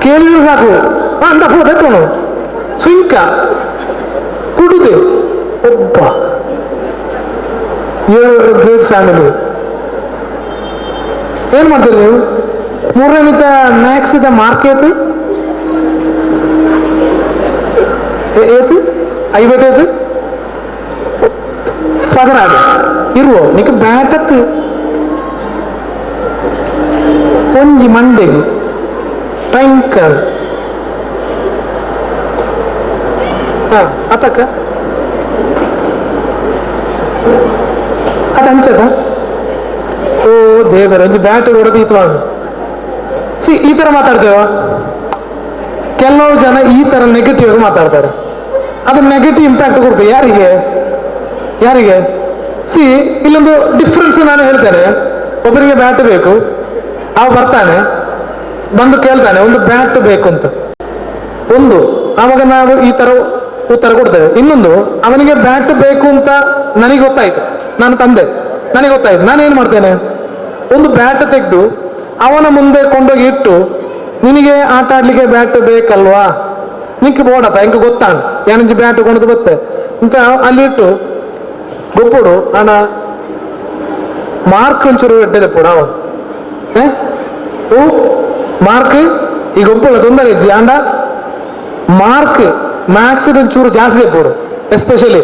ಕೇಳಿದ್ರೆ ಸಾಕು ಅಂತ ಹೋದಕ್ಕನು ಸುಂಕ ಕೊಡುದೆ. ಒಬ್ಬ ಗ್ರೇಟ್ ಫ್ಯಾಮಿಲಿ. ಏನ್ ಮಾಡ್ತೀರಿ ನೀವು? 3ನೇ ಮ್ಯಾಕ್ಸ್ ಇದ ಮಾರ್ಕ್ ಏತು ಐವತ್ತು ಪದನಾಡು ಇರುವೋ ನಿಕ್ಕೆ ಬ್ಯಾಟತ್ತು ಒಂಜಿ ಮಂಡೆಗೆ ಭಯಂಕರ ಅತಕ್ಕ ಅದಂಚದ. ಓ ದೇವರ ಒಂಜಿ ಬ್ಯಾಟ್ ಹೊಡೆದೀತು. ಈ ತರ ಮಾತಾಡ್ತೇವ. ಕೆಲವು ಜನ ಈ ತರ ನೆಗೆಟಿವ್ ಆಗಿ ಮಾತಾಡ್ತಾರೆ. ಅದು ನೆಗೆಟಿವ್ ಇಂಪ್ಯಾಕ್ಟ್ ಕೊಡ್ತೇವೆ ಯಾರಿಗೆ? ಇಲ್ಲೊಂದು ಡಿಫ್ರೆನ್ಸ್ ನಾನು ಹೇಳ್ತೇನೆ. ಒಬ್ಬರಿಗೆ ಬ್ಯಾಟ್ ಬೇಕು, ಅವ ಬರ್ತಾನೆ, ಬಂದು ಕೇಳ್ತಾನೆ ಒಂದು ಬ್ಯಾಟ್ ಬೇಕು ಅಂತ. ಆವಾಗ ನಾವು ಈ ತರ ಉತ್ತರ ಕೊಡ್ತೇವೆ. ಇನ್ನೊಂದು, ಅವನಿಗೆ ಬ್ಯಾಟ್ ಬೇಕು ಅಂತ ನನಗೆ ಗೊತ್ತಾಯ್ತು, ನಾನು ತಂದೆ, ನನಗೆ ಗೊತ್ತಾಯ್ತು. ನಾನೇನ್ ಮಾಡ್ತೇನೆ, ಒಂದು ಬ್ಯಾಟ್ ತೆಗೆದು ಅವನ ಮುಂದೆ ಕೊಂಡೋಗಿ ಇಟ್ಟು, ನಿನಗೆ ಆಟ ಆಡ್ಲಿಕ್ಕೆ ಬ್ಯಾಟ್ ಬೇಕಲ್ವಾ, ನಿಂಗೆ ಬೋಡತ ಇಂಕ ಗೊತ್ತಾಣ್ ಏನಂಜಿ ಬ್ಯಾಟ್ ಕೊಂಡದು ಬತ್ತೆ ಅಂತ ಅಲ್ಲಿ ಇಟ್ಟು ಗೊಪ್ಪುಡು ಅಣ್ಣ ಮಾರ್ಕ್ ಒಂಚೂರು ಎಡ್ಡೆ ಪುಡ ಮಾರ್ಕ್ ಈಗ ಒಪ್ಪುಳ ತೊಂದರೆ ಇಜ್ಜಿ ಅಂಡ ಮಾರ್ಕ್ ಮ್ಯಾಕ್ಸ್ ಒಂಚೂರು ಜಾಸ್ತಿ ಪೋಡು. ಎಸ್ಪೆಷಲಿ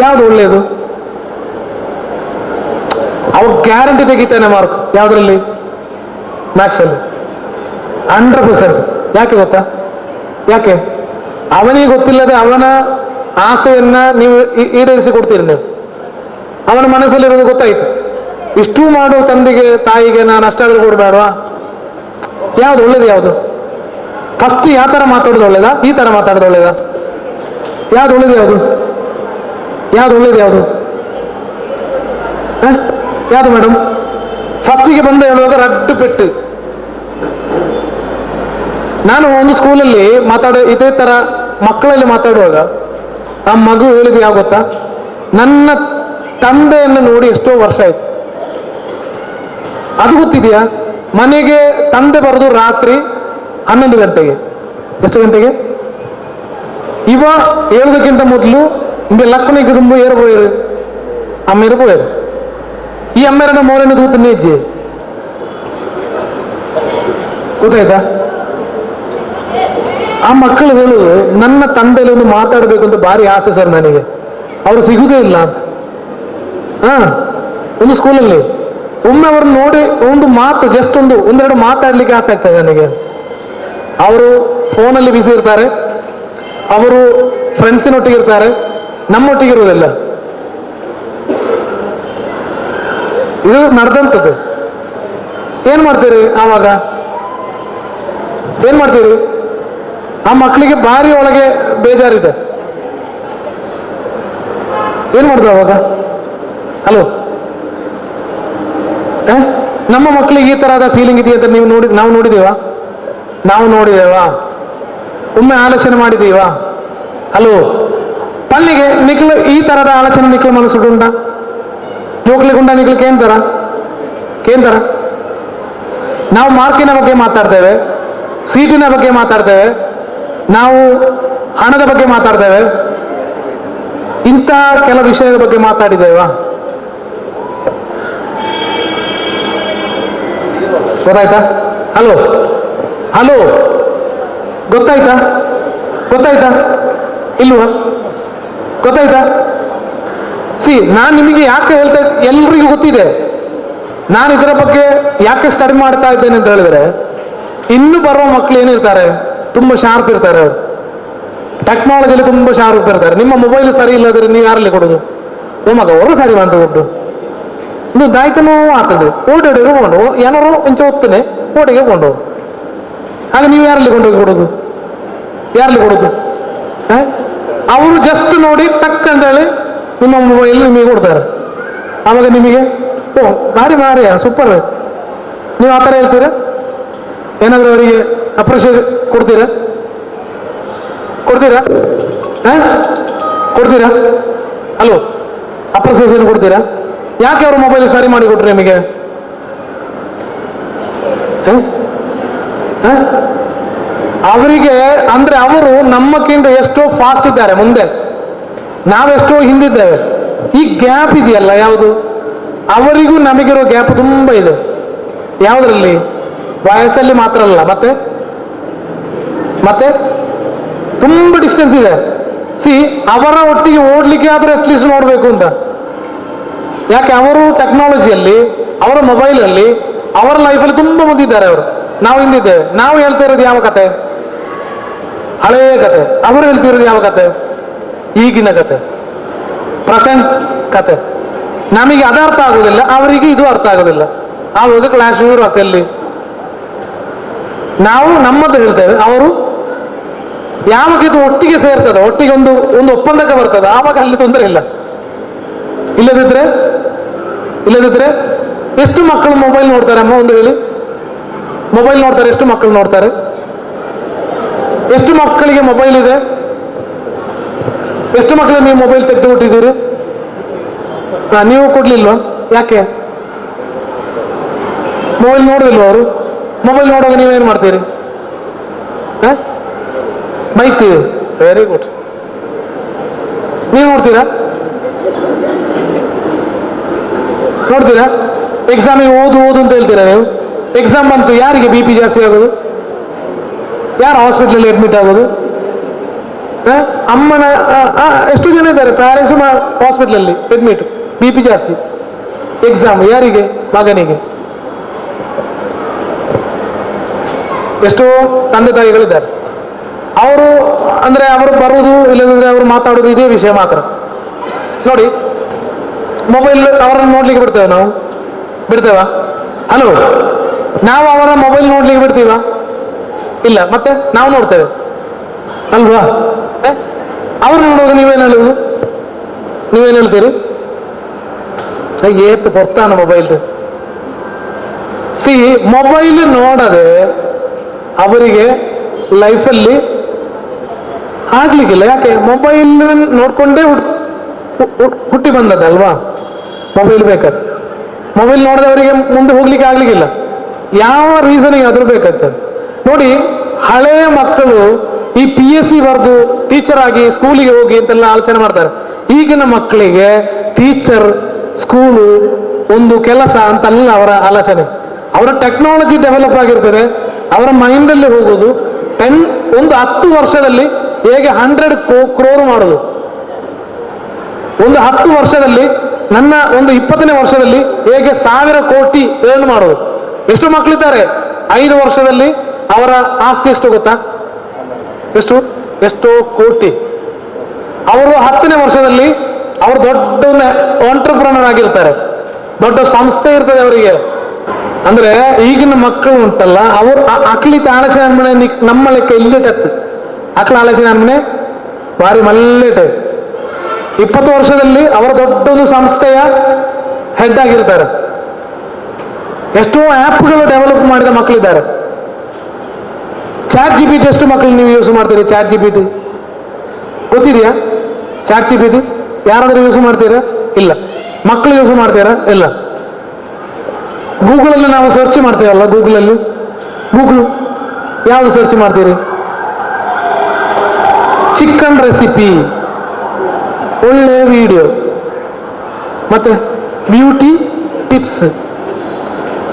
ಯಾವ್ದು ಒಳ್ಳೇದು? ಅವ ಗ್ಯಾರಂಟಿ ತೆಗಿತಾನೆ ಮಾರ್ಕ್ ಯಾವ್ದ್ರಲ್ಲಿ? ಮ್ಯಾಕ್ಸ್ ಅಲ್ಲಿ 100%. ಯಾಕೆ ಗೊತ್ತಾ? ಯಾಕೆ? ಅವನಿಗೆ ಗೊತ್ತಿಲ್ಲದೆ ಅವನ ಆಸೆಯನ್ನ ನೀವು ಈಡೇರಿಸಿ ಕೊಡ್ತೀರಿ. ನೀವು ಅವನ ಮನಸ್ಸಲ್ಲಿರೋದು ಗೊತ್ತಾಯ್ತು. ಇಷ್ಟು ಮಾಡುವ ತಂದೆಗೆ ತಾಯಿಗೆ ನಾನು ಅಷ್ಟಾದ್ರೂ ಕೊಡಬೇಡವಾ? ಯಾವ್ದು ಒಳ್ಳೇದು? ಯಾವುದು ಫಸ್ಟ್? ಯಾವ ತರ ಮಾತಾಡೋದು ಒಳ್ಳೇದಾ, ಈ ತರ ಮಾತಾಡೋದು ಒಳ್ಳೇದಾ? ಯಾವ್ದು ಒಳ್ಳೇದು? ಯಾವ್ದು ಒಳ್ಳೇದು? ಯಾವ್ದು ಮೇಡಮ್? ಫಸ್ಟಿಗೆ ಬಂದು ಹೇಳುವಾಗ ರಡ್ಡು ಪೆಟ್ಟು. ನಾನು ಒಂದು ಸ್ಕೂಲಲ್ಲಿ ಇದೇ ತರ ಮಕ್ಕಳಲ್ಲಿ ಮಾತಾಡುವಾಗ ಆ ಮಗು ಹೇಳಿದ ಯಾವ ಗೊತ್ತಾ? ನನ್ನ ತಂದೆಯನ್ನು ನೋಡಿ ಎಷ್ಟೋ ವರ್ಷ ಆಯ್ತು. ಅದು ಗೊತ್ತಿದೆಯಾ? ಮನೆಗೆ ತಂದೆ ಬರೋದು ರಾತ್ರಿ 11 ಗಂಟೆಗೆ. ಎಷ್ಟು ಗಂಟೆಗೆ? ಇವ ಹೇಳೋದಕ್ಕಿಂತ ಮೊದಲು ಇಂಗೆ ಲಕ್ಕನಿಗೆ ಕುಟುಂಬ ಏರ್ಬೋಯರು ಅಮ್ಮ ಇರ್ಬೋಯರು. ಈ ಅಮ್ಮೆರನ್ನ ಮೋರನ್ನು ತೂತು ನೇಜ್ಜಿ ಗೊತ್ತಾಯ್ತಾ? ಆ ಮಕ್ಕಳು ಹೇಳುದು, ನನ್ನ ತಂದೆಯಲ್ಲಿ ಒಂದು ಮಾತಾಡಬೇಕು ಅಂತ ಭಾರಿ ಆಸೆ ಸರ್ ನನಗೆ, ಅವರು ಸಿಗುದೇ ಇಲ್ಲ ಅಂತ. ಒಂದು ಸ್ಕೂಲಲ್ಲಿ ಒಮ್ಮೆ ಅವ್ರನ್ನ ನೋಡಿ ಒಂದು ಮಾತು, ಜಸ್ಟ್ ಒಂದೆರಡು ಮಾತಾಡ್ಲಿಕ್ಕೆ ಆಸೆ ಆಗ್ತದೆ ನನಗೆ. ಅವರು ಫೋನಲ್ಲಿ ಬಿಸಿ ಇರ್ತಾರೆ, ಅವರು ಫ್ರೆಂಡ್ಸಿನೊಟ್ಟಿಗೆ ಇರ್ತಾರೆ, ನಮ್ಮೊಟ್ಟಿಗೆ ಇರುವುದಿಲ್ಲ. ಇದು ನಡೆದಂಥದ್ದು. ಏನ್ ಮಾಡ್ತೀರಿ ಆವಾಗ? ಏನ್ ಮಾಡ್ತೀರಿ? ಆ ಮಕ್ಕಳಿಗೆ ಭಾರಿ ಒಳಗೆ ಬೇಜಾರಿದೆ. ಏನ್ ಮಾಡಿದ್ರು ಅವಾಗ? ಹಲೋ, ನಮ್ಮ ಮಕ್ಕಳಿಗೆ ಈ ತರಹದ ಫೀಲಿಂಗ್ ಇದೆಯಾ ಅಂತ ನಾವು ನೋಡಿದೀವ? ನಾವು ನೋಡಿದೇವಾ? ಒಮ್ಮೆ ಆಲೋಚನೆ ಮಾಡಿದೀವಾ? ಹಲೋ, ಪಲ್ಲಿಗೆ ನಿಖಿಲ್ ಈ ತರದ ಆಲೋಚನೆ ನಿಖಿಲ್ ಮನಸ್ಸುಂಟ ಜೋಕ್ಲಿಗುಂಡ ನಿಖಿಲ್ ಕೇಂತರ ನಾವು ಮಾರ್ಕಿನ ಬಗ್ಗೆ ಮಾತಾಡ್ತೇವೆ, ಸೀಟಿನ ಬಗ್ಗೆ ಮಾತಾಡ್ತೇವೆ, ನಾವು ಹಣದ ಬಗ್ಗೆ ಮಾತಾಡ್ತೇವೆ. ಇಂಥ ಕೆಲ ವಿಷಯದ ಬಗ್ಗೆ ಮಾತಾಡಿದ್ದೇವಾ? ಗೊತ್ತಾಯ್ತಾ? ಹಲೋ ಹಲೋ, ಗೊತ್ತಾಯ್ತಾ? ಇಲ್ವಾ? ಗೊತ್ತಾಯ್ತಾ? ನಾನು ನಿಮಗೆ ಯಾಕೆ ಹೇಳ್ತಾ ಎಲ್ರಿಗೂ ಗೊತ್ತಿದೆ. ನಾನು ಇದರ ಬಗ್ಗೆ ಯಾಕೆ ಸ್ಟಡಿ ಮಾಡ್ತಾ ಇದ್ದೇನೆ ಅಂತ ಹೇಳಿದ್ರೆ, ಇನ್ನು ಬರುವ ಮಕ್ಕಳು ಏನಿರ್ತಾರೆ, ತುಂಬಾ ಶಾರ್ಪ್ ಇರ್ತಾರೆ. ಅವರು ಟೆಕ್ನಾಲಜಿಲಿ ತುಂಬಾ ಶಾರ್ಪ್ ಇರ್ತಾರೆ. ನಿಮ್ಮ ಮೊಬೈಲ್ ಸರಿ ಇಲ್ಲದ್ರೆ ನೀವು ಯಾರಲ್ಲಿ ಕೊಡೋದು? ಮಗ ಅವರು ಸರಿ ಅಂತ ಕೊಟ್ಟು ಇದು ದಾಯ್ತನೋ ಆಗ್ತದೆ. ಓಡಿಗೆ ಕೊಂಡು ಏನಾರು ಕೊಂಚ ಹೋಗ್ತಾನೆ, ಓಡಿಗೆ ಕೊಂಡು ಆಗ ನೀವು ಯಾರಲ್ಲಿ ಕೊಂಡೋಗಿ ಕೊಡೋದು? ಅವರು ಜಸ್ಟ್ ನೋಡಿ ಟಕ್ ಅಂತ ಹೇಳಿ ನಿಮ್ಮ ಮೊಬೈಲ್ ನಿಮಗೆ ಕೊಡ್ತಾರೆ. ಆವಾಗ ನಿಮಗೆ ಭಾರಿ ಸೂಪರ್. ನೀವು ಆ ಥರ ಹೇಳ್ತೀರಾ? ಏನಾದರೂ ಅವರಿಗೆ ಅಪ್ರಿಷಿಯೇಟ್ ಕೊಡ್ತೀರಾ? ಹಲೋ, ಅಪ್ರಿಸಿಯೇಷನ್ ಕೊಡ್ತೀರಾ? ಯಾಕೆ ಅವರು ಮೊಬೈಲ್ ಸರಿ ಮಾಡಿ ಕೊಟ್ರಿ ನಿಮಗೆ? ಅವರಿಗೆ ಅಂದ್ರೆ ಅವರು ನಮ್ಮಕ್ಕಿಂತ ಎಷ್ಟೋ ಫಾಸ್ಟ್ ಇದ್ದಾರೆ ಮುಂದೆ, ನಾವೆಷ್ಟೋ ಹಿಂದಿದ್ದೇವೆ. ಈ ಗ್ಯಾಪ್ ಇದೆಯಲ್ಲ ಯಾವುದು, ಅವರಿಗೂ ನಮಗಿರೋ ಗ್ಯಾಪ್ ತುಂಬಾ ಇದೆ. ಯಾವುದರಲ್ಲಿ? ವಯಸ್ಸಲ್ಲಿ ಮಾತ್ರ ಅಲ್ಲ, ಮತ್ತೆ ತುಂಬಾ ಡಿಸ್ಟೆನ್ಸ್ ಇದೆ. ಅವರ ಒಟ್ಟಿಗೆ ಓಡ್ಲಿಕ್ಕೆ ಆದ್ರೆ ಅಟ್ಲೀಸ್ಟ್ ನೋಡ್ಬೇಕು ಅಂತ. ಯಾಕೆ? ಅವರು ಟೆಕ್ನಾಲಜಿಯಲ್ಲಿ, ಅವರ ಮೊಬೈಲಲ್ಲಿ, ಅವರ ಲೈಫಲ್ಲಿ ತುಂಬಾ ಮುಂದಿದ್ದಾರೆ ಅವರು. ನಾವು ಹಿಂದಿದ್ದೇವೆ. ನಾವು ಹೇಳ್ತಾ ಇರೋದು ಯಾವ ಕತೆ? ಹಳೆಯ ಕತೆ. ಅವರು ಹೇಳ್ತಿರೋದು ಯಾವ ಕತೆ? ಈಗಿನ ಕತೆ, ಪ್ರೆಸೆಂಟ್ ಕತೆ. ನಮಗೆ ಅದು ಅರ್ಥ ಆಗುದಿಲ್ಲ, ಅವರಿಗೆ ಇದು ಅರ್ಥ ಆಗುದಿಲ್ಲ. ಆವಾಗ ಕ್ಲಾಸ್ ಶುರು ಆಗ್ತಲ್ಲಿ. ನಾವು ನಮ್ಮದು ಹೇಳ್ತೇವೆ, ಅವರು ಯಾವಾಗ ಇದು ಒಟ್ಟಿಗೆ ಸೇರ್ತದೆ, ಒಟ್ಟಿಗೆ ಒಂದು ಒಪ್ಪಂದಕ್ಕೆ ಬರ್ತದೆ, ಆವಾಗ ಅಲ್ಲಿ ತೊಂದರೆ ಇಲ್ಲ. ಇಲ್ಲದಿದ್ರೆ ಎಷ್ಟು ಮಕ್ಕಳು ಮೊಬೈಲ್ ನೋಡ್ತಾರೆ ಅಮ್ಮ? ಒಂದು ಹೇಳಿ, ಮೊಬೈಲ್ ನೋಡ್ತಾರೆ ಎಷ್ಟು ಮಕ್ಕಳು ನೋಡ್ತಾರೆ? ಎಷ್ಟು ಮಕ್ಕಳಿಗೆ ಮೊಬೈಲ್ ಇದೆ? ಎಷ್ಟು ಮಕ್ಕಳಿಗೆ ನೀವು ಮೊಬೈಲ್ ತೆಗೆದು ಕೊಟ್ಟಿದ್ದೀರಿ? ನೀವು ಕೊಡ್ಲಿಲ್ವಾ? ಯಾಕೆ? ಮೊಬೈಲ್ ನೋಡಿಲ್ವ ಅವರು? ಮೊಬೈಲ್ ನೋಡುವಾಗ ನೀವೇನು ಮಾಡ್ತೀರಿ? ಬೈತೀವಿ. Very good. ನೀವು ನೋಡ್ತೀರಾ? ಎಕ್ಸಾಮಿಗೆ ಓದು ಅಂತ ಹೇಳ್ತೀರಾ ನೀವು? ಎಕ್ಸಾಮ್ ಬಂತು, ಯಾರಿಗೆ ಬಿ ಪಿ ಜಾಸ್ತಿ ಆಗೋದು? ಯಾರು ಹಾಸ್ಪಿಟಲ್ ಅಡ್ಮಿಟ್ ಆಗೋದು? ಅಮ್ಮನ ಎಷ್ಟು ಜನ ಇದ್ದಾರೆ ಪ್ಯಾರೆಂಟ್ಸ್ ಹಾಸ್ಪಿಟಲಲ್ಲಿ ಅಡ್ಮಿಟ್, ಬಿ ಪಿ ಜಾಸ್ತಿ. ಎಕ್ಸಾಮ್ ಯಾರಿಗೆ? ಮಗನಿಗೆ. ಎಷ್ಟೋ ತಂದೆ ತಾಯಿಗಳಿದ್ದಾರೆ, ಅವರು ಅಂದ್ರೆ ಅವರು ಬರುವುದು ಇಲ್ಲದಿದ್ರೆ ಅವರು ಮಾತಾಡೋದು ಇದೇ ವಿಷಯ ಮಾತ್ರ. ನೋಡಿ, ಮೊಬೈಲ್ ಅವರನ್ನು ನೋಡ್ಲಿಕ್ಕೆ ಬಿಡ್ತೇವೆ ನಾವು? ಬಿಡ್ತೇವಾ? ಹಲೋ, ನಾವು ಅವರ ಮೊಬೈಲ್ ನೋಡ್ಲಿಕ್ಕೆ ಬಿಡ್ತೀವ? ಇಲ್ಲ. ಮತ್ತೆ ನಾವು ನೋಡ್ತೇವೆ ಅಲ್ವಾ? ಅವ್ರು ನೋಡುವಾಗ ನೀವೇನು ಹೇಳ್ತೀರಿ? ಏತ್ ಬರ್ತಾನ ಮೊಬೈಲ್. ಮೊಬೈಲ್ ನೋಡದೆ ಅವರಿಗೆ ಲೈಫಲ್ಲಿ ಆಗ್ಲಿಕ್ಕಿಲ್ಲ. ಯಾಕೆ? ಮೊಬೈಲ್ ನೋಡ್ಕೊಂಡೇ ಹುಟ್ಟಿ ಬಂದದ್ದಲ್ವಾ? ಮೊಬೈಲ್ ಬೇಕಂತ. ಮೊಬೈಲ್ ನೋಡದೆ ಅವರಿಗೆ ಮುಂದೆ ಹೋಗ್ಲಿಕ್ಕೆ ಆಗ್ಲಿಕ್ಕಿಲ್ಲ. ಯಾವ ರೀಸನಿಗೆ ಆದ್ರೂ ಬೇಕಂತ. ನೋಡಿ, ಹಳೆಯ ಮಕ್ಕಳು ಈ PSC ಬರೆದು ಟೀಚರ್ ಆಗಿ ಸ್ಕೂಲಿಗೆ ಹೋಗಿ ಅಂತೆಲ್ಲ ಆಲೋಚನೆ ಮಾಡ್ತಾರೆ. ಈಗಿನ ಮಕ್ಕಳಿಗೆ ಟೀಚರ್, ಸ್ಕೂಲು ಒಂದು ಕೆಲಸ ಅಂತಲ್ಲ ಅವರ ಆಲೋಚನೆ. ಅವರ ಟೆಕ್ನಾಲಜಿ ಡೆವಲಪ್ ಆಗಿರ್ತದೆ, ಅವರ ಮೈಂಡಲ್ಲಿ ಹೋಗೋದು ಒಂದು 10 ವರ್ಷದಲ್ಲಿ ಹೇಗೆ 100 ಕ್ರೋರ್ ಮಾಡೋದು, ಒಂದು 10 ವರ್ಷದಲ್ಲಿ, ನನ್ನ ಒಂದು 20ನೇ ವರ್ಷದಲ್ಲಿ ಹೇಗೆ 1000 ಕೋಟಿ ಏರ್ನ್ ಮಾಡೋದು. ಎಷ್ಟು ಮಕ್ಕಳಿದ್ದಾರೆ? 5 ವರ್ಷದಲ್ಲಿ ಅವರ ಆಸ್ತಿ ಎಷ್ಟು ಗೊತ್ತಾ? ಎಷ್ಟೋ ಕೋಟಿ. ಅವರು 10ನೇ ವರ್ಷದಲ್ಲಿ ಅವರು ದೊಡ್ಡ ಆಂಟ್ರಪ್ರನರ್ ಆಗಿರ್ತಾರೆ, ದೊಡ್ಡ ಸಂಸ್ಥೆ ಇರ್ತದೆ ಅವರಿಗೆ. ಅಂದ್ರೆ ಈಗಿನ ಮಕ್ಕಳು ಉಂಟಲ್ಲ, ಅವರು ಅಕ್ಲಿತ ಆಲೋಚನೆ ಅನ್ಮನೆ ನಮ್ಮ ಲೆಕ್ಕ ಇಲ್ಲಿಟತ್ತು. ಅಕ್ಲ ಆಲೋಚನೆ ಅನ್ಮನೆ ಭಾರಿ ಮಲ್ಲೆಟ್. 20 ವರ್ಷದಲ್ಲಿ ಅವರ ದೊಡ್ಡ ಒಂದು ಸಂಸ್ಥೆಯ ಹೆಡ್ ಆಗಿರ್ತಾರೆ. ಎಷ್ಟೋ ಆ್ಯಪ್ಗಳು ಡೆವಲಪ್ ಮಾಡಿದ ಮಕ್ಕಳಿದ್ದಾರೆ. ಚಾಟ್ ಜಿ ಪಿ ಟಿ ಎಷ್ಟು ಮಕ್ಕಳು ನೀವು ಯೂಸ್ ಮಾಡ್ತೀರಿ? ಚಾಟ್ ಜಿ ಪಿ ಟಿ ಗೊತ್ತಿದೆಯಾ? ಚಾಟ್ ಜಿ ಪಿ ಟಿ ಯಾರಾದ್ರೂ ಯೂಸ್ ಮಾಡ್ತೀರಾ? ಇಲ್ಲ. ಮಕ್ಕಳು ಯೂಸ್ ಮಾಡ್ತೀರಾ? ಇಲ್ಲ. ಗೂಗಲಲ್ಲಿ ನಾವು ಸರ್ಚ್ ಮಾಡ್ತೀವಲ್ಲ, ಗೂಗಲ್ ಯಾವುದು ಸರ್ಚ್ ಮಾಡ್ತೀರಿ? ಚಿಕನ್ ರೆಸಿಪಿ, ಒಳ್ಳೆ ವಿಡಿಯೋ, ಮತ್ತೆ ಬ್ಯೂಟಿ ಟಿಪ್ಸ್,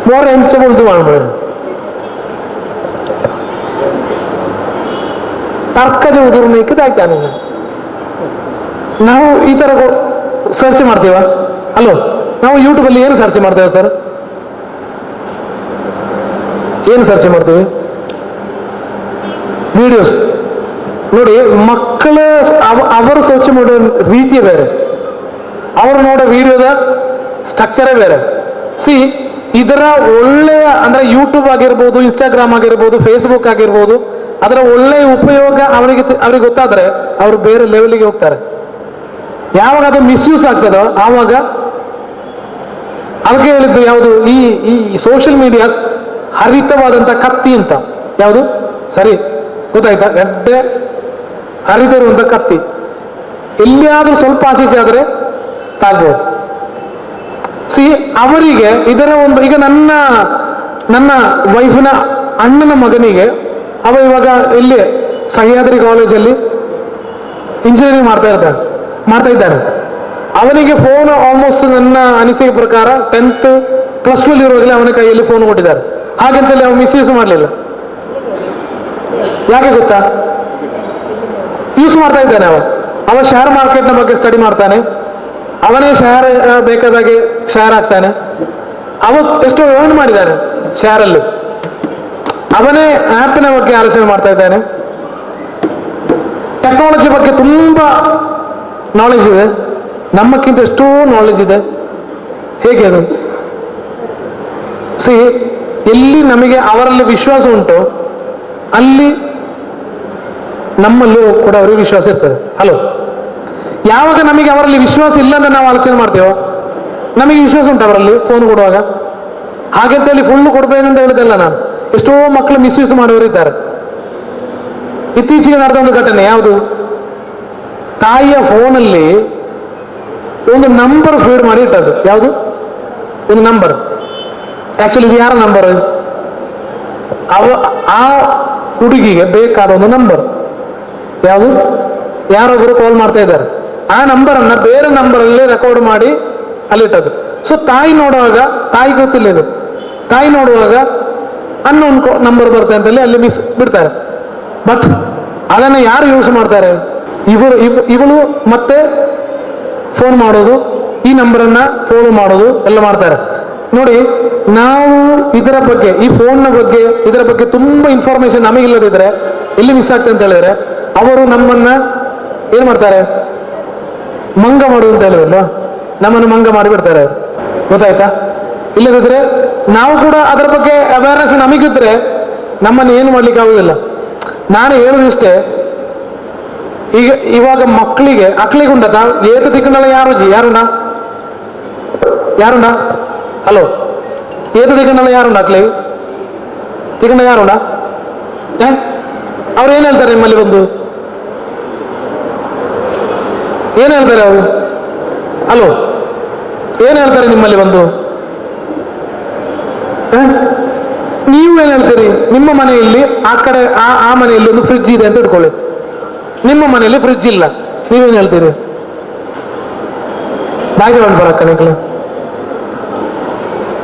ಮೋರ್ ಎಂಚಬಹುದು ಮಾಡ್ಬೋದು. ತರ್ಕಜ ಉದುರ್ನಿಕ್ಕೆ ತಾಯ್ತಾನೆ. ನಾವು ಈ ತರ ಸರ್ಚ್ ಮಾಡ್ತೀವ? ಅಲ್ಲೋ, ನಾವು ಯೂಟ್ಯೂಬಲ್ಲಿ ಏನು ಸರ್ಚ್ ಮಾಡ್ತೇವೆ ಸರ್? ಏನು ಸರ್ಚ್ ಮಾಡ್ತೀವಿ? ವಿಡಿಯೋಸ್. ನೋಡಿ, ಮಕ್ಕಳ ಅವರು ಸರ್ಚ್ ಮಾಡೋ ರೀತಿಯೇ ಬೇರೆ, ಅವರು ನೋಡೋ ವಿಡಿಯೋದ ಸ್ಟ್ರಕ್ಚರೇ ಬೇರೆ. ಇದರ ಒಳ್ಳೆಯ ಅಂದ್ರೆ ಯೂಟ್ಯೂಬ್ ಆಗಿರ್ಬೋದು, ಇನ್ಸ್ಟಾಗ್ರಾಮ್ ಆಗಿರ್ಬೋದು, ಫೇಸ್ಬುಕ್ ಆಗಿರ್ಬೋದು, ಅದರ ಒಳ್ಳೆಯ ಉಪಯೋಗ ಅವರಿಗೆ ಗೊತ್ತಾದ್ರೆ ಅವರು ಬೇರೆ ಲೆವೆಲ್ಗೆ ಹೋಗ್ತಾರೆ. ಯಾವಾಗ ಅದು ಮಿಸ್ಯೂಸ್ ಆಗ್ತದೋ ಆವಾಗ ಅದಕ್ಕೆ ಹೇಳಿದ್ದು ಯಾವುದು, ಈ ಸೋಷಿಯಲ್ ಮೀಡಿಯಾಸ್ ಹರಿತವಾದಂಥ ಕತ್ತಿ ಅಂತ. ಯಾವುದು? ಸರಿ, ಗೊತ್ತಾಯ್ತಾ? ಗಡ್ಡೆ ಹರಿದಿರುವಂಥ ಕತ್ತಿ. ಎಲ್ಲಿಯಾದ್ರೂ ಸ್ವಲ್ಪ ಆಚೀಚೆ ಆದರೆ ತಾಗ್ಬೋದು. ಅವರಿಗೆ ಇದರ ಒಂದು, ಈಗ ನನ್ನ ವೈಫಿನ ಅಣ್ಣನ ಮಗನಿಗೆ, ಅವ ಇವಾಗ ಇಲ್ಲಿ ಸಹ್ಯಾದ್ರಿ ಕಾಲೇಜಲ್ಲಿ ಇಂಜಿನಿಯರಿಂಗ್ ಮಾಡ್ತಾ ಇದ್ದಾನೆ. ಅವನಿಗೆ ಫೋನ್ ಆಲ್ಮೋಸ್ಟ್ ನನ್ನ ಅನಿಸಿಕೆ ಪ್ರಕಾರ 10th +2 ಇರುವಾಗಲೇ ಅವನ ಕೈಯಲ್ಲಿ ಫೋನ್ ಕೊಟ್ಟಿದ್ದಾರೆ. ಹಾಗಂತಲ್ಲಿ ಅವನು ಮಿಸ್ಯೂಸ್ ಮಾಡಲಿಲ್ಲ. ಯಾಕೆ ಗೊತ್ತಾ? ಯೂಸ್ ಮಾಡ್ತಾ ಇದ್ದಾನೆ. ಅವ ಶೇರ್ ಮಾರ್ಕೆಟ್ನ ಬಗ್ಗೆ ಸ್ಟಡಿ ಮಾಡ್ತಾನೆ, ಅವನೇ ಶೇರ್ ಬೇಕಾದಾಗೆ ಶೇರ್ ಆಗ್ತಾನೆ. ಅವ ಎಷ್ಟೋ ಎರ್ನ್ ಮಾಡಿದ್ದಾನೆ ಶೇರಲ್ಲಿ. ಅವನೇ ಆ್ಯಪಿನ ಬಗ್ಗೆ ಆಲೋಚನೆ ಮಾಡ್ತಾ ಇದ್ದಾನೆ. ಟೆಕ್ನಾಲಜಿ ಬಗ್ಗೆ ತುಂಬಾ ನಾಲೆಜ್ ಇದೆ, ನಮ್ಮಕ್ಕಿಂತ ಎಷ್ಟೋ ನಾಲೆಜ್ ಇದೆ. ಹೇಗೆ ಅದು? ಎಲ್ಲಿ ನಮಗೆ ಅವರಲ್ಲಿ ವಿಶ್ವಾಸ ಉಂಟು ಅಲ್ಲಿ ನಮ್ಮಲ್ಲೂ ಕೂಡ ಅವರಿಗೆ ವಿಶ್ವಾಸ ಇರ್ತದೆ. ಹಲೋ, ಯಾವಾಗ ನಮಗೆ ಅವರಲ್ಲಿ ವಿಶ್ವಾಸ ಇಲ್ಲ ಅಂತ ನಾವು ಆಲೋಚನೆ ಮಾಡ್ತೇವೋ, ನಮಗೆ ವಿಶ್ವಾಸ ಉಂಟು ಅವರಲ್ಲಿ ಫೋನ್ ಕೊಡುವಾಗ. ಹಾಗಂತೇಳಿ ಫುಲ್ಲು ಕೊಡ್ಬೇಕಂತ ಹೇಳಿದಲ್ಲ ನಾನು. ಎಷ್ಟೋ ಮಕ್ಕಳು ಮಿಸ್ಯೂಸ್ ಮಾಡುವವರು ಇದ್ದಾರೆ. ಇತ್ತೀಚೆಗೆ ನಡೆದ ಒಂದು ಘಟನೆ ಯಾವುದು? ತಾಯಿಯ ಫೋನಲ್ಲಿ ಒಂದು ನಂಬರ್ ಫೀಡ್ ಮಾಡಿ ಇಟ್ಟದ್ದು. ಯಾವುದು? ಒಂದು ನಂಬರ್. ಆಕ್ಚುಲಿ ಇದು ಯಾರ ನಂಬರ್? ಆ ಹುಡುಗಿಗೆ ಬೇಕಾದ ಒಂದು ನಂಬರ್. ಯಾವುದು? ಯಾರೊಬ್ಬರು ಕಾಲ್ ಮಾಡ್ತಾ ಇದ್ದಾರೆ. ಆ ನಂಬರನ್ನ ಬೇರೆ ನಂಬರಲ್ಲಿ ರೆಕಾರ್ಡ್ ಮಾಡಿ ಅಲ್ಲಿಟ್ಟದ್ದು. ತಾಯಿ ನೋಡುವಾಗ, ತಾಯಿ ಗೊತ್ತಿಲ್ಲ ಇದು, ತಾಯಿ ನೋಡುವಾಗ ಅನ್ನೊಂದು ನಂಬರ್ ಬರುತ್ತೆ ಅಂತಲ್ಲಿ ಅಲ್ಲಿ ಬಿಡ್ತಾರೆ. ಬಟ್ ಅದನ್ನು ಯಾರು ಯೂಸ್ ಮಾಡ್ತಾರೆ? ಇವಳು ಮತ್ತೆ ಫೋನ್ ಮಾಡೋದು, ಈ ನಂಬರನ್ನ ಫಾಲೋ ಮಾಡೋದು ಎಲ್ಲ ಮಾಡ್ತಾರೆ. ನೋಡಿ, ನಾವು ಇದರ ಬಗ್ಗೆ, ಈ ಫೋನ್ನ ಬಗ್ಗೆ, ಇದರ ಬಗ್ಗೆ ತುಂಬಾ ಇನ್ಫಾರ್ಮೇಶನ್ ನಮಗಿಲ್ಲದಿದ್ರೆ ಎಲ್ಲಿ ಮಿಸ್ ಆಗ್ತದೆ ಅಂತ ಹೇಳಿದ್ರೆ, ಅವರು ನಮ್ಮನ್ನ ಏನ್ ಮಾಡ್ತಾರೆ? ಮಂಗ ಮಾಡುದು ಅಂತ ಹೇಳಿದ್ರಲ್ಲ, ನಮ್ಮನ್ನು ಮಂಗ ಮಾಡಿಬಿಡ್ತಾರೆ. ಗೊತ್ತಾಯ್ತಾ? ಇಲ್ಲದಿದ್ರೆ ನಾವು ಕೂಡ ಅದರ ಬಗ್ಗೆ ಅವೇರ್ನೆಸ್ ನಮಗಿದ್ರೆ ನಮ್ಮನ್ನು ಏನು ಮಾಡ್ಲಿಕ್ಕೆ ಆಗುದಿಲ್ಲ. ನಾನು ಹೇಳುದಿಷ್ಟೇ, ಈಗ ಇವಾಗ ಅಕ್ಳಿಗೆ ಉಂಟದ ಏತ ತಿಕ್ಕಂಡಲ್ಲ ಯಾರುಂಡ? ಹಲೋ, ಏತ ತಿಕ್ಕಂಡಲ್ಲ ಯಾರುಂಡ? ಅಕ್ಳಿಗೆ ತಿಕ್ಕಂಡ ಯಾರುಂಡ? ಅವ್ರು ಏನ್ ಹೇಳ್ತಾರೆ ನಿಮ್ಮಲ್ಲಿ ಬಂದು? ಏನ್ ಹೇಳ್ತಾರೆ ಅವರು? ಹಲೋ, ಏನ್ ಹೇಳ್ತಾರೆ ನಿಮ್ಮಲ್ಲಿ ಬಂದು? ನೀವು ಏನ್ ಹೇಳ್ತೀರಿ? ನಿಮ್ಮ ಮನೆಯಲ್ಲಿ ಆ ಕಡೆ ಆ ಮನೆಯಲ್ಲಿ ಒಂದು ಫ್ರಿಡ್ಜ್ ಇದೆ ಅಂತ ಇಟ್ಕೊಳ್ಳಿ, ನಿಮ್ಮ ಮನೆಯಲ್ಲಿ ಫ್ರಿಡ್ಜ್ ಇಲ್ಲ, ನೀವೇನ್ ಹೇಳ್ತೀರಿ? ಬಾಗಿ ಬರಕ್ಕ ನಿಕ್ಲ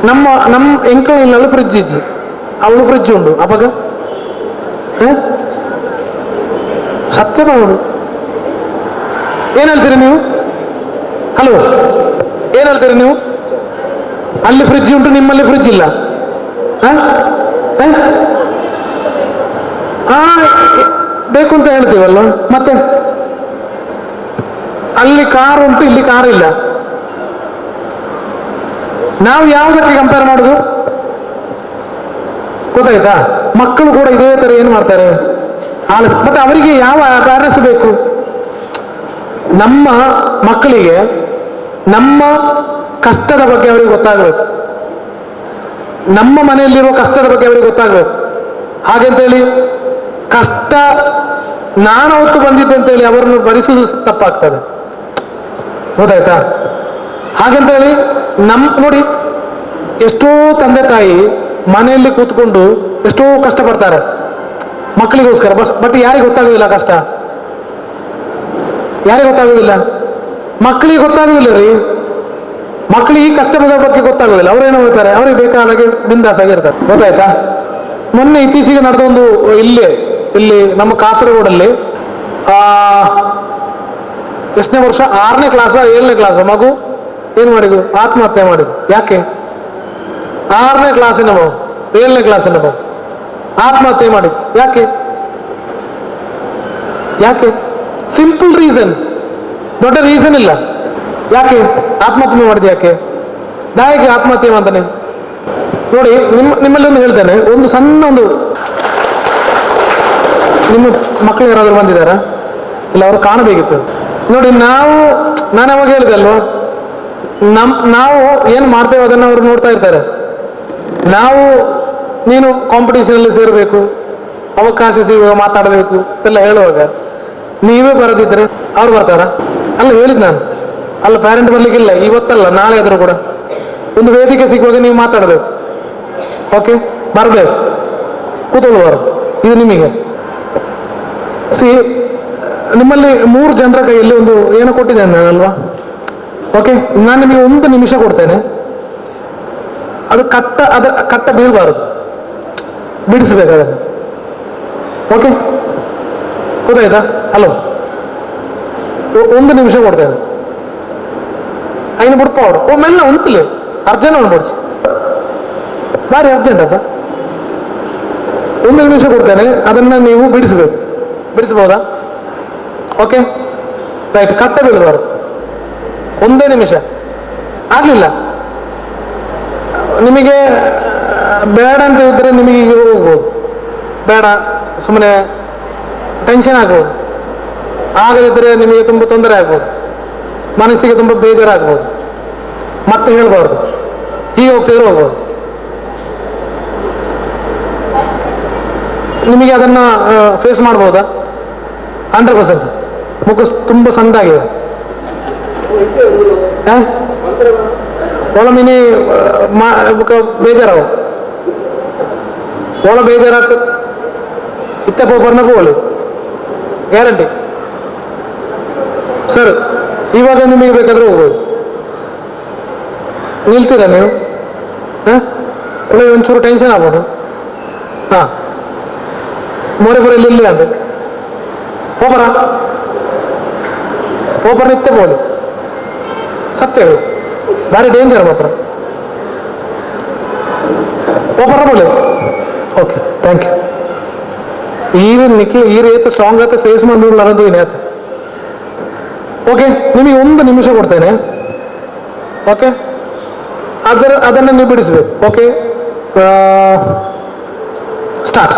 ನಮ್ಮ ಎಂಕಲ್ ಇಲ್ಲ ಫ್ರಿಡ್ಜ್ ಇಜ್ಜಿ, ಅವಳು ಫ್ರಿಡ್ಜ್ ಉಂಟು ಅಪಗ ಸತ್ಯ ನೋಡು. ಏನ್ ಹೇಳ್ತೀರಿ ನೀವು? ಹಲೋ, ಏನ್ ಹೇಳ್ತೀರಿ ನೀವು? ಅಲ್ಲಿ ಫ್ರಿಡ್ಜ್ ಉಂಟು, ನಿಮ್ಮಲ್ಲಿ ಫ್ರಿಡ್ಜ್ ಇಲ್ಲ. ಬೇಕು ಅಂತ ಹೇಳ್ತೀವಲ್ಲ, ಮತ್ತೆ ಅಲ್ಲಿ ಕಾರ್ ಉಂಟು, ಇಲ್ಲಿ ಕಾರ್ ಇಲ್ಲ. ನಾವು ಯಾವುದಕ್ಕೆ ಕಂಪೇರ್ ಮಾಡುದು? ಗೊತ್ತಾಯ್ತಾ? ಮಕ್ಕಳು ಕೂಡ ಇದೇ ತರ ಏನ್ ಮಾಡ್ತಾರೆ? ಮತ್ತೆ ಅವರಿಗೆ ಯಾವ ಅವೇರ್ನೆಸ್ ಬೇಕು? ನಮ್ಮ ಮಕ್ಕಳಿಗೆ ನಮ್ಮ ಕಷ್ಟದ ಬಗ್ಗೆ ಅವರಿಗೆ ಗೊತ್ತಾಗಬೇಕು, ನಮ್ಮ ಮನೆಯಲ್ಲಿರುವ ಕಷ್ಟದ ಬಗ್ಗೆ ಅವರಿಗೆ ಗೊತ್ತಾಗಬೇಕು. ಹಾಗೆಂತೇಳಿ ಕಷ್ಟ ನಾನು ಹೊತ್ತು ಬಂದಿದ್ದೆ ಅಂತ ಹೇಳಿ ಅವರನ್ನು ಭರಿಸುವುದು ತಪ್ಪಾಗ್ತದೆ. ಗೊತ್ತಾಯ್ತಾ? ಹಾಗಂತ ಹೇಳಿ ನೋಡಿ, ಎಷ್ಟೋ ತಂದೆ ತಾಯಿ ಮನೆಯಲ್ಲಿ ಕೂತ್ಕೊಂಡು ಎಷ್ಟೋ ಕಷ್ಟಪಡ್ತಾರೆ ಮಕ್ಕಳಿಗೋಸ್ಕರ. ಬಟ್ ಯಾರಿಗೆ ಗೊತ್ತಾಗುದಿಲ್ಲ ಕಷ್ಟ? ಯಾರಿಗೆ ಗೊತ್ತಾಗುದಿಲ್ಲ? ಮಕ್ಕಳಿಗೆ ಗೊತ್ತಾಗುದಿಲ್ಲ ರೀ. ಮಕ್ಕಳಿಗೆ ಈ ಕಷ್ಟದ ಬಗ್ಗೆ ಗೊತ್ತಾಗುದಿಲ್ಲ. ಅವ್ರೇನು ಹೇಳ್ತಾರೆ, ಅವ್ರಿಗೆ ಬೇಕಾದಾಗೆ ಬಿಂದಾಸ್ ಆಗಿರ್ತಾರೆ. ಗೊತ್ತಾಯ್ತಾ? ಮೊನ್ನೆ ಇತ್ತೀಚೆಗೆ ನಡೆದ ಒಂದು ಇಲ್ಲಿ ನಮ್ಮ ಕಾಸರಗೋಡಲ್ಲಿ ಎಷ್ಟನೇ ವರ್ಷ, 6ನೇ ಕ್ಲಾಸ 7ನೇ ಕ್ಲಾಸ್ ಮಗು ಏನ್ ಮಾಡಿದ್ರು? ಆತ್ಮಹತ್ಯೆ ಮಾಡಿದ್ರು. ಯಾಕೆ? 6ನೇ ಕ್ಲಾಸಿನ ಮಗು 7ನೇ ಕ್ಲಾಸಿನ ಮಗು ಆತ್ಮಹತ್ಯೆ ಮಾಡಿದ್ರು. ಯಾಕೆ? ಸಿಂಪಲ್ ರೀಸನ್, ದೊಡ್ಡ ರೀಸನ್ ಇಲ್ಲ. ಯಾಕೆ ಆತ್ಮಹತ್ಯೆ ಮಾಡಿದ? ಯಾಕೆ ಆತ್ಮಹತ್ಯೆ ಮಾಡ್ತಾನೆ? ನೋಡಿ, ನಿಮ್ಮಲ್ಲಿ ಒಂದು ಹೇಳ್ತೇನೆ, ಒಂದು ಸಣ್ಣ ನಿಮ್ಮ ಮಕ್ಕಳು ಯಾರಾದ್ರೂ ಬಂದಿದ್ದಾರಾ? ಇಲ್ಲ, ಅವರು ಕಾಣಬೇಕಿತ್ತು. ನೋಡಿ, ನಾನು ಅವಾಗ ಹೇಳಿದೆ ಅಲ್ವಾ, ನಾವು ಏನು ಮಾಡ್ತೇವೆ ಅದನ್ನು ಅವರು ನೋಡ್ತಾ ಇರ್ತಾರೆ. ನೀನು ಕಾಂಪಿಟೇಷನ್ ಅಲ್ಲಿ ಸೇರಬೇಕು, ಅವಕಾಶ ಸಿಗುವಾಗ ಮಾತಾಡಬೇಕು ಎಲ್ಲ ಹೇಳುವಾಗ ನೀವೇ ಬರದಿದ್ರೆ ಅವ್ರು ಬರ್ತಾರ? ಅಲ್ಲ, ಹೇಳಿದ್ ನಾನು. ಅಲ್ಲ, ಪ್ಯಾರೆಂಟ್ ಬರ್ಲಿಕ್ಕಿಲ್ಲ, ಇವತ್ತಲ್ಲ ನಾಳೆ ಆದ್ರೂ ಕೂಡ ಒಂದು ವೇದಿಕೆ ಸಿಗುವಾಗ ನೀವು ಮಾತಾಡಬೇಕು. ಓಕೆ, ಬರಬೇಕು, ಕೂತ್ಕೊಳ್ಬಾರ್ದು. ಇದು ನಿಮಗೆ ನಿಮ್ಮಲ್ಲಿ 3 ಜನರ ಕೈಯಲ್ಲಿ ಒಂದು ಏನೋ ಕೊಟ್ಟಿದ್ದೇನೆ ನಾನಲ್ವಾ? ಓಕೆ, ನಾನು ನಿಮಗೆ 1 ನಿಮಿಷ ಕೊಡ್ತೇನೆ. ಅದು ಕಟ್ಟ ಬೀಳ್ಬಾರದು, ಬಿಡಿಸ್ಬೇಕು ಅದನ್ನು. ಓಕೆ, ಗೊತ್ತಾಯ್ತಾ? ಹಲೋ, 1 ನಿಮಿಷ ಕೊಡ್ತೇನೆ. ಐನು ಬಿಡ್ಪಾಡು ಮೆಲ್ಲ ಉಂತಲಿ ಅರ್ಜೆಂಟ್ ಅನ್ಬಿಡ್ಸಿ, ಭಾರಿ ಅರ್ಜೆಂಟ್ ಅಪ್ಪ. 1 ನಿಮಿಷ ಕೊಡ್ತೇನೆ, ಅದನ್ನ ನೀವು ಬಿಡಿಸ್ಬೋದಾ? Okay, right. ಕಟ್ಟ ಬೀಳಬಾರ್ದು, 1 ನಿಮಿಷ. ಆಗ್ಲಿಲ್ಲ ನಿಮಗೆ ಬೇಡ ಅಂತ ಇದ್ರೆ ನಿಮಗೆ ಈಗ ಹೋಗ್ಬೋದು, ಬೇಡ ಸುಮ್ಮನೆ ಟೆನ್ಷನ್ ಆಗ್ಬೋದು. ಆಗದಿದ್ರೆ ನಿಮಗೆ ತುಂಬ ತೊಂದರೆ ಆಗ್ಬೋದು, ಮನಸ್ಸಿಗೆ ತುಂಬ ಬೇಜಾರಾಗ್ಬೋದು. ಮತ್ತೆ ಹೇಳ್ಬಾರ್ದು, ಹೀಗೆ ಹೋಗ್ತಿದ್ರೆ ಹೋಗ್ಬೋದು. ನಿಮಗೆ ಅದನ್ನ ಫೇಸ್ ಮಾಡ್ಬೋದಾ? 100%. ಮುಖ ತುಂಬ ಸಂದಾಗಿದೆ. ಒಳ ಮಿನಿ ಬೇಜಾರವ ಒಳ ಬೇಜಾರಾಗ್ತ ಇತ್ತ ಪೋಪರ್ನ ಬೋಳು ಗ್ಯಾರಂಟಿ ಸರ್. ಇವಾಗ ನಿಮಗೆ ಬೇಕಾದ್ರೆ ಹೋಗ್ಬೋದು. ನಿಲ್ತೀರಾ ನೀವು? ಒಳ್ಳೆ ಒಂಚೂರು ಟೆನ್ಷನ್ ಆಗ್ಬೋದು. ಮೊರೆ ಬರಲಿ ಇಲ್ಲ ಅಂತ ಪೋಪರ್ ನಿತ್ಯ ಬೋಲು ಸತ್ಯ, ಭಾರಿ ಡೇಂಜರ್ ಮಾತ್ರ. ಪೋಪರ್ ಬೋಲೆ. Okay, thank you. ಈ ರೀತಿ ಸ್ಟ್ರಾಂಗ್ ಆತ ಫೇಸ್ ಮಾಡಿ ಅನ್ನೋದು ಏನಾಯ್ತು. ಓಕೆ, ನಿಮಗೆ 1 ನಿಮಿಷ ಕೊಡ್ತೇನೆ. ಓಕೆ, ಅದನ್ನು ನೀವು ಬಿಡಿಸ್ಬೇಕು. Okay, start.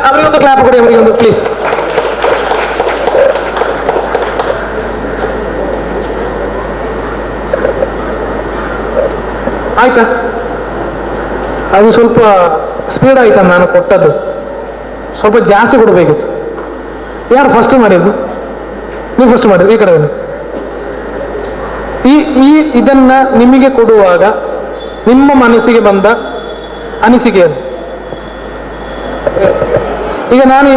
ಅವರಿಗೊಂದು ಕ್ಲಾಪ್ ಕೊಡಿ, ಅವರಿಗೊಂದು ಪ್ಲೀಸ್. ಆಯ್ತಾ? ಅದು ಸ್ವಲ್ಪ ಸ್ಪೀಡ್ ಆಯ್ತಾ? ನಾನು ಕೊಟ್ಟದ್ದು ಸ್ವಲ್ಪ ಜಾಸ್ತಿ ಕೊಡಬೇಕಿತ್ತು. ಯಾರು ಫಸ್ಟ್ ಮಾಡಿದ್ದು? ನೀವು ಫಸ್ಟ್ ಮಾಡಿದ್ದು. ಈ ಕಡೆ ಬನ್ನಿ. ಇದನ್ನ ನಿಮಗೆ ಕೊಡುವಾಗ ನಿಮ್ಮ ಮನಸ್ಸಿಗೆ ಬಂದ ಅನಿಸಿಕೆಯನ್ನು, ಈಗ ನಾನು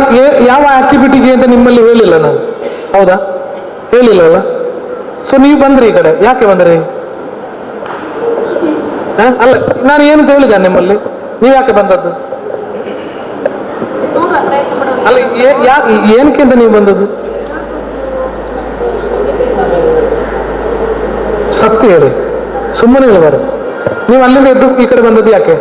ಯಾವ ಆಕ್ಟಿವಿಟಿಗೆ ಅಂತ ನಿಮ್ಮಲ್ಲಿ ಹೇಳಿಲ್ಲ ನಾನು, ಹೌದಾ? ಹೇಳಿಲ್ಲಲ್ಲ. ಸೊ ನೀವು ಬಂದ್ರಿ ಈ ಕಡೆ, ಯಾಕೆ ಬಂದ್ರಿ? ಅಲ್ಲ, ನಾನು ಏನಂತ ಹೇಳಿದೆ ನಿಮ್ಮಲ್ಲಿ, ನೀವು ಯಾಕೆ ಬಂದದ್ದು? ಅಲ್ಲ, ಏನಕ್ಕೆ ಅಂತ ನೀವು ಬಂದದ್ದು? ಸತ್ಯ ಹೇಳಿ, ಸುಮ್ಮನೆ ಹೇಳಬಾರದು. ನೀವು ಅಲ್ಲಿಂದ ಎದ್ದು ಈ ಕಡೆ ಬಂದದ್ದು ಯಾಕೆ?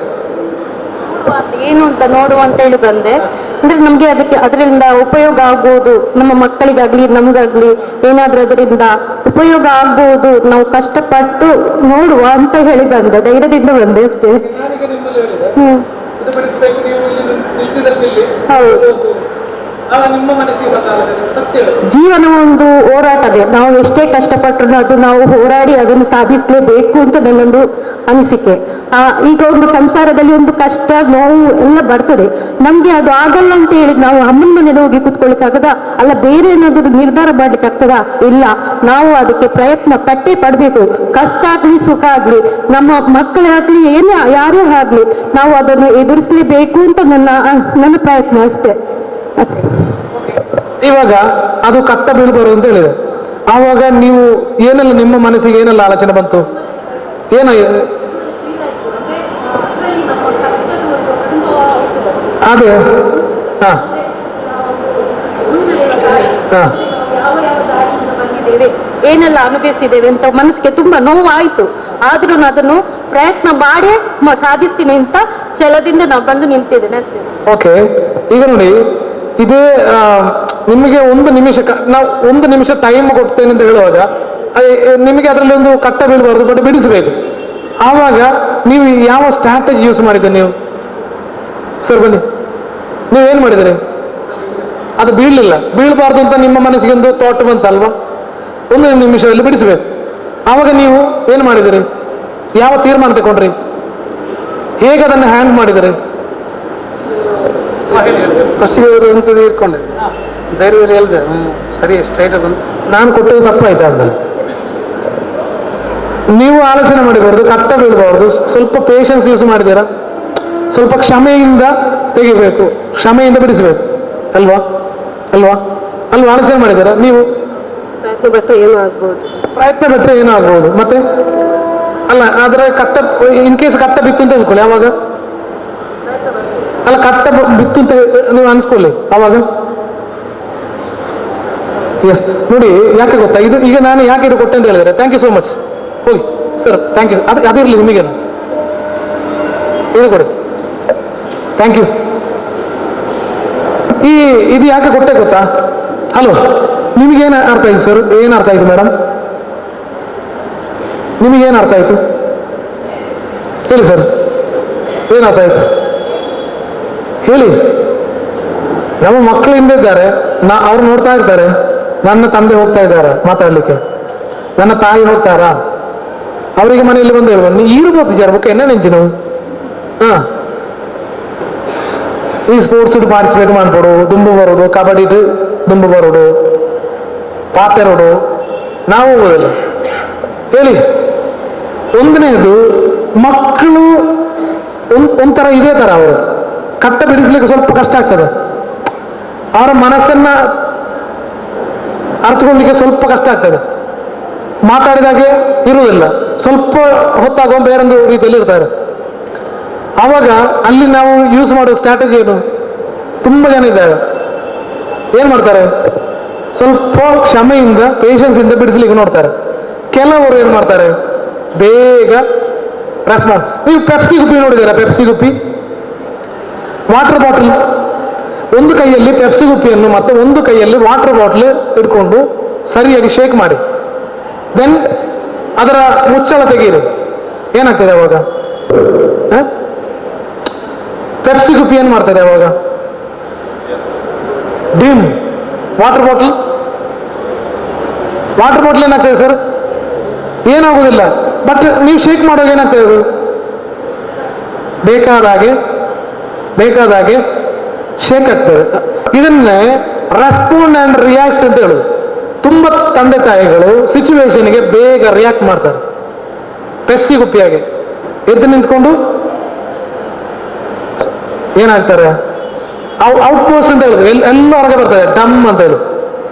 ಏನು ಅಂತ ನೋಡುವ ಅಂತ ಹೇಳಿ ಬಂದೆ. ಅಂದ್ರೆ ನಮ್ಗೆ ಅದರಿಂದ ಉಪಯೋಗ ಆಗ್ಬೋದು, ನಮ್ಮ ಮಕ್ಕಳಿಗಾಗ್ಲಿ ನಮ್ಗಾಗ್ಲಿ ಏನಾದ್ರೂ ಅದರಿಂದ ಉಪಯೋಗ ಆಗ್ಬೋದು, ನಾವು ಕಷ್ಟಪಟ್ಟು ನೋಡುವ ಅಂತ ಹೇಳಿ ಬಂದೆ, ಧೈರ್ಯದಿಂದ ಬಂದೆ ಅಷ್ಟೇ. ಹೌದು. ಜೀವನ ಒಂದು ಹೋರಾಟವೇ, ನಾವು ಎಷ್ಟೇ ಕಷ್ಟಪಟ್ಟರು ಅದು ನಾವು ಹೋರಾಡಿ ಅದನ್ನು ಸಾಧಿಸಲೇಬೇಕು ಅಂತ ನನ್ನೊಂದು ಅನಿಸಿಕೆ. ಈಗ ಒಂದು ಸಂಸಾರದಲ್ಲಿ ಒಂದು ಕಷ್ಟ ನೋವು ಎಲ್ಲ ಬರ್ತದೆ, ನಮ್ಗೆ ಅದು ಆಗಲ್ಲ ಅಂತ ಹೇಳಿ ನಾವು ಅಮ್ಮನ ಮನೇಲಿ ಹೋಗಿ ಕೂತ್ಕೊಳ್ಳಿಕ್ಕಾಗದ, ಅಲ್ಲ ಬೇರೆ ಏನಾದ್ರು ನಿರ್ಧಾರ ಮಾಡ್ಲಿಕ್ಕೆ ಆಗ್ತದ? ಇಲ್ಲ, ನಾವು ಅದಕ್ಕೆ ಪ್ರಯತ್ನ ಪಟ್ಟೇ ಪಡ್ಬೇಕು. ಕಷ್ಟ ಆಗ್ಲಿ ಸುಖ ಆಗ್ಲಿ, ನಮ್ಮ ಮಕ್ಕಳಾಗ್ಲಿ ಏನೇ ಯಾರೇ ಆಗ್ಲಿ, ನಾವು ಅದನ್ನು ಎದುರಿಸಲೇಬೇಕು ಅಂತ ನನ್ನ ಪ್ರಯತ್ನ ಅಷ್ಟೇ. ಇವಾಗ ಅದು ಕಟ್ಟ ಬೀಳ್ಬಾರು ಅಂತ ಹೇಳಿದೆ, ಆವಾಗ ನೀವು ಏನೆಲ್ಲ ನಿಮ್ಮ ಮನಸ್ಸಿಗೆ ಏನೆಲ್ಲ ಆಲೋಚನೆ ಬಂತು? ಏನ ಅದೇ ಹಾ ಹಾ ಏನೆಲ್ಲ ಅನುಭವಿಸಿದ್ದೇವೆ ಅಂತ ಮನಸ್ಸಿಗೆ ತುಂಬಾ ನೋವಾಯ್ತು. ಆದ್ರೂ ಅದನ್ನು ಪ್ರಯತ್ನ ಮಾಡಿ ಸಾಧಿಸ್ತೀನಿ ಅಂತ ಛಲದಿಂದ ನಾವು ಬಂದು ನಿಂತಿದ್ದೇನೆ ಅಷ್ಟೇ. ಓಕೆ, ಈಗ ನೋಡಿ, ಇದೇ ನಿಮಗೆ ನಾವು 1 ನಿಮಿಷ ಟೈಮ್ ಕೊಡ್ತೇನೆ ಅಂತ ಹೇಳುವಾಗ ನಿಮಗೆ ಅದರಲ್ಲಿ ಒಂದು ಕಟ್ಟ ಬೀಳಬಾರ್ದು, ಬಟ್ ಬಿಡಿಸಬೇಕು. ಆವಾಗ ನೀವು ಯಾವ ಸ್ಟ್ರಾಟಜಿ ಯೂಸ್ ಮಾಡಿದ್ದೀರಿ ನೀವು? ಸರ್ ಬನ್ನಿ, ನೀವೇನು ಮಾಡಿದಿರಿ? ಅದು ಬೀಳಬಾರ್ದು ಅಂತ ನಿಮ್ಮ ಮನಸ್ಸಿಗೆ ಒಂದು ಥಾಟ್ ಬಂತಲ್ವಾ? 1 ನಿಮಿಷದಲ್ಲಿ ಬಿಡಿಸಬೇಕು. ಆವಾಗ ನೀವು ಏನು ಮಾಡಿದಿರಿ? ಯಾವ ತೀರ್ಮಾನ ತಗೊಂಡ್ರಿ? ಹೇಗೆ ಅದನ್ನು ಹ್ಯಾಂಡ್ ಮಾಡಿದಿರಿ? ಫಸ್ಟಿಗೆ ಎಂತದ್ದು ಇಟ್ಕೊಂಡೆ, ಧೈರ್ಯದಲ್ಲಿ ಹೇಳಿದೆ, ಸರಿ ಸ್ಟ್ರೈಟ್ ಬಂತು. ನಾನು ಕೊಟ್ಟದ್ದು ತಪ್ಪಾಯ್ತಾ ಅಂತ ನೀವು ಆಲೋಚನೆ ಮಾಡಿಬಾರ್ದು, ಕಟ್ಟ ಬೀಳಬಾರ್ದು, ಸ್ವಲ್ಪ ಪೇಷನ್ಸ್ ಯೂಸ್ ಮಾಡಿದ್ದೀರಾ, ಸ್ವಲ್ಪ ಕ್ಷಮೆಯಿಂದ ತೆಗಿಬೇಕು, ಕ್ಷಮೆಯಿಂದ ಬಿಡಿಸಬೇಕು ಅಲ್ವಾ? ಆಲೋಚನೆ ಮಾಡಿದ್ದೀರಾ ನೀವು? ಪ್ರಯತ್ನ ಬಿಟ್ಟರೆ ಏನೂ ಆಗ್ಬೋದು. ಮತ್ತೆ ಅಲ್ಲ, ಆದ್ರೆ ಕಟ್ಟ ಇನ್ ಕೇಸ್ ಕಟ್ಟ ಬಿತ್ತು ಅಂತ ಹೇಳ್ಕೊಳ್ಳಿ, ಅವಾಗ ಅಲ್ಲ ಕಟ್ಟ ಬಿತ್ತು ಅಂತ ನೀವು ಅನ್ಸ್ಕೊಳ್ಳಿ, ಅವಾಗ ಎಸ್ ನೋಡಿ, ಯಾಕೆ ಗೊತ್ತಾ ಇದು? ಈಗ ನಾನು ಯಾಕೆ ಇದು ಕೊಟ್ಟೆ ಅಂತ ಹೇಳಿದ್ರೆ, ಥ್ಯಾಂಕ್ ಯು ಸೋ ಮಚ್, ಹೋಗಿ ಸರ್, ಥ್ಯಾಂಕ್ ಯು. ಅದಿರಲಿ, ನಿಮಗೆ ಇದು ಕೊಡಿ, ಥ್ಯಾಂಕ್ ಯು. ಇದು ಯಾಕೆ ಕೊಟ್ಟೆ ಗೊತ್ತಾ? ಹಲೋ, ನಿಮಗೇನು ಅರ್ಥ ಆಯ್ತು ಸರ್? ಏನು ಅರ್ಥ ಆಯ್ತು ಮೇಡಮ್? ನಿಮಗೇನು ಅರ್ಥ ಆಯ್ತು ಹೇಳಿ ಸರ್, ಏನು ಅರ್ಥ ಆಯ್ತು ಹೇಳಿ? ನಮ್ಮ ಮಕ್ಕಳು ಹಿಂದೆ ಇದ್ದಾರೆ, ಅವ್ರು ನೋಡ್ತಾ ಇರ್ತಾರೆ, ನನ್ನ ತಂದೆ ಹೋಗ್ತಾ ಇದ್ದಾರೆ ಮಾತಾಡ್ಲಿಕ್ಕೆ, ನನ್ನ ತಾಯಿ ಹೋಗ್ತಾರಾ, ಅವರಿಗೆ ಮನೆಯಲ್ಲಿ ಬಂದು ಹೇಳ್ಬೋದು, ನೀ ಇರ್ಬೋದು ಜರ್ಬೇಕು ಎನ್ನ ನೆಂಚಿನವು ಈ ಸ್ಪೋರ್ಟ್ಸ್ ಪಾರ್ಟಿಸಿಪೇಟ್ ಮಾಡ್ಬೋಡು, ದುಂಬು ಬರೋಡು, ಕಬಡ್ಡಿ ದುಂಬು ಬರೋಡು, ಪಾತೆರೋಡು, ನಾವು ಹೋಗೋದಿಲ್ಲ ಹೇಳಿ. ಒಂದನೇದು, ಮಕ್ಕಳು ಒಂಥರ ಇದೇ ತರ, ಅವರು ಕಟ್ಟ ಬಿಡಿಸ್ಲಿಕ್ಕೆ ಸ್ವಲ್ಪ ಕಷ್ಟ ಆಗ್ತದೆ, ಅವರ ಮನಸ್ಸನ್ನ ಅರ್ಥಕೊಳ್ಳಿಕ್ಕೆ ಸ್ವಲ್ಪ ಕಷ್ಟ ಆಗ್ತದೆ, ಮಾತಾಡಿದಾಗೆ ಇರುವುದಿಲ್ಲ, ಸ್ವಲ್ಪ ಹೊತ್ತಾಗುವ ಬೇರೊಂದು ರೀತಿಯಲ್ಲಿ ಇರ್ತಾರೆ. ಆವಾಗ ಅಲ್ಲಿ ನಾವು ಯೂಸ್ ಮಾಡೋ ಸ್ಟ್ರಾಟಜಿ ಏನು? ತುಂಬ ಜನ ಇದ್ದಾರೆ, ಏನು ಮಾಡ್ತಾರೆ? ಸ್ವಲ್ಪ ಕ್ಷಮೆಯಿಂದ ಪೇಷನ್ಸ್ ಇಂದ ಬಿಡಿಸ್ಲಿಕ್ಕೆ ನೋಡ್ತಾರೆ. ಕೆಲವರು ಏನು ಮಾಡ್ತಾರೆ? ಬೇಗ ರೆಸ್ಪಾನ್ಸ್. ನೀವು ಪೆಪ್ಸಿ ಗುಪ್ಪಿ ನೋಡಿದ್ದೀರಾ? ಪೆಪ್ಸಿ ಗುಪ್ಪಿ, ವಾಟರ್ ಬಾಟಲ್, ಒಂದು ಕೈಯಲ್ಲಿ ಪೆಪ್ಸಿ ಗುಪ್ಪಿಯನ್ನು ಮತ್ತೆ ಒಂದು ಕೈಯಲ್ಲಿ ವಾಟರ್ ಬಾಟಲ್ ಇಟ್ಕೊಂಡು ಸರಿಯಾಗಿ ಶೇಕ್ ಮಾಡಿ, ದೆನ್ ಅದರ ಮುಚ್ಚಳ ತೆಗೀರಿ. ಏನಾಗ್ತದೆ ಅವಾಗ? ಪೆಪ್ಸಿ ಗುಪ್ಪಿ ಏನು ಮಾಡ್ತದೆ ಅವಾಗ? ಡಿಮ್. ವಾಟರ್ ಬಾಟಲ್ ಏನಾಗ್ತದೆ ಸರ್? ಏನಾಗುದಿಲ್ಲ. ಬಟ್ ನೀವು ಶೇಕ್ ಮಾಡುವಾಗ ಏನಾಗ್ತದೆ? ಅದು ಬೇಕಾದಾಗೆ ಶೇಕ್ ಆಗ್ತದೆ. ಇದನ್ನೇ ರೆಸ್ಪಾಂಡ್ ಅಂಡ್ ರಿಯಾಕ್ಟ್ ಅಂತ ಹೇಳುದು. ತುಂಬ ತಂದೆ ತಾಯಿಗಳು ಸಿಚುವೇಶನ್ಗೆ ಬೇಗ ರಿಯಾಕ್ಟ್ ಮಾಡ್ತಾರೆ. ಪೆಪ್ಸಿ ಗುಪ್ಪಿಯಾಗೆ ಎದ್ದು ನಿಂತ್ಕೊಂಡು ಏನಾಗ್ತಾರೆ? ಔಟ್ ಪೋಸ್ಟ್ ಅಂತ ಹೇಳುದು, ಎಲ್ಲ ಹೊರಗೆ ಬರ್ತದೆ, ಡಮ್ ಅಂತ ಹೇಳುದು.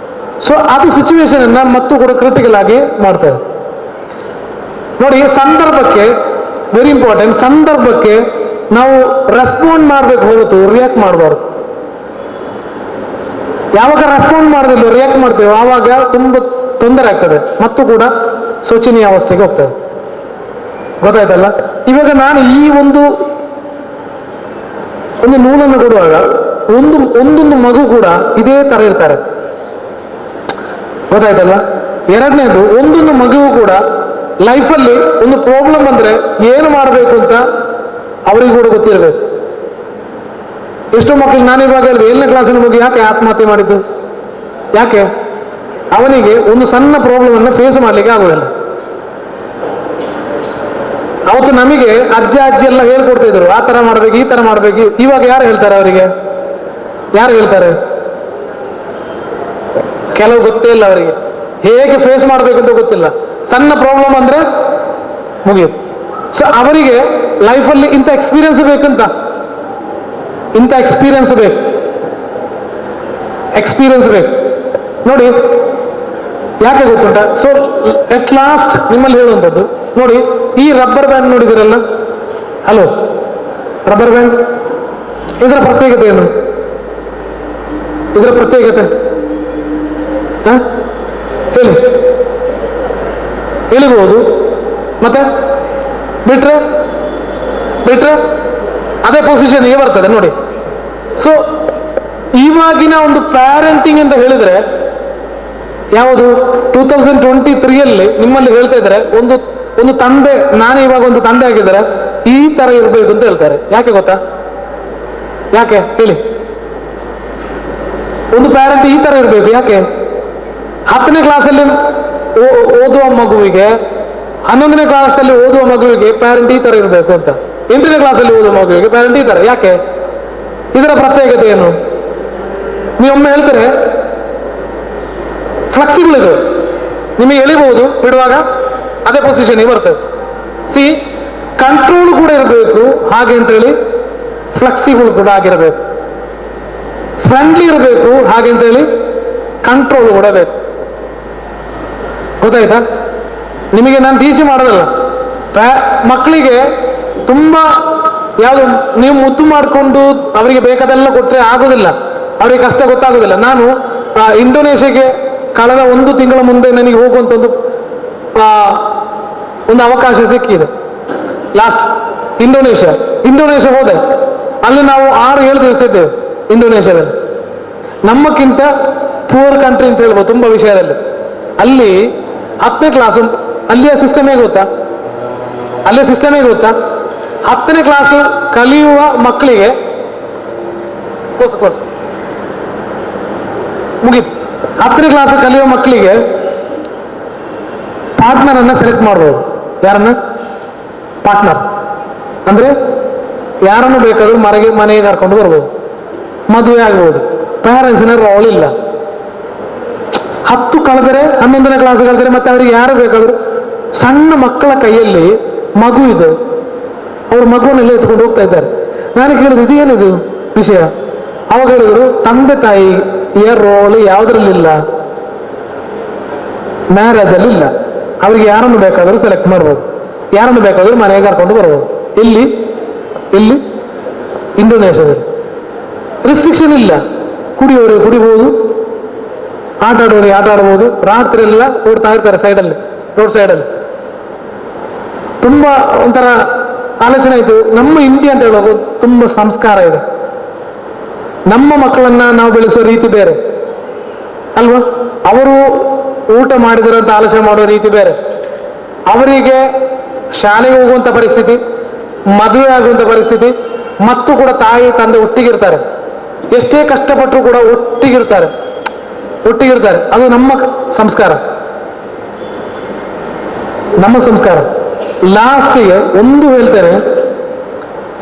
ಸೊ ಅದು ಸಿಚುವೇಶನ್ ಅನ್ನ ಮತ್ತು ಕೂಡ ಕ್ರಿಟಿಕಲ್ ಆಗಿ ಮಾಡ್ತಾರೆ. ನೋಡಿ, ಸಂದರ್ಭಕ್ಕೆ ವೆರಿ ಇಂಪಾರ್ಟೆಂಟ್, ಸಂದರ್ಭಕ್ಕೆ ನಾವು ರೆಸ್ಪಾಂಡ್ ಮಾಡ್ಬೇಕು ಹೊರತು ರಿಯಾಕ್ಟ್ ಮಾಡಬಾರ್ದು. ಯಾವಾಗ ರೆಸ್ಪಾಂಡ್ ಮಾಡೋದಿಲ್ಲ, ರಿಯಾಕ್ಟ್ ಮಾಡ್ತೇವೆ, ಆವಾಗ ತುಂಬ ತೊಂದರೆ ಆಗ್ತದೆ ಮತ್ತು ಕೂಡ ಶೋಚನೀಯ ಅವಸ್ಥೆಗೆ ಹೋಗ್ತದೆ. ಗೊತ್ತಾಯ್ತಲ್ಲ? ಇವಾಗ ನಾನು ಈ ಒಂದು ನೂಲನ್ನು ಕೊಡುವಾಗ ಒಂದೊಂದು ಮಗು ಕೂಡ ಇದೇ ತರ ಇರ್ತಾರೆ, ಗೊತ್ತಾಯ್ತಲ್ಲ. ಎರಡನೇದು, ಒಂದೊಂದು ಮಗುವು ಕೂಡ ಲೈಫಲ್ಲಿ ಒಂದು ಪ್ರಾಬ್ಲಮ್ ಅಂದ್ರೆ ಏನು ಮಾಡಬೇಕು ಅಂತ ಅವರಿಗೂ ಕೂಡ ಗೊತ್ತಿರಬೇಕು. ಎಷ್ಟೋ ಮಕ್ಕಳು, ನಾನು ಇವಾಗ ಹೇಳಿದೆ 7ನೇ ಕ್ಲಾಸಿನ ಮಗು ಯಾಕೆ ಆತ್ಮಹತ್ಯೆ ಮಾಡಿದ್ದು, ಯಾಕೆ? ಅವನಿಗೆ ಒಂದು ಸಣ್ಣ ಪ್ರಾಬ್ಲಮ್ ಅನ್ನು ಫೇಸ್ ಮಾಡ್ಲಿಕ್ಕೆ ಆಗುದಿಲ್ಲ. ಅವತ್ತು ನಮಗೆ ಅಜ್ಜಿ ಎಲ್ಲ ಹೇಳ್ಕೊಡ್ತಾ ಇದ್ರು, ಆ ತರ ಮಾಡ್ಬೇಕು, ಈ ತರ ಮಾಡ್ಬೇಕು. ಇವಾಗ ಯಾರು ಹೇಳ್ತಾರೆ ಅವರಿಗೆ? ಯಾರು ಹೇಳ್ತಾರೆ? ಕೆಲವು ಗೊತ್ತೇ ಇಲ್ಲ ಅವರಿಗೆ, ಹೇಗೆ ಫೇಸ್ ಮಾಡ್ಬೇಕಂತ ಗೊತ್ತಿಲ್ಲ. ಸಣ್ಣ ಪ್ರಾಬ್ಲಮ್ ಅಂದ್ರೆ ಮುಗಿಯುದು. ಸೊ ಅವರಿಗೆ ಲೈಫಲ್ಲಿ ಇಂಥ ಎಕ್ಸ್ಪೀರಿಯನ್ಸ್ ಬೇಕಂತ, ಇಂಥ ಎಕ್ಸ್ಪೀರಿಯನ್ಸ್ ಬೇಕು ನೋಡಿ. ಯಾಕೆ ಗೊತ್ತುಂಟ? ಸೊ ಎಟ್ ಲಾಸ್ಟ್ ನಿಮ್ಮಲ್ಲಿ ಹೇಳುವಂಥದ್ದು ನೋಡಿ, ಈ ರಬ್ಬರ್ ಬ್ಯಾಂಡ್ ನೋಡಿದಿರಲ್ಲ, ಹಲೋ, ರಬ್ಬರ್ ಬ್ಯಾಂಡ್, ಇದರ ಪ್ರತ್ಯೇಕತೆ ಏನು? ಇದರ ಪ್ರತ್ಯೇಕತೆ ಹೇಳಿಬಹುದು. ಮತ್ತೆ ಬಿಟ್ರೆ ಅದೇ ಪೊಸಿಷನ್ಗೆ ಬರ್ತದೆ ನೋಡಿ. ಸೊ ಇವಾಗಿನ ಒಂದು ಪ್ಯಾರೆಂಟಿಂಗ್ ಅಂತ ಹೇಳಿದ್ರೆ ಯಾವುದು 2023 ನಿಮ್ಮಲ್ಲಿ ಹೇಳ್ತಾ ಇದ್ದಾರೆ, ಒಂದು ತಂದೆ, ನಾನು ಇವಾಗ ಒಂದು ತಂದೆ ಆಗಿದ್ದಾರೆ, ಈ ತರ ಇರಬೇಕು ಅಂತ ಹೇಳ್ತಾರೆ. ಯಾಕೆ ಗೊತ್ತಾ? ಯಾಕೆ ಹೇಳಿ? ಒಂದು ಪ್ಯಾರೆಂಟ್ ಈ ತರ ಇರಬೇಕು. ಯಾಕೆ? 10ನೇ ಕ್ಲಾಸಲ್ಲಿ ಓದುವ ಮಗುವಿಗೆ, 11ನೇ ಕ್ಲಾಸಲ್ಲಿ ಓದುವ ಮಗುವಿಗೆ ಪ್ಯಾರೆಂಟ್ ಈ ತರ ಇರಬೇಕು ಅಂತ, 8ನೇ ಕ್ಲಾಸಲ್ಲಿ ಓದುವ ಮಗುವಿಗೆ ಪ್ಯಾರೆಂಟ್ ಈ ತರ. ಯಾಕೆ? ಇದರ ಪ್ರತ್ಯೇಕತೆ ಏನು? ನೀವೊಮ್ಮೆ ಹೇಳ್ತಾರೆ, ಫ್ಲೆಕ್ಸಿಬಲ್ ಇದು, ನಿಮಗೆ ಎಳಿಬಹುದು, ಬಿಡುವಾಗ ಅದೇ ಪೊಸಿಷನ್ ಬರ್ತದೆ. ಸಿ, ಕಂಟ್ರೋಲ್ ಕೂಡ ಇರಬೇಕು ಹಾಗೆ ಅಂತ ಹೇಳಿ, ಫ್ಲೆಕ್ಸಿಬಲ್ ಕೂಡ ಆಗಿರಬೇಕು. ಫ್ರೆಂಡ್ಲಿ ಇರಬೇಕು ಹಾಗೆ ಅಂತ ಹೇಳಿ, ಕಂಟ್ರೋಲ್ ಕೂಡ ಬೇಕು. ಗೊತ್ತಾಯ್ತಾ? ನಿಮಗೆ ನಾನು ಟೀಚ್ ಮಾಡೋದಲ್ಲ, ಮಕ್ಕಳಿಗೆ ತುಂಬಾ ಯಾವುದು ನೀವು ಮುದ್ದು ಮಾಡಿಕೊಂಡು ಅವರಿಗೆ ಬೇಕಾದೆಲ್ಲ ಕೊಟ್ಟರೆ ಆಗೋದಿಲ್ಲ, ಅವರಿಗೆ ಕಷ್ಟ ಗೊತ್ತಾಗೋದಿಲ್ಲ. ನಾನು ಇಂಡೋನೇಷ್ಯಾಗೆ ಕಳೆದ 1 ತಿಂಗಳ ಮುಂದೆ ನನಗೆ ಹೋಗುವಂತ ಒಂದು ಅವಕಾಶ ಸಿಕ್ಕಿದೆ. ಲಾಸ್ಟ್ ಇಂಡೋನೇಷ್ಯಾ ಹೋದೆ. ಅಲ್ಲಿ ನಾವು 6-7 ದಿವಸ ಇದ್ದೇವೆ ಇಂಡೋನೇಷ್ಯಾದಲ್ಲಿ. ನಮ್ಮಕ್ಕಿಂತ ಪೂರ್ ಕಂಟ್ರಿ ಅಂತ ಹೇಳ್ಬೋದು ತುಂಬಾ ವಿಷಯದಲ್ಲಿ. ಅಲ್ಲಿ 10ನೇ ಕ್ಲಾಸು, ಅಲ್ಲಿಯ ಸಿಸ್ಟಮ್ ಹೇಗೆ ಗೊತ್ತಾ? 10ನೇ ಕ್ಲಾಸು ಕಲಿಯುವ ಮಕ್ಕಳಿಗೆ ಕೋರ್ಸ್ ಮುಗೀತು. 10ನೇ ಕ್ಲಾಸ್ ಕಲಿಯುವ ಮಕ್ಕಳಿಗೆ ಪಾರ್ಟ್ನರ್ ಅನ್ನ ಸೆಲೆಕ್ಟ್ ಮಾಡ್ಬೋದು. ಯಾರನ್ನ? ಪಾರ್ಟ್ನರ್ ಅಂದ್ರೆ ಯಾರನ್ನು ಬೇಕಾದ್ರೂ ಮನೆಗೆ ಕರ್ಕೊಂಡು ಬರ್ಬೋದು, ಮದುವೆ ಆಗ್ಬೋದು. ಪ್ಯಾರೆಂಟ್ಸ್ನ ರೋಲ್ ಇಲ್ಲ. 10 ಕಳೆದರೆ 11ನೇ ಕ್ಲಾಸ್ ಕಳೆದರೆ ಮತ್ತೆ ಅವರಿಗೆ ಯಾರು ಬೇಕಾದ್ರು, ಸಣ್ಣ ಮಕ್ಕಳ ಕೈಯಲ್ಲಿ ಮಗು ಇದೆ, ಅವ್ರ ಮಗುವನ್ನೆಲ್ಲ ಎತ್ಕೊಂಡು ಹೋಗ್ತಾ ಇದ್ದಾರೆ. ನಾನು ಕೇಳಿದ್ರು, ಇದೇನಿದು ವಿಷಯ? ಅವಾಗ ಹೇಳಿದ್ರು, ತಂದೆ ತಾಯಿಯ ರೋಲ್ ಯಾವುದ್ರಲ್ಲಿಲ್ಲ, ಮ್ಯಾರೇಜ್ ಅಲ್ಲಿ ಇಲ್ಲ. ಅವ್ರಿಗೆ ಯಾರನ್ನು ಬೇಕಾದರೂ ಸೆಲೆಕ್ಟ್ ಮಾಡ್ಬೋದು, ಯಾರನ್ನು ಬೇಕಾದ್ರೂ ಮನೆಗೆ ಕರ್ಕೊಂಡು ಬರ್ಬೋದು. ಇಲ್ಲಿ ಇಂಡೋನೇಷ್ಯಾದಲ್ಲಿ ರಿಸ್ಟ್ರಿಕ್ಷನ್ ಇಲ್ಲ. ಕುಡಿಯೋರಿಗೆ ಕುಡಿಬಹುದು, ಆಟ ಆಡೋರಿಗೆ ಆಟ ಆಡ್ಬೋದು. ರಾತ್ರಿ ಎಲ್ಲ ಓಡ್ತಾ ಇರ್ತಾರೆ ಸೈಡಲ್ಲಿ, ರೋಡ್ ಸೈಡಲ್ಲಿ. ತುಂಬಾ ಒಂಥರ ಆಲೋಚನೆ ಆಯ್ತು. ನಮ್ಮ ಇಂಡಿಯಾ ಅಂತ ಹೇಳುವಾಗ ತುಂಬಾ ಸಂಸ್ಕಾರ ಇದೆ. ನಮ್ಮ ಮಕ್ಕಳನ್ನ ನಾವು ಬೆಳೆಸೋ ರೀತಿ ಬೇರೆ ಅಲ್ವಾ? ಅವರು ಊಟ ಮಾಡಿದರೆ ಅಂತ ಆಲೋಚನೆ ಮಾಡುವ ರೀತಿ ಬೇರೆ. ಅವರಿಗೆ ಶಾಲೆಗೆ ಹೋಗುವಂತ ಪರಿಸ್ಥಿತಿ, ಮದುವೆ ಆಗುವಂತ ಪರಿಸ್ಥಿತಿ, ಮತ್ತು ಕೂಡ ತಾಯಿ ತಂದೆ ಒಟ್ಟಿಗಿರ್ತಾರೆ. ಎಷ್ಟೇ ಕಷ್ಟಪಟ್ಟರು ಕೂಡ ಒಟ್ಟಿಗಿರ್ತಾರೆ. ಅದು ನಮ್ಮ ಸಂಸ್ಕಾರ. ಲಾಸ್ಟಿಗೆ ಒಂದು ಹೇಳ್ತೇನೆ,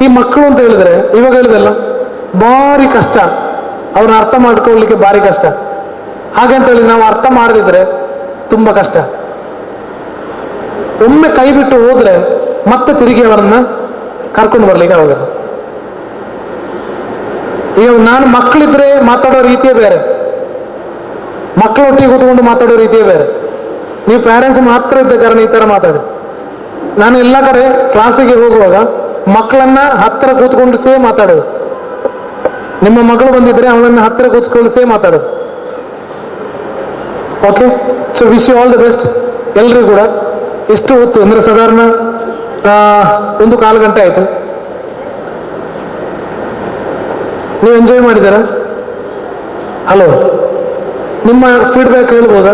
ಈ ಮಕ್ಕಳು ಅಂತ ಹೇಳಿದ್ರೆ ಇವಾಗ ಹೇಳಿದಲ್ಲ, ಭಾರಿ ಕಷ್ಟ, ಅವ್ರನ್ನ ಅರ್ಥ ಮಾಡ್ಕೊಳ್ಳಿಕ್ಕೆ ಭಾರಿ ಕಷ್ಟ. ಹಾಗಂತ ಹೇಳಿ ನಾವು ಅರ್ಥ ಮಾಡದಿದ್ರೆ ತುಂಬಾ ಕಷ್ಟ. ಒಮ್ಮೆ ಕೈ ಬಿಟ್ಟು ಹೋದ್ರೆ ಮತ್ತೆ ತಿರುಗಿ ಅವರನ್ನ ಕರ್ಕೊಂಡು ಬರ್ಲಿಕ್ಕೆ ಆಗೋದಿಲ್ಲ. ಈಗ ನಾನು ಮಕ್ಕಳಿದ್ರೆ ಮಾತಾಡೋ ರೀತಿಯೇ ಬೇರೆ, ಮಕ್ಕಳೊಟ್ಟಿಗೆ ಕೂತ್ಕೊಂಡು ಮಾತಾಡೋ ರೀತಿಯೇ ಬೇರೆ. ನೀವು ಪ್ಯಾರೆಂಟ್ಸ್ ಮಾತ್ರ ಇದ್ದ ಕಾರಣ ಈ ತರ ಮಾತಾಡಿ. ನಾನು ಎಲ್ಲ ಕಡೆ ಕ್ಲಾಸಿಗೆ ಹೋಗುವಾಗ ಮಕ್ಕಳನ್ನ ಹತ್ತಿರ ಕೂತ್ಕೊಂಡು ಮಾತಾಡೋದು. ನಿಮ್ಮ ಮಗಳು ಬಂದಿದ್ರೆ ಅವಳನ್ನ ಹತ್ತಿರ ಕೂತ್ಕೊಂಡು ಮಾತಾಡೋದು. Okay, so wish you all the best ಎಲ್ರಿಗೂ ಕೂಡ. ಎಷ್ಟು ಹೊತ್ತು ಅಂದ್ರೆ ಸಾಧಾರಣ 1 ಕಾಲು ಗಂಟೆ ಆಯ್ತು. ನೀವು ಎಂಜಾಯ್ ಮಾಡಿದ್ದೀರಾ? ಹಲೋ, ನಿಮ್ಮ ಫೀಡ್ಬ್ಯಾಕ್ ಹೇಳ್ಬೋದಾ?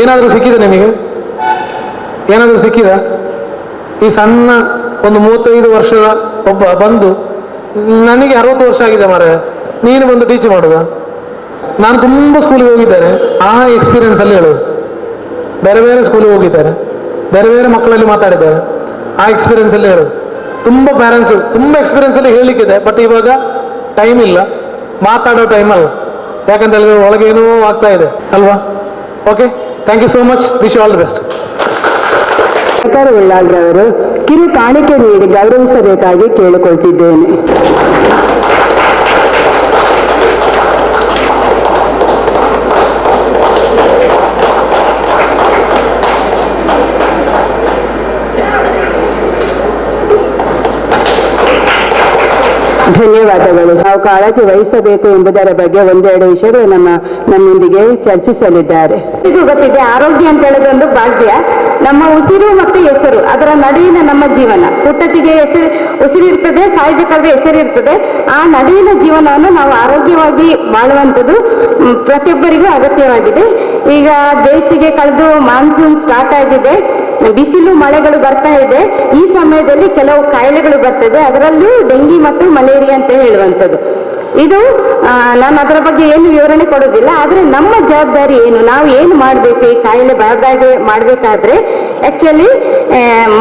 ಏನಾದರೂ ಸಿಕ್ಕಿದೆ ನಿಮಗೆ? ಏನಾದರೂ ಸಿಕ್ಕಿದ? ಈ ಸಣ್ಣ ಒಂದು 35 ವರ್ಷದ ಒಬ್ಬ ಬಂದು ನನಗೆ 60 ವರ್ಷ ಆಗಿದೆ ಮಾರೆ, ನೀನು ಬಂದು ಟೀಚ್ ಮಾಡುದ? ನಾನು ತುಂಬ ಸ್ಕೂಲಿಗೆ ಹೋಗಿದ್ದೇನೆ, ಆ ಎಕ್ಸ್ಪೀರಿಯನ್ಸ್ ಅಲ್ಲಿ ಹೇಳೋದು. ಬೇರೆ ಬೇರೆ ಸ್ಕೂಲಿಗೆ ಹೋಗಿದ್ದಾರೆ, ಬೇರೆ ಬೇರೆ ಮಕ್ಕಳಲ್ಲಿ ಮಾತಾಡಿದ್ದಾರೆ, ಆ ಎಕ್ಸ್ಪೀರಿಯನ್ಸ್ ಅಲ್ಲಿ ಹೇಳೋದು. ತುಂಬ ಪ್ಯಾರೆಂಟ್ಸ್ ತುಂಬ ಎಕ್ಸ್ಪೀರಿಯನ್ಸ್ ಅಲ್ಲಿ ಹೇಳಲಿಕ್ಕಿದೆ, ಬಟ್ ಇವಾಗ ಟೈಮ್ ಇಲ್ಲ, ಮಾತಾಡೋ ಟೈಮ್ ಅಲ್ಲ. ಯಾಕಂತ ಹೇಳಿದ್ರೆ ಒಳಗೇನೋ ಆಗ್ತಾ ಇದೆ ಅಲ್ವಾ? Okay, thank you so much, wish you all the best. ಉಳ್ಳಾಳ್ರವರು ಕಿರು ಕಾಣಿಕೆ ನೀಡಿ ಗೌರವಿಸಬೇಕಾಗಿ ಕೇಳಿಕೊಳ್ತಿದ್ದೇನೆ. ಧನ್ಯವಾದಗಳು. ನಾವು ಕಾಳಜಿ ವಹಿಸಬೇಕು ಎಂಬುದರ ಬಗ್ಗೆ ಒಂದೆರಡು ವಿಷಯಗಳು ನಮ್ಮೊಂದಿಗೆ ಚರ್ಚಿಸಲಿದ್ದಾರೆ. ಇದು ಗೊತ್ತಿದೆ, ಆರೋಗ್ಯ ಅಂತ ಹೇಳೋದು ಒಂದು ಭಾಗ್ಯ. ನಮ್ಮ ಉಸಿರು ಮತ್ತು ಹೆಸರು, ಅದರ ನಡುವಿನ ನಮ್ಮ ಜೀವನ. ಹುಟ್ಟತಿಗೆ ಉಸಿರಿರ್ತದೆ, ಸಾಯ್ಬೇಕಾದ್ರೆ ಹೆಸರಿರ್ತದೆ. ಆ ನಡುವಿನ ಜೀವನವನ್ನು ನಾವು ಆರೋಗ್ಯವಾಗಿ ಬಾಳುವಂಥದ್ದು ಪ್ರತಿಯೊಬ್ಬರಿಗೂ ಅಗತ್ಯವಾಗಿದೆ. ಈಗ ಬೇಸಿಗೆ ಕಳೆದು ಮಾನ್ಸೂನ್ ಸ್ಟಾರ್ಟ್ ಆಗಿದೆ, ಬಿಸಿಲು ಮಳೆಗಳು ಬರ್ತಾ ಇದೆ. ಈ ಸಮಯದಲ್ಲಿ ಕೆಲವು ಕಾಯಿಲೆಗಳು ಬರ್ತದೆ, ಅದರಲ್ಲೂ ಡೆಂಗಿ ಮತ್ತು ಮಲೇರಿಯಾ ಅಂತ ಹೇಳುವಂಥದ್ದು. ಇದು ನಾನು ಅದರ ಬಗ್ಗೆ ಏನು ವಿವರಣೆ ಕೊಡೋದಿಲ್ಲ, ಆದರೆ ನಮ್ಮ ಜವಾಬ್ದಾರಿ ಏನು, ನಾವು ಏನು ಮಾಡಬೇಕು ಈ ಕಾಯಿಲೆ ಬರದಾಗೆ ಮಾಡಬೇಕಾದ್ರೆ ಆಕ್ಚುಲಿ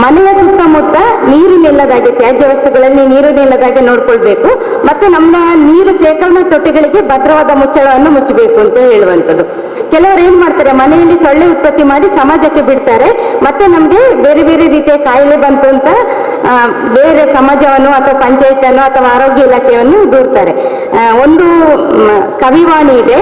ಮನೆಯ ಸುತ್ತಮುತ್ತ ನೀರು ನಿಲ್ಲದಾಗೆ, ತ್ಯಾಜ್ಯ ವಸ್ತುಗಳಲ್ಲಿ ನೀರು ನಿಲ್ಲದಾಗೆ ನೋಡ್ಕೊಳ್ಬೇಕು. ಮತ್ತೆ ನಮ್ಮ ನೀರು ಶೇಖರಣಾ ತೊಟ್ಟಿಗಳಿಗೆ ಭದ್ರವಾದ ಮುಚ್ಚಳವನ್ನು ಮುಚ್ಚಬೇಕು ಅಂತ ಹೇಳುವಂಥದ್ದು. ಕೆಲವರು ಏನ್ ಮಾಡ್ತಾರೆ, ಮನೆಯಲ್ಲಿ ಸೊಳ್ಳೆ ಉತ್ಪತ್ತಿ ಮಾಡಿ ಸಮಾಜಕ್ಕೆ ಬಿಡ್ತಾರೆ, ಮತ್ತೆ ನಮ್ಗೆ ಬೇರೆ ಬೇರೆ ರೀತಿಯ ಕಾಯಿಲೆ ಬಂತು ಅಂತ ಬೇರೆ ಸಮಾಜವನ್ನು ಅಥವಾ ಪಂಚಾಯತನ್ನು ಅಥವಾ ಆರೋಗ್ಯ ಇಲಾಖೆಯನ್ನು ದೂರ್ತಾರೆ. ಒಂದು ಕವಿವಾಣಿ ಇದೆ,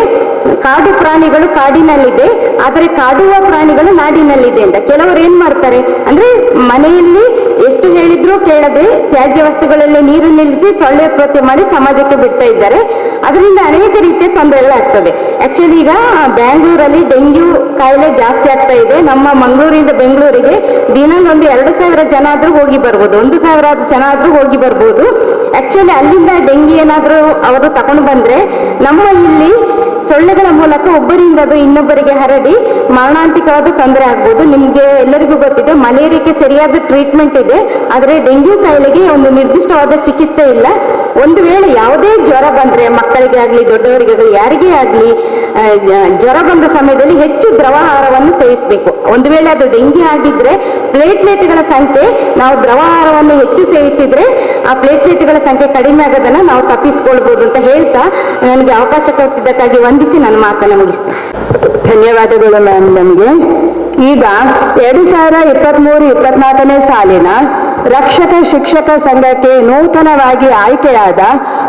ಕಾಡು ಪ್ರಾಣಿಗಳು ಕಾಡಿನಲ್ಲಿದೆ, ಆದರೆ ಕಾಡುವ ಪ್ರಾಣಿಗಳು ನಾಡಿನಲ್ಲಿದೆ ಅಂತ. ಕೆಲವರು ಏನ್ ಮಾಡ್ತಾರೆ ಅಂದ್ರೆ, ಮನೆಯಲ್ಲಿ ಎಷ್ಟು ಹೇಳಿದ್ರು ಕೇಳದೆ ತ್ಯಾಜ್ಯ ವಸ್ತುಗಳಲ್ಲಿ ನೀರು ನಿಲ್ಲಿಸಿ ಸೊಳ್ಳೆ ಉತ್ಪತ್ತಿ ಮಾಡಿ ಸಮಾಜಕ್ಕೆ ಬಿಡ್ತಾ ಇದ್ದಾರೆ. ಅದರಿಂದ ಅನೇಕ ರೀತಿಯ ತೊಂದರೆಗಳಾಗ್ತದೆ. ಆಕ್ಚುಲಿ ಈಗ ಬ್ಯಾಂಗ್ಳೂರಲ್ಲಿ ಡೆಂಗ್ಯೂ ಕಾಯಿಲೆ ಜಾಸ್ತಿ ಆಗ್ತಾ ಇದೆ. ನಮ್ಮ ಮಂಗಳೂರಿಂದ ಬೆಂಗಳೂರಿಗೆ ದಿನಕ್ಕೊಂದು 2,000 ಜನ ಆದ್ರೂ ಹೋಗಿ ಬರ್ಬೋದು, 1,000 ಜನ ಆದ್ರೂ ಹೋಗಿ ಬರ್ಬೋದು. ಆಕ್ಚುಲಿ ಅಲ್ಲಿಂದ ಡೆಂಗಿ ಏನಾದ್ರೂ ಅವರು ತಗೊಂಡು ಬಂದ್ರೆ ನಮ್ಮ ಇಲ್ಲಿ ಸೊಳ್ಳೆಗಳ ಮೂಲಕ ಒಬ್ಬರಿಂದ ಅದು ಇನ್ನೊಬ್ಬರಿಗೆ ಹರಡಿ ಮರಣಾಂತಿಕವಾದ ತೊಂದರೆ ಆಗ್ಬೋದು. ನಿಮ್ಗೆ ಎಲ್ಲರಿಗೂ ಗೊತ್ತಿದೆ, ಮಲೇರಿಯಾಕ್ಕೆ ಸರಿಯಾದ ಟ್ರೀಟ್ಮೆಂಟ್ ಇದೆ, ಆದರೆ ಡೆಂಗ್ಯೂ ಕಾಯಿಲೆಗೆ ಒಂದು ನಿರ್ದಿಷ್ಟವಾದ ಚಿಕಿತ್ಸೆ ಇಲ್ಲ. ಒಂದು ವೇಳೆ ಯಾವುದೇ ಜ್ವರ ಬಂದ್ರೆ, ಮಕ್ಕಳಿಗೆ ಆಗ್ಲಿ ದೊಡ್ಡವರಿಗಾಗಲಿ ಯಾರಿಗೇ ಆಗ್ಲಿ ಜ್ವರ ಬಂದ ಸಮಯದಲ್ಲಿ ಹೆಚ್ಚು ದ್ರವಾಹಾರವನ್ನು ಸೇವಿಸಬೇಕು. ಒಂದು ವೇಳೆ ಅದು ಡೆಂಗಿ ಆಗಿದ್ರೆ ಪ್ಲೇಟ್ಲೆಟ್ಗಳ ಸಂಖ್ಯೆ, ನಾವು ದ್ರವಾಹಾರವನ್ನು ಹೆಚ್ಚು ಸೇವಿಸಿದ್ರೆ ಆ ಪ್ಲೇಟ್ಲೆಟ್ಗಳ ಸಂಖ್ಯೆ ಕಡಿಮೆ ಆಗೋದನ್ನ ನಾವು ತಪ್ಪಿಸ್ಕೊಳ್ಬಹುದು ಅಂತ ಹೇಳ್ತಾ ನನಗೆ ಅವಕಾಶ ಕೊಟ್ಟಿದ್ದಕ್ಕಾಗಿ ವಂದಿಸಿ ನನ್ನ ಮಾತನ್ನು ಮುಗಿಸ್ತೇನೆ. ಧನ್ಯವಾದಗಳು ಮ್ಯಾಮ್. ನಮಗೆ ಈಗ 2023-24ನೇ ಸಾಲಿನ ರಕ್ಷಕ ಶಿಕ್ಷಕ ಸಂಘಕ್ಕೆ ನೂತನವಾಗಿ ಆಯ್ಕೆಯಾದ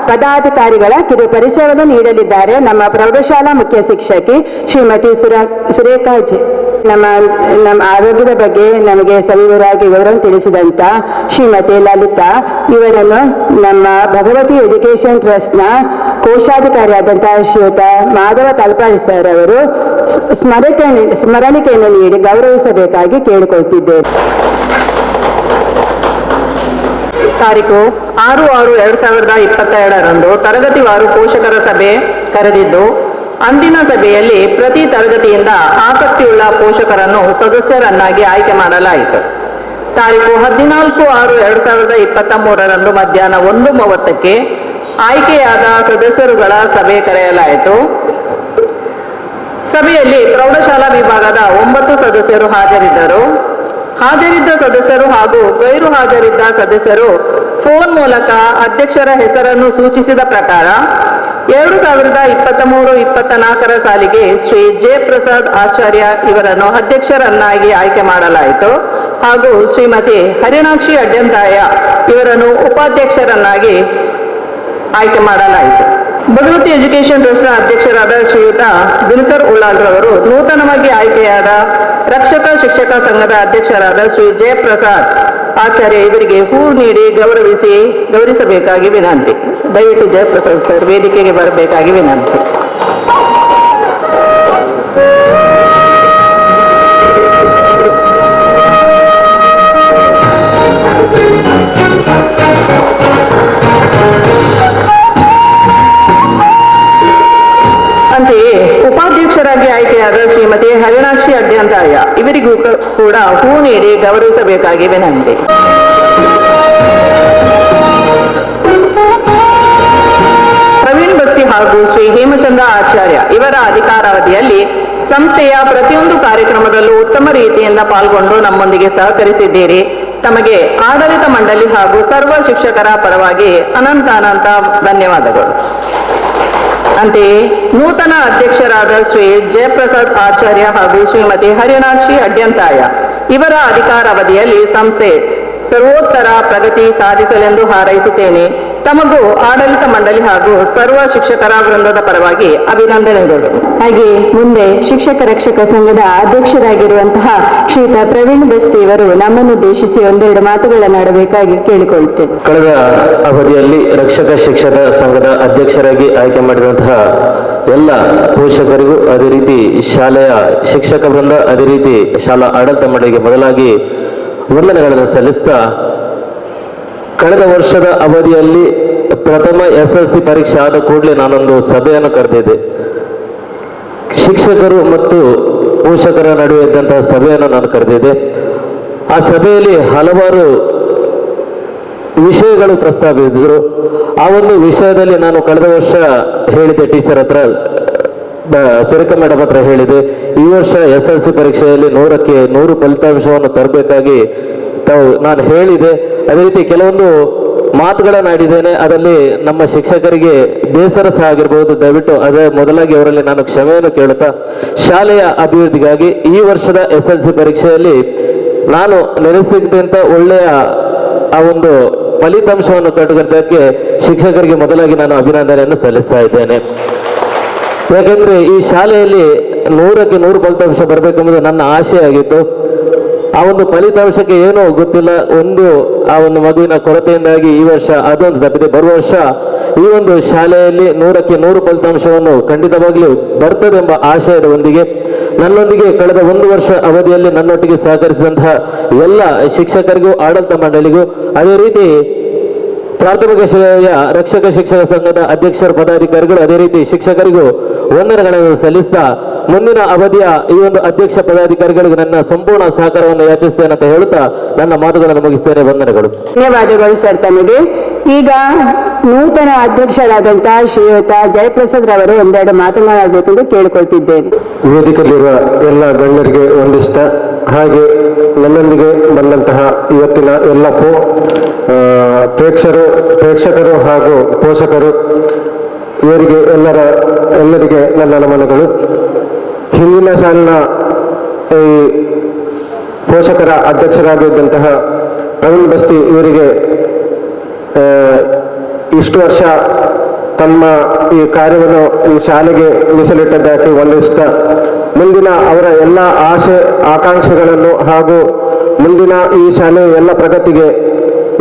ಪದಾಧಿಕಾರಿಗಳ ಕಿರು ಪರಿಚಯವನ್ನು ನೀಡಲಿದ್ದಾರೆ ನಮ್ಮ ಪ್ರೌಢಶಾಲಾ ಮುಖ್ಯ ಶಿಕ್ಷಕಿ ಶ್ರೀಮತಿ ಸುರೇಖಾಜಿ. ನಮ್ಮ ಆರೋಗ್ಯದ ಬಗ್ಗೆ ನಮಗೆ ಸವಿವರಾಗಿ ವಿವರ ತಿಳಿಸಿದಂತ ಶ್ರೀಮತಿ ಲಲಿತಾ ಇವರನ್ನು ನಮ್ಮ ಭಗವತಿ ಎಜುಕೇಶನ್ ಟ್ರಸ್ಟ್ನ ಕೋಶಾಧಿಕಾರಿಯಾದಂತಹ ಶ್ರೀಯುತ ಮಾಧವ ತಲಪಾಡಿ ಸರ್ ಅವರು ಸ್ಮರಣಿಕೆಯನ್ನು ನೀಡಿ ಗೌರವಿಸಬೇಕಾಗಿ ಕೇಳಿಕೊಳ್ತಿದ್ದೇವೆ. ತಾರೀಕು 6/6/2022ರಂದು ತರಗತಿವಾರು ಪೋಷಕರ ಸಭೆ ಕರೆದಿದ್ದು, ಅಂದಿನ ಸಭೆಯಲ್ಲಿ ಪ್ರತಿ ತರಗತಿಯಿಂದ ಆಸಕ್ತಿಯುಳ್ಳ ಪೋಷಕರನ್ನು ಸದಸ್ಯರನ್ನಾಗಿ ಆಯ್ಕೆ ಮಾಡಲಾಯಿತು. ತಾರೀಕು 14/6/2023ರಂದು ಮಧ್ಯಾಹ್ನ 1:30ಕ್ಕೆ ಆಯ್ಕೆಯಾದ ಸದಸ್ಯರುಗಳ ಸಭೆ ಕರೆಯಲಾಯಿತು. ಸಭೆಯಲ್ಲಿ ಪ್ರೌಢಶಾಲಾ ವಿಭಾಗದ 9 ಸದಸ್ಯರು ಹಾಜರಿದ್ದರು. ಹಾಜರಿದ್ದ ಸದಸ್ಯರು ಹಾಗೂ ಗೈರು ಹಾಜರಿದ್ದ ಸದಸ್ಯರು ಫೋನ್ ಮೂಲಕ ಅಧ್ಯಕ್ಷರ ಹೆಸರನ್ನು ಸೂಚಿಸಿದ ಪ್ರಕಾರ 2023-24ರ ಸಾಲಿಗೆ ಶ್ರೀ ಜಯಪ್ರಸಾದ್ ಆಚಾರ್ಯ ಇವರನ್ನು ಅಧ್ಯಕ್ಷರನ್ನಾಗಿ ಆಯ್ಕೆ ಮಾಡಲಾಯಿತು ಹಾಗೂ ಶ್ರೀಮತಿ ಹರಿಣಾಕ್ಷಿ ಅಡ್ಯಂತಾಯ ಇವರನ್ನು ಉಪಾಧ್ಯಕ್ಷರನ್ನಾಗಿ ಆಯ್ಕೆ ಮಾಡಲಾಯಿತು. ಭಗವತಿ ಎಜುಕೇಶನ್ ಟ್ರಸ್ಟ್ನ ಅಧ್ಯಕ್ಷರಾದ ಶ್ರೀಯುತ ದಿನಕರ್ ಉಳ್ಳಾಲ್ರವರು ನೂತನವಾಗಿ ಆಯ್ಕೆಯಾದ ರಕ್ಷಕ ಶಿಕ್ಷಕ ಸಂಘದ ಅಧ್ಯಕ್ಷರಾದ ಶ್ರೀ ಜಯಪ್ರಸಾದ್ ಆಚಾರ್ಯ ಇವರಿಗೆ ಹೂ ನೀಡಿ ಗೌರವಿಸಬೇಕಾಗಿ ವಿನಂತಿ. ದಯವಿಟ್ಟು ಜಯಪ್ರಸಾದ್ ಸರ್ ವೇದಿಕೆಗೆ ಬರಬೇಕಾಗಿ ವಿನಂತಿ. ಅಧ್ಯಕ್ಷರಾಗಿ ಆಯ್ಕೆಯಾದ ಶ್ರೀಮತಿ ಹರಿಣಾಕ್ಷಿ ಅಡ್ಯಂತಾಯ ಇವರಿಗೂ ಕೂಡ ಹೂ ನೀಡಿ ಗೌರವಿಸಬೇಕಾಗಿ ವಿನಂತಿ. ಪ್ರವೀಣ್ ಬಸ್ತಿ ಹಾಗೂ ಶ್ರೀ ಹೇಮಚಂದ್ರ ಆಚಾರ್ಯ ಇವರ ಅಧಿಕಾರಾವಧಿಯಲ್ಲಿ ಸಂಸ್ಥೆಯ ಪ್ರತಿಯೊಂದು ಕಾರ್ಯಕ್ರಮದಲ್ಲೂ ಉತ್ತಮ ರೀತಿಯಿಂದ ಪಾಲ್ಗೊಂಡು ನಮ್ಮೊಂದಿಗೆ ಸಹಕರಿಸಿದ್ದೀರಿ. ತಮಗೆ ಆಡಳಿತ ಮಂಡಳಿ ಹಾಗೂ ಸರ್ವ ಶಿಕ್ಷಕರ ಪರವಾಗಿ ಅನಂತ ಧನ್ಯವಾದಗಳು. ಅಂತೆಯೇ ನೂತನ ಅಧ್ಯಕ್ಷರಾದ ಶ್ರೀ ಜಯಪ್ರಸಾದ್ ಆಚಾರ್ಯ ಹಾಗೂ ಶ್ರೀಮತಿ ಹರಿಣಾಕ್ಷಿ ಅಡ್ಯಂತಾಯ ಇವರ ಅಧಿಕಾರಾವಧಿಯಲ್ಲಿ ಸಂಸ್ಥೆ ಸರ್ವೋತ್ತರ ಪ್ರಗತಿ ಸಾಧಿಸಲೆಂದು ಹಾರೈಸುತ್ತೇನೆ. ತಮಗೂ ಆಡಳಿತ ಮಂಡಳಿ ಹಾಗೂ ಸರ್ವ ಶಿಕ್ಷಕರ ವೃಂದದ ಪರವಾಗಿ ಅಭಿನಂದನೆಗಳು. ಹಾಗೆ ಮುಂದೆ ಶಿಕ್ಷಕ ರಕ್ಷಕ ಸಂಘದ ಅಧ್ಯಕ್ಷರಾಗಿರುವಂತಹ ಶ್ರೀಯುತ ಪ್ರವೀಣ್ ಬಸ್ತಿ ಇವರು ನಮ್ಮನ್ನುದ್ದೇಶಿಸಿ ಒಂದೆರಡು ಮಾತುಗಳನ್ನಾಡಬೇಕಾಗಿ ಕೇಳಿಕೊಳ್ಳುತ್ತೇವೆ. ಕಳೆದ ಅವಧಿಯಲ್ಲಿ ರಕ್ಷಕ ಶಿಕ್ಷಕ ಸಂಘದ ಅಧ್ಯಕ್ಷರಾಗಿ ಆಯ್ಕೆ ಮಾಡಿರುವಂತಹ ಎಲ್ಲ ಪೋಷಕರಿಗೂ, ಅದೇ ರೀತಿ ಶಾಲೆಯ ಶಿಕ್ಷಕ ವೃಂದ, ಅದೇ ರೀತಿ ಶಾಲಾ ಆಡಳಿತ ಮಂಡಳಿಗೆ ಮೊದಲಾಗಿ ವಂದನೆಗಳನ್ನು ಸಲ್ಲಿಸ್ತಾ, ಕಳೆದ ವರ್ಷದ ಅವಧಿಯಲ್ಲಿ ಪ್ರಥಮ SSLC ಪರೀಕ್ಷೆ ಆದ ಕೂಡಲೇ ನಾನೊಂದು ಸಭೆಯನ್ನು ಕರೆದಿದ್ದೆ. ಶಿಕ್ಷಕರು ಮತ್ತು ಪೋಷಕರ ನಡುವೆ ಇದ್ದಂತಹ ಸಭೆಯನ್ನು ನಾನು ಕರೆದಿದ್ದೆ. ಆ ಸಭೆಯಲ್ಲಿ ಹಲವಾರು ವಿಷಯಗಳು ಪ್ರಸ್ತಾಪಿಸಿದ್ರು. ಆ ಒಂದು ವಿಷಯದಲ್ಲಿ ನಾನು ಕಳೆದ ವರ್ಷ ಹೇಳಿದ್ದೆ, ಟೀಚರ್ ಹತ್ರ, ಸುರೇಖ ಮೇಡಮ್ ಹತ್ರ ಹೇಳಿದೆ, ಈ ವರ್ಷ SSLC ಪರೀಕ್ಷೆಯಲ್ಲಿ 100ಕ್ಕೆ 100 ಫಲಿತಾಂಶವನ್ನು ತರಬೇಕಾಗಿ ನಾನು ಹೇಳಿದೆ. ಅದೇ ರೀತಿ ಕೆಲವೊಂದು ಮಾತುಗಳನ್ನು ಆಡಿದ್ದೇನೆ. ಅದರಲ್ಲಿ ನಮ್ಮ ಶಿಕ್ಷಕರಿಗೆ ಬೇಸರ ಸಹ ಆಗಿರಬಹುದು. ದಯವಿಟ್ಟು ಅದೇ ಮೊದಲಾಗಿ ಅವರಲ್ಲಿ ನಾನು ಕ್ಷಮೆಯನ್ನು ಕೇಳುತ್ತಾ, ಶಾಲೆಯ ಅಭಿವೃದ್ಧಿಗಾಗಿ ಈ ವರ್ಷದ SSLC ಪರೀಕ್ಷೆಯಲ್ಲಿ ನಾನು ನೆನೆಸಿದಂತ ಒಳ್ಳೆಯ ಆ ಒಂದು ಫಲಿತಾಂಶವನ್ನು ಕಂಡುಕೊಳ್ಳೋದಕ್ಕೆ ಶಿಕ್ಷಕರಿಗೆ ಮೊದಲಾಗಿ ನಾನು ಅಭಿನಂದನೆಯನ್ನು ಸಲ್ಲಿಸ್ತಾ ಇದ್ದೇನೆ. ಯಾಕೆಂದ್ರೆ ಈ ಶಾಲೆಯಲ್ಲಿ 100ಕ್ಕೆ 100 ಫಲಿತಾಂಶ ಬರಬೇಕೆಂಬುದು ನನ್ನ ಆಶೆ ಆಗಿತ್ತು. ಆ ಒಂದು ಫಲಿತಾಂಶಕ್ಕೆ ಏನೋ ಗೊತ್ತಿಲ್ಲ, ಆ ಒಂದು ಮಗುವಿನ ಕೊರತೆಯಿಂದಾಗಿ ಈ ವರ್ಷ ಅದೊಂದು ತಪ್ಪಿದೆ. ಬರುವ ವರ್ಷ ಈ ಒಂದು ಶಾಲೆಯಲ್ಲಿ 100ಕ್ಕೆ 100 ಫಲಿತಾಂಶವನ್ನು ಖಂಡಿತವಾಗ್ಲೂ ಬರ್ತದೆಂಬ ಆಶಯದೊಂದಿಗೆ ನನ್ನೊಂದಿಗೆ ಕಳೆದ 1 ವರ್ಷ ಅವಧಿಯಲ್ಲಿ ನನ್ನೊಟ್ಟಿಗೆ ಸಹಕರಿಸಿದಂತಹ ಎಲ್ಲ ಶಿಕ್ಷಕರಿಗೂ, ಆಡಳಿತ ಮಂಡಳಿಗೂ, ಅದೇ ರೀತಿ ಪ್ರಾಥಮಿಕ ಶಾಲೆಯ ರಕ್ಷಕ ಶಿಕ್ಷಕ ಸಂಘದ ಅಧ್ಯಕ್ಷರ ಪದಾಧಿಕಾರಿಗಳು, ಅದೇ ರೀತಿ ಶಿಕ್ಷಕರಿಗೂ ವಂದನೆಗಳನ್ನು ಸಲ್ಲಿಸ್ತಾ, ಮುಂದಿನ ಅವಧಿಯ ಈ ಒಂದು ಅಧ್ಯಕ್ಷ ಪದಾಧಿಕಾರಿಗಳಿಗೆ ನನ್ನ ಸಂಪೂರ್ಣ ಸಹಕಾರವನ್ನು ಯಾಚಿಸ್ತೇನೆ ಅಂತ ಹೇಳುತ್ತಾ ನನ್ನ ಮಾತುಗಳನ್ನು ಮುಗಿಸ್ತೇನೆ. ವಂದನೆಗಳು. ಧನ್ಯವಾದಗಳು ಸರ್ ತಮಗೆ. ಈಗ ನೂತನ ಅಧ್ಯಕ್ಷರಾದಂತಹ ಶ್ರೀಯುತ ಜಯಪ್ರಸಾದ್ ರವರು ಒಂದೆರಡು ಮಾತನಾಡಬೇಕೆಂದು ಕೇಳಿಕೊಳ್ತಿದ್ದೇನೆ. ವೇದಿಕೆಯಲ್ಲಿರುವ ಎಲ್ಲ ಗಣ್ಯರಿಗೆ ಒಂದಿಷ್ಟ, ಹಾಗೆ ನನ್ನೊಂದಿಗೆ ಬಂದಂತಹ ಇವತ್ತಿನ ಎಲ್ಲ ಪ್ರೇಕ್ಷಕರು ಹಾಗೂ ಪೋಷಕರು, ಇವರಿಗೆ ಎಲ್ಲರಿಗೆ ನನ್ನ ನಮನಗಳು. ಹಿಂದಿನ ಸಾಲಿನ ಈ ಪೋಷಕರ ಅಧ್ಯಕ್ಷರಾಗಿದ್ದಂತಹ ಪ್ರವೀಣ್ ಬಸ್ತಿ ಇವರಿಗೆ ಇಷ್ಟು ವರ್ಷ ತಮ್ಮ ಈ ಕಾರ್ಯವನ್ನು ಈ ಶಾಲೆಗೆ ಮೀಸಲಿಟ್ಟದ್ದಕ್ಕೆ ವಂದಿಸುತ್ತಾ, ಮುಂದಿನ ಅವರ ಎಲ್ಲ ಆಸೆ ಆಕಾಂಕ್ಷೆಗಳನ್ನು ಹಾಗೂ ಮುಂದಿನ ಈ ಶಾಲೆಯ ಎಲ್ಲ ಪ್ರಗತಿಗೆ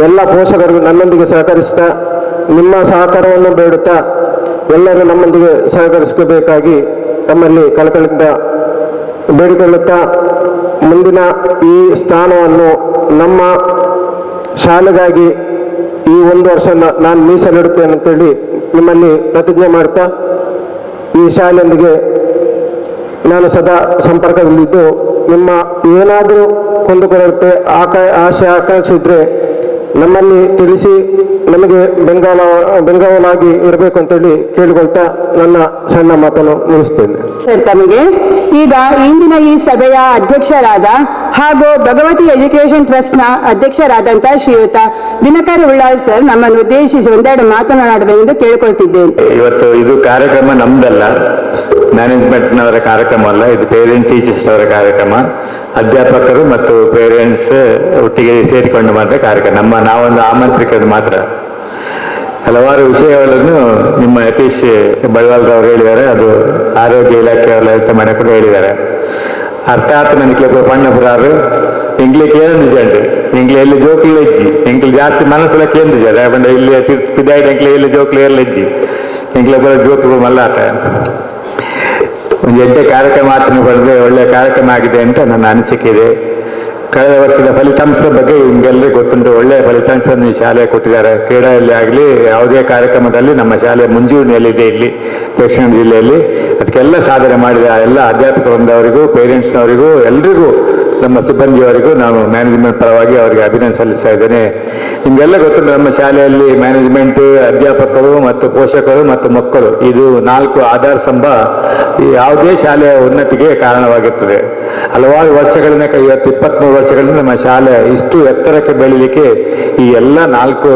ಎಲ್ಲ ಪೋಷಕರು ನನ್ನೊಂದಿಗೆ ಸಹಕರಿಸುತ್ತಾ, ನಿಮ್ಮ ಸಹಕಾರವನ್ನು ಬೇಡುತ್ತಾ ಎಲ್ಲರೂ ನಮ್ಮೊಂದಿಗೆ ಸಹಕರಿಸಬೇಕಾಗಿ ತಮ್ಮಲ್ಲಿ ಕಳಕಳಿಯಿಂದ ಬೇಡಿಕೊಳ್ಳುತ್ತಾ, ಮುಂದಿನ ಈ ಸ್ಥಾನವನ್ನು ನಮ್ಮ ಶಾಲೆಗಾಗಿ ಈ 1 ವರ್ಷ ನಾನು ಮೀಸಲಿಡುತ್ತೇನೆ ಅಂತೇಳಿ ನಿಮ್ಮಲ್ಲಿ ಪ್ರತಿಜ್ಞೆ ಮಾಡ್ತಾ, ಈ ಶಾಲೆಯೊಂದಿಗೆ ನಾನು ಸದಾ ಸಂಪರ್ಕದಲ್ಲಿದ್ದು, ನಿಮ್ಮ ಏನಾದರೂ ಕುಂದುಕೊರತೆ ಆಸೆ ಆಕಾಂಕ್ಷೆ ಇದ್ದರೆ ನಮ್ಮಲ್ಲಿ ತಿಳಿಸಿ ನಮಗೆ ಬೆಂಗಾವಲಾಗಿ ಇರಬೇಕು ಅಂತೇಳಿ ಕೇಳಿಕೊಳ್ತಾ ನನ್ನ ಸಣ್ಣ ಮಾತನ್ನು ಮುಗಿಸ್ತೇನೆ. ತಮಗೆ ಈಗ ಇಂದಿನ ಈ ಸಭೆಯ ಅಧ್ಯಕ್ಷರಾದ ಹಾಗೂ ಭಗವತಿ ಎಜುಕೇಶನ್ ಟ್ರಸ್ಟ್ ನ ಅಧ್ಯಕ್ಷರಾದಂತಹ ಶ್ರೀಯುತ ದಿನಕರ್ ಉಳ್ಳಾಳ್ ಸರ್ ನಮ್ಮನ್ನು ಉದ್ದೇಶಿಸಿ ಒಂದೆರಡು ಮಾತನಾಡಬೇಕೆಂದು ಕೇಳಿಕೊಳ್ತಿದ್ದೇನೆ. ಇವತ್ತು ಇದು ಕಾರ್ಯಕ್ರಮ ನಮ್ದಲ್ಲ, ಮ್ಯಾನೇಜ್ಮೆಂಟ್ನವರ ಕಾರ್ಯಕ್ರಮ ಅಲ್ಲ, ಇದು ಪೇರೆಂಟ್ ಟೀಚರ್ಸ್ ಅವರ ಕಾರ್ಯಕ್ರಮ. ಅಧ್ಯಾಪಕರು ಮತ್ತು ಪೇರೆಂಟ್ಸ್ ಒಟ್ಟಿಗೆ ಸೇರಿಕೊಂಡು ಮಾತ್ರ ಕಾರ್ಯಕ್ರಮ. ನಾವೊಂದು ಆಮಂತ್ರಿಕರು ಮಾತ್ರ. ಹಲವಾರು ವಿಷಯಗಳನ್ನು ನಿಮ್ಮ ಯತೀಶ್ ಬಳ್ವಾಲ್ರವರು ಹೇಳಿದ್ದಾರೆ, ಅದು ಆರೋಗ್ಯ ಇಲಾಖೆಯವರ ಮಾಡಿ ಕೂಡ ಹೇಳಿದ್ದಾರೆ. ಅರ್ಥಾತ್ ನನಗೆ ಪಣ್ಣಪುರಾರು ಇಂಗ್ಲಿಕ್ಕೆ ಏನು ನಿಜಂಡು ಇಂಗ್ಲಿ ಎಲ್ಲಿ ಜೋಕ್ಲು ಹೆಜ್ಜಿ ಇಂಗ್ಲಿ ಜಾಸ್ತಿ ಮನಸ್ಸಲಕ್ಕೆ ಏನು ನಿಜ ಯಾಕಂದ್ರೆ ಇಲ್ಲಿ ಪಿದಾಯ್ತು ಎಂಕ್ಲೆ ಎಲ್ಲಿ ಜೋಕ್ಲು ಎಲ್ಲ ಹೆಜ್ಜಿ ಇಂಗ್ಲೆ ಕೂಡ ಜೋಕ್ಲು ಮಲ್ಲಾಟ. ಒಂದು ಎಡ್ಡೆ ಕಾರ್ಯಕ್ರಮ ಆತನ ಬಂದರೆ ಒಳ್ಳೆಯ ಕಾರ್ಯಕ್ರಮ ಆಗಿದೆ ಅಂತ ನನ್ನ ಅನಿಸಿಕೆ ಇದೆ. ಕಳೆದ ವರ್ಷದ ಫಲಿತಾಂಶದ ಬಗ್ಗೆ ನಿಮಗೆಲ್ಲರಿಗೂ ಗೊತ್ತುಂಟು. ಒಳ್ಳೆಯ ಫಲಿತಾಂಶವನ್ನು ಈ ಶಾಲೆ ಕೊಟ್ಟಿದ್ದಾರೆ. ಕ್ರೀಡೆಯಲ್ಲಿ ಆಗಲಿ ಯಾವುದೇ ಕಾರ್ಯಕ್ರಮದಲ್ಲಿ ನಮ್ಮ ಶಾಲೆ ಮುಂಚೂಣಿಯಲ್ಲಿದೆ ಇಲ್ಲಿ ದಕ್ಷಿಣ ಜಿಲ್ಲೆಯಲ್ಲಿ. ಅದಕ್ಕೆಲ್ಲ ಸಾಧನೆ ಮಾಡಿದ ಎಲ್ಲ ಅಧ್ಯಾಪಕ ವೃಂದವರಿಗೂ, ಪೇರೆಂಟ್ಸ್ನವರಿಗೂ, ಎಲ್ರಿಗೂ, ನಮ್ಮ ಸಿಬ್ಬಂದಿಯವರಿಗೂ ನಾನು ಮ್ಯಾನೇಜ್ಮೆಂಟ್ ಪರವಾಗಿ ಅವರಿಗೆ ಅಭಿನಂದನೆ ಸಲ್ಲಿಸ್ತಾ ಇದ್ದೇನೆ. ನಿಮಗೆಲ್ಲ ಗೊತ್ತುಂಟು, ನಮ್ಮ ಶಾಲೆಯಲ್ಲಿ ಮ್ಯಾನೇಜ್ಮೆಂಟ್, ಅಧ್ಯಾಪಕರು ಮತ್ತು ಪೋಷಕರು ಮತ್ತು ಮಕ್ಕಳು, ಇದು 4 ಆಧಾರ ಸ್ತಂಭ ಯಾವುದೇ ಶಾಲೆಯ ಉನ್ನತಿಗೆ ಕಾರಣವಾಗಿರ್ತದೆ. ಹಲವಾರು ವರ್ಷಗಳಿಂದ 23 ವರ್ಷಗಳಿಂದ ನಮ್ಮ ಶಾಲೆ ಇಷ್ಟು ಎತ್ತರಕ್ಕೆ ಬೆಳೀಲಿಕ್ಕೆ ಈ ಎಲ್ಲ 4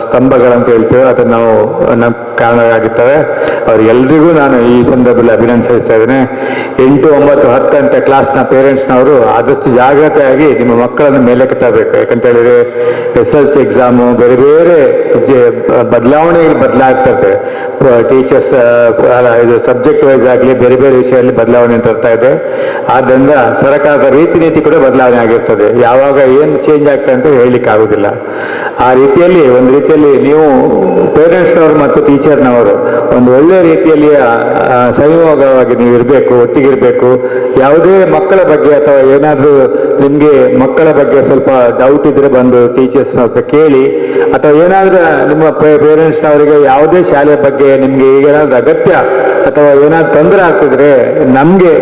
ಸ್ತಂಭಗಳಂತ ಹೇಳ್ತೇವೆ, ಅದನ್ನು ನಾವು ನಮ್ಮ ಕಾರಣವಾಗಿರ್ತವೆ. ಅವರಿಗೆಲ್ಲರಿಗೂ ನಾನು ಈ ಸಂದರ್ಭದಲ್ಲಿ ಅಭಿನಂದಿಸ್ತಾ ಇದ್ದೇನೆ. 8, 9, 10 ಅಂತ ಕ್ಲಾಸ್ನ ಪೇರೆಂಟ್ಸ್ನವರು ಆದಷ್ಟು ಜಾಗ್ರತೆಯಾಗಿ ನಿಮ್ಮ ಮಕ್ಕಳನ್ನು ಮೇಲಕ್ಕೆ ತರಬೇಕು. ಯಾಕಂತ ಹೇಳಿದ್ರೆ SLC ಎಕ್ಸಾಮು ಬೇರೆ ಬೇರೆ ಬದಲಾವಣೆಗಳು ಬದಲಾಗ್ತದೆ. ಟೀಚರ್ಸ್ ಇದು ಸಬ್ಜೆಕ್ಟ್ ವೈಸ್ ಆಗಲಿ ಬೇರೆ ಬೇರೆ ವಿಷಯದಲ್ಲಿ ಬದಲಾವಣೆ ತರ್ತಾ ಇದೆ. ಆದ್ದರಿಂದ ಸರ್ಕಾರದ ರೀತಿ ನೀತಿ ಕೂಡ ಬದಲಾವಣೆ ಆಗಿರ್ತದೆ. ಯಾವಾಗ ಏನು ಚೇಂಜ್ ಆಗ್ತದೆ ಅಂತ ಹೇಳಲಿಕ್ಕೆ ಆಗುದಿಲ್ಲ. ಆ ರೀತಿಯಲ್ಲಿ ಒಂದು ರೀತಿಯಲ್ಲಿ ನೀವು ಪೇರೆಂಟ್ಸ್ನವರು ಮತ್ತು ಟೀಚರ್ನವರು ಒಂದು ಒಳ್ಳೆಯ ರೀತಿಯಲ್ಲಿ ಸಂಯೋಗವಾಗಿ ನೀವು ಇರಬೇಕು, ಒಟ್ಟಿಗಿರಬೇಕು. ಯಾವುದೇ ಮಕ್ಕಳ ಬಗ್ಗೆ ಅಥವಾ ಏನಾದರೂ ನಿಮಗೆ ಮಕ್ಕಳ ಬಗ್ಗೆ ಸ್ವಲ್ಪ ಡೌಟ್ ಇದ್ರೆ ಬಂದು ಟೀಚರ್ಸ್ನ ಕೇಳಿ, ಅಥವಾ ಏನಾದರೂ ನಿಮ್ಮ ಪೇರೆಂಟ್ಸ್ನವರಿಗೆ ಯಾವುದೇ ಶಾಲೆಯ ಬಗ್ಗೆ ನಿಮಗೆ ಏನಾದರೂ ಅಗತ್ಯ ಅಥವಾ ಏನಾದ್ರು ತೊಂದರೆ ಆಗ್ತಿದ್ರೆ ನಮಗೆ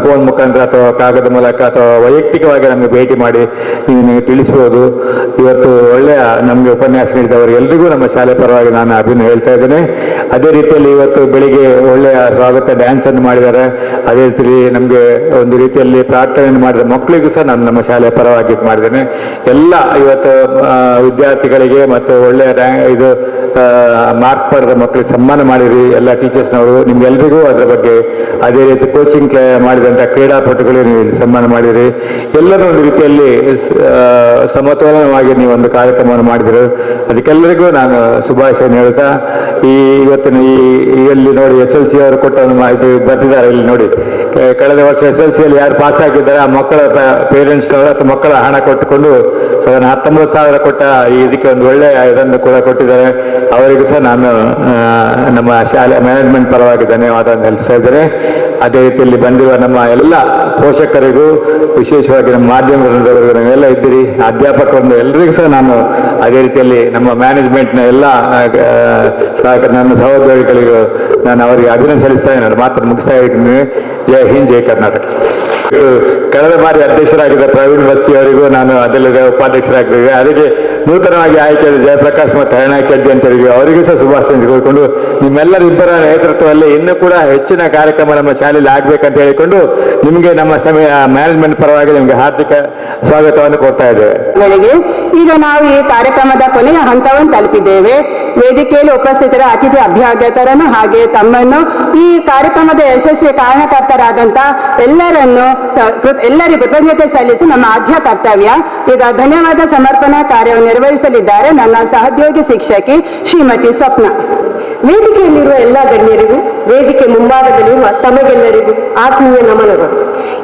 ಫೋನ್ ಮುಖಾಂತರ ಅಥವಾ ಕಾಗದ ಮೂಲಕ ಅಥವಾ ವೈಯಕ್ತಿಕವಾಗಿ ನಮಗೆ ಭೇಟಿ ಮಾಡಿ ನೀವು ತಿಳಿಸ್ಬೋದು. ಇವತ್ತು ಒಳ್ಳೆಯ ನಮಗೆ ಉಪನ್ಯಾಸ ನೀಡಿದವರು ಎಲ್ರಿಗೂ ನಮ್ಮ ಶಾಲೆ ಪರವಾಗಿ ನಾನು ಅಭಿನಂದನೆ ಹೇಳ್ತಾ ಇದ್ದೇನೆ. ಅದೇ ರೀತಿಯಲ್ಲಿ ಇವತ್ತು ಬೆಳಿಗ್ಗೆ ಒಳ್ಳೆಯ ಸ್ವಾಗತ ಡ್ಯಾನ್ಸ್ ಅನ್ನು ಮಾಡಿದ್ದಾರೆ. ಅದೇ ರೀತಿ ನಮಗೆ ಒಂದು ರೀತಿಯಲ್ಲಿ ಪ್ರಾರ್ಥನೆಯನ್ನು ಮಾಡಿದ ಮಕ್ಕಳಿಗೂ ಸಹ ನಾನು ನಮ್ಮ ಶಾಲೆಯ ಪರವಾಗಿ ಮಾಡಿದ್ದೇನೆ. ಎಲ್ಲ ಇವತ್ತು ವಿದ್ಯಾರ್ಥಿಗಳಿಗೆ ಮತ್ತು ಒಳ್ಳೆಯ ಇದು ಮಾರ್ಕ್ ಪಡೆದ ಮಕ್ಕಳಿಗೆ ಸನ್ಮಾನ ಮಾಡಿರಿ ಎಲ್ಲ ಟೀಚರ್ಸ್ನವರು. ನಿಮ್ಗೆಲ್ರಿಗೂ ಅದರ ಬಗ್ಗೆ, ಅದೇ ರೀತಿ ಕೋಚಿಂಗ್ ಮಾಡಿದಂಥ ಕ್ರೀಡಾಪಟುಗಳಿಗೆ ನೀವು ಸನ್ಮಾನ ಮಾಡಿರಿ. ಎಲ್ಲರೂ ಒಂದು ರೀತಿಯಲ್ಲಿ ಸಮತೋಲನವಾಗಿ ನೀವು ಒಂದು ಕಾರ್ಯಕ್ರಮವನ್ನು ಮಾಡಿದರು. ಅದಕ್ಕೆಲ್ಲರಿಗೂ ನಾನು ಶುಭಾಶಯ ಹೇಳ್ತಾ, ಇವತ್ತಿನ ಇಲ್ಲಿ ನೋಡಿ SLC ಅವರು ಕೊಟ್ಟ ಒಂದು ಮಾಹಿತಿ ಬರ್ತಿದ್ದಾರೆ. ಇಲ್ಲಿ ನೋಡಿ, ಕಳೆದ ವರ್ಷ SLCಯಲ್ಲಿ ಯಾರು ಪಾಸ್ ಆಗಿದ್ದಾರೆ ಆ ಮಕ್ಕಳ ಪೇರೆಂಟ್ಸ್ನವರು ಅಥವಾ ಮಕ್ಕಳ ಹಣ ಕೊಟ್ಟುಕೊಂಡು 19,000 ಕೊಟ್ಟ ಇದಕ್ಕೆ ಒಂದು ಒಳ್ಳೆಯ ಇದನ್ನು ಕೂಡ ಕೊಟ್ಟಿದ್ದಾರೆ. ಅವರಿಗೂ ಸಹ ನಾನು ನಮ್ಮ ಶಾಲೆ ಮ್ಯಾನೇಜ್ಮೆಂಟ್ ಪರವಾಗಿ ಧನ್ಯವಾದ ತಿಳಿಸ್ತಾ ಇದ್ದೇನೆ. ಅದೇ ರೀತಿಯಲ್ಲಿ ಬಂದಿರುವ ನಮ್ಮ ಎಲ್ಲ ಪೋಷಕರಿಗೂ, ವಿಶೇಷವಾಗಿ ನಮ್ಮ ಮಾಧ್ಯಮದವರಿಗೂ ನಾವೆಲ್ಲ ಇದ್ದೀರಿ, ಅಧ್ಯಾಪಕರನ್ನು ಎಲ್ಲರಿಗೂ ಸಹ ನಾನು ಅದೇ ರೀತಿಯಲ್ಲಿ ನಮ್ಮ ಮ್ಯಾನೇಜ್ಮೆಂಟ್ನ ಎಲ್ಲ ನನ್ನ ಸಹೋದ್ಯೋಗಿಗಳಿಗೂ ನಾನು ಅವರಿಗೆ ಅಭಿನಂದನೆ ಸಲ್ಲಿಸ್ತಾ ನನ್ನ ಮಾತನ್ನು ಮುಗಿಸ್ತಾ ಇದ್ದೀನಿ. ಜೈ ಹಿಂದ್, ಜೈ ಕರ್ನಾಟಕ. ಕಳೆದ ಬಾರಿ ಅಧ್ಯಕ್ಷರಾಗಿದ್ದ ಪ್ರವೀಣ್ ಬಸ್ತಿ ಅವರಿಗೂ ನಾನು ಅದಲ್ಲದೆ ಉಪಾಧ್ಯಕ್ಷರಾಗಿದ್ದೇವೆ. ಅದಕ್ಕೆ ನೂತನವಾಗಿ ಆಯ್ಕೆಯಾದ ಜಯಪ್ರಕಾಶ್ ಮತ್ತು ಹರಣಾಯ್ ಚಡ್ಡಿ ಅಂತವರಿಗೆ ಅವರಿಗೂ ಸಹ ಶುಭಾಶಯ ಕೋರಿಕೊಂಡು, ನಿಮ್ಮೆಲ್ಲರಿಬ್ಬರ ನೇತೃತ್ವದಲ್ಲಿ ಇನ್ನೂ ಕೂಡ ಹೆಚ್ಚಿನ ಕಾರ್ಯಕ್ರಮ ನಮ್ಮ ಶಾಲೆಯಲ್ಲಿ ಆಗ್ಬೇಕಂತ ಹೇಳಿಕೊಂಡು ನಿಮಗೆ ನಮ್ಮ ಮ್ಯಾನೇಜ್ಮೆಂಟ್ ಪರವಾಗಿ ನಿಮಗೆ ಹಾರ್ದಿಕ ಸ್ವಾಗತವನ್ನು ಕೊಡ್ತಾ ಇದ್ದೇವೆ. ಈಗ ನಾವು ಈ ಕಾರ್ಯಕ್ರಮದ ಕೊನೆಯ ಹಂತವನ್ನು ತಲುಪಿದ್ದೇವೆ. ವೇದಿಕೆಯಲ್ಲಿ ಉಪಸ್ಥಿತರ ಅತಿಥಿ ಅಭ್ಯಾಗತರನ್ನು ಹಾಗೆ ತಮ್ಮನ್ನು ಈ ಕಾರ್ಯಕ್ರಮದ ಯಶಸ್ವಿ ಕಾರಣಕರ್ತರಾದಂತ ಎಲ್ಲರಿಗೂ ಕೃತಜ್ಞತೆ ಸಲ್ಲಿಸಿ ನಮ್ಮ ಆದ್ಯ ಕರ್ತವ್ಯ. ಈಗ ಧನ್ಯವಾದ ಸಮರ್ಪಣಾ ಕಾರ್ಯವನ್ನು ನಿರ್ವಹಿಸಲಿದ್ದಾರೆ ನನ್ನ ಸಹೋದ್ಯೋಗಿ ಶಿಕ್ಷಕಿ ಶ್ರೀಮತಿ ಸ್ವಪ್ನ. ವೇದಿಕೆಯಲ್ಲಿರುವ ಎಲ್ಲ ಗಣ್ಯರಿಗೂ, ವೇದಿಕೆ ಮುಂಭಾಗದಲ್ಲಿರುವ ತಮಗೆಲ್ಲರಿಗೂ ಆತ್ಮೀಯ ನಮನಗಳು.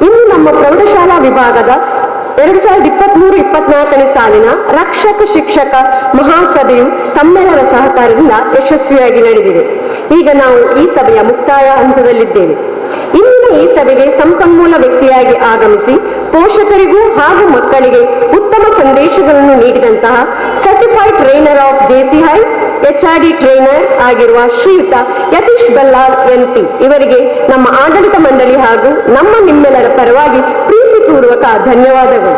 ಇನ್ನು ನಮ್ಮ ಪ್ರೌಢಶಾಲಾ ವಿಭಾಗದ 2023-24 ಸಾಲಿನ ರಕ್ಷಕ ಶಿಕ್ಷಕ ಮಹಾಸಭೆಯು ತಮ್ಮೆಲ್ಲರ ಸಹಕಾರದಿಂದ ಯಶಸ್ವಿಯಾಗಿ ನಡೆದಿದೆ. ಈಗ ನಾವು ಈ ಸಭೆಯ ಮುಕ್ತಾಯ ಹಂತದಲ್ಲಿದ್ದೇವೆ. ಇಂದಿನ ಈ ಸಭೆಗೆ ಸಂಪನ್ಮೂಲ ವ್ಯಕ್ತಿಯಾಗಿ ಆಗಮಿಸಿ ಪೋಷಕರಿಗೂ ಹಾಗೂ ಮಕ್ಕಳಿಗೆ ಉತ್ತಮ ಸಂದೇಶಗಳನ್ನು ನೀಡಿದಂತಹ certified trainer of JC-High HRD trainer ಆಗಿರುವ ಶ್ರೀಯುತ ಯತೀಶ್ ಬಲ್ಲಾರ್ MP ಇವರಿಗೆ ನಮ್ಮ ಆಡಳಿತ ಮಂಡಳಿ ಹಾಗೂ ನಿಮ್ಮೆಲ್ಲರ ಪರವಾಗಿ ಪ್ರೀತಿಪೂರ್ವಕ ಧನ್ಯವಾದಗಳು.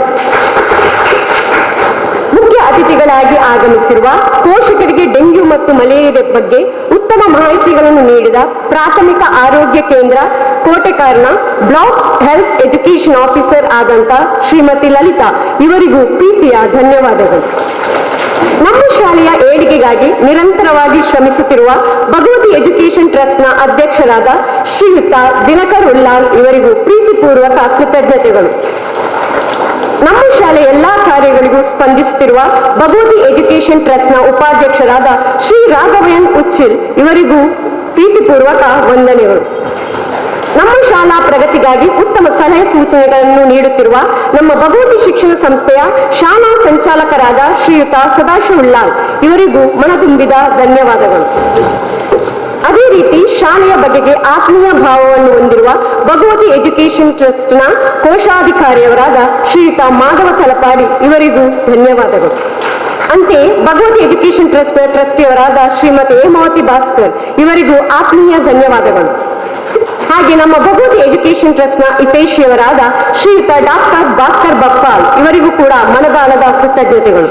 ಮುಖ್ಯ ಅತಿಥಿಗಳಾಗಿ ಆಗಮಿಸಿರುವ ಪೋಷಕರಿಗೆ ಡೆಂಗ್ಯೂ ಮತ್ತು ಮಲೇರಿಯಾ ಬಗ್ಗೆ ಉತ್ತಮ ಮಾಹಿತಿಗಳನ್ನು ನೀಡಿದ ಪ್ರಾಥಮಿಕ ಆರೋಗ್ಯ ಕೇಂದ್ರ ಕೋಟೆಕಾರ್ನ ಬ್ಲಾಕ್ ಹೆಲ್ತ್ ಎಜುಕೇಶನ್ ಆಫೀಸರ್ ಆದಂತ ಶ್ರೀಮತಿ ಲಲಿತಾ ಇವರಿಗೂ ಪ್ರೀತಿಯ ಧನ್ಯವಾದಗಳು. ನಮ್ಮ ಶಾಲೆಯ ಏಳಿಗೆಗಾಗಿ ನಿರಂತರವಾಗಿ ಶ್ರಮಿಸುತ್ತಿರುವ ಭಗವತಿ ಎಜುಕೇಶನ್ ಟ್ರಸ್ಟ್ನ ಅಧ್ಯಕ್ಷರಾದ ಶ್ರೀಯುತ ದಿನಕರ್ ಉಳ್ಳಾಲ್ ಇವರಿಗೂ ಪ್ರೀತಿಪೂರ್ವಕ ಕೃತಜ್ಞತೆಗಳು. ನಮ್ಮ ಶಾಲೆಯ ಎಲ್ಲಾ ಕಾರ್ಯಗಳಿಗೂ ಸ್ಪಂದಿಸುತ್ತಿರುವ ಭಗವತಿ ಎಜುಕೇಶನ್ ಟ್ರಸ್ಟ್ನ ಉಪಾಧ್ಯಕ್ಷರಾದ ಶ್ರೀ ರಾಘವಯನ್ ಉಚ್ಚಿಲ್ ಇವರಿಗೂ ಪ್ರೀತಿಪೂರ್ವಕ ವಂದನೆಗಳು. ನಮ್ಮ ಶಾಲಾ ಪ್ರಗತಿಗಾಗಿ ಉತ್ತಮ ಸಲಹೆ ಸೂಚನೆಗಳನ್ನು ನೀಡುತ್ತಿರುವ ನಮ್ಮ ಭಗವತಿ ಶಿಕ್ಷಣ ಸಂಸ್ಥೆಯ ಶಾಲಾ ಸಂಚಾಲಕರಾದ ಶ್ರೀಯುತ ಸದಾಶಿವ ಉಳ್ಳಾಲ್ ಇವರಿಗೂ ಮನತುಂಬಿದ ಧನ್ಯವಾದಗಳು. ಅದೇ ರೀತಿ ಶಾಲೆಯ ಬಗೆಗೆ ಆತ್ಮೀಯ ಭಾವವನ್ನು ಹೊಂದಿರುವ ಭಗವತಿ ಎಜುಕೇಶನ್ ಟ್ರಸ್ಟ್ನ ಕೋಶಾಧಿಕಾರಿಯವರಾದ ಶ್ರೀಯುತ ಮಾಧವ ತಲಪಾಡಿ ಇವರಿಗೂ ಧನ್ಯವಾದಗಳು. ಅಂತೆಯೇ ಭಗವತಿ ಎಜುಕೇಶನ್ ಟ್ರಸ್ಟ್ ಟ್ರಸ್ಟಿಯವರಾದ ಶ್ರೀಮತಿ ಹೇಮಾವತಿ ಭಾಸ್ಕರ್ ಇವರಿಗೂ ಆತ್ಮೀಯ ಧನ್ಯವಾದಗಳು. ಹಾಗೆ ನಮ್ಮ ಭಗವತಿ ಎಜುಕೇಶನ್ ಟ್ರಸ್ಟ್ನ ಹಿತೈಷಿಯವರಾದ ಶ್ರೀಯುತ ಡಾಕ್ಟರ್ ಭಾಸ್ಕರ್ ಬಪ್ಪಾಳ್ ಇವರಿಗೂ ಕೂಡ ಮನದಾಳದ ಕೃತಜ್ಞತೆಗಳು.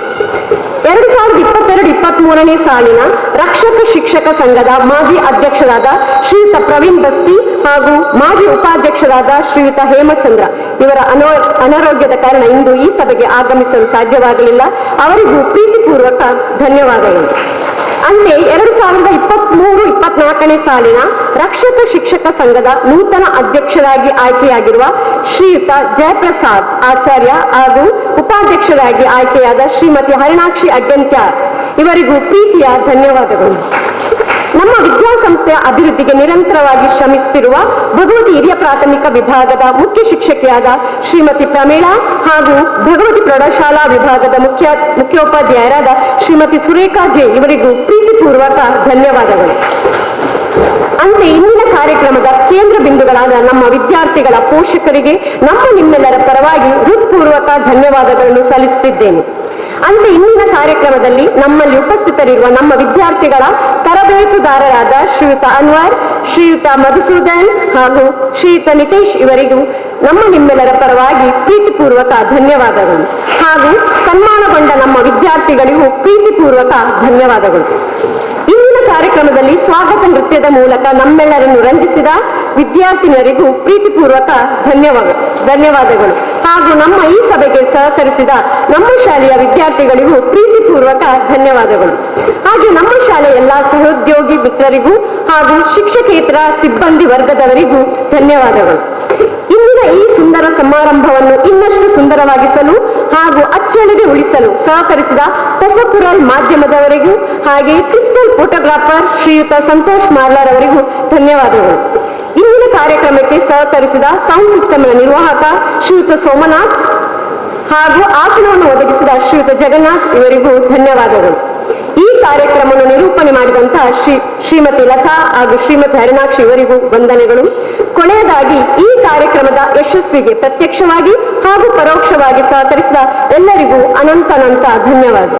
2022-23ನೇ ಸಾಲಿನ ರಕ್ಷಕ ಶಿಕ್ಷಕ ಸಂಘದ ಮಾಜಿ ಅಧ್ಯಕ್ಷರಾದ ಶ್ರೀಯುತ ಪ್ರವೀಣ್ ಬಸ್ತಿ ಹಾಗೂ ಮಾಜಿ ಉಪಾಧ್ಯಕ್ಷರಾದ ಶ್ರೀಯುತ ಹೇಮಚಂದ್ರ ಇವರ ಅನಾರೋಗ್ಯದ ಕಾರಣ ಇಂದು ಈ ಸಭೆಗೆ ಆಗಮಿಸಲು ಸಾಧ್ಯವಾಗಲಿಲ್ಲ. ಅವರಿಗೂ ಪ್ರೀತಿಪೂರ್ವಕ ಧನ್ಯವಾದಗಳು. ಅಂತೆ 2023-24ನೇ ಸಾಲಿನ ರಕ್ಷಕ ಶಿಕ್ಷಕ ಸಂಘದ ನೂತನ ಅಧ್ಯಕ್ಷರಾಗಿ ಆಯ್ಕೆಯಾಗಿರುವ ಶ್ರೀಯುತ ಜಯಪ್ರಸಾದ್ ಆಚಾರ್ಯ ಹಾಗೂ ಉಪಾಧ್ಯಕ್ಷರಾಗಿ ಆಯ್ಕೆಯಾದ ಶ್ರೀಮತಿ ಹರಿಣಾಕ್ಷಿ ಅಡ್ಡಂತ್ಯಾರ್ ಇವರಿಗೂ ಪ್ರೀತಿಯ ಧನ್ಯವಾದಗಳು. ನಮ್ಮ ವಿದ್ಯಾಸಂಸ್ಥೆಯ ಅಭಿವೃದ್ಧಿಗೆ ನಿರಂತರವಾಗಿ ಶ್ರಮಿಸುತ್ತಿರುವ ಭಗವತಿ ಹಿರಿಯ ಪ್ರಾಥಮಿಕ ವಿಭಾಗದ ಮುಖ್ಯ ಶಿಕ್ಷಕಿಯಾದ ಶ್ರೀಮತಿ ಪ್ರಮೀಳಾ ಹಾಗೂ ಭಗವತಿ ಪ್ರೌಢಶಾಲಾ ವಿಭಾಗದ ಮುಖ್ಯೋಪಾಧ್ಯಾಯರಾದ ಶ್ರೀಮತಿ ಸುರೇಖಾ ಜೆ ಇವರಿಗೂ ಪ್ರೀತಿಪೂರ್ವಕ ಧನ್ಯವಾದಗಳು. ಅಂತೆ ಇಂದಿನ ಕಾರ್ಯಕ್ರಮದ ಕೇಂದ್ರ ಬಿಂದುಗಳಾದ ನಮ್ಮ ವಿದ್ಯಾರ್ಥಿಗಳ ಪೋಷಕರಿಗೆ ನಿಮ್ಮೆಲ್ಲರ ಪರವಾಗಿ ಹೃತ್ಪೂರ್ವಕ ಧನ್ಯವಾದಗಳನ್ನು ಸಲ್ಲಿಸುತ್ತಿದ್ದೇನೆ. ಅಂತೆ ಇಂದಿನ ಕಾರ್ಯಕ್ರಮದಲ್ಲಿ ನಮ್ಮಲ್ಲಿ ಉಪಸ್ಥಿತರಿರುವ ನಮ್ಮ ವಿದ್ಯಾರ್ಥಿಗಳ ತರಬೇತುದಾರರಾದ ಶ್ರೀಯುತ ಅನ್ವರ್, ಶ್ರೀಯುತ ಮಧುಸೂದನ್ ಹಾಗೂ ಶ್ರೀಯುತ ನಿತೇಶ್ ಇವರಿಗೂ ನಿಮ್ಮೆಲ್ಲರ ಪರವಾಗಿ ಪ್ರೀತಿಪೂರ್ವಕ ಧನ್ಯವಾದಗಳು. ಹಾಗೂ ಸನ್ಮಾನಗೊಂಡ ನಮ್ಮ ವಿದ್ಯಾರ್ಥಿಗಳಿಗೂ ಪ್ರೀತಿಪೂರ್ವಕ ಧನ್ಯವಾದಗಳು. ಇಂದಿನ ಕಾರ್ಯಕ್ರಮದಲ್ಲಿ ಸ್ವಾಗತ ನೃತ್ಯದ ಮೂಲಕ ನಮ್ಮೆಲ್ಲರನ್ನು ರಂಜಿಸಿದ ವಿದ್ಯಾರ್ಥಿನಿಯರಿಗೂ ಪ್ರೀತಿಪೂರ್ವಕ ಧನ್ಯವಾದಗಳು. ಹಾಗೂ ನಮ್ಮ ಈ ಸಭೆಗೆ ಸಹಕರಿಸಿದ ನಮ್ಮ ಶಾಲೆಯ ವಿದ್ಯಾರ್ಥಿಗಳಿಗೂ ಪ್ರೀತಿಪೂರ್ವಕ ಧನ್ಯವಾದಗಳು. ಹಾಗೆ ನಮ್ಮ ಶಾಲೆಯ ಎಲ್ಲಾ ಸಹೋದ್ಯೋಗಿ ಮಿತ್ರರಿಗೂ ಹಾಗೂ ಶಿಕ್ಷಕೇತರ ಸಿಬ್ಬಂದಿ ವರ್ಗದವರಿಗೂ ಧನ್ಯವಾದಗಳು. ಇಂದಿನ ಈ ಸುಂದರ ಸಮಾರಂಭವನ್ನು ಇನ್ನಷ್ಟು ಸುಂದರವಾಗಿಸಲು ಹಾಗೂ ಅಚ್ಚಳಿಗೆ ಉಳಿಸಲು ಸಹಕರಿಸಿದ ಹೊಸಪುರಲ್ ಮಾಧ್ಯಮದವರಿಗೂ ಹಾಗೆ ಕ್ರಿಸ್ಟಲ್ ಫೋಟೋಗ್ರಾಫರ್ ಶ್ರೀಯುತ ಸಂತೋಷ್ ಮಾರ್ಲಾರ್ ಅವರಿಗೂ ಧನ್ಯವಾದಗಳು. ಇಂದಿನ ಕಾರ್ಯಕ್ರಮಕ್ಕೆ ಸಹಕರಿಸಿದ ಸೌಂಡ್ ಸಿಸ್ಟಮ್ನ ನಿರ್ವಾಹಕ ಶ್ರೀಯುತ ಸೋಮನಾಥ್ ಹಾಗೂ ಆಸನವನ್ನು ಒದಗಿಸಿದ ಶ್ರೀಯುತ ಜಗನ್ನಾಥ್ ಇವರಿಗೂ ಧನ್ಯವಾದಗಳು. ಈ ಕಾರ್ಯಕ್ರಮವನ್ನು ನಿರೂಪಣೆ ಮಾಡಿದಂತಹ ಶ್ರೀಮತಿ ಲತಾ ಹಾಗೂ ಶ್ರೀಮತಿ ಹರಿಣಾಕ್ಷಿ ಇವರಿಗೂ ವಂದನೆಗಳು. ಕೊನೆಯದಾಗಿ ಈ ಕಾರ್ಯಕ್ರಮದ ಯಶಸ್ವಿಗೆ ಪ್ರತ್ಯಕ್ಷವಾಗಿ ಹಾಗೂ ಪರೋಕ್ಷವಾಗಿ ಸಹಕರಿಸಿದ ಎಲ್ಲರಿಗೂ ಅನಂತ ಧನ್ಯವಾದ.